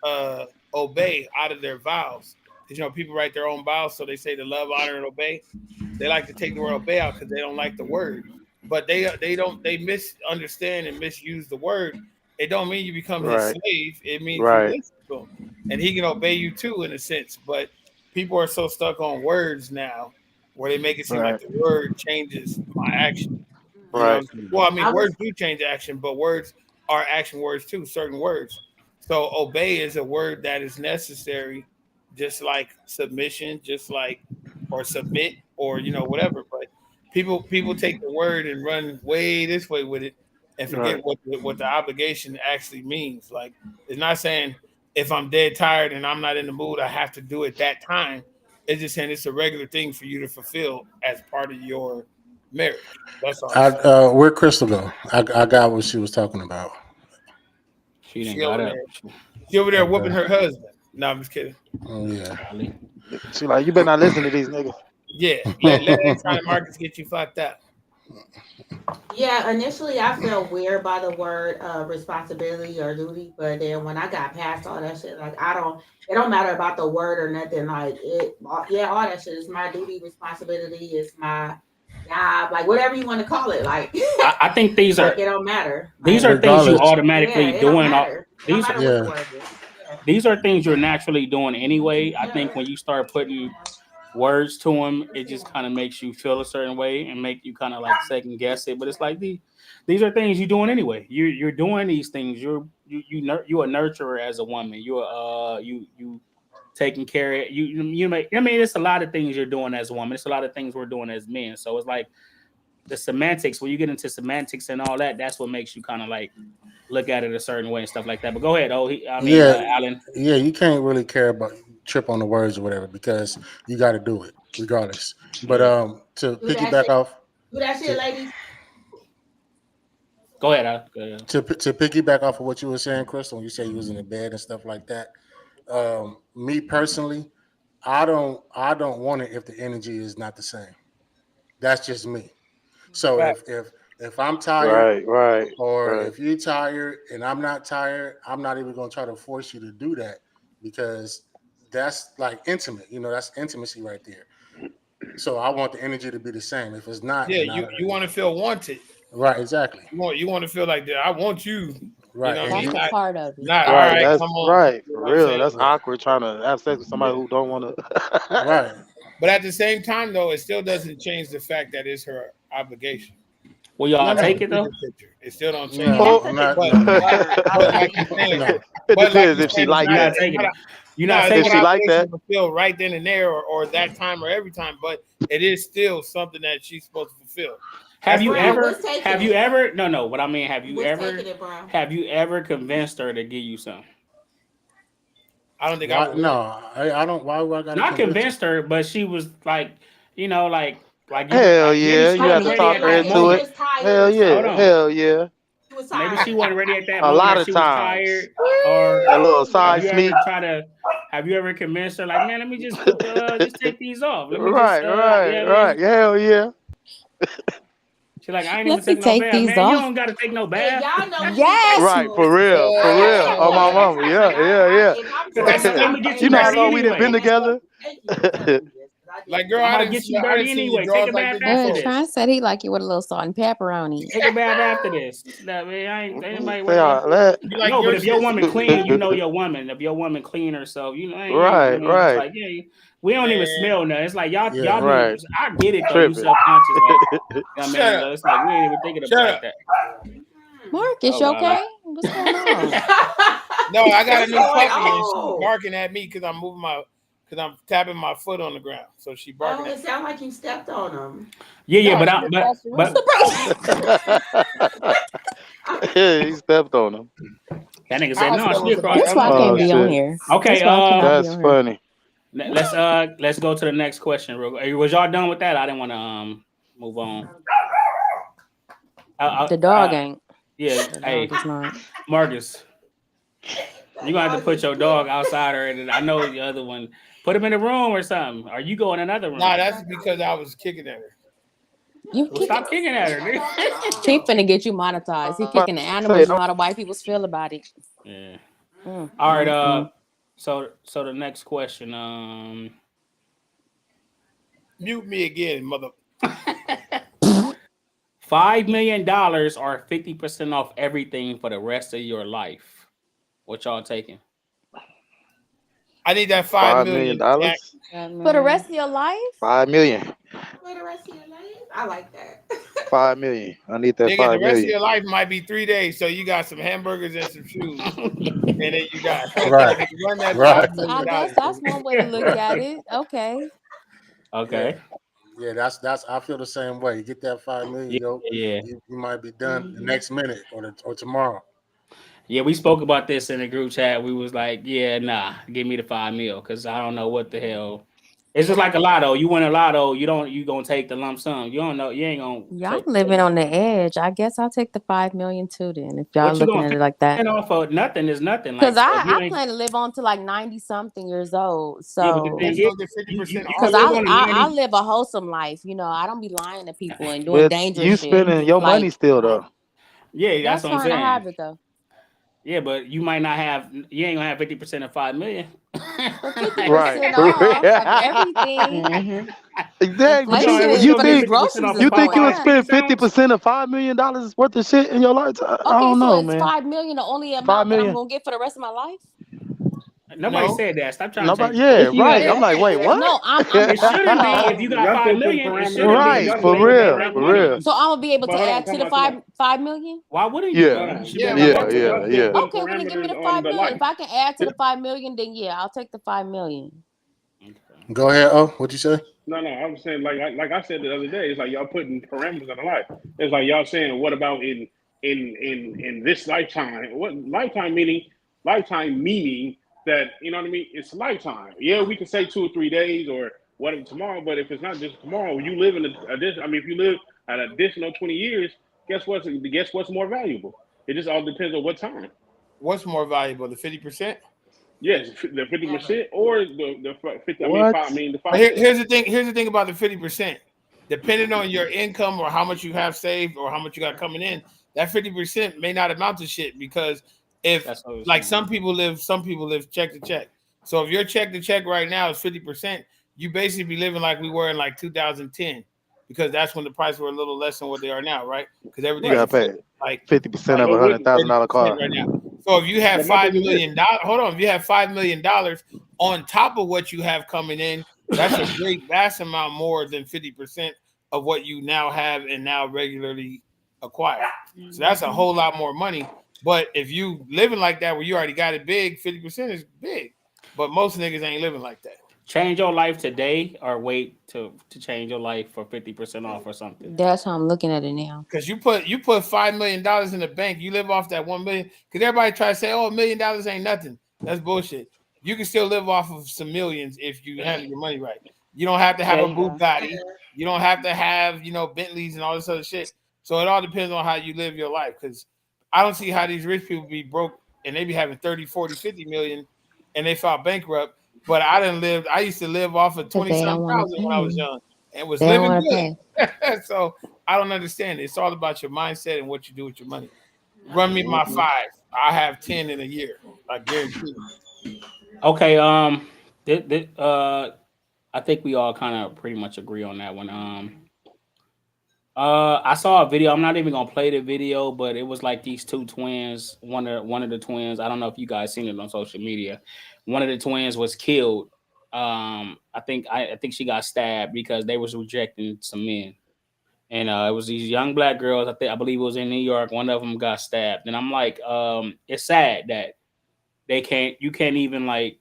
Speaker 4: obey out of their vows. Because you know people write their own vows, so they say to love, honor, and obey. They like to take the word obey out because they don't like the word. But they misunderstand and misuse the word. It don't mean you become his
Speaker 7: Right,
Speaker 4: slave. It means you
Speaker 7: right,
Speaker 4: listen to him, and he can obey you too in a sense. But people are so stuck on words now, where they make it seem like
Speaker 7: right,
Speaker 4: the word changes my action. You know,
Speaker 7: right,
Speaker 4: well, I mean,
Speaker 15: I
Speaker 4: words
Speaker 15: was
Speaker 4: do change action, but words are action words too. Certain words. So obey is a word that is necessary, just like submission, just like or submit or you know whatever. But people take the word and run way this way with it and forget what the obligation actually means. Like, it's not saying if I'm dead tired and I'm not in the mood, I have to do it that time. It's just saying it's a regular thing for you to fulfill as part of your marriage. That's all I'm saying.
Speaker 3: Where Crystal go? I got what she was talking about.
Speaker 10: She didn't
Speaker 4: She
Speaker 10: got
Speaker 4: over
Speaker 10: up.
Speaker 4: there. She over there whooping
Speaker 3: Okay.
Speaker 4: her husband. No, I'm just kidding.
Speaker 3: Oh yeah.
Speaker 7: She like, you better not listen to these niggas.
Speaker 4: Yeah, let electronic markets get you fucked up.
Speaker 15: Yeah, initially I felt weird by the word responsibility or duty, but then when I got past all that shit, like it don't matter about the word or nothing. Like yeah, all that shit is my duty, responsibility, it's my job, like whatever you want to call it. Like
Speaker 10: I think these are
Speaker 15: like, it don't matter.
Speaker 10: these
Speaker 15: Like,
Speaker 10: are things you
Speaker 3: Regardless.
Speaker 10: automatically
Speaker 15: it don't
Speaker 10: doing.
Speaker 15: matter. It don't
Speaker 10: These
Speaker 15: matter what the word is. Yeah.
Speaker 10: these are things you're naturally doing anyway. I think when you start putting words to them, it just kind of makes you feel a certain way and make you kind of like second guess it. But it's like these are things you're doing anyway. You're doing these things. You're a nurturer as a woman. You taking care of you make. I mean, it's a lot of things you're doing as a woman. It's a lot of things we're doing as men. So it's like the semantics. When you get into semantics and all that, that's what makes you kind of like look at it a certain way and stuff like that. But go ahead. Alan.
Speaker 3: Yeah, you can't really care about trip on the words or whatever because you got to do it regardless. But to
Speaker 15: Do that
Speaker 3: piggyback
Speaker 15: shit.
Speaker 3: off,
Speaker 15: Do that shit, ladies.
Speaker 10: Go ahead, Al. Go ahead.
Speaker 3: to piggyback off of what you were saying, Crystal, when you say you was in the bed and stuff like that. Me personally, I don't want it if the energy is not the same. That's just me. So if I'm tired, or if you're tired and I'm not tired, I'm not even going to try to force you to do that because that's like intimate. You know, that's intimacy right there. So I want the energy to be the same. If it's not,
Speaker 4: Yeah, you want to feel wanted.
Speaker 3: Right, exactly.
Speaker 4: You want to feel like that. I want you.
Speaker 3: Right.
Speaker 4: You know,
Speaker 11: That's a part of it.
Speaker 4: not all
Speaker 7: Right,
Speaker 4: right.
Speaker 7: that's
Speaker 4: Come on.
Speaker 7: right.
Speaker 4: You know
Speaker 7: For
Speaker 4: what I'm
Speaker 7: real.
Speaker 4: saying?
Speaker 7: That's awkward trying to have sex with somebody who don't want to.
Speaker 3: Right.
Speaker 4: But at the same time, though, it still doesn't change the fact that it's her obligation.
Speaker 10: Will y'all take it though?
Speaker 4: It still don't change.
Speaker 3: No, I'm not.
Speaker 4: But like you're saying,
Speaker 7: It
Speaker 4: but like
Speaker 7: depends
Speaker 4: you're
Speaker 7: if she
Speaker 4: saying,
Speaker 7: like
Speaker 10: You're
Speaker 7: that.
Speaker 10: not taking it. You're
Speaker 4: no,
Speaker 10: not
Speaker 4: it's
Speaker 10: taking
Speaker 4: not
Speaker 10: it.
Speaker 4: an
Speaker 7: like
Speaker 4: obligation
Speaker 7: that.
Speaker 4: to feel right then and there or that time or every time, but it is still something that she's supposed to fulfill.
Speaker 10: Have you
Speaker 15: Brown,
Speaker 10: ever?
Speaker 15: what's taking
Speaker 10: Have
Speaker 15: it?
Speaker 10: you ever? No. What I mean, have you
Speaker 15: What's
Speaker 10: ever?
Speaker 15: taking it, Brown?
Speaker 10: Have you ever convinced her to give you some?
Speaker 4: I don't think I
Speaker 3: Why,
Speaker 4: would.
Speaker 3: no, I don't. Why would I got to
Speaker 10: Not
Speaker 3: convince?
Speaker 10: convinced her, but she was like, like you.
Speaker 7: Hell
Speaker 10: Maybe
Speaker 7: yeah,
Speaker 10: she
Speaker 7: you
Speaker 15: Like
Speaker 7: have
Speaker 10: wasn't
Speaker 7: to
Speaker 15: if
Speaker 10: ready
Speaker 7: talk
Speaker 10: at
Speaker 15: it,
Speaker 7: her
Speaker 15: like
Speaker 10: that
Speaker 15: if she
Speaker 7: into it.
Speaker 10: moment.
Speaker 15: was tired
Speaker 7: Hell
Speaker 15: or
Speaker 7: yeah,
Speaker 10: Hold
Speaker 15: something.
Speaker 10: on.
Speaker 7: hell yeah.
Speaker 15: She was
Speaker 10: Maybe
Speaker 15: tired.
Speaker 10: she wasn't ready at that
Speaker 7: A
Speaker 10: moment,
Speaker 7: lot
Speaker 10: or
Speaker 7: of
Speaker 10: she was
Speaker 7: times.
Speaker 10: tired, or
Speaker 7: A little
Speaker 10: have
Speaker 7: side
Speaker 10: you
Speaker 7: sneak.
Speaker 10: ever have you ever convinced her like, man, let me just take these off. Let me just
Speaker 7: Right, right,
Speaker 10: yeah,
Speaker 7: right. Hell yeah.
Speaker 10: she's like, I ain't even
Speaker 11: Let me
Speaker 10: taking no
Speaker 11: take
Speaker 10: bath.
Speaker 11: these
Speaker 10: Man, you
Speaker 11: off.
Speaker 10: don't gotta take no
Speaker 15: And
Speaker 10: bath.
Speaker 15: y'all know me. That's
Speaker 11: Yes.
Speaker 7: Right, for real, for
Speaker 15: I
Speaker 7: real.
Speaker 15: take
Speaker 7: Oh
Speaker 15: me
Speaker 7: my
Speaker 15: every
Speaker 7: mama,
Speaker 15: time.
Speaker 7: yeah,
Speaker 15: Like
Speaker 7: yeah,
Speaker 15: if I'm
Speaker 10: Cause
Speaker 15: tired,
Speaker 10: I'm
Speaker 15: I'm
Speaker 10: gonna get
Speaker 7: yeah.
Speaker 10: you
Speaker 7: You know how
Speaker 10: dirty
Speaker 7: long we done been
Speaker 10: anyway.
Speaker 7: together?
Speaker 15: thank you for telling me this. 'Cause I
Speaker 4: Like,
Speaker 15: didn't
Speaker 4: girl,
Speaker 10: I'm
Speaker 15: know.
Speaker 10: gonna get you
Speaker 4: I
Speaker 10: dirty
Speaker 4: didn't see your
Speaker 10: anyway. Take
Speaker 4: drawers
Speaker 10: a
Speaker 4: like
Speaker 10: bath
Speaker 4: this
Speaker 10: after
Speaker 4: before.
Speaker 11: Trine
Speaker 10: this.
Speaker 11: said he like it with a little salt and pepper on it.
Speaker 10: Take a bath after this. Nah, man, ain't anybody
Speaker 7: Say
Speaker 10: waiting.
Speaker 7: all that.
Speaker 4: You like
Speaker 10: No,
Speaker 4: your
Speaker 10: but if your
Speaker 4: shit?
Speaker 10: woman clean, you know your woman. If your woman clean herself, you know, I
Speaker 7: Right,
Speaker 10: mean, it's
Speaker 7: right,
Speaker 10: like, yeah, we don't even
Speaker 4: Man,
Speaker 10: smell nothing. It's like y'all
Speaker 3: Yeah.
Speaker 10: be.
Speaker 7: right.
Speaker 10: I get it though. You
Speaker 7: Tripping.
Speaker 10: subconscious, like, I
Speaker 4: shut
Speaker 10: mean,
Speaker 4: up.
Speaker 10: it's like we ain't even thinking of it
Speaker 4: Shut
Speaker 10: like
Speaker 4: up.
Speaker 10: that.
Speaker 11: Marcus,
Speaker 10: Oh,
Speaker 11: you
Speaker 10: wow.
Speaker 11: okay? What's going on?
Speaker 4: No, I got a
Speaker 15: What's
Speaker 4: new
Speaker 15: going
Speaker 4: puppy and she's
Speaker 15: on?
Speaker 4: barking at me because I'm tapping my foot on the ground. So she barking
Speaker 15: Oh,
Speaker 4: at
Speaker 15: it
Speaker 4: me.
Speaker 15: sounds like you stepped on him.
Speaker 10: Yeah,
Speaker 4: No,
Speaker 10: but
Speaker 4: she just
Speaker 7: He stepped on him.
Speaker 10: that nigga said
Speaker 4: I
Speaker 10: no.
Speaker 4: step
Speaker 10: She
Speaker 4: on
Speaker 10: across
Speaker 4: somebody
Speaker 10: the
Speaker 11: That's
Speaker 4: else's
Speaker 11: why I
Speaker 10: room.
Speaker 11: can't
Speaker 7: Oh
Speaker 11: be
Speaker 4: puppy.
Speaker 11: on
Speaker 7: shit.
Speaker 11: here.
Speaker 10: Okay,
Speaker 11: That's why I cannot be
Speaker 7: That's
Speaker 11: on here.
Speaker 7: funny.
Speaker 10: let's go to the next question. Was y'all done with that? I didn't want to move on.
Speaker 11: The dog ain't.
Speaker 10: Yeah,
Speaker 11: The
Speaker 10: hey,
Speaker 11: dog is not.
Speaker 10: Marcus, you're gonna have to put your dog outside her, and I know the other one. Put him in a room or something. Or you go in another room.
Speaker 4: Nah, that's because I was kicking at her.
Speaker 11: You
Speaker 10: Well, stop kicking at her, nigga.
Speaker 11: He finna get you monetized. He kicking the
Speaker 7: Say,
Speaker 11: animals. You know how the white people feel about it.
Speaker 10: Yeah.
Speaker 11: Mm,
Speaker 10: All right.
Speaker 11: mm.
Speaker 10: So the next question.
Speaker 4: Mute me again, mother.
Speaker 10: $5 million or 50% off everything for the rest of your life. What y'all taking?
Speaker 4: I need that
Speaker 7: $5
Speaker 4: $5
Speaker 7: million.
Speaker 4: million. Jack.
Speaker 11: For the rest of your life?
Speaker 7: $5 million.
Speaker 15: For the rest of your life? I like that.
Speaker 7: $5 million. I need that
Speaker 4: Nigga, the
Speaker 7: $5
Speaker 4: rest of
Speaker 7: million.
Speaker 4: your life might be 3 days. So you got some hamburgers and some shoes. And then you got
Speaker 3: Right.
Speaker 4: run that
Speaker 3: Right.
Speaker 4: $5 million.
Speaker 11: I guess that's one way to look at it. Okay.
Speaker 10: Okay.
Speaker 3: Yeah, that's. I feel the same way. You get that $5 million,
Speaker 10: Yeah.
Speaker 3: you might be done the next minute or tomorrow.
Speaker 10: Yeah, we spoke about this in the group chat. We was like, yeah, nah, give me the $5 million because I don't know what the hell. It's just like a lotto. You win a lotto, you gonna take the lump sum. You don't know, you ain't gonna
Speaker 11: Y'all
Speaker 10: take
Speaker 11: living on the edge. I guess I'll take the $5 million too. Then, if y'all
Speaker 10: what you
Speaker 11: looking
Speaker 10: gonna
Speaker 11: at it like that,
Speaker 10: take off of nothing is nothing.
Speaker 11: because
Speaker 10: Like so if you
Speaker 11: I
Speaker 10: ain't
Speaker 11: plan to live on to like 90 something years old.
Speaker 10: yeah, but the
Speaker 11: So
Speaker 10: thing
Speaker 16: That's
Speaker 10: is,
Speaker 16: gonna get 50%
Speaker 10: you
Speaker 16: off.
Speaker 11: because
Speaker 10: can live on a
Speaker 11: I
Speaker 10: 90.
Speaker 11: live a wholesome life. I don't be lying to people and doing
Speaker 7: But
Speaker 11: dangerous
Speaker 7: you
Speaker 11: shit.
Speaker 7: spending your
Speaker 11: Like
Speaker 7: money still though.
Speaker 10: Yeah, that's
Speaker 11: that's
Speaker 10: what I'm
Speaker 11: fine. I
Speaker 10: saying.
Speaker 11: have it though.
Speaker 10: Yeah, but you might not have you ain't gonna have 50% of $5 million.
Speaker 11: But
Speaker 7: Right.
Speaker 11: 50%
Speaker 7: For
Speaker 11: off of
Speaker 7: real.
Speaker 11: everything,
Speaker 7: Exactly. But
Speaker 10: No,
Speaker 11: inflation
Speaker 10: it would
Speaker 11: is
Speaker 7: you
Speaker 10: still be
Speaker 11: these
Speaker 7: think
Speaker 10: 50%
Speaker 11: groceries
Speaker 10: off
Speaker 11: is
Speaker 10: of
Speaker 7: you think
Speaker 11: going
Speaker 7: you would
Speaker 10: 5
Speaker 11: up.
Speaker 7: spend
Speaker 10: ticket sounds.
Speaker 7: 50% of $5 million worth of shit in your lifetime? I
Speaker 11: Okay,
Speaker 7: don't
Speaker 11: so
Speaker 7: know,
Speaker 11: it's
Speaker 7: man.
Speaker 11: 5 million the only
Speaker 7: 5
Speaker 11: amount that I'm
Speaker 7: million.
Speaker 11: gonna get for the rest of my life?
Speaker 10: Nobody
Speaker 16: No.
Speaker 10: said that. Stop trying to change
Speaker 7: Nobody.
Speaker 10: the
Speaker 7: Yeah.
Speaker 10: question.
Speaker 2: If you had,
Speaker 7: Right. I'm like, wait, what?
Speaker 11: No,
Speaker 10: It shouldn't be if you got
Speaker 2: y'all
Speaker 10: 5
Speaker 2: still putting
Speaker 10: million. It
Speaker 2: parameters
Speaker 10: shouldn't
Speaker 2: on
Speaker 10: be.
Speaker 2: it.
Speaker 10: You
Speaker 7: Right.
Speaker 2: Y'all
Speaker 10: should be
Speaker 7: For
Speaker 2: still
Speaker 10: able to
Speaker 2: putting
Speaker 10: make
Speaker 7: real.
Speaker 10: enough
Speaker 7: For
Speaker 2: parameters on
Speaker 10: money.
Speaker 2: it.
Speaker 7: real.
Speaker 11: So I'm gonna be able
Speaker 2: But
Speaker 11: to
Speaker 2: hold
Speaker 11: add
Speaker 2: on,
Speaker 11: to the
Speaker 2: time out.
Speaker 11: 5 million?
Speaker 10: Why wouldn't you?
Speaker 7: Yeah.
Speaker 10: You
Speaker 2: Time.
Speaker 10: should be
Speaker 2: Y'all,
Speaker 10: able to
Speaker 16: Yeah,
Speaker 7: Yeah.
Speaker 2: y'all,
Speaker 10: add to
Speaker 7: Yeah.
Speaker 2: y'all
Speaker 10: it.
Speaker 2: still
Speaker 7: Yeah.
Speaker 2: putting
Speaker 11: Okay, we're gonna give me
Speaker 2: parameters
Speaker 11: the
Speaker 2: on
Speaker 11: 5 million.
Speaker 2: the
Speaker 11: If I can add to
Speaker 2: life.
Speaker 11: the 5 million, then yeah, I'll take the 5 million.
Speaker 3: Go ahead. Oh, what'd you say?
Speaker 2: No, no, I'm saying like I said the other day, it's like y'all putting parameters on the life. It's like y'all saying, what about in this lifetime? What lifetime meaning that what I mean? It's lifetime. Yeah, we can say 2 or 3 days or whatever tomorrow, but if it's not just tomorrow, you live in addition. I mean, if you live an additional 20 years, guess what's more valuable? It just all depends on what time.
Speaker 16: what's more valuable, the 50%?
Speaker 2: Yes, the 50% or the 50. I mean,
Speaker 7: What?
Speaker 2: five. I mean the
Speaker 16: But
Speaker 2: 5%.
Speaker 16: here's the thing. Here's the thing about the 50%. Depending on your income or how much you have saved or how much you got coming in, that 50% may not amount to shit because if
Speaker 10: That's what I was
Speaker 16: like
Speaker 10: saying.
Speaker 16: some people live check to check. So if your check to check right now is 50%, you basically be living like we were in like 2010 because that's when the prices were a little less than what they are now, right? Because
Speaker 7: You
Speaker 16: everything's
Speaker 7: gotta
Speaker 2: Right.
Speaker 7: pay
Speaker 16: like
Speaker 7: 50%
Speaker 16: like
Speaker 7: of
Speaker 2: But with
Speaker 7: $100,000
Speaker 16: 30%
Speaker 7: car.
Speaker 16: right now. So if you have
Speaker 2: but my
Speaker 16: $5
Speaker 2: thing is this.
Speaker 16: million, hold on, if you have $5 million on top of what you have coming in, that's a great vast amount more than 50% of what you now have and now regularly acquire. So that's a whole lot more money. But if you living like that where you already got it big, 50% is big. But most niggas ain't living like that.
Speaker 10: Change your life today or wait to change your life for 50% off or something.
Speaker 11: That's how I'm looking at it now.
Speaker 16: Because you put $5 million in the bank, you live off that 1 million. Because everybody try to say, "Oh, $1 million ain't nothing." That's bullshit. You can still live off of some millions if you handle your money right. You don't have to have
Speaker 11: There
Speaker 16: a
Speaker 11: you go.
Speaker 16: Bugatti. You don't have to have Bentleys and all this other shit. So it all depends on how you live your life. Because I don't see how these rich people be broke and they be having 30, 40, 50 million and they file bankrupt. But I used to live off of
Speaker 11: Because
Speaker 16: 20
Speaker 11: they don't
Speaker 16: something
Speaker 11: want to
Speaker 16: thousand when I was
Speaker 11: pay.
Speaker 16: young and was
Speaker 11: They don't
Speaker 16: living
Speaker 11: want to pay.
Speaker 16: good. So I don't understand it. It's all about your mindset and what you do with your money. Run me my 5. I have 10 in a year. I guarantee you.
Speaker 10: Okay, I think we all kind of pretty much agree on that one. I saw a video. I'm not even gonna play the video, but it was like these two twins. One of the twins. I don't know if you guys seen it on social media. One of the twins was killed. I think she got stabbed because they was rejecting some men, and it was these young black girls. I believe it was in New York. One of them got stabbed, and I'm like, it's sad that you can't even like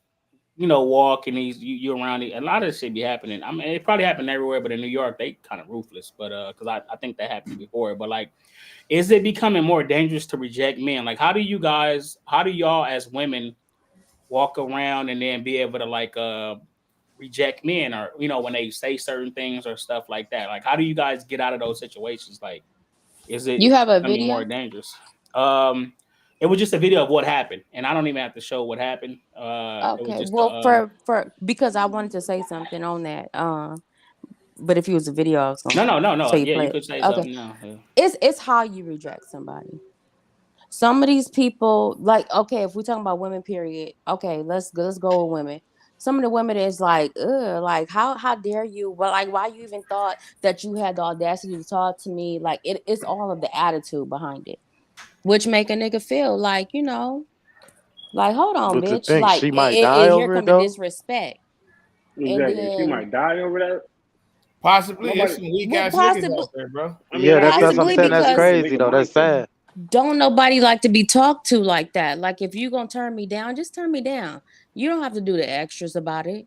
Speaker 10: walk and you around it. A lot of this shit be happening. I mean, it probably happened everywhere, but in New York, they kind of ruthless. But because I think that happened before. But like, is it becoming more dangerous to reject men? Like, how do y'all as women walk around and then be able to like reject men or when they say certain things or stuff like that? Like, how do you guys get out of those situations? Like, is it
Speaker 11: You have a
Speaker 10: becoming more
Speaker 11: video?
Speaker 10: dangerous? Um, it was just a video of what happened, and I don't even have to show what happened. It was
Speaker 11: Okay.
Speaker 10: just
Speaker 11: Well, for because I wanted to say something on that. But if it was a video, I was gonna
Speaker 10: no.
Speaker 11: show you
Speaker 10: Yeah, you
Speaker 11: play it.
Speaker 10: could say
Speaker 11: Okay.
Speaker 10: something now. Yeah.
Speaker 11: It's how you reject somebody. Some of these people, like, okay, if we're talking about women, period. Okay, let's go with women. Some of the women is like, ugh, like how dare you? Well, like why you even thought that you had the audacity to talk to me? Like it's all of the attitude behind it, which make a nigga feel like, like hold on,
Speaker 7: But to
Speaker 11: bitch.
Speaker 7: think
Speaker 11: Like
Speaker 7: she might die
Speaker 11: here
Speaker 7: over it
Speaker 11: come the
Speaker 7: though.
Speaker 11: disrespect. And
Speaker 2: Exactly. She
Speaker 11: then
Speaker 2: might die over that.
Speaker 16: Possibly. There's
Speaker 2: Nobody.
Speaker 16: some weak
Speaker 11: well,
Speaker 16: ass niggas
Speaker 11: possibly
Speaker 16: out there, bro.
Speaker 2: I mean,
Speaker 7: Yeah,
Speaker 2: I get
Speaker 7: that's
Speaker 2: it.
Speaker 7: what I'm
Speaker 11: possibly
Speaker 7: saying.
Speaker 2: It's
Speaker 7: That's
Speaker 2: just
Speaker 11: because
Speaker 2: a
Speaker 7: crazy
Speaker 2: nigga
Speaker 7: though. That's
Speaker 2: mindset.
Speaker 7: sad.
Speaker 11: don't nobody like to be talked to like that. Like if you gonna turn me down, just turn me down. You don't have to do the extras about it.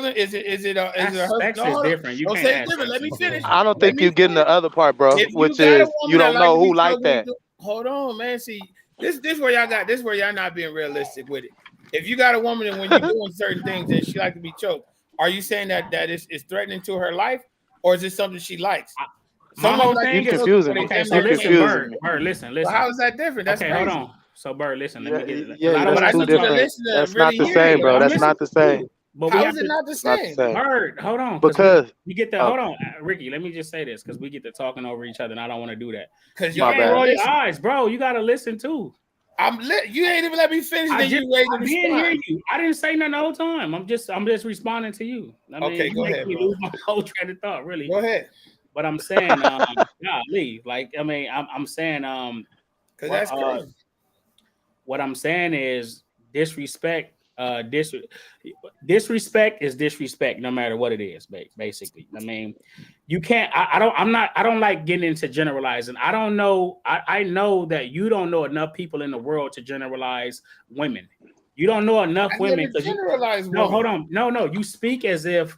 Speaker 16: feeling? Is it her
Speaker 10: Sex is
Speaker 16: daughter?
Speaker 10: different. You
Speaker 16: Don't
Speaker 10: can't
Speaker 16: say
Speaker 10: add
Speaker 16: it's different.
Speaker 10: sex
Speaker 16: Let me
Speaker 10: into
Speaker 16: finish.
Speaker 10: it.
Speaker 7: I don't
Speaker 16: Let
Speaker 7: think
Speaker 16: me
Speaker 7: you getting the
Speaker 16: finish.
Speaker 7: other part, bro,
Speaker 16: If you
Speaker 7: which
Speaker 16: got a
Speaker 7: is you
Speaker 16: woman that
Speaker 7: don't know
Speaker 16: to
Speaker 7: who
Speaker 16: be
Speaker 7: like
Speaker 16: trouble,
Speaker 7: that.
Speaker 16: hold on, man. See, this where y'all not being realistic with it. if you got a woman and when you're doing certain things and she like to be choked, are you saying that is threatening to her life, or is it something she likes?
Speaker 10: My whole thing is
Speaker 7: confusing me.
Speaker 10: okay. So
Speaker 7: You
Speaker 10: listen,
Speaker 7: confusing me.
Speaker 10: Bird, listen.
Speaker 16: Well, how is that different? That's
Speaker 10: Okay,
Speaker 16: crazy.
Speaker 10: hold on. So Bird, listen. Let me get it.
Speaker 7: Yeah,
Speaker 10: But
Speaker 7: that's
Speaker 10: I
Speaker 7: two
Speaker 10: need you to
Speaker 7: different.
Speaker 10: listen to
Speaker 7: That's
Speaker 10: really
Speaker 7: not the
Speaker 10: hear
Speaker 7: same,
Speaker 10: it.
Speaker 7: bro.
Speaker 10: I'm
Speaker 7: That's
Speaker 10: listening
Speaker 7: not the
Speaker 10: to you.
Speaker 7: same.
Speaker 10: But we
Speaker 16: How
Speaker 10: have
Speaker 16: is it
Speaker 10: to.
Speaker 16: not the
Speaker 7: It's not the
Speaker 16: same?
Speaker 7: same.
Speaker 10: Bird, hold on.
Speaker 7: Because
Speaker 10: we get the hold on, Ricky. Let me just say this because we get to talking over each other, and I don't want to do that.
Speaker 16: Because
Speaker 10: You can't roll your eyes, bro. You got to listen too.
Speaker 16: You ain't even let me finish. Then you ready to
Speaker 10: I didn't hear
Speaker 16: respond.
Speaker 10: you. I didn't say nothing the whole time. I'm just responding to you. I mean,
Speaker 16: Okay,
Speaker 10: you
Speaker 16: go
Speaker 10: make
Speaker 16: ahead,
Speaker 10: me
Speaker 16: bro.
Speaker 10: lose my whole train of thought. Really.
Speaker 16: Go ahead.
Speaker 10: But I'm saying, golly, like I mean, I'm saying,
Speaker 16: because that's crazy.
Speaker 10: What I'm saying is disrespect. Disrespect is disrespect, no matter what it is. Basically, I mean, you can't. I don't like getting into generalizing. I don't know. I know that you don't know enough people in the world to generalize women. You don't know enough women because you
Speaker 16: generalize
Speaker 10: no.
Speaker 16: women.
Speaker 10: Hold on. No. You speak as if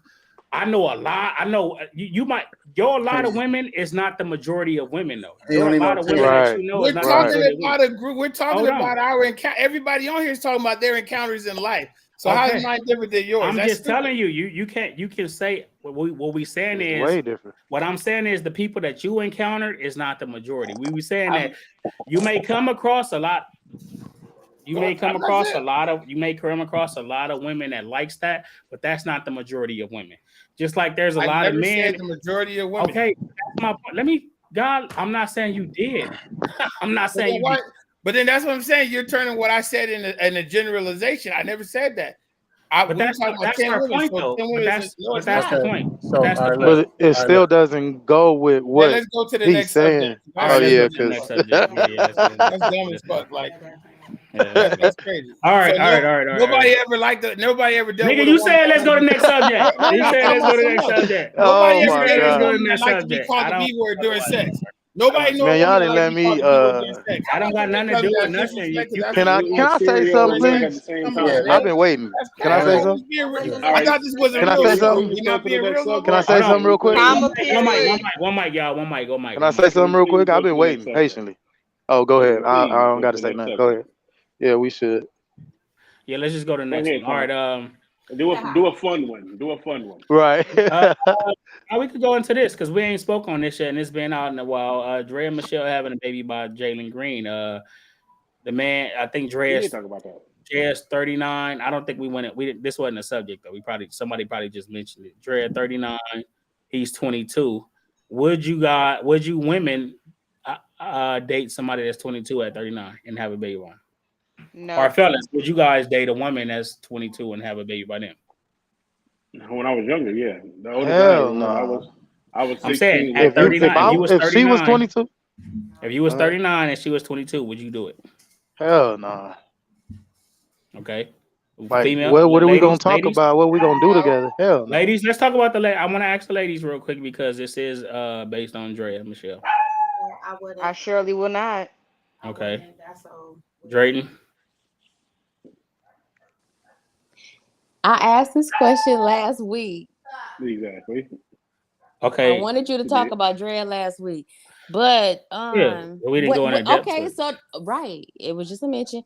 Speaker 10: I know a lot. I know you might. Your lot of women is not the majority of women, though. Your lot of women that you know
Speaker 16: We're
Speaker 10: is not
Speaker 16: talking
Speaker 10: the majority of
Speaker 16: about
Speaker 10: women.
Speaker 16: a group. We're talking
Speaker 10: Hold on.
Speaker 16: about our encounter. Everybody on here is talking about their encounters in life. So how
Speaker 10: Okay.
Speaker 16: is mine different than yours?
Speaker 10: I'm
Speaker 16: That's
Speaker 10: just
Speaker 16: stupid.
Speaker 10: telling you. You can say what we saying
Speaker 7: it's
Speaker 10: is
Speaker 7: way different.
Speaker 10: what I'm saying is the people that you encountered is not the majority. We were saying that you may come across a lot. You may come across a lot of women that likes that, but that's not the majority of women. Just like there's a
Speaker 16: I
Speaker 10: lot of
Speaker 16: never
Speaker 10: men.
Speaker 16: said the majority of women.
Speaker 10: Okay, that's my point. I'm not saying you did. I'm not saying you did.
Speaker 16: But then that's what I'm saying. You're turning what I said in a generalization. I never said that.
Speaker 10: But that's our point, though. But that's the point. That's the point.
Speaker 7: But it still doesn't go with what
Speaker 16: let's go to the
Speaker 7: he's
Speaker 16: next
Speaker 7: saying.
Speaker 16: subject.
Speaker 7: Oh yeah,
Speaker 10: to the next subject. Yeah,
Speaker 16: that's dumb as fuck. Like that's crazy.
Speaker 10: All right.
Speaker 16: Nobody ever liked it. Nobody ever dealt
Speaker 10: Nigga,
Speaker 16: with.
Speaker 10: you said let's go to the next subject. You said let's go to the next subject.
Speaker 16: Nobody
Speaker 7: Oh
Speaker 16: ever
Speaker 7: my
Speaker 16: dated a
Speaker 7: God.
Speaker 16: woman that liked to be called the B word during sex. Nobody know a
Speaker 7: Man, y'all
Speaker 16: woman
Speaker 7: didn't
Speaker 16: that
Speaker 7: let
Speaker 16: likes to be
Speaker 7: me.
Speaker 16: called the B word during sex.
Speaker 10: I don't got nothing to do with nothing.
Speaker 7: Can I say something, please? I've been waiting. Can I say something?
Speaker 16: I thought this wasn't
Speaker 7: Can I
Speaker 16: real.
Speaker 7: say something?
Speaker 16: You're not being real no
Speaker 7: Can I
Speaker 16: more?
Speaker 7: say something real quick?
Speaker 10: One mic, y'all. One mic.
Speaker 7: Can I say something real quick? I've been waiting patiently. Oh, go ahead. I don't got to say nothing. Go ahead. Yeah, we should.
Speaker 10: Yeah, let's just go to the next one. All right.
Speaker 2: Do a fun one. Do a fun one.
Speaker 7: Right.
Speaker 10: We could go into this because we ain't spoke on this yet, and it's been out in a while. Draya Michele having a baby by Jalen Green. The man, I think Draya's
Speaker 2: talk about that.
Speaker 10: Draya's 39. I don't think we went. This wasn't a subject though. Somebody probably just mentioned it. Draya 39. He's 22. Would you women date somebody that's 22 at 39 and have a baby by him?
Speaker 6: No.
Speaker 10: Or fellas, would you guys date a woman that's 22 and have a baby by them?
Speaker 2: When I was younger, yeah. The oldest
Speaker 7: Hell no.
Speaker 2: I was 16.
Speaker 10: I'm saying at 39.
Speaker 7: If she was 22,
Speaker 10: if you was 39 and she was 22, would you do it?
Speaker 7: Hell no.
Speaker 10: Okay.
Speaker 7: Like,
Speaker 10: Female,
Speaker 7: what are we
Speaker 10: ladies,
Speaker 7: gonna talk about? What we gonna do together? Hell no.
Speaker 10: Ladies, let's talk about I want to ask the ladies real quick because this is based on Draya Michele.
Speaker 6: I surely will not.
Speaker 10: Okay. Drayton.
Speaker 11: I asked this question last week.
Speaker 2: Exactly.
Speaker 10: Okay.
Speaker 11: I wanted you to talk about Draya last week, but
Speaker 10: we didn't go into depth.
Speaker 11: Okay, so right, it was just a mention.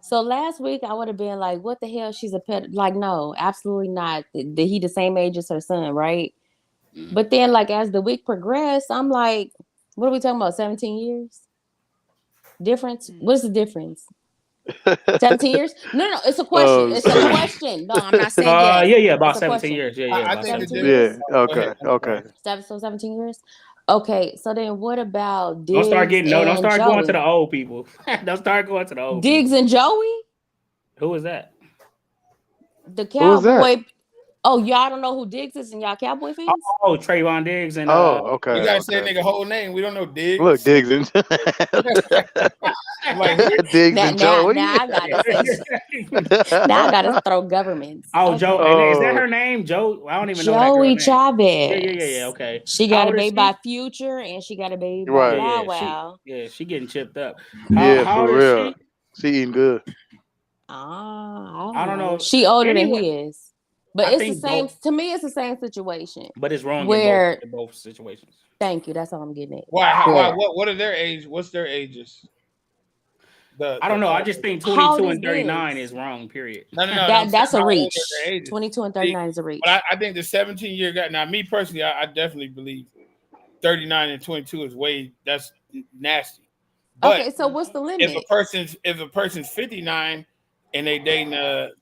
Speaker 11: So last week I would have been like, "What the hell? She's a pet." Like, no, absolutely not. He the same age as her son, right? But then, like as the week progressed, I'm like, "What are we talking about? 17 years difference? What's the difference? 17 years? No, it's a question. It's a question. No, I'm not saying yes.
Speaker 10: Yeah, about
Speaker 11: It's a
Speaker 10: 17
Speaker 11: question.
Speaker 10: years. Yeah,
Speaker 16: I think
Speaker 10: 17 years.
Speaker 7: Okay.
Speaker 11: 17 years. Okay, so then what about Diggs?
Speaker 10: Don't start
Speaker 11: Joey?
Speaker 10: going to the old people. Don't start going to the old
Speaker 11: Diggs
Speaker 10: people.
Speaker 11: and Joey?
Speaker 10: Who is that?
Speaker 11: The Cowboy. Oh, y'all don't know who Diggs is and y'all Cowboy fans?
Speaker 10: Oh, Trayvon Diggs and
Speaker 7: okay.
Speaker 16: You gotta say a nigga whole name. We don't know Diggs.
Speaker 7: Look, Diggs and Diggs and Joey.
Speaker 11: Now I gotta say. Now I gotta throw governments.
Speaker 10: Oh,
Speaker 11: okay.
Speaker 10: Joe. And is that her name? Joe? I don't even know that girl
Speaker 11: Joey
Speaker 10: name.
Speaker 11: Chavez.
Speaker 10: Yeah. Okay.
Speaker 11: She got a baby by Future and she got a baby by Bow Wow.
Speaker 10: She getting chipped up.
Speaker 7: Yeah,
Speaker 10: how
Speaker 7: for
Speaker 10: old is
Speaker 7: real. She eating good.
Speaker 11: I don't know.
Speaker 10: know.
Speaker 11: She older than he is. But
Speaker 10: I
Speaker 11: it's the
Speaker 10: think
Speaker 11: same.
Speaker 10: both.
Speaker 11: To me, it's the same situation.
Speaker 10: But it's wrong in both situations.
Speaker 11: Thank you. That's all I'm getting at.
Speaker 16: Why? What are their age? What's their ages?
Speaker 10: I don't know. I just think
Speaker 11: How old
Speaker 10: 22
Speaker 11: is
Speaker 10: and 39
Speaker 11: Biggs?
Speaker 10: is wrong. Period.
Speaker 16: No.
Speaker 11: That's a
Speaker 16: How old are
Speaker 11: reach.
Speaker 16: their ages?
Speaker 11: 22 and 39 is a reach.
Speaker 16: But I think the 17-year guy. Now, me personally, I definitely believe 39 and 22 is that's nasty. But
Speaker 11: Okay, so what's the limit?
Speaker 16: if a person's 59 and they dating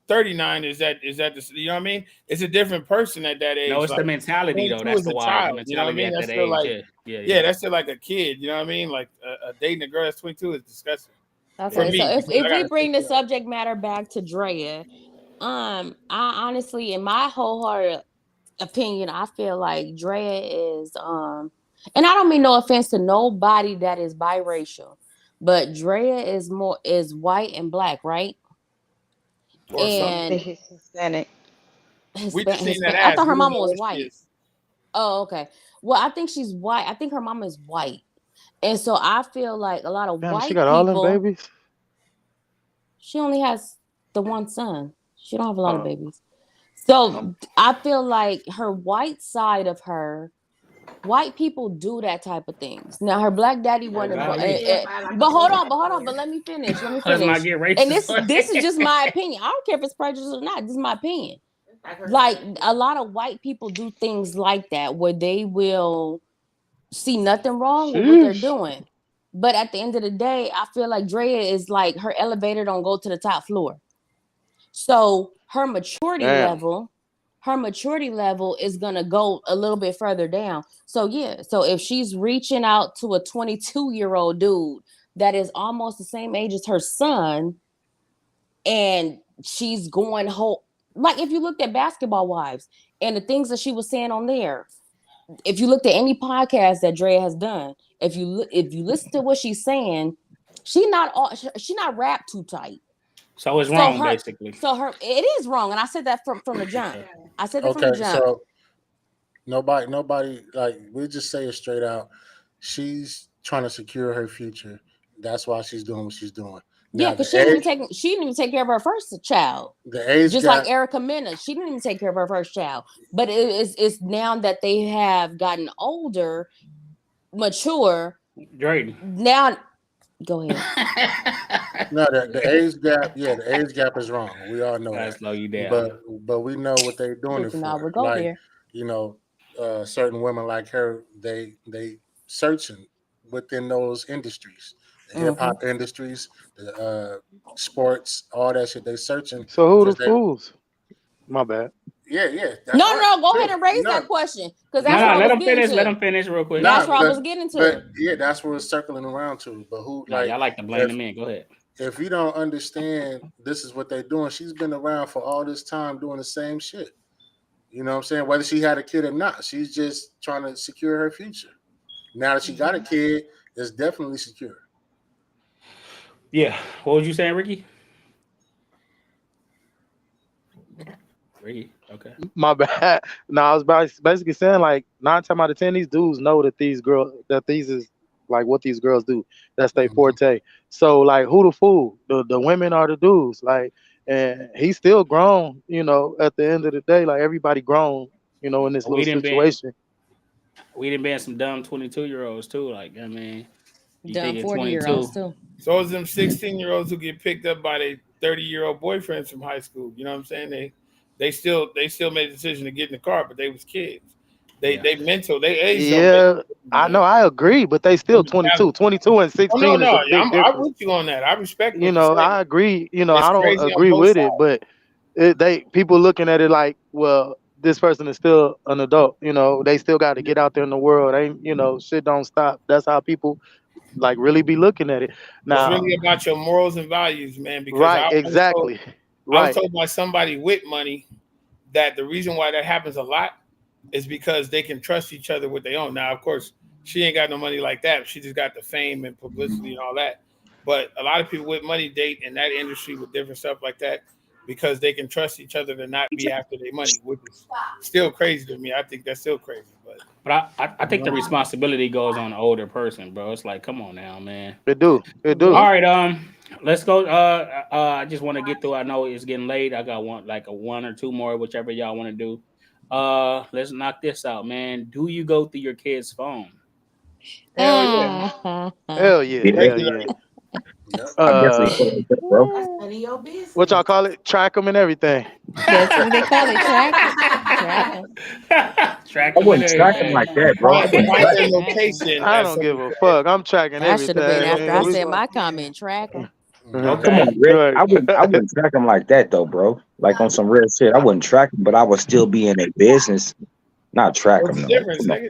Speaker 16: 39, is that the, you know what I mean? It's a different person at that age.
Speaker 10: No, it's
Speaker 16: like,
Speaker 10: the mentality though.
Speaker 16: 22
Speaker 10: That's
Speaker 16: is
Speaker 10: the
Speaker 16: a
Speaker 10: wild. The
Speaker 16: child. You know what I
Speaker 10: mentality
Speaker 16: mean?
Speaker 10: at
Speaker 16: That's
Speaker 10: that
Speaker 16: still
Speaker 10: age.
Speaker 16: like
Speaker 10: Yeah.
Speaker 16: That's still like a kid. You know what I mean? Like dating a girl that's 22 is disgusting.
Speaker 11: Okay,
Speaker 16: For me,
Speaker 11: so if we
Speaker 16: gotta
Speaker 11: bring the subject matter back to Draya, I honestly, in my wholehearted opinion, I feel like Draya is and I don't mean no offense to nobody that is biracial, but Draya is white and black, right?
Speaker 16: Or something.
Speaker 11: And
Speaker 6: Hispanic.
Speaker 16: We just seen that
Speaker 11: I
Speaker 16: ass.
Speaker 11: thought her
Speaker 16: We don't
Speaker 11: mama
Speaker 16: know
Speaker 11: was
Speaker 16: what she
Speaker 11: white.
Speaker 16: is.
Speaker 11: Oh, okay. Well, I think she's white. I think her mama is white. And so I feel like a lot of
Speaker 7: Damn, she
Speaker 11: white
Speaker 7: got all them
Speaker 11: people,
Speaker 7: babies.
Speaker 11: she only has the one son. She don't have a lot of babies. So I feel like her white side of her, white people do that type of things. Now her black daddy wasn't, but hold on, but let me finish.
Speaker 10: Let's not get racist.
Speaker 11: And this is just my opinion. I don't care if it's prejudice or not. This is my opinion. Like a lot of white people do things like that where they will see nothing wrong with what they're doing. But at the end of the day, I feel like Drea is like her elevator don't go to the top floor. So her maturity level is gonna go a little bit further down. So yeah, so if she's reaching out to a 22-year-old dude that is almost the same age as her son, and she's going whole, like if you looked at Basketball Wives and the things that she was saying on there, if you looked at any podcast that Drea has done, if you listen to what she's saying, she's not rap too tight.
Speaker 10: So it's wrong, basically.
Speaker 11: So it is wrong, and I said that from the jump. I said that from the jump.
Speaker 3: So nobody like we just say it straight out. She's trying to secure her future. That's why she's doing what she's doing.
Speaker 11: Yeah, because she didn't even take care of her first child.
Speaker 3: The age
Speaker 11: just
Speaker 3: gap,
Speaker 11: like Erica Mena, she didn't even take care of her first child. But it's now that they have gotten older, mature.
Speaker 10: Drayton.
Speaker 11: Now, go ahead.
Speaker 3: No, the age gap. Yeah, the age gap is wrong. We all know that.
Speaker 10: Slow you down.
Speaker 3: But we know what they're doing it for.
Speaker 11: Go
Speaker 3: like
Speaker 11: there.
Speaker 3: you know, certain women like her, they searching within those industries, the hip hop industries, the sports, all that shit. They searching.
Speaker 7: So who the fools? My bad.
Speaker 3: Yeah.
Speaker 11: No, go ahead and raise that question because that's what I was getting to.
Speaker 10: Let him finish real quick.
Speaker 11: That's what I was getting to.
Speaker 3: But yeah, that's what it's circling around to. But who
Speaker 10: I like to blame them in. Go ahead.
Speaker 3: If you don't understand, this is what they're doing. She's been around for all this time doing the same shit. You know what I'm saying? Whether she had a kid or not, she's just trying to secure her future. Now that she got a kid, it's definitely secure.
Speaker 10: Yeah. What was you saying, Ricky? Okay.
Speaker 7: My bad. No, I was basically saying like 9 times out of 10, these dudes know that these is like what these girls do. That's their forte. So like, who the fool? The women or the dudes? Like, and he's still grown. You know, at the end of the day, like everybody grown. You know, in this little situation.
Speaker 10: We done been some dumb 22-year-olds too. Like, I mean,
Speaker 11: dumb 40-year-olds too.
Speaker 16: So it's them 16-year-olds who get picked up by their 30-year-old boyfriends from high school. You know what I'm saying? They still made the decision to get in the car, but they was kids. They age.
Speaker 7: Yeah, I know, I agree, but they still 22 and 16 is a big difference.
Speaker 16: I'm with you on that. I respect what
Speaker 7: you know, I agree. You know, I don't agree with it, but people looking at it like, well, this person is still an adult. You know, they still got to get out there in the world. Shit don't stop. That's how people like really be looking at it. Now,
Speaker 16: it's really about your morals and values, man. Because
Speaker 7: right, exactly.
Speaker 16: I was told by somebody with money that the reason why that happens a lot is because they can trust each other with their own. Now, of course, she ain't got no money like that. She just got the fame and publicity and all that. But a lot of people with money date in that industry with different stuff like that because they can trust each other to not be after their money, which is still crazy to me. I think that's still crazy.
Speaker 10: But I think the responsibility goes on the older person, bro. It's like, come on now, man.
Speaker 7: It do.
Speaker 10: All right, let's go. I just want to get through. I know it's getting late. I got one or two more, whichever y'all want to do. Let's knock this out, man. Do you go through your kid's phone?
Speaker 16: Hell yeah.
Speaker 7: Hell yeah. Hell yeah.
Speaker 19: I definitely fuck with that, bro.
Speaker 15: That's none of your business.
Speaker 7: What y'all call it? Track them and everything.
Speaker 11: That's what they call it, tracking. Tracking.
Speaker 10: Track
Speaker 19: I
Speaker 10: them and
Speaker 19: wouldn't track them
Speaker 10: everything.
Speaker 19: like that, bro. I wouldn't
Speaker 16: Find
Speaker 19: track
Speaker 16: their
Speaker 19: them.
Speaker 16: location.
Speaker 7: I
Speaker 16: As
Speaker 7: don't
Speaker 16: somebody
Speaker 7: give a
Speaker 16: said.
Speaker 7: fuck. I'm tracking
Speaker 11: That should have been
Speaker 7: everything.
Speaker 11: after I
Speaker 7: Man.
Speaker 11: said my comment, tracker.
Speaker 19: Come
Speaker 10: Okay.
Speaker 19: on, Rick. I wouldn't track them like that though, bro. Like on some real shit. I wouldn't track them, but I would still be in their business, not track
Speaker 16: What's
Speaker 19: them
Speaker 16: the
Speaker 19: though.
Speaker 16: difference,
Speaker 19: Come on.
Speaker 16: nigga?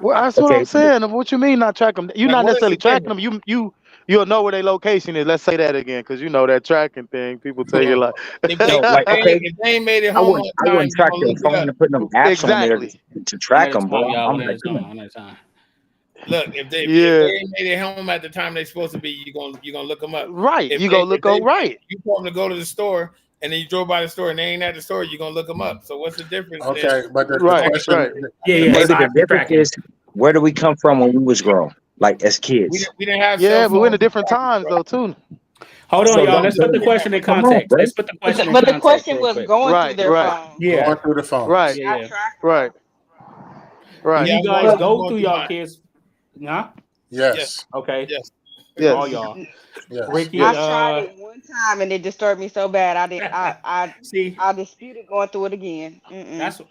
Speaker 7: Well, that's what I'm
Speaker 19: Okay.
Speaker 7: saying. What you mean not track them? You're
Speaker 16: Like,
Speaker 7: not
Speaker 16: what is the
Speaker 7: necessarily tracking
Speaker 16: difference?
Speaker 7: them. You'll know where their location is. Let's say that again, because you know that tracking thing. People take it like
Speaker 19: No, like okay.
Speaker 16: If they ain't made it
Speaker 19: I
Speaker 16: home
Speaker 19: wouldn't.
Speaker 16: on
Speaker 19: I
Speaker 16: time,
Speaker 19: wouldn't
Speaker 16: you
Speaker 19: track
Speaker 16: gonna
Speaker 19: their
Speaker 16: look it
Speaker 19: phone
Speaker 16: up.
Speaker 19: and put them apps on there
Speaker 7: exactly.
Speaker 19: to
Speaker 10: One
Speaker 19: track
Speaker 10: at a
Speaker 19: them, bro.
Speaker 10: time, y'all.
Speaker 19: I'm
Speaker 10: One at a
Speaker 19: like, come
Speaker 10: time.
Speaker 19: on.
Speaker 10: One at a time.
Speaker 16: Look, if they
Speaker 7: Yeah.
Speaker 16: ain't made it home at the time they're supposed to be, you gonna look them up.
Speaker 7: Right.
Speaker 16: If
Speaker 7: You
Speaker 16: they
Speaker 7: go look on right.
Speaker 16: you told them to go to the store and then you drove by the store and they ain't at the store, you're gonna look them up. So what's the difference?
Speaker 3: Okay, but the
Speaker 7: Right.
Speaker 3: question,
Speaker 7: Right.
Speaker 10: Yeah,
Speaker 19: Maybe
Speaker 10: it's
Speaker 19: the
Speaker 10: obviously
Speaker 19: difference
Speaker 10: tracking.
Speaker 19: is where do we come from when we was grown, like as kids.
Speaker 16: We didn't have cell
Speaker 7: Yeah, but we're in the
Speaker 16: phones.
Speaker 7: different times though too.
Speaker 10: Hold on,
Speaker 19: So
Speaker 10: y'all.
Speaker 19: don't
Speaker 10: Let's put the
Speaker 19: don't-
Speaker 10: question in
Speaker 19: come on,
Speaker 10: context.
Speaker 19: bro.
Speaker 10: Let's put the question in
Speaker 6: But the
Speaker 10: context
Speaker 6: question
Speaker 10: real
Speaker 6: was
Speaker 10: quick.
Speaker 6: going through
Speaker 7: Right.
Speaker 6: their
Speaker 7: Right.
Speaker 6: phone,
Speaker 10: Yeah.
Speaker 3: going through the phones.
Speaker 7: Right.
Speaker 10: Yeah,
Speaker 6: not
Speaker 10: yeah.
Speaker 6: tracking
Speaker 7: Right.
Speaker 10: Do
Speaker 7: Right.
Speaker 10: you
Speaker 16: Yeah,
Speaker 10: guys
Speaker 16: I'm
Speaker 10: go
Speaker 16: going
Speaker 10: through
Speaker 16: through
Speaker 10: y'all
Speaker 16: mine.
Speaker 10: kids? Nah?
Speaker 16: Yes,
Speaker 3: Yes,
Speaker 10: Okay.
Speaker 16: yes.
Speaker 10: All
Speaker 7: Yes.
Speaker 10: y'all.
Speaker 3: yes.
Speaker 10: Ricky,
Speaker 6: I tried it one time and it disturbed me so bad. I did.
Speaker 10: see,
Speaker 6: I disputed going through it again. Mm-mm.
Speaker 10: that's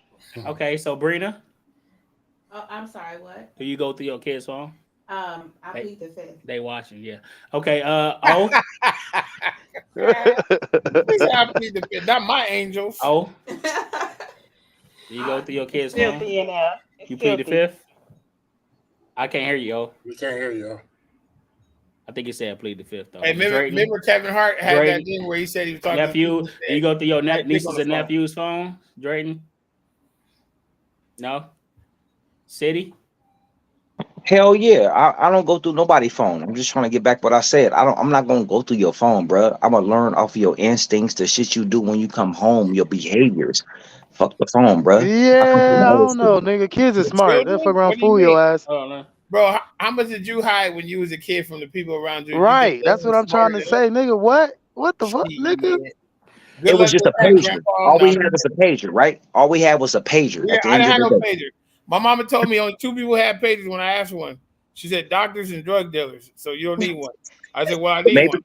Speaker 10: okay. So, Brina,
Speaker 15: Oh, I'm sorry. What?
Speaker 10: do you go through your kids' phone?
Speaker 15: I
Speaker 10: They,
Speaker 15: plead the fifth.
Speaker 10: they watching, yeah. Okay, oh,
Speaker 16: I plead the fifth. Not my angels.
Speaker 10: oh, do you go through your kids' phone?
Speaker 6: Filthy in there. It's
Speaker 10: You plead the
Speaker 6: filthy.
Speaker 10: fifth? I can't hear you, oh.
Speaker 3: We can't hear you.
Speaker 10: I think he said plead the fifth, though.
Speaker 16: Hey,
Speaker 10: Drayton,
Speaker 16: remember Kevin Hart had that
Speaker 10: Drayton,
Speaker 16: thing where he said he was talking
Speaker 10: nephew,
Speaker 16: to
Speaker 10: do you go through your
Speaker 16: click
Speaker 10: nieces
Speaker 16: on the
Speaker 10: and
Speaker 16: phone.
Speaker 10: nephews' phone, Drayton? No? City?
Speaker 19: Hell yeah. I don't go through nobody's phone. I'm just trying to get back what I said. I'm not gonna go through your phone, bro. I'm gonna learn off of your instincts, the shit you do when you come home, your behaviors. Fuck the phone, bro. I come from
Speaker 7: Yeah,
Speaker 19: the
Speaker 7: I
Speaker 19: other
Speaker 7: don't know,
Speaker 19: shit.
Speaker 7: nigga. Kids is
Speaker 16: The
Speaker 7: smart. They'll fuck
Speaker 16: children?
Speaker 7: around,
Speaker 16: What do you
Speaker 7: fool your
Speaker 16: mean?
Speaker 7: ass.
Speaker 10: Oh, no.
Speaker 16: Bro, how much did you hide when you was a kid from the people around you? You think
Speaker 7: Right.
Speaker 16: they
Speaker 7: That's
Speaker 16: were
Speaker 7: what I'm trying
Speaker 16: smarter
Speaker 7: to
Speaker 16: than us?
Speaker 7: say, nigga. What? What the fuck, nigga?
Speaker 16: Shit. Good
Speaker 19: It was
Speaker 16: luck
Speaker 19: just
Speaker 16: with
Speaker 19: a
Speaker 16: that,
Speaker 19: pager.
Speaker 16: Grandpa.
Speaker 19: All we
Speaker 16: Now,
Speaker 19: had was a pager, right? All we had was a pager at the
Speaker 16: I
Speaker 19: end
Speaker 16: didn't
Speaker 19: of
Speaker 16: have
Speaker 19: the
Speaker 16: no
Speaker 19: day.
Speaker 16: pager. My mama told me only 2 people had pagers when I asked for one. She said doctors and drug dealers, so you don't need one. I said, well, I need one.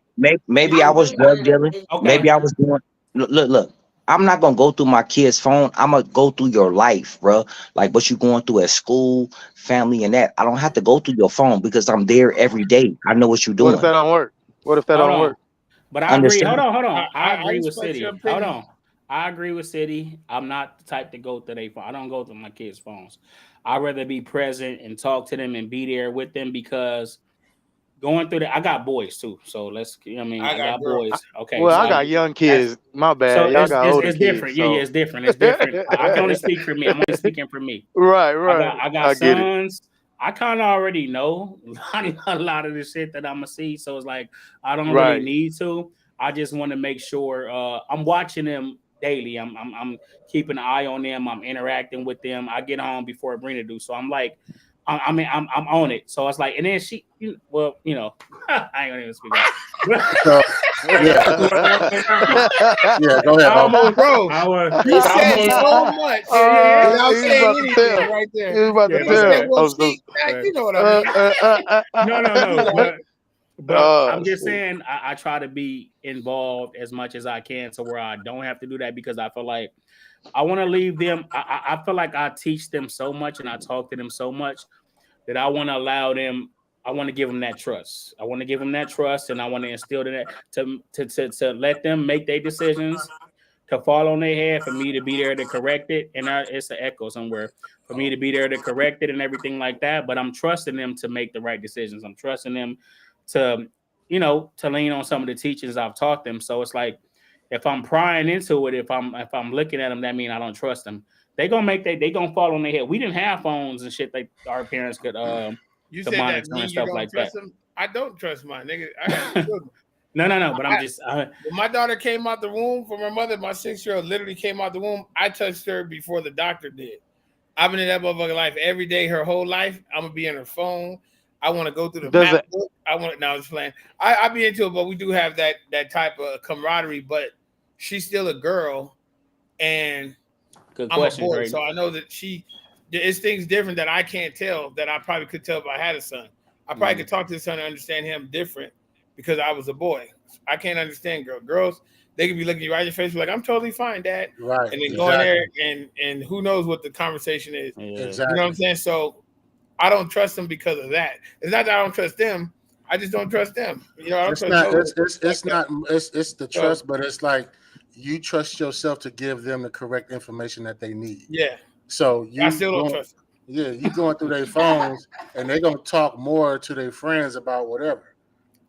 Speaker 19: Maybe I was drug dealing.
Speaker 10: Okay.
Speaker 19: Maybe I was doing. Look. I'm not gonna go through my kid's phone. I'm gonna go through your life, bro. Like what you going through at school, family, and that. I don't have to go through your phone because I'm there every day. I know what you're
Speaker 7: What if that
Speaker 19: doing.
Speaker 7: don't work? What if that
Speaker 10: Hold
Speaker 7: don't
Speaker 10: on.
Speaker 7: work?
Speaker 10: But I agree.
Speaker 19: Understand?
Speaker 10: Hold on. I
Speaker 16: I
Speaker 10: agree with
Speaker 16: respect your
Speaker 10: City. Hold
Speaker 16: opinion.
Speaker 10: on. I agree with City. I'm not the type to go through their phone. I don't go through my kids' phones. I'd rather be present and talk to them and be there with them because going through I got boys too. So let's, I
Speaker 16: I got
Speaker 10: got
Speaker 16: girls.
Speaker 10: boys. Okay.
Speaker 7: Well, I
Speaker 10: So
Speaker 7: got young
Speaker 10: that's,
Speaker 7: kids. My
Speaker 10: so
Speaker 7: bad. Y'all got older
Speaker 10: it's
Speaker 7: kids.
Speaker 10: different. Yeah,
Speaker 7: So
Speaker 10: it's different. It's different. I can only speak for me. I'm only speaking for me.
Speaker 7: right,
Speaker 10: I
Speaker 7: right.
Speaker 10: got
Speaker 7: I get it.
Speaker 10: sons. I kind of already know a lot of the shit that I'm gonna see, so it's like I don't really
Speaker 7: Right.
Speaker 10: need to. I just want to make sure I'm watching them daily. I'm keeping an eye on them. I'm interacting with them. I get home before Brina do, so I'm like, I'm on it. So it's like, and then I ain't gonna even speak.
Speaker 3: So, yeah, yeah. Go ahead, Ho.
Speaker 16: Bro, he said so much without
Speaker 7: He's
Speaker 16: saying
Speaker 7: about to
Speaker 16: anything
Speaker 7: tell.
Speaker 16: right there.
Speaker 7: He's about
Speaker 10: Yeah,
Speaker 7: to
Speaker 16: He
Speaker 10: my
Speaker 16: said,
Speaker 7: tell.
Speaker 10: bad.
Speaker 16: well,
Speaker 7: Oh, so,
Speaker 16: see, you know what I mean.
Speaker 10: No, but I'm just
Speaker 7: shit.
Speaker 10: saying I try to be involved as much as I can to where I don't have to do that because I feel like I want to leave them. I feel like I teach them so much and I talk to them so much that I want to allow them. I want to give them that trust. I want to give them that trust, and I want to instill that to let them make their decisions, to fall on their head, for me to be there to correct it. And it's an echo somewhere for me to be there to correct it and everything like that. But I'm trusting them to make the right decisions. I'm trusting them to lean on some of the teachings I've taught them. So it's like if I'm prying into it, if I'm looking at them, that means I don't trust them. They gonna fall on their head. We didn't have phones and shit like our parents could
Speaker 16: You
Speaker 10: to
Speaker 16: said that
Speaker 10: monitor
Speaker 16: mean
Speaker 10: and
Speaker 16: you
Speaker 10: stuff
Speaker 16: don't
Speaker 10: like that.
Speaker 16: trust him? I don't trust my nigga. I got children.
Speaker 10: No. But I'm just
Speaker 16: When my daughter came out the womb from her mother, my 6-year-old literally came out the womb. I touched her before the doctor did. I've been in that motherfucking life every day, her whole life. I'm gonna be on her phone. I want to go through the
Speaker 7: Does
Speaker 16: map
Speaker 7: it?
Speaker 16: book. I want to now just playing. I be into it, but we do have that type of camaraderie. But she's still a girl, and
Speaker 10: good
Speaker 16: I'm a
Speaker 10: question,
Speaker 16: boy,
Speaker 10: Drayton.
Speaker 16: so I know that it's things different that I can't tell that I probably could tell if I had a son. I probably could talk to the son and understand him different because I was a boy. I can't understand girls. They could be looking you right in your face, like, I'm totally fine, Dad.
Speaker 3: Right.
Speaker 16: And then go in there and who knows what the conversation is.
Speaker 3: Exactly.
Speaker 16: You know what I'm saying? So I don't trust them because of that. It's not that I don't trust them. I just don't trust them. You know, I don't
Speaker 3: It's
Speaker 16: trust
Speaker 3: not.
Speaker 16: no.
Speaker 3: It's the trust, but it's like you trust yourself to give them the correct information that they need.
Speaker 16: Yeah.
Speaker 3: So
Speaker 16: I still don't trust them.
Speaker 3: Yeah, you going through their phones, and they're gonna talk more to their friends about whatever.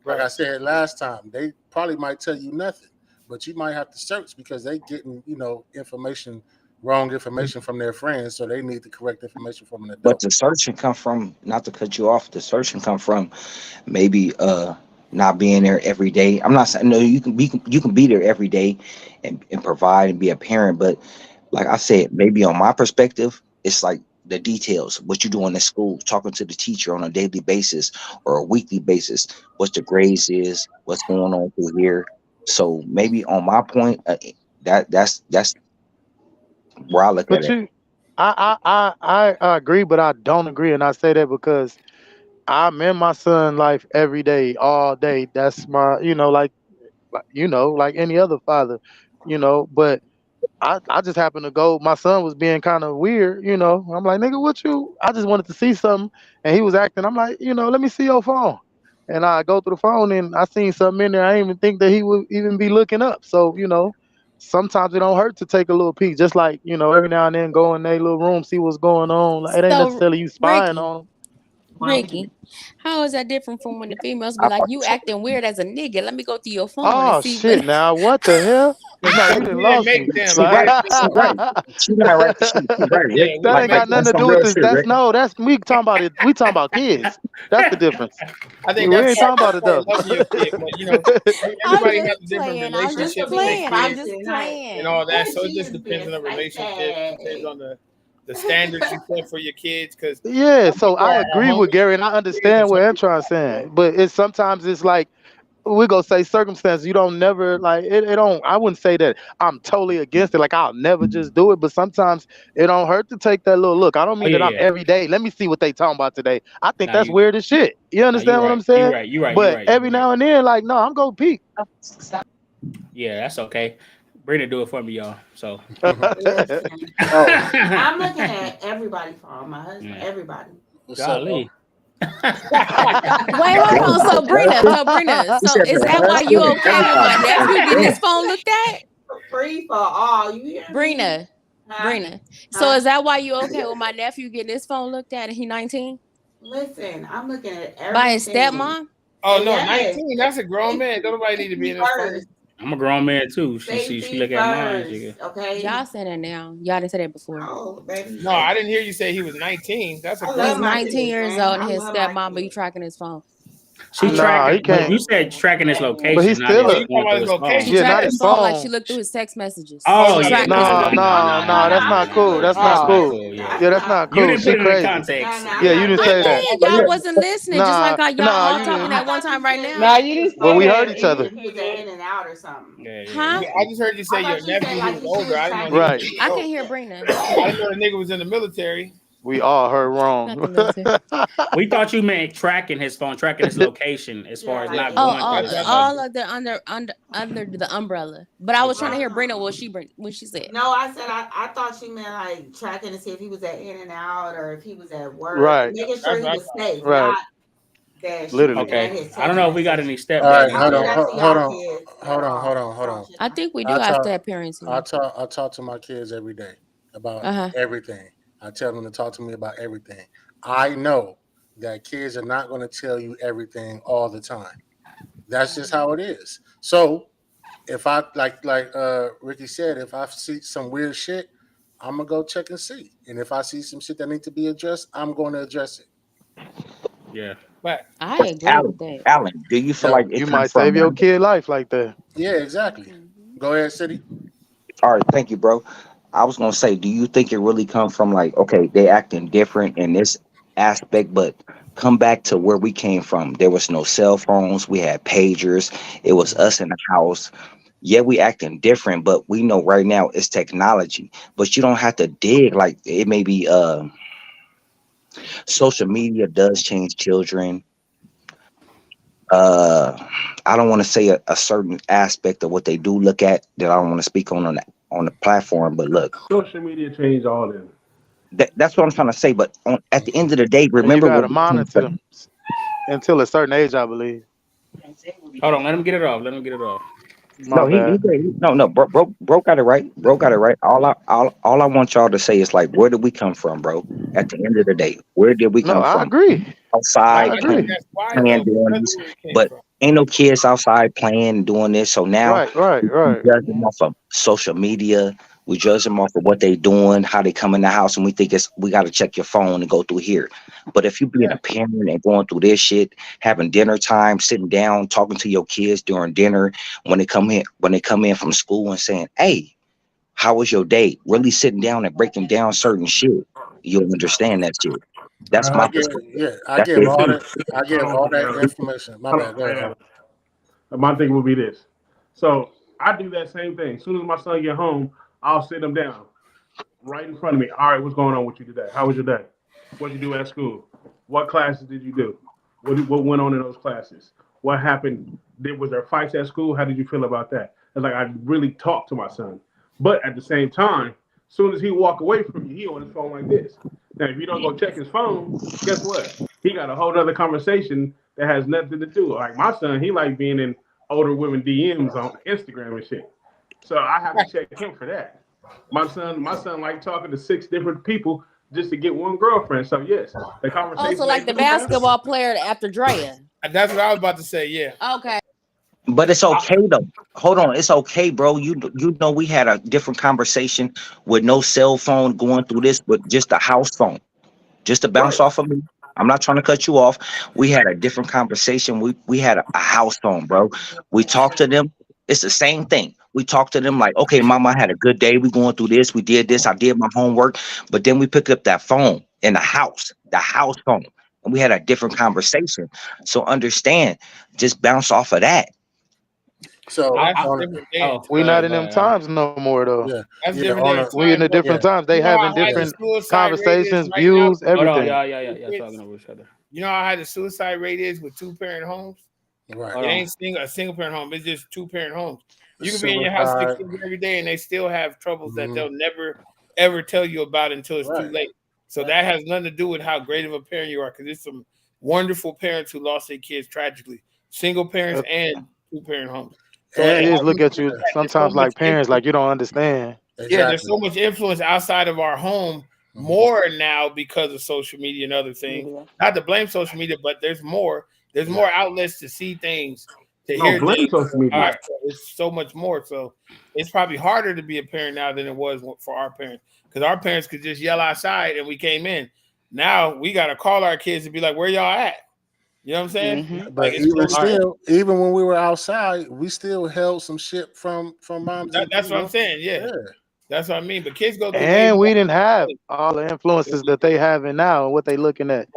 Speaker 3: Like I said last time, they probably might tell you nothing, but you might have to search because they getting wrong information from their friends, so they need the correct information from an adult.
Speaker 19: But the search can come from, not to cut you off, the search can come from maybe not being there every day. I'm not saying no, you can be there every day and provide and be a parent, but like I said, maybe on my perspective, it's like the details, what you doing at school, talking to the teacher on a daily basis or a weekly basis, what the grades is, what's going on through here. So maybe on my point, that's where I look at
Speaker 7: But
Speaker 19: it.
Speaker 7: I agree, but I don't agree, and I say that because I'm in my son life every day, all day. That's my, like any other father, But I just happened to go. My son was being kind of weird, I'm like, nigga, what you? I just wanted to see something, and he was acting. I'm like, let me see your phone, and I go through the phone, and I seen something in there. I didn't even think that he would even be looking up. So sometimes it don't hurt to take a little peek, just like every now and then go in their little room, see what's going on. Like, it ain't
Speaker 11: So
Speaker 7: necessarily you spying
Speaker 11: Ricky,
Speaker 7: on them.
Speaker 11: Ricky, how is that different from when the females be
Speaker 19: I
Speaker 11: like,
Speaker 19: thought
Speaker 11: you acting weird as a nigga? Let me go through your phone and
Speaker 7: Oh
Speaker 11: see what.
Speaker 7: shit! Now what the hell? Now you done
Speaker 16: We didn't
Speaker 7: lost
Speaker 16: make
Speaker 7: me.
Speaker 16: them.
Speaker 19: she
Speaker 16: They
Speaker 19: right,
Speaker 16: didn't
Speaker 19: she
Speaker 16: make
Speaker 19: right,
Speaker 16: them.
Speaker 19: she got right, she right,
Speaker 16: Yeah,
Speaker 19: Rick.
Speaker 16: we
Speaker 7: That
Speaker 16: didn't
Speaker 7: ain't
Speaker 19: Like
Speaker 16: make
Speaker 7: got
Speaker 16: them.
Speaker 7: nothing
Speaker 19: that's
Speaker 7: to
Speaker 19: some
Speaker 7: do with
Speaker 19: real
Speaker 7: this.
Speaker 19: shit,
Speaker 7: That's
Speaker 19: Rick.
Speaker 7: no. That's we talking about it. We talking about kids. That's the difference.
Speaker 16: I think
Speaker 7: We
Speaker 16: that's
Speaker 7: ain't talking about
Speaker 16: that's
Speaker 7: it
Speaker 16: part of
Speaker 7: though.
Speaker 16: loving your kid, but
Speaker 11: I'm
Speaker 16: everybody has
Speaker 11: just
Speaker 16: a different
Speaker 11: playing. I'm
Speaker 15: Just
Speaker 11: just
Speaker 15: to
Speaker 16: relationship
Speaker 15: be
Speaker 16: with their
Speaker 11: playing. I'm
Speaker 16: kids
Speaker 11: just
Speaker 15: spicy,
Speaker 16: and
Speaker 11: playing.
Speaker 16: all that. So it
Speaker 15: she
Speaker 16: just
Speaker 15: is
Speaker 16: depends
Speaker 15: being
Speaker 16: on the relationship. It depends
Speaker 15: spicy.
Speaker 16: on the standards you set for your kids. Because
Speaker 7: Yeah.
Speaker 16: some
Speaker 7: So
Speaker 16: people
Speaker 7: I
Speaker 16: are
Speaker 7: agree with
Speaker 16: hungry
Speaker 7: Gary, and I
Speaker 16: for their kids, and
Speaker 7: understand
Speaker 16: some
Speaker 7: what
Speaker 16: people
Speaker 7: Antron's
Speaker 16: aren't.
Speaker 7: saying, but it's sometimes it's like we gonna say circumstances. You don't never like it. It don't. I wouldn't say that I'm totally against it. Like I'll never just do it, but sometimes it don't hurt to take that little look. I don't
Speaker 10: Oh
Speaker 7: mean
Speaker 10: yeah,
Speaker 7: that I'm
Speaker 10: yeah.
Speaker 7: every day. Let me see what they talking about today. I think
Speaker 10: Nah,
Speaker 7: that's
Speaker 10: you.
Speaker 7: weird as shit. You
Speaker 10: Nah, you
Speaker 7: understand what I'm
Speaker 10: right. You
Speaker 7: saying?
Speaker 10: right. You right. You
Speaker 7: But
Speaker 10: right. You
Speaker 7: every
Speaker 10: right.
Speaker 7: now and then, like, no, I'm gonna peek.
Speaker 10: Yeah, that's okay. Brenda do it for me, y'all. So.
Speaker 15: Listen,
Speaker 3: Oh,
Speaker 15: I'm looking at everybody's phone. My husband,
Speaker 10: Yeah.
Speaker 15: everybody.
Speaker 3: what's up, bro?
Speaker 10: Golly.
Speaker 11: Wait, hold on. So Brina,
Speaker 19: He
Speaker 11: so
Speaker 19: said
Speaker 11: is
Speaker 19: her
Speaker 11: that why you
Speaker 19: husband and
Speaker 11: okay with my
Speaker 19: everybody.
Speaker 11: nephew getting
Speaker 19: Damn.
Speaker 11: his phone looked at?
Speaker 15: Free for all. You hear me?
Speaker 11: Brina,
Speaker 15: Huh?
Speaker 11: Brina. So
Speaker 15: Huh?
Speaker 11: is that why you okay with my nephew getting his phone looked at and he 19?
Speaker 15: Listen, I'm looking at
Speaker 11: By his
Speaker 15: everything.
Speaker 11: stepmom?
Speaker 16: Oh no,
Speaker 15: Yes,
Speaker 16: 19. That's a grown man. Don't nobody need to be
Speaker 15: safety
Speaker 16: in his phone.
Speaker 15: first.
Speaker 10: I'm a grown man too. She
Speaker 15: Safety
Speaker 10: look at mine.
Speaker 15: first. Okay.
Speaker 11: Y'all said that now. Y'all didn't say that before.
Speaker 15: Oh, baby,
Speaker 16: No, I
Speaker 15: safety.
Speaker 16: didn't hear you say he was 19. That's a
Speaker 15: I
Speaker 11: He's
Speaker 15: love
Speaker 16: grown
Speaker 15: my
Speaker 16: man.
Speaker 11: 19
Speaker 15: kids,
Speaker 11: years
Speaker 15: man.
Speaker 11: old
Speaker 15: I
Speaker 11: and his
Speaker 15: love my
Speaker 11: stepmom, but you
Speaker 15: kids.
Speaker 11: tracking his phone.
Speaker 10: She
Speaker 15: I love
Speaker 7: Nah,
Speaker 15: my
Speaker 7: he
Speaker 10: tracking, but
Speaker 7: can't.
Speaker 10: you
Speaker 15: kids.
Speaker 10: said tracking his
Speaker 7: But he
Speaker 10: location, not
Speaker 7: still
Speaker 16: Oh,
Speaker 10: his
Speaker 16: you
Speaker 7: a
Speaker 16: talking
Speaker 10: going
Speaker 16: about
Speaker 10: through
Speaker 16: his
Speaker 10: his
Speaker 11: She
Speaker 10: phone.
Speaker 7: yeah,
Speaker 16: location?
Speaker 7: not
Speaker 11: tracked
Speaker 7: his
Speaker 11: his phone like
Speaker 7: phone.
Speaker 11: she looked through his text messages.
Speaker 16: Oh
Speaker 10: Oh
Speaker 11: She
Speaker 16: no,
Speaker 10: yeah,
Speaker 11: tracked
Speaker 16: no,
Speaker 11: his
Speaker 16: no,
Speaker 7: No,
Speaker 10: nah,
Speaker 11: phone.
Speaker 10: nah,
Speaker 16: no,
Speaker 10: nah,
Speaker 7: no,
Speaker 10: nah,
Speaker 7: no.
Speaker 10: nah,
Speaker 7: That's
Speaker 10: nah,
Speaker 7: not
Speaker 10: nah,
Speaker 15: I'm
Speaker 7: cool.
Speaker 10: nah.
Speaker 15: not
Speaker 7: That's
Speaker 15: doing
Speaker 7: not
Speaker 10: That's
Speaker 15: that.
Speaker 10: not
Speaker 7: cool.
Speaker 10: cool. Yeah,
Speaker 7: Yeah, that's not
Speaker 10: you
Speaker 7: cool.
Speaker 10: didn't put
Speaker 7: She
Speaker 10: it in the
Speaker 7: crazy.
Speaker 10: context.
Speaker 15: No, I'm
Speaker 7: Yeah, you
Speaker 15: not
Speaker 7: didn't
Speaker 11: I
Speaker 15: doing
Speaker 7: say that.
Speaker 11: did.
Speaker 15: that.
Speaker 11: Y'all wasn't listening, just
Speaker 7: Nah,
Speaker 11: like how y'all
Speaker 7: nah.
Speaker 11: all
Speaker 7: You
Speaker 11: talking
Speaker 7: didn't.
Speaker 11: at
Speaker 15: I
Speaker 11: one
Speaker 15: thought
Speaker 11: time
Speaker 15: you
Speaker 11: right
Speaker 15: said
Speaker 11: now.
Speaker 13: No,
Speaker 15: that
Speaker 13: you
Speaker 15: he was
Speaker 13: didn't
Speaker 7: But
Speaker 13: say
Speaker 7: we
Speaker 15: older
Speaker 7: heard
Speaker 13: that.
Speaker 7: each
Speaker 15: and
Speaker 7: other.
Speaker 15: he was at In and Out or something.
Speaker 10: Yeah, yeah.
Speaker 11: Huh?
Speaker 16: I just heard you say
Speaker 15: I
Speaker 16: your
Speaker 15: thought you said
Speaker 16: nephew. He
Speaker 15: like
Speaker 16: was
Speaker 15: his
Speaker 16: older.
Speaker 15: kids
Speaker 16: I didn't know he
Speaker 15: tracking
Speaker 16: was
Speaker 7: Right.
Speaker 16: 2
Speaker 15: him.
Speaker 11: I
Speaker 16: years
Speaker 11: can't
Speaker 16: old.
Speaker 11: hear Brina.
Speaker 16: I didn't know the nigga was in the military.
Speaker 7: We all heard
Speaker 11: Not
Speaker 7: wrong.
Speaker 11: the military.
Speaker 10: We thought you meant tracking his phone, tracking his location, as far
Speaker 15: Yeah,
Speaker 10: as
Speaker 15: like
Speaker 16: Yeah,
Speaker 10: not
Speaker 11: Oh,
Speaker 10: going
Speaker 15: In
Speaker 10: through
Speaker 11: all,
Speaker 10: his
Speaker 16: that's
Speaker 11: the,
Speaker 16: what I thought.
Speaker 10: phone.
Speaker 11: all of the under the umbrella. But I was trying to
Speaker 10: Okay.
Speaker 11: hear Brina
Speaker 15: Oh.
Speaker 11: what she said.
Speaker 15: No, I said I thought she meant like tracking to see if he was at In and Out or if he was at work,
Speaker 7: Right.
Speaker 15: making sure
Speaker 16: That's
Speaker 15: he
Speaker 16: what I
Speaker 15: was
Speaker 16: thought.
Speaker 15: safe,
Speaker 7: Right.
Speaker 15: not that she was
Speaker 7: Literally.
Speaker 15: at
Speaker 10: Okay.
Speaker 15: his
Speaker 10: I don't
Speaker 15: text
Speaker 10: know if we got
Speaker 15: message.
Speaker 10: any
Speaker 3: All right,
Speaker 15: Don't
Speaker 10: stepbabies,
Speaker 3: hold
Speaker 15: do
Speaker 3: on,
Speaker 10: but
Speaker 15: that to
Speaker 3: hold
Speaker 15: y'all
Speaker 3: on,
Speaker 15: kids at
Speaker 3: hold on, hold
Speaker 15: all.
Speaker 3: on, hold on.
Speaker 15: Don't you?
Speaker 11: I think we do
Speaker 3: I
Speaker 11: got
Speaker 3: talk,
Speaker 11: step parenting.
Speaker 3: I talk to my kids every day about
Speaker 11: Uh-huh.
Speaker 3: everything. I tell them to talk to me about everything. I know that kids are not going to tell you everything all the time. That's just how it is. So if I Ricky said, if I see some weird shit, I'm gonna go check and see. And if I see some shit that need to be addressed, I'm going to address it.
Speaker 10: yeah.
Speaker 16: But
Speaker 11: I agree with that.
Speaker 19: Alan, do you feel like
Speaker 7: Yo,
Speaker 19: it
Speaker 7: you
Speaker 19: comes
Speaker 7: might
Speaker 19: from
Speaker 7: save your kid life like that.
Speaker 3: Yeah, exactly.
Speaker 11: Mhm.
Speaker 3: Go ahead, City.
Speaker 19: all right, thank you, bro. I was gonna say, do you think it really come from like, okay, they acting different in this aspect, but come back to where we came from. There was no cell phones, we had pagers, it was
Speaker 3: Mhm.
Speaker 19: us in the house. Yeah, we acting different, but we know right now it's technology. But you don't have to dig like it may be social media does change children. I don't want to say a certain aspect of what they do look at that I don't want to speak on the platform, but look,
Speaker 2: Social media changed all them.
Speaker 19: that's what I'm trying to say. But at the end of the day,
Speaker 7: And you
Speaker 19: remember where
Speaker 7: gotta
Speaker 19: we came
Speaker 7: monitor
Speaker 19: from.
Speaker 7: them until a certain age, I believe.
Speaker 10: Hold on, let him get it off. Let him get it off.
Speaker 7: My bad.
Speaker 19: No, bro got it right. Bro got it right. All I want y'all to say is like, where did we come from, bro? At the end of the day, where did we
Speaker 7: No,
Speaker 19: come
Speaker 7: I
Speaker 19: from?
Speaker 7: agree.
Speaker 19: Outside
Speaker 7: I
Speaker 16: I think
Speaker 7: agree.
Speaker 16: that's why
Speaker 19: playing
Speaker 16: though,
Speaker 19: doing
Speaker 16: because of
Speaker 19: this,
Speaker 16: where it came
Speaker 19: but
Speaker 16: from.
Speaker 19: ain't no kids outside playing doing this. So now we
Speaker 7: Right.
Speaker 19: judge them off of social media. We judge them off of what they doing, how they come in the house, and we think we got to check your phone and go through here. But if you being a parent and going through this shit, having dinner time, sitting down, talking to your kids during dinner, when they come in from school and saying, "Hey, how was your day?" Really sitting down and breaking down certain shit, you'll understand that shit. That's my perspective.
Speaker 3: I
Speaker 19: That's
Speaker 3: give
Speaker 19: it.
Speaker 3: all that. I give
Speaker 2: Hold
Speaker 3: all
Speaker 2: on,
Speaker 3: that
Speaker 2: Adam.
Speaker 3: information. My
Speaker 2: Hold
Speaker 3: bad. Go
Speaker 2: on,
Speaker 3: ahead,
Speaker 2: hey,
Speaker 3: Adam.
Speaker 2: Adam. My thing will be this. So I do that same thing. As soon as my son get home, I'll sit him down right in front of me. All right, what's going on with you today? How was your day? What did you do at school? What classes did you do? What went on in those classes? What happened? Was there fights at school? How did you feel about that? It's like I really talk to my son. But at the same time, as soon as he walk away from you, he on his phone like this. Now, if you don't go check his phone, guess what? He got a whole other conversation that has nothing to do. Like my son, he like being in older women DMs on Instagram and shit. So I have to check him for that. My son like talking to 6 different people just to get one girlfriend. So yes, the
Speaker 13: Oh, so
Speaker 2: conversation they
Speaker 13: like the
Speaker 2: do have.
Speaker 13: basketball player after Draya.
Speaker 16: That's what I was about to say. Yeah.
Speaker 13: Okay.
Speaker 19: But it's okay though. Hold on, it's okay, bro. You know we had a different conversation with no cell phone going through this, but just a house phone. Just to bounce
Speaker 2: Right.
Speaker 19: off of me. I'm not trying to cut you off. We had a different conversation. We had a house phone, bro. We talked to them. It's the same thing. We talked to them like, okay, mama, I had a good day. We going through this. We did this. I did my homework. But then we picked up that phone in the house phone, and we had a different conversation. So understand, just bounce off of that.
Speaker 3: So
Speaker 16: That's
Speaker 3: on
Speaker 16: different than
Speaker 7: We not in them times no more though.
Speaker 16: that's
Speaker 3: yeah
Speaker 16: different
Speaker 3: on
Speaker 16: than
Speaker 3: a
Speaker 16: a
Speaker 7: We in
Speaker 16: time.
Speaker 7: the
Speaker 16: But
Speaker 7: different times. They
Speaker 16: you know
Speaker 7: having
Speaker 16: how high the
Speaker 7: different
Speaker 16: suicide rate is
Speaker 7: conversations,
Speaker 16: right now?
Speaker 7: views,
Speaker 10: Hold on,
Speaker 7: everything.
Speaker 10: y'all talking over each other.
Speaker 16: You know how high the suicide rate is with 2-parent homes?
Speaker 3: right.
Speaker 10: Hold
Speaker 16: It
Speaker 10: on.
Speaker 16: ain't a single parent home. It's just 2-parent homes.
Speaker 3: The
Speaker 16: You can be in your house with the
Speaker 3: suicide.
Speaker 16: kids every day, and they still have troubles that
Speaker 3: Mhm.
Speaker 16: they'll never ever tell you about until it's too
Speaker 3: Right.
Speaker 16: late. So that has nothing to do with how great of a parent you are, because there's some wonderful parents who lost their kids tragically, single parents and 2-parent homes. So
Speaker 7: And
Speaker 16: and
Speaker 7: kids
Speaker 16: I
Speaker 7: look
Speaker 16: think
Speaker 7: at you
Speaker 16: there's so
Speaker 7: sometimes
Speaker 16: much
Speaker 7: like parents,
Speaker 16: influence.
Speaker 7: like you don't understand.
Speaker 16: Yeah, there's
Speaker 3: Exactly.
Speaker 16: so much influence outside of our home more now because of social media and other things.
Speaker 6: Media.
Speaker 16: Not to blame social media, but there's more. There's more outlets to see things, to
Speaker 2: No,
Speaker 16: hear
Speaker 2: blame
Speaker 16: things.
Speaker 2: social
Speaker 16: All
Speaker 2: media.
Speaker 16: right, so it's so much more. So it's probably harder to be a parent now than it was for our parents, because our parents could just yell outside and we came in. Now we got to call our kids and be like, "Where y'all at?" You know what I'm saying?
Speaker 6: Mm-hmm.
Speaker 16: Like
Speaker 3: But
Speaker 16: it's
Speaker 3: even
Speaker 16: close.
Speaker 3: still, even when we were outside, we still held some shit from moms and
Speaker 16: That's what I'm
Speaker 3: people.
Speaker 16: saying. Yeah,
Speaker 3: Yeah.
Speaker 16: that's what I mean. But kids go through way
Speaker 7: And we
Speaker 16: more.
Speaker 7: didn't have all the influences that they having now and what they looking at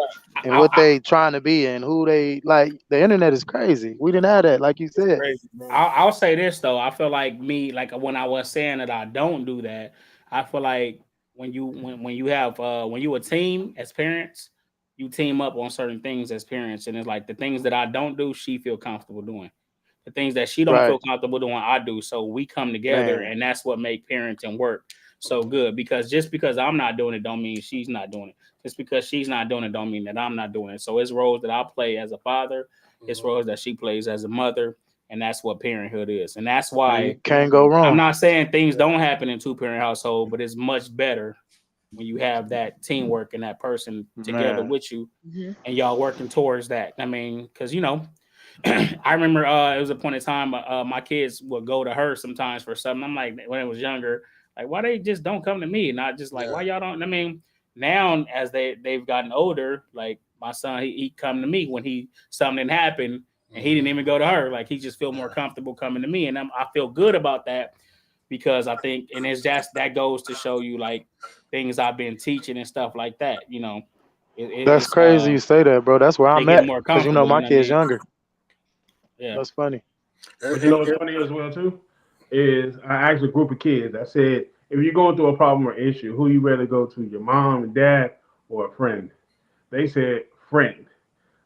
Speaker 7: and what
Speaker 10: I,
Speaker 7: they trying to be and who they like. The internet is crazy. We didn't have that, like you said.
Speaker 16: Crazy, man.
Speaker 10: I'll say this though. I feel like like when I was saying that I don't do that, I feel like when you have when you a team as parents, you team up on certain things as parents, and it's like the things that I don't do, she feel comfortable doing. The things that she don't feel
Speaker 7: Right,
Speaker 10: comfortable doing, I do. So we come together,
Speaker 7: man.
Speaker 10: and that's what make parenting work so good. Because just because I'm not doing it, don't mean she's not doing it. Just because she's not doing it, don't mean that I'm not doing it. So it's roles that I play as a father, it's roles that she plays as a mother, and that's what parenthood is. And that's
Speaker 7: And you
Speaker 10: why
Speaker 7: can't go
Speaker 10: I'm
Speaker 7: wrong.
Speaker 10: not saying things don't happen in 2-parent household, but it's much better when you have that teamwork and that person together
Speaker 7: Man.
Speaker 10: with you,
Speaker 6: Mm-hmm.
Speaker 10: and y'all working towards that. I mean, because I remember it was a point in time my kids would go to her sometimes for something. I'm like, when I was younger, like, why they just don't come to me? And I just like,
Speaker 3: Yeah.
Speaker 10: why y'all don't? I mean, now as they've gotten older, like my son, he come to me when something didn't happen, and he didn't even go to her. Like he just feel more comfortable coming to me, and I feel good about that, because I think, and it's just that goes to show you like things I've been teaching and stuff like that.
Speaker 7: That's
Speaker 10: It's
Speaker 7: crazy you say that, bro. That's where
Speaker 10: they
Speaker 7: I'm
Speaker 10: getting
Speaker 7: at.
Speaker 10: more
Speaker 7: Because
Speaker 10: comfortable. You
Speaker 7: my
Speaker 10: know what I
Speaker 7: kid's
Speaker 10: mean?
Speaker 7: younger.
Speaker 10: Yeah.
Speaker 7: That's funny.
Speaker 2: But you know what's funny as well too is I asked a group of kids. I said, if you're going through a problem or issue, who you rather go to, your mom and dad or a friend? They said friend.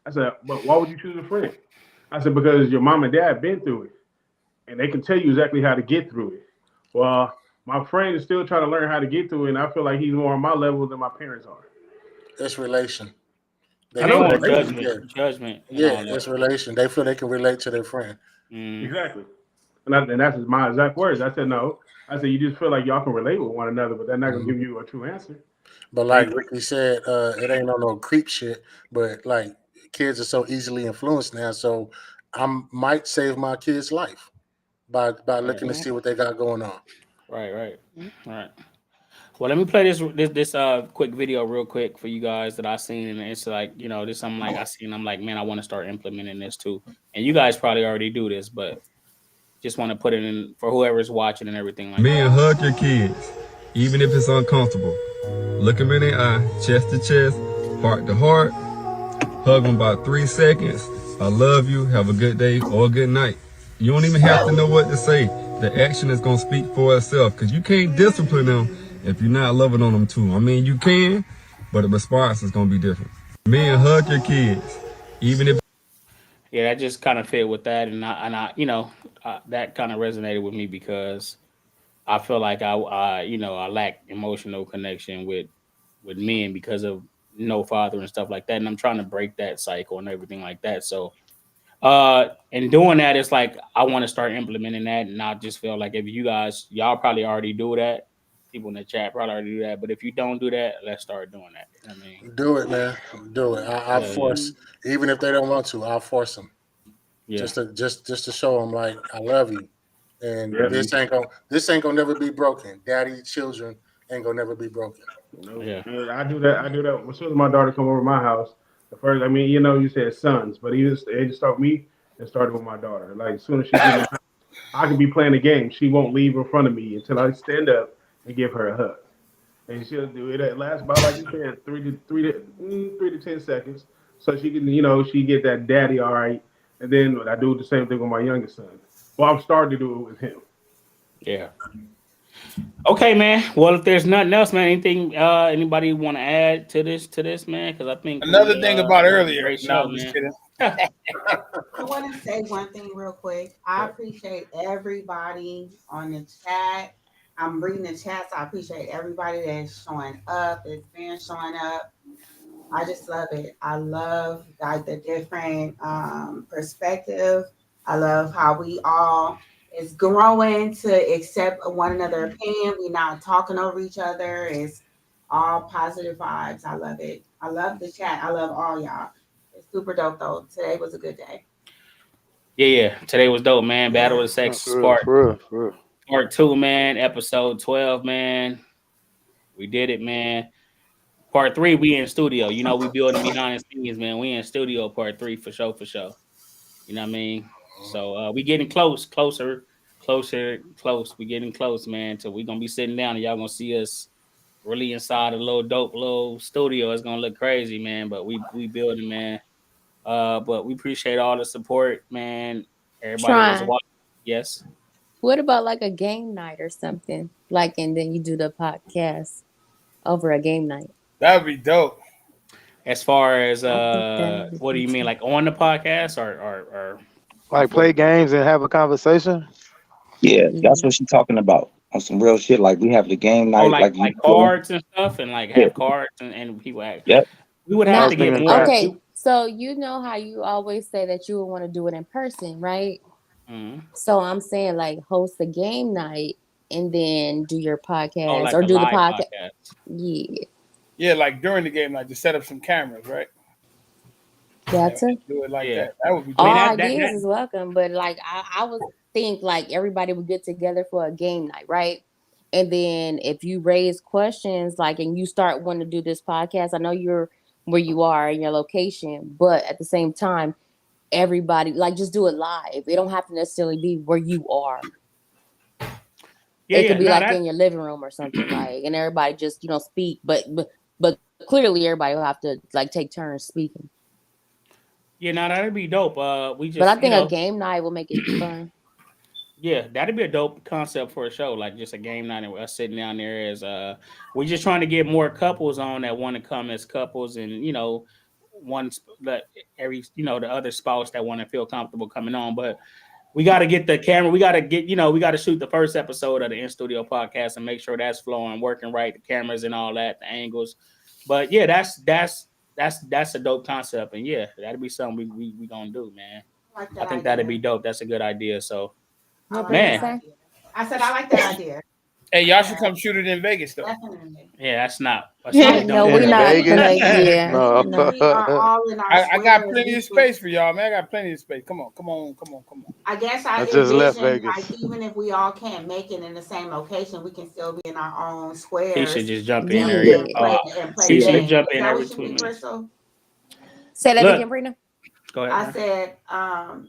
Speaker 2: I said, but why would you choose a friend? I said, because your mom and dad been through it, and they can tell you exactly how to get through it. Well, my friend is still trying to learn how to get through it, and I feel like he's more on my level than my parents are.
Speaker 3: It's relation. They
Speaker 2: I
Speaker 10: It ain't
Speaker 3: feel
Speaker 2: know
Speaker 10: no
Speaker 3: they can,
Speaker 2: relation.
Speaker 3: yeah,
Speaker 10: judgment, and
Speaker 3: yeah,
Speaker 10: all that.
Speaker 3: it's relation. They feel they can relate to their friend.
Speaker 10: Mm.
Speaker 2: Exactly. And that's my exact words. I said, no. I said, you just feel like y'all can relate with one another, but they're not going to
Speaker 3: Mhm.
Speaker 2: give you a true answer.
Speaker 3: But
Speaker 2: They,
Speaker 3: like Ricky said, it ain't on no creep shit. But like kids are so easily influenced now, so I might save my kid's life by
Speaker 10: Right,
Speaker 3: looking to see what they got going on.
Speaker 10: right. Well, let me play this quick video real quick for you guys that I seen, and it's like this I'm like I seen. I'm like, man, I want to start implementing this too. And you guys probably already do this, but just want to put it in for whoever's watching and everything like
Speaker 20: Men,
Speaker 10: that.
Speaker 20: hug your kids, even if it's uncomfortable. Look them in the eye, chest to chest, heart to heart. Hug them about 3 seconds. I love you. Have a good day or a good night. You don't even have to know what to say. The action is going to speak for itself because you can't discipline them if you're not loving on them too. I mean, you can, but the response is going to be different. Men, hug your kids, even if
Speaker 10: Yeah, that just kind of fit with that, and that kind of resonated with me because I feel like I lack emotional connection with men because of no father and stuff like that, and I'm trying to break that cycle and everything like that. So, and doing that, it's like I want to start implementing that, and I just feel like if y'all probably already do that, people in the chat probably already do that, but if you don't do that, let's start doing that. I mean,
Speaker 3: Do it, man. Do it. I
Speaker 10: yeah,
Speaker 3: force, even if they don't want to, I'll force them
Speaker 10: yeah,
Speaker 3: just to show them like I love you, and
Speaker 2: yeah.
Speaker 3: this ain't gonna never be broken. Daddy, children ain't gonna never be broken.
Speaker 2: No,
Speaker 10: yeah.
Speaker 2: I do that. I do that. As soon as my daughter come over my house, the first, I mean, you said sons, but it just start me. It started with my daughter. Like as soon as she get in the house, I can be playing a game. She won't leave in front of me until I stand up and give her a hug. And she'll do it. It lasts about like you said, 3 to 10 seconds, so she can, she get that daddy all right. And then I do the same thing with my youngest son. Well, I'm starting to do it with him.
Speaker 10: Yeah. Okay, man. Well, if there's nothing else, man, anything anybody want to add to this, man? Because I think
Speaker 16: Another thing about
Speaker 10: we had a
Speaker 16: earlier.
Speaker 10: great
Speaker 16: No,
Speaker 10: show,
Speaker 16: I'm just
Speaker 10: man.
Speaker 16: kidding.
Speaker 15: I want to say one thing real quick. I appreciate everybody on the chat. I'm reading the chats. I appreciate everybody that's showing up, that's been showing up. I just love it. I love like the different perspective. I love how we all is growing to accept one another opinion. We're not talking over each other. It's all positive vibes. I love it. I love the chat. I love all y'all. It's super dope though. Today was a good day.
Speaker 10: Yeah. Today was dope, man. Battle of the
Speaker 7: No,
Speaker 10: Sexes
Speaker 7: for real, for real, for real.
Speaker 10: part 2, man. Episode 12, man. We did it, man. Part 3, we in studio. We building behind the scenes, man. We in studio part 3 for sure, for sure. You know what I mean? So we getting closer. We getting close, man. So we gonna be sitting down and y'all gonna see us really inside a little dope little studio. It's gonna look crazy, man. But we building, man. But we appreciate all the support, man. Everybody that's
Speaker 11: Try.
Speaker 10: watching. Yes.
Speaker 11: What about like a game night or something? Like, and then you do the podcast over a game night.
Speaker 16: That would be dope.
Speaker 10: As far as
Speaker 11: I think that would
Speaker 10: what do
Speaker 11: be
Speaker 10: you mean,
Speaker 11: too.
Speaker 10: like on the podcast or
Speaker 7: Like
Speaker 10: before?
Speaker 7: play games and have a conversation.
Speaker 19: Yeah, that's
Speaker 11: Yeah.
Speaker 19: what she's talking about. On some real shit. Like we have the game
Speaker 10: Oh,
Speaker 19: night,
Speaker 10: like
Speaker 19: like you doing.
Speaker 10: cards and stuff, and like
Speaker 19: Yeah.
Speaker 10: have cards and people.
Speaker 19: Yep.
Speaker 10: We would
Speaker 7: I
Speaker 10: have
Speaker 11: Now,
Speaker 7: was
Speaker 10: to get
Speaker 7: thinking
Speaker 10: more.
Speaker 7: craps.
Speaker 11: okay, so you know how you always say that you would want to do it in person, right?
Speaker 10: Mhm.
Speaker 11: So I'm saying like host a game night and then do your
Speaker 10: Oh,
Speaker 11: podcast
Speaker 10: like
Speaker 11: or
Speaker 10: a
Speaker 11: do the
Speaker 10: live
Speaker 11: podcast.
Speaker 10: podcast.
Speaker 11: Yeah,
Speaker 16: Yeah, like during the game, like to set up some cameras, right? And
Speaker 11: that's it.
Speaker 16: do it like
Speaker 10: Yeah,
Speaker 16: that. That would be
Speaker 10: I mean
Speaker 11: All
Speaker 16: dope.
Speaker 11: ideas is welcome, but like I would think like everybody would get together for a game night, right? And then if you raise questions like and you start wanting to do this podcast, I know you're where you are in your location, but at the same time, everybody like just do it live. It don't have to necessarily be where you are.
Speaker 10: yeah,
Speaker 11: It could
Speaker 10: yeah.
Speaker 11: be
Speaker 10: No,
Speaker 11: like
Speaker 10: that
Speaker 11: in your living room or something like, and everybody just speak, but clearly everybody will have to like take turns speaking.
Speaker 10: yeah, no, that'd be dope. We
Speaker 11: But I
Speaker 10: just
Speaker 11: think a game night will make it fun.
Speaker 10: yeah, that'd be a dope concept for a show, like just a game night and us sitting down there as we're just trying to get more couples on that want to come as couples, and the other spouse that want to feel comfortable coming on. But we got to get the camera. We got to shoot the first episode of the In Studio podcast and make sure that's flowing, working right, the cameras and all that, the angles. But yeah, that's a dope concept, and yeah, that'd be something we gonna do, man. I think that'd be dope. That's a good idea. So, man,
Speaker 15: I said I like that idea.
Speaker 16: Hey, y'all should come shoot it in Vegas though.
Speaker 15: Definitely.
Speaker 10: yeah, that's not.
Speaker 11: No, we not. Like, yeah.
Speaker 7: No.
Speaker 11: No.
Speaker 15: We are all in our
Speaker 16: I got
Speaker 15: squares.
Speaker 16: plenty of space for y'all, man. I got plenty of space. Come on.
Speaker 15: I guess I
Speaker 7: just left
Speaker 15: envision,
Speaker 7: Vegas.
Speaker 15: like, even if we all can't make it in the same location, we can still be in our own squares.
Speaker 10: He should just jump in there.
Speaker 11: Yeah.
Speaker 15: and play
Speaker 10: He should
Speaker 15: games.
Speaker 10: jump
Speaker 15: Is
Speaker 10: in
Speaker 15: that
Speaker 10: every
Speaker 15: what you
Speaker 10: 2
Speaker 15: mean,
Speaker 10: minutes.
Speaker 15: Crystal?
Speaker 11: Say that
Speaker 10: Look.
Speaker 11: again, Brina.
Speaker 10: Go ahead.
Speaker 15: I
Speaker 10: man.
Speaker 15: said,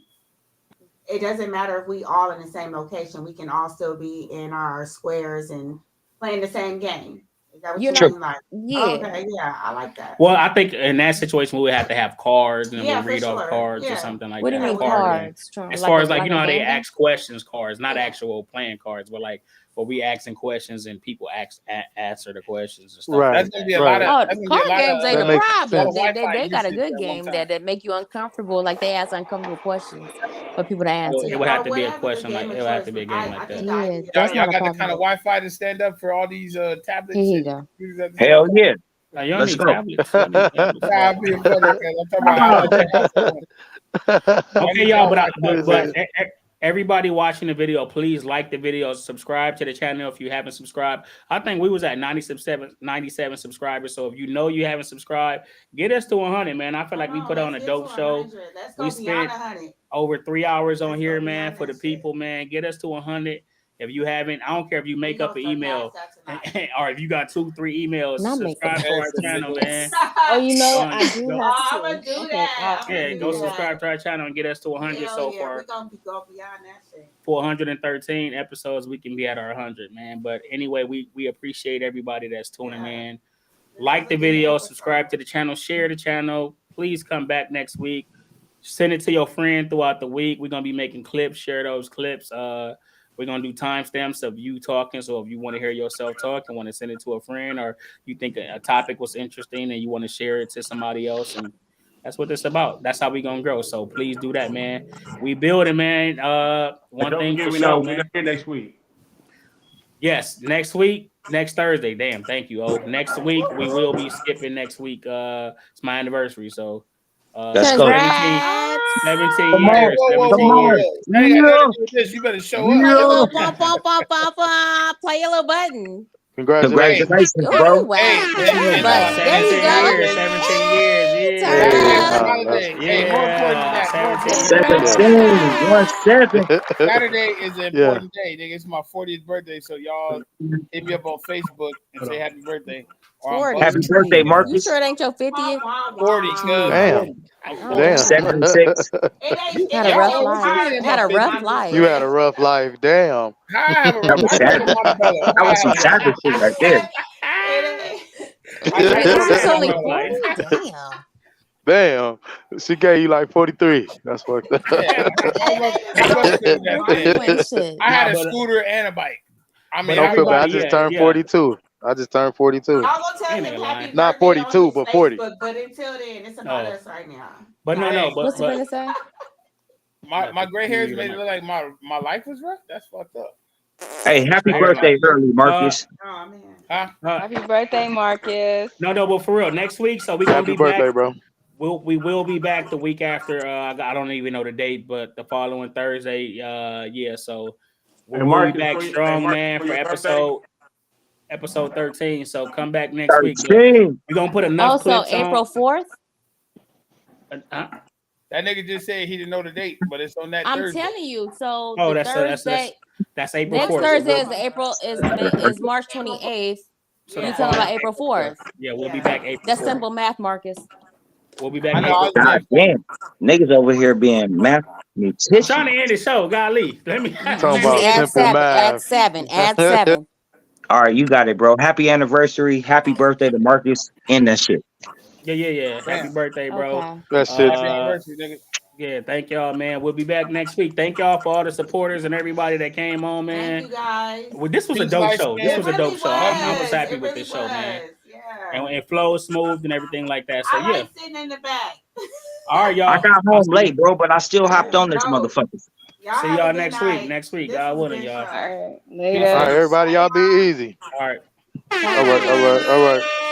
Speaker 15: it doesn't matter if we all in the same location. We can all still be in our squares and playing the same game. Is that what you mean? Like,
Speaker 11: Yeah.
Speaker 15: okay, yeah, I like that.
Speaker 10: Well, I think in that situation we would have to have cards and
Speaker 15: Yeah,
Speaker 10: we read
Speaker 15: for
Speaker 10: off
Speaker 15: sure.
Speaker 10: cards or
Speaker 15: Yeah.
Speaker 10: something like
Speaker 11: What do
Speaker 10: that.
Speaker 11: you mean
Speaker 10: Card game.
Speaker 11: cards? Trying-
Speaker 10: As
Speaker 11: like
Speaker 10: far
Speaker 11: a-
Speaker 10: as like
Speaker 11: like
Speaker 10: you know
Speaker 11: a
Speaker 10: how they
Speaker 11: game?
Speaker 10: ask questions cards, not actual playing cards, but like where we asking questions and people answer the questions and stuff.
Speaker 7: Right.
Speaker 16: That's gonna be a lot of.
Speaker 11: Oh,
Speaker 16: That's gonna be a
Speaker 11: card
Speaker 16: lot
Speaker 11: games
Speaker 16: of.
Speaker 11: ain't
Speaker 7: That
Speaker 11: a
Speaker 7: makes
Speaker 11: problem.
Speaker 7: sense.
Speaker 11: They got a good
Speaker 16: usage at one
Speaker 11: game
Speaker 16: time.
Speaker 11: that make you uncomfortable. Like they ask uncomfortable questions for people to answer.
Speaker 10: It would have to be a
Speaker 15: Whatever the
Speaker 10: question like
Speaker 15: game
Speaker 10: it
Speaker 15: of
Speaker 10: would have
Speaker 15: choice.
Speaker 10: to be a
Speaker 15: I
Speaker 10: game like that.
Speaker 15: think the
Speaker 11: Yeah,
Speaker 15: idea.
Speaker 11: that's
Speaker 16: Y'all
Speaker 11: not a
Speaker 16: got the
Speaker 11: problem.
Speaker 16: kind of Wi-Fi to stand up for all these tablets.
Speaker 11: Here you
Speaker 16: and
Speaker 11: go.
Speaker 16: computers at the same
Speaker 19: Hell
Speaker 16: time?
Speaker 19: yeah.
Speaker 10: Now, you don't
Speaker 19: Let's
Speaker 10: need
Speaker 19: go.
Speaker 10: tablets. You don't need tablets.
Speaker 16: Nah, I'm being funny. Okay, I'm talking about I like to have someone.
Speaker 10: Okay, y'all, but
Speaker 7: This is-
Speaker 10: everybody watching the video, please like the video, subscribe to the channel if you haven't subscribed. I think we was at 97 subscribers. So if you know you haven't subscribed, get us to 100, man. I feel like we put on a dope show.
Speaker 15: Let's
Speaker 10: We
Speaker 15: go
Speaker 10: spent
Speaker 15: beyond 100.
Speaker 10: over 3 hours on
Speaker 15: Let's
Speaker 10: here,
Speaker 15: go
Speaker 10: man,
Speaker 15: beyond
Speaker 10: for the
Speaker 15: that shit.
Speaker 10: people, man. Get us to 100. If you haven't, I don't care if you make up an email or if you got 2-3 emails,
Speaker 11: Not make
Speaker 10: subscribe to our
Speaker 11: up.
Speaker 10: channel, man.
Speaker 11: Oh, you know what? I
Speaker 10: Go-
Speaker 11: do
Speaker 10: go-
Speaker 11: have
Speaker 15: I'm gonna do
Speaker 11: Okay,
Speaker 15: that. I'm
Speaker 10: Yeah,
Speaker 15: gonna
Speaker 10: go
Speaker 15: do
Speaker 10: subscribe
Speaker 15: that.
Speaker 10: to our channel and get us to 100
Speaker 15: Hell
Speaker 10: so
Speaker 15: yeah,
Speaker 10: far.
Speaker 15: we're gonna go beyond that shit.
Speaker 10: For 113 episodes, we can be at our 100, man. But anyway, we appreciate everybody that's tuning in. Like the video, subscribe to the channel, share the channel. Please come back next week. Send it to your friend throughout the week. We're gonna be making clips. Share those clips. We're gonna do timestamps of you talking. So if you want to hear yourself talk and want to send it to a friend, or you think a topic was interesting and you want to share it to somebody else, and that's what it's about. That's how we gonna grow. So please do that, man. We building, man. One
Speaker 2: Don't
Speaker 10: thing
Speaker 2: forget
Speaker 10: for
Speaker 2: we
Speaker 10: sure,
Speaker 2: know we're
Speaker 10: man.
Speaker 2: not here next week.
Speaker 10: Yes, next week, next Thursday. Damn, thank you. Oh, next week we will be skipping next week. It's my anniversary, so
Speaker 19: Let's go.
Speaker 10: 17
Speaker 19: Come on.
Speaker 10: years.
Speaker 19: Come
Speaker 10: 17
Speaker 19: on.
Speaker 10: years.
Speaker 16: That ain't got nothing to do with this. You better show
Speaker 11: Play
Speaker 16: up.
Speaker 11: your little play your little button.
Speaker 7: Congratulations.
Speaker 11: Ooh,
Speaker 19: bro.
Speaker 11: wow.
Speaker 16: Hey,
Speaker 11: Play your little button. There you
Speaker 10: 17
Speaker 11: go.
Speaker 10: years. 17 years.
Speaker 11: Turn
Speaker 10: Yeah.
Speaker 7: Hey,
Speaker 11: up.
Speaker 16: Holiday. Hey, more important than that. More important than
Speaker 19: 17, 17.
Speaker 16: Saturday is an
Speaker 7: Yeah.
Speaker 16: important day, nigga. It's my 40th birthday, so y'all hit me up on Facebook and say happy birthday. Or I'm
Speaker 11: 40.
Speaker 19: Happy birthday,
Speaker 11: You
Speaker 19: Marcus.
Speaker 11: sure it ain't your 50th?
Speaker 16: 40.
Speaker 7: Damn.
Speaker 11: Oh,
Speaker 7: Damn.
Speaker 19: 76.
Speaker 11: Had a rough life. Had a rough life.
Speaker 7: You had a rough life. Damn.
Speaker 16: How I have a
Speaker 19: That was savage. That was some savage shit right there.
Speaker 11: It's only 40? Damn.
Speaker 7: Damn. She gave you like 43. That's fucked up.
Speaker 16: I had a scooter and a bike. I mean,
Speaker 7: Don't feel bad. I just turned 42. I just turned 42.
Speaker 15: Y'all gonna tell him happy
Speaker 7: Not
Speaker 15: birthday
Speaker 7: 42,
Speaker 15: on
Speaker 7: but
Speaker 15: his
Speaker 7: 40.
Speaker 15: Facebook, but until then, it's about us right now.
Speaker 10: But no, but
Speaker 11: What's the gonna say?
Speaker 16: My gray hairs made it look like my life was rough. That's fucked up.
Speaker 19: Hey, happy birthday early, Marcus.
Speaker 15: Oh man.
Speaker 6: Happy birthday, Marcus.
Speaker 10: No, but for real, next week. So we gonna
Speaker 7: Happy
Speaker 10: be
Speaker 7: birthday,
Speaker 10: back.
Speaker 7: bro.
Speaker 10: We will be back the week after. I don't even know the date, but the following Thursday. Yeah. So we'll
Speaker 2: Marcus,
Speaker 10: be back
Speaker 2: for your-
Speaker 10: strong,
Speaker 2: Marcus,
Speaker 10: man,
Speaker 2: for
Speaker 10: for
Speaker 2: your
Speaker 10: episode 13. So come back next week.
Speaker 19: 13.
Speaker 10: We're gonna put enough
Speaker 11: Also,
Speaker 10: clips on.
Speaker 11: April 4th?
Speaker 16: That nigga just said he didn't know the date, but it's on that
Speaker 11: I'm
Speaker 16: Thursday.
Speaker 11: telling you. So
Speaker 10: Oh,
Speaker 11: the
Speaker 10: that's
Speaker 11: Thursday,
Speaker 10: that's April
Speaker 11: next
Speaker 10: 4th.
Speaker 11: Thursday is March 28th.
Speaker 10: So
Speaker 11: You
Speaker 10: the
Speaker 11: talking about
Speaker 10: following
Speaker 11: April 4th?
Speaker 10: Yeah, we'll be back April.
Speaker 11: That's
Speaker 10: 4th.
Speaker 11: simple math, Marcus.
Speaker 10: We'll be back.
Speaker 16: I know,
Speaker 10: April
Speaker 16: I was
Speaker 10: 4th.
Speaker 19: God damn. Niggas over here being
Speaker 10: I'm
Speaker 19: mathematicians.
Speaker 10: trying to end the show. Golly, let me.
Speaker 7: Talking about
Speaker 11: Add
Speaker 7: simple
Speaker 11: 7. Add
Speaker 7: math.
Speaker 11: 7. Add 7.
Speaker 19: All right, you got it, bro. Happy anniversary. Happy birthday to Marcus. And that shit.
Speaker 10: Yeah. Happy birthday, bro.
Speaker 11: Okay.
Speaker 7: That shit.
Speaker 16: Happy anniversary, nigga.
Speaker 10: Yeah, thank y'all, man. We'll be back next week. Thank y'all for all the supporters and everybody that came on, man.
Speaker 15: Thank you guys.
Speaker 10: Well, this was a
Speaker 16: Peace,
Speaker 10: dope
Speaker 16: light
Speaker 10: show.
Speaker 16: skin.
Speaker 10: This was a dope
Speaker 15: really
Speaker 10: show. I was
Speaker 15: was.
Speaker 10: happy
Speaker 15: It
Speaker 10: with
Speaker 15: really
Speaker 10: this show, man.
Speaker 15: was.
Speaker 10: and it flows smooth and everything like that. So
Speaker 15: I
Speaker 10: yeah.
Speaker 15: like sitting in the back.
Speaker 10: All right, y'all.
Speaker 19: I got home late, bro, but I still hopped on this motherfucker.
Speaker 15: Y'all
Speaker 10: see
Speaker 15: have
Speaker 10: y'all
Speaker 15: a good
Speaker 10: next
Speaker 15: night.
Speaker 10: week. Next week.
Speaker 15: This
Speaker 10: God
Speaker 15: was a
Speaker 10: willing,
Speaker 15: good
Speaker 10: y'all.
Speaker 15: show.
Speaker 6: All right,
Speaker 10: Peace
Speaker 7: All
Speaker 6: later.
Speaker 7: right,
Speaker 10: out.
Speaker 7: everybody, y'all be easy.
Speaker 10: All right.
Speaker 7: All right, all right, all right.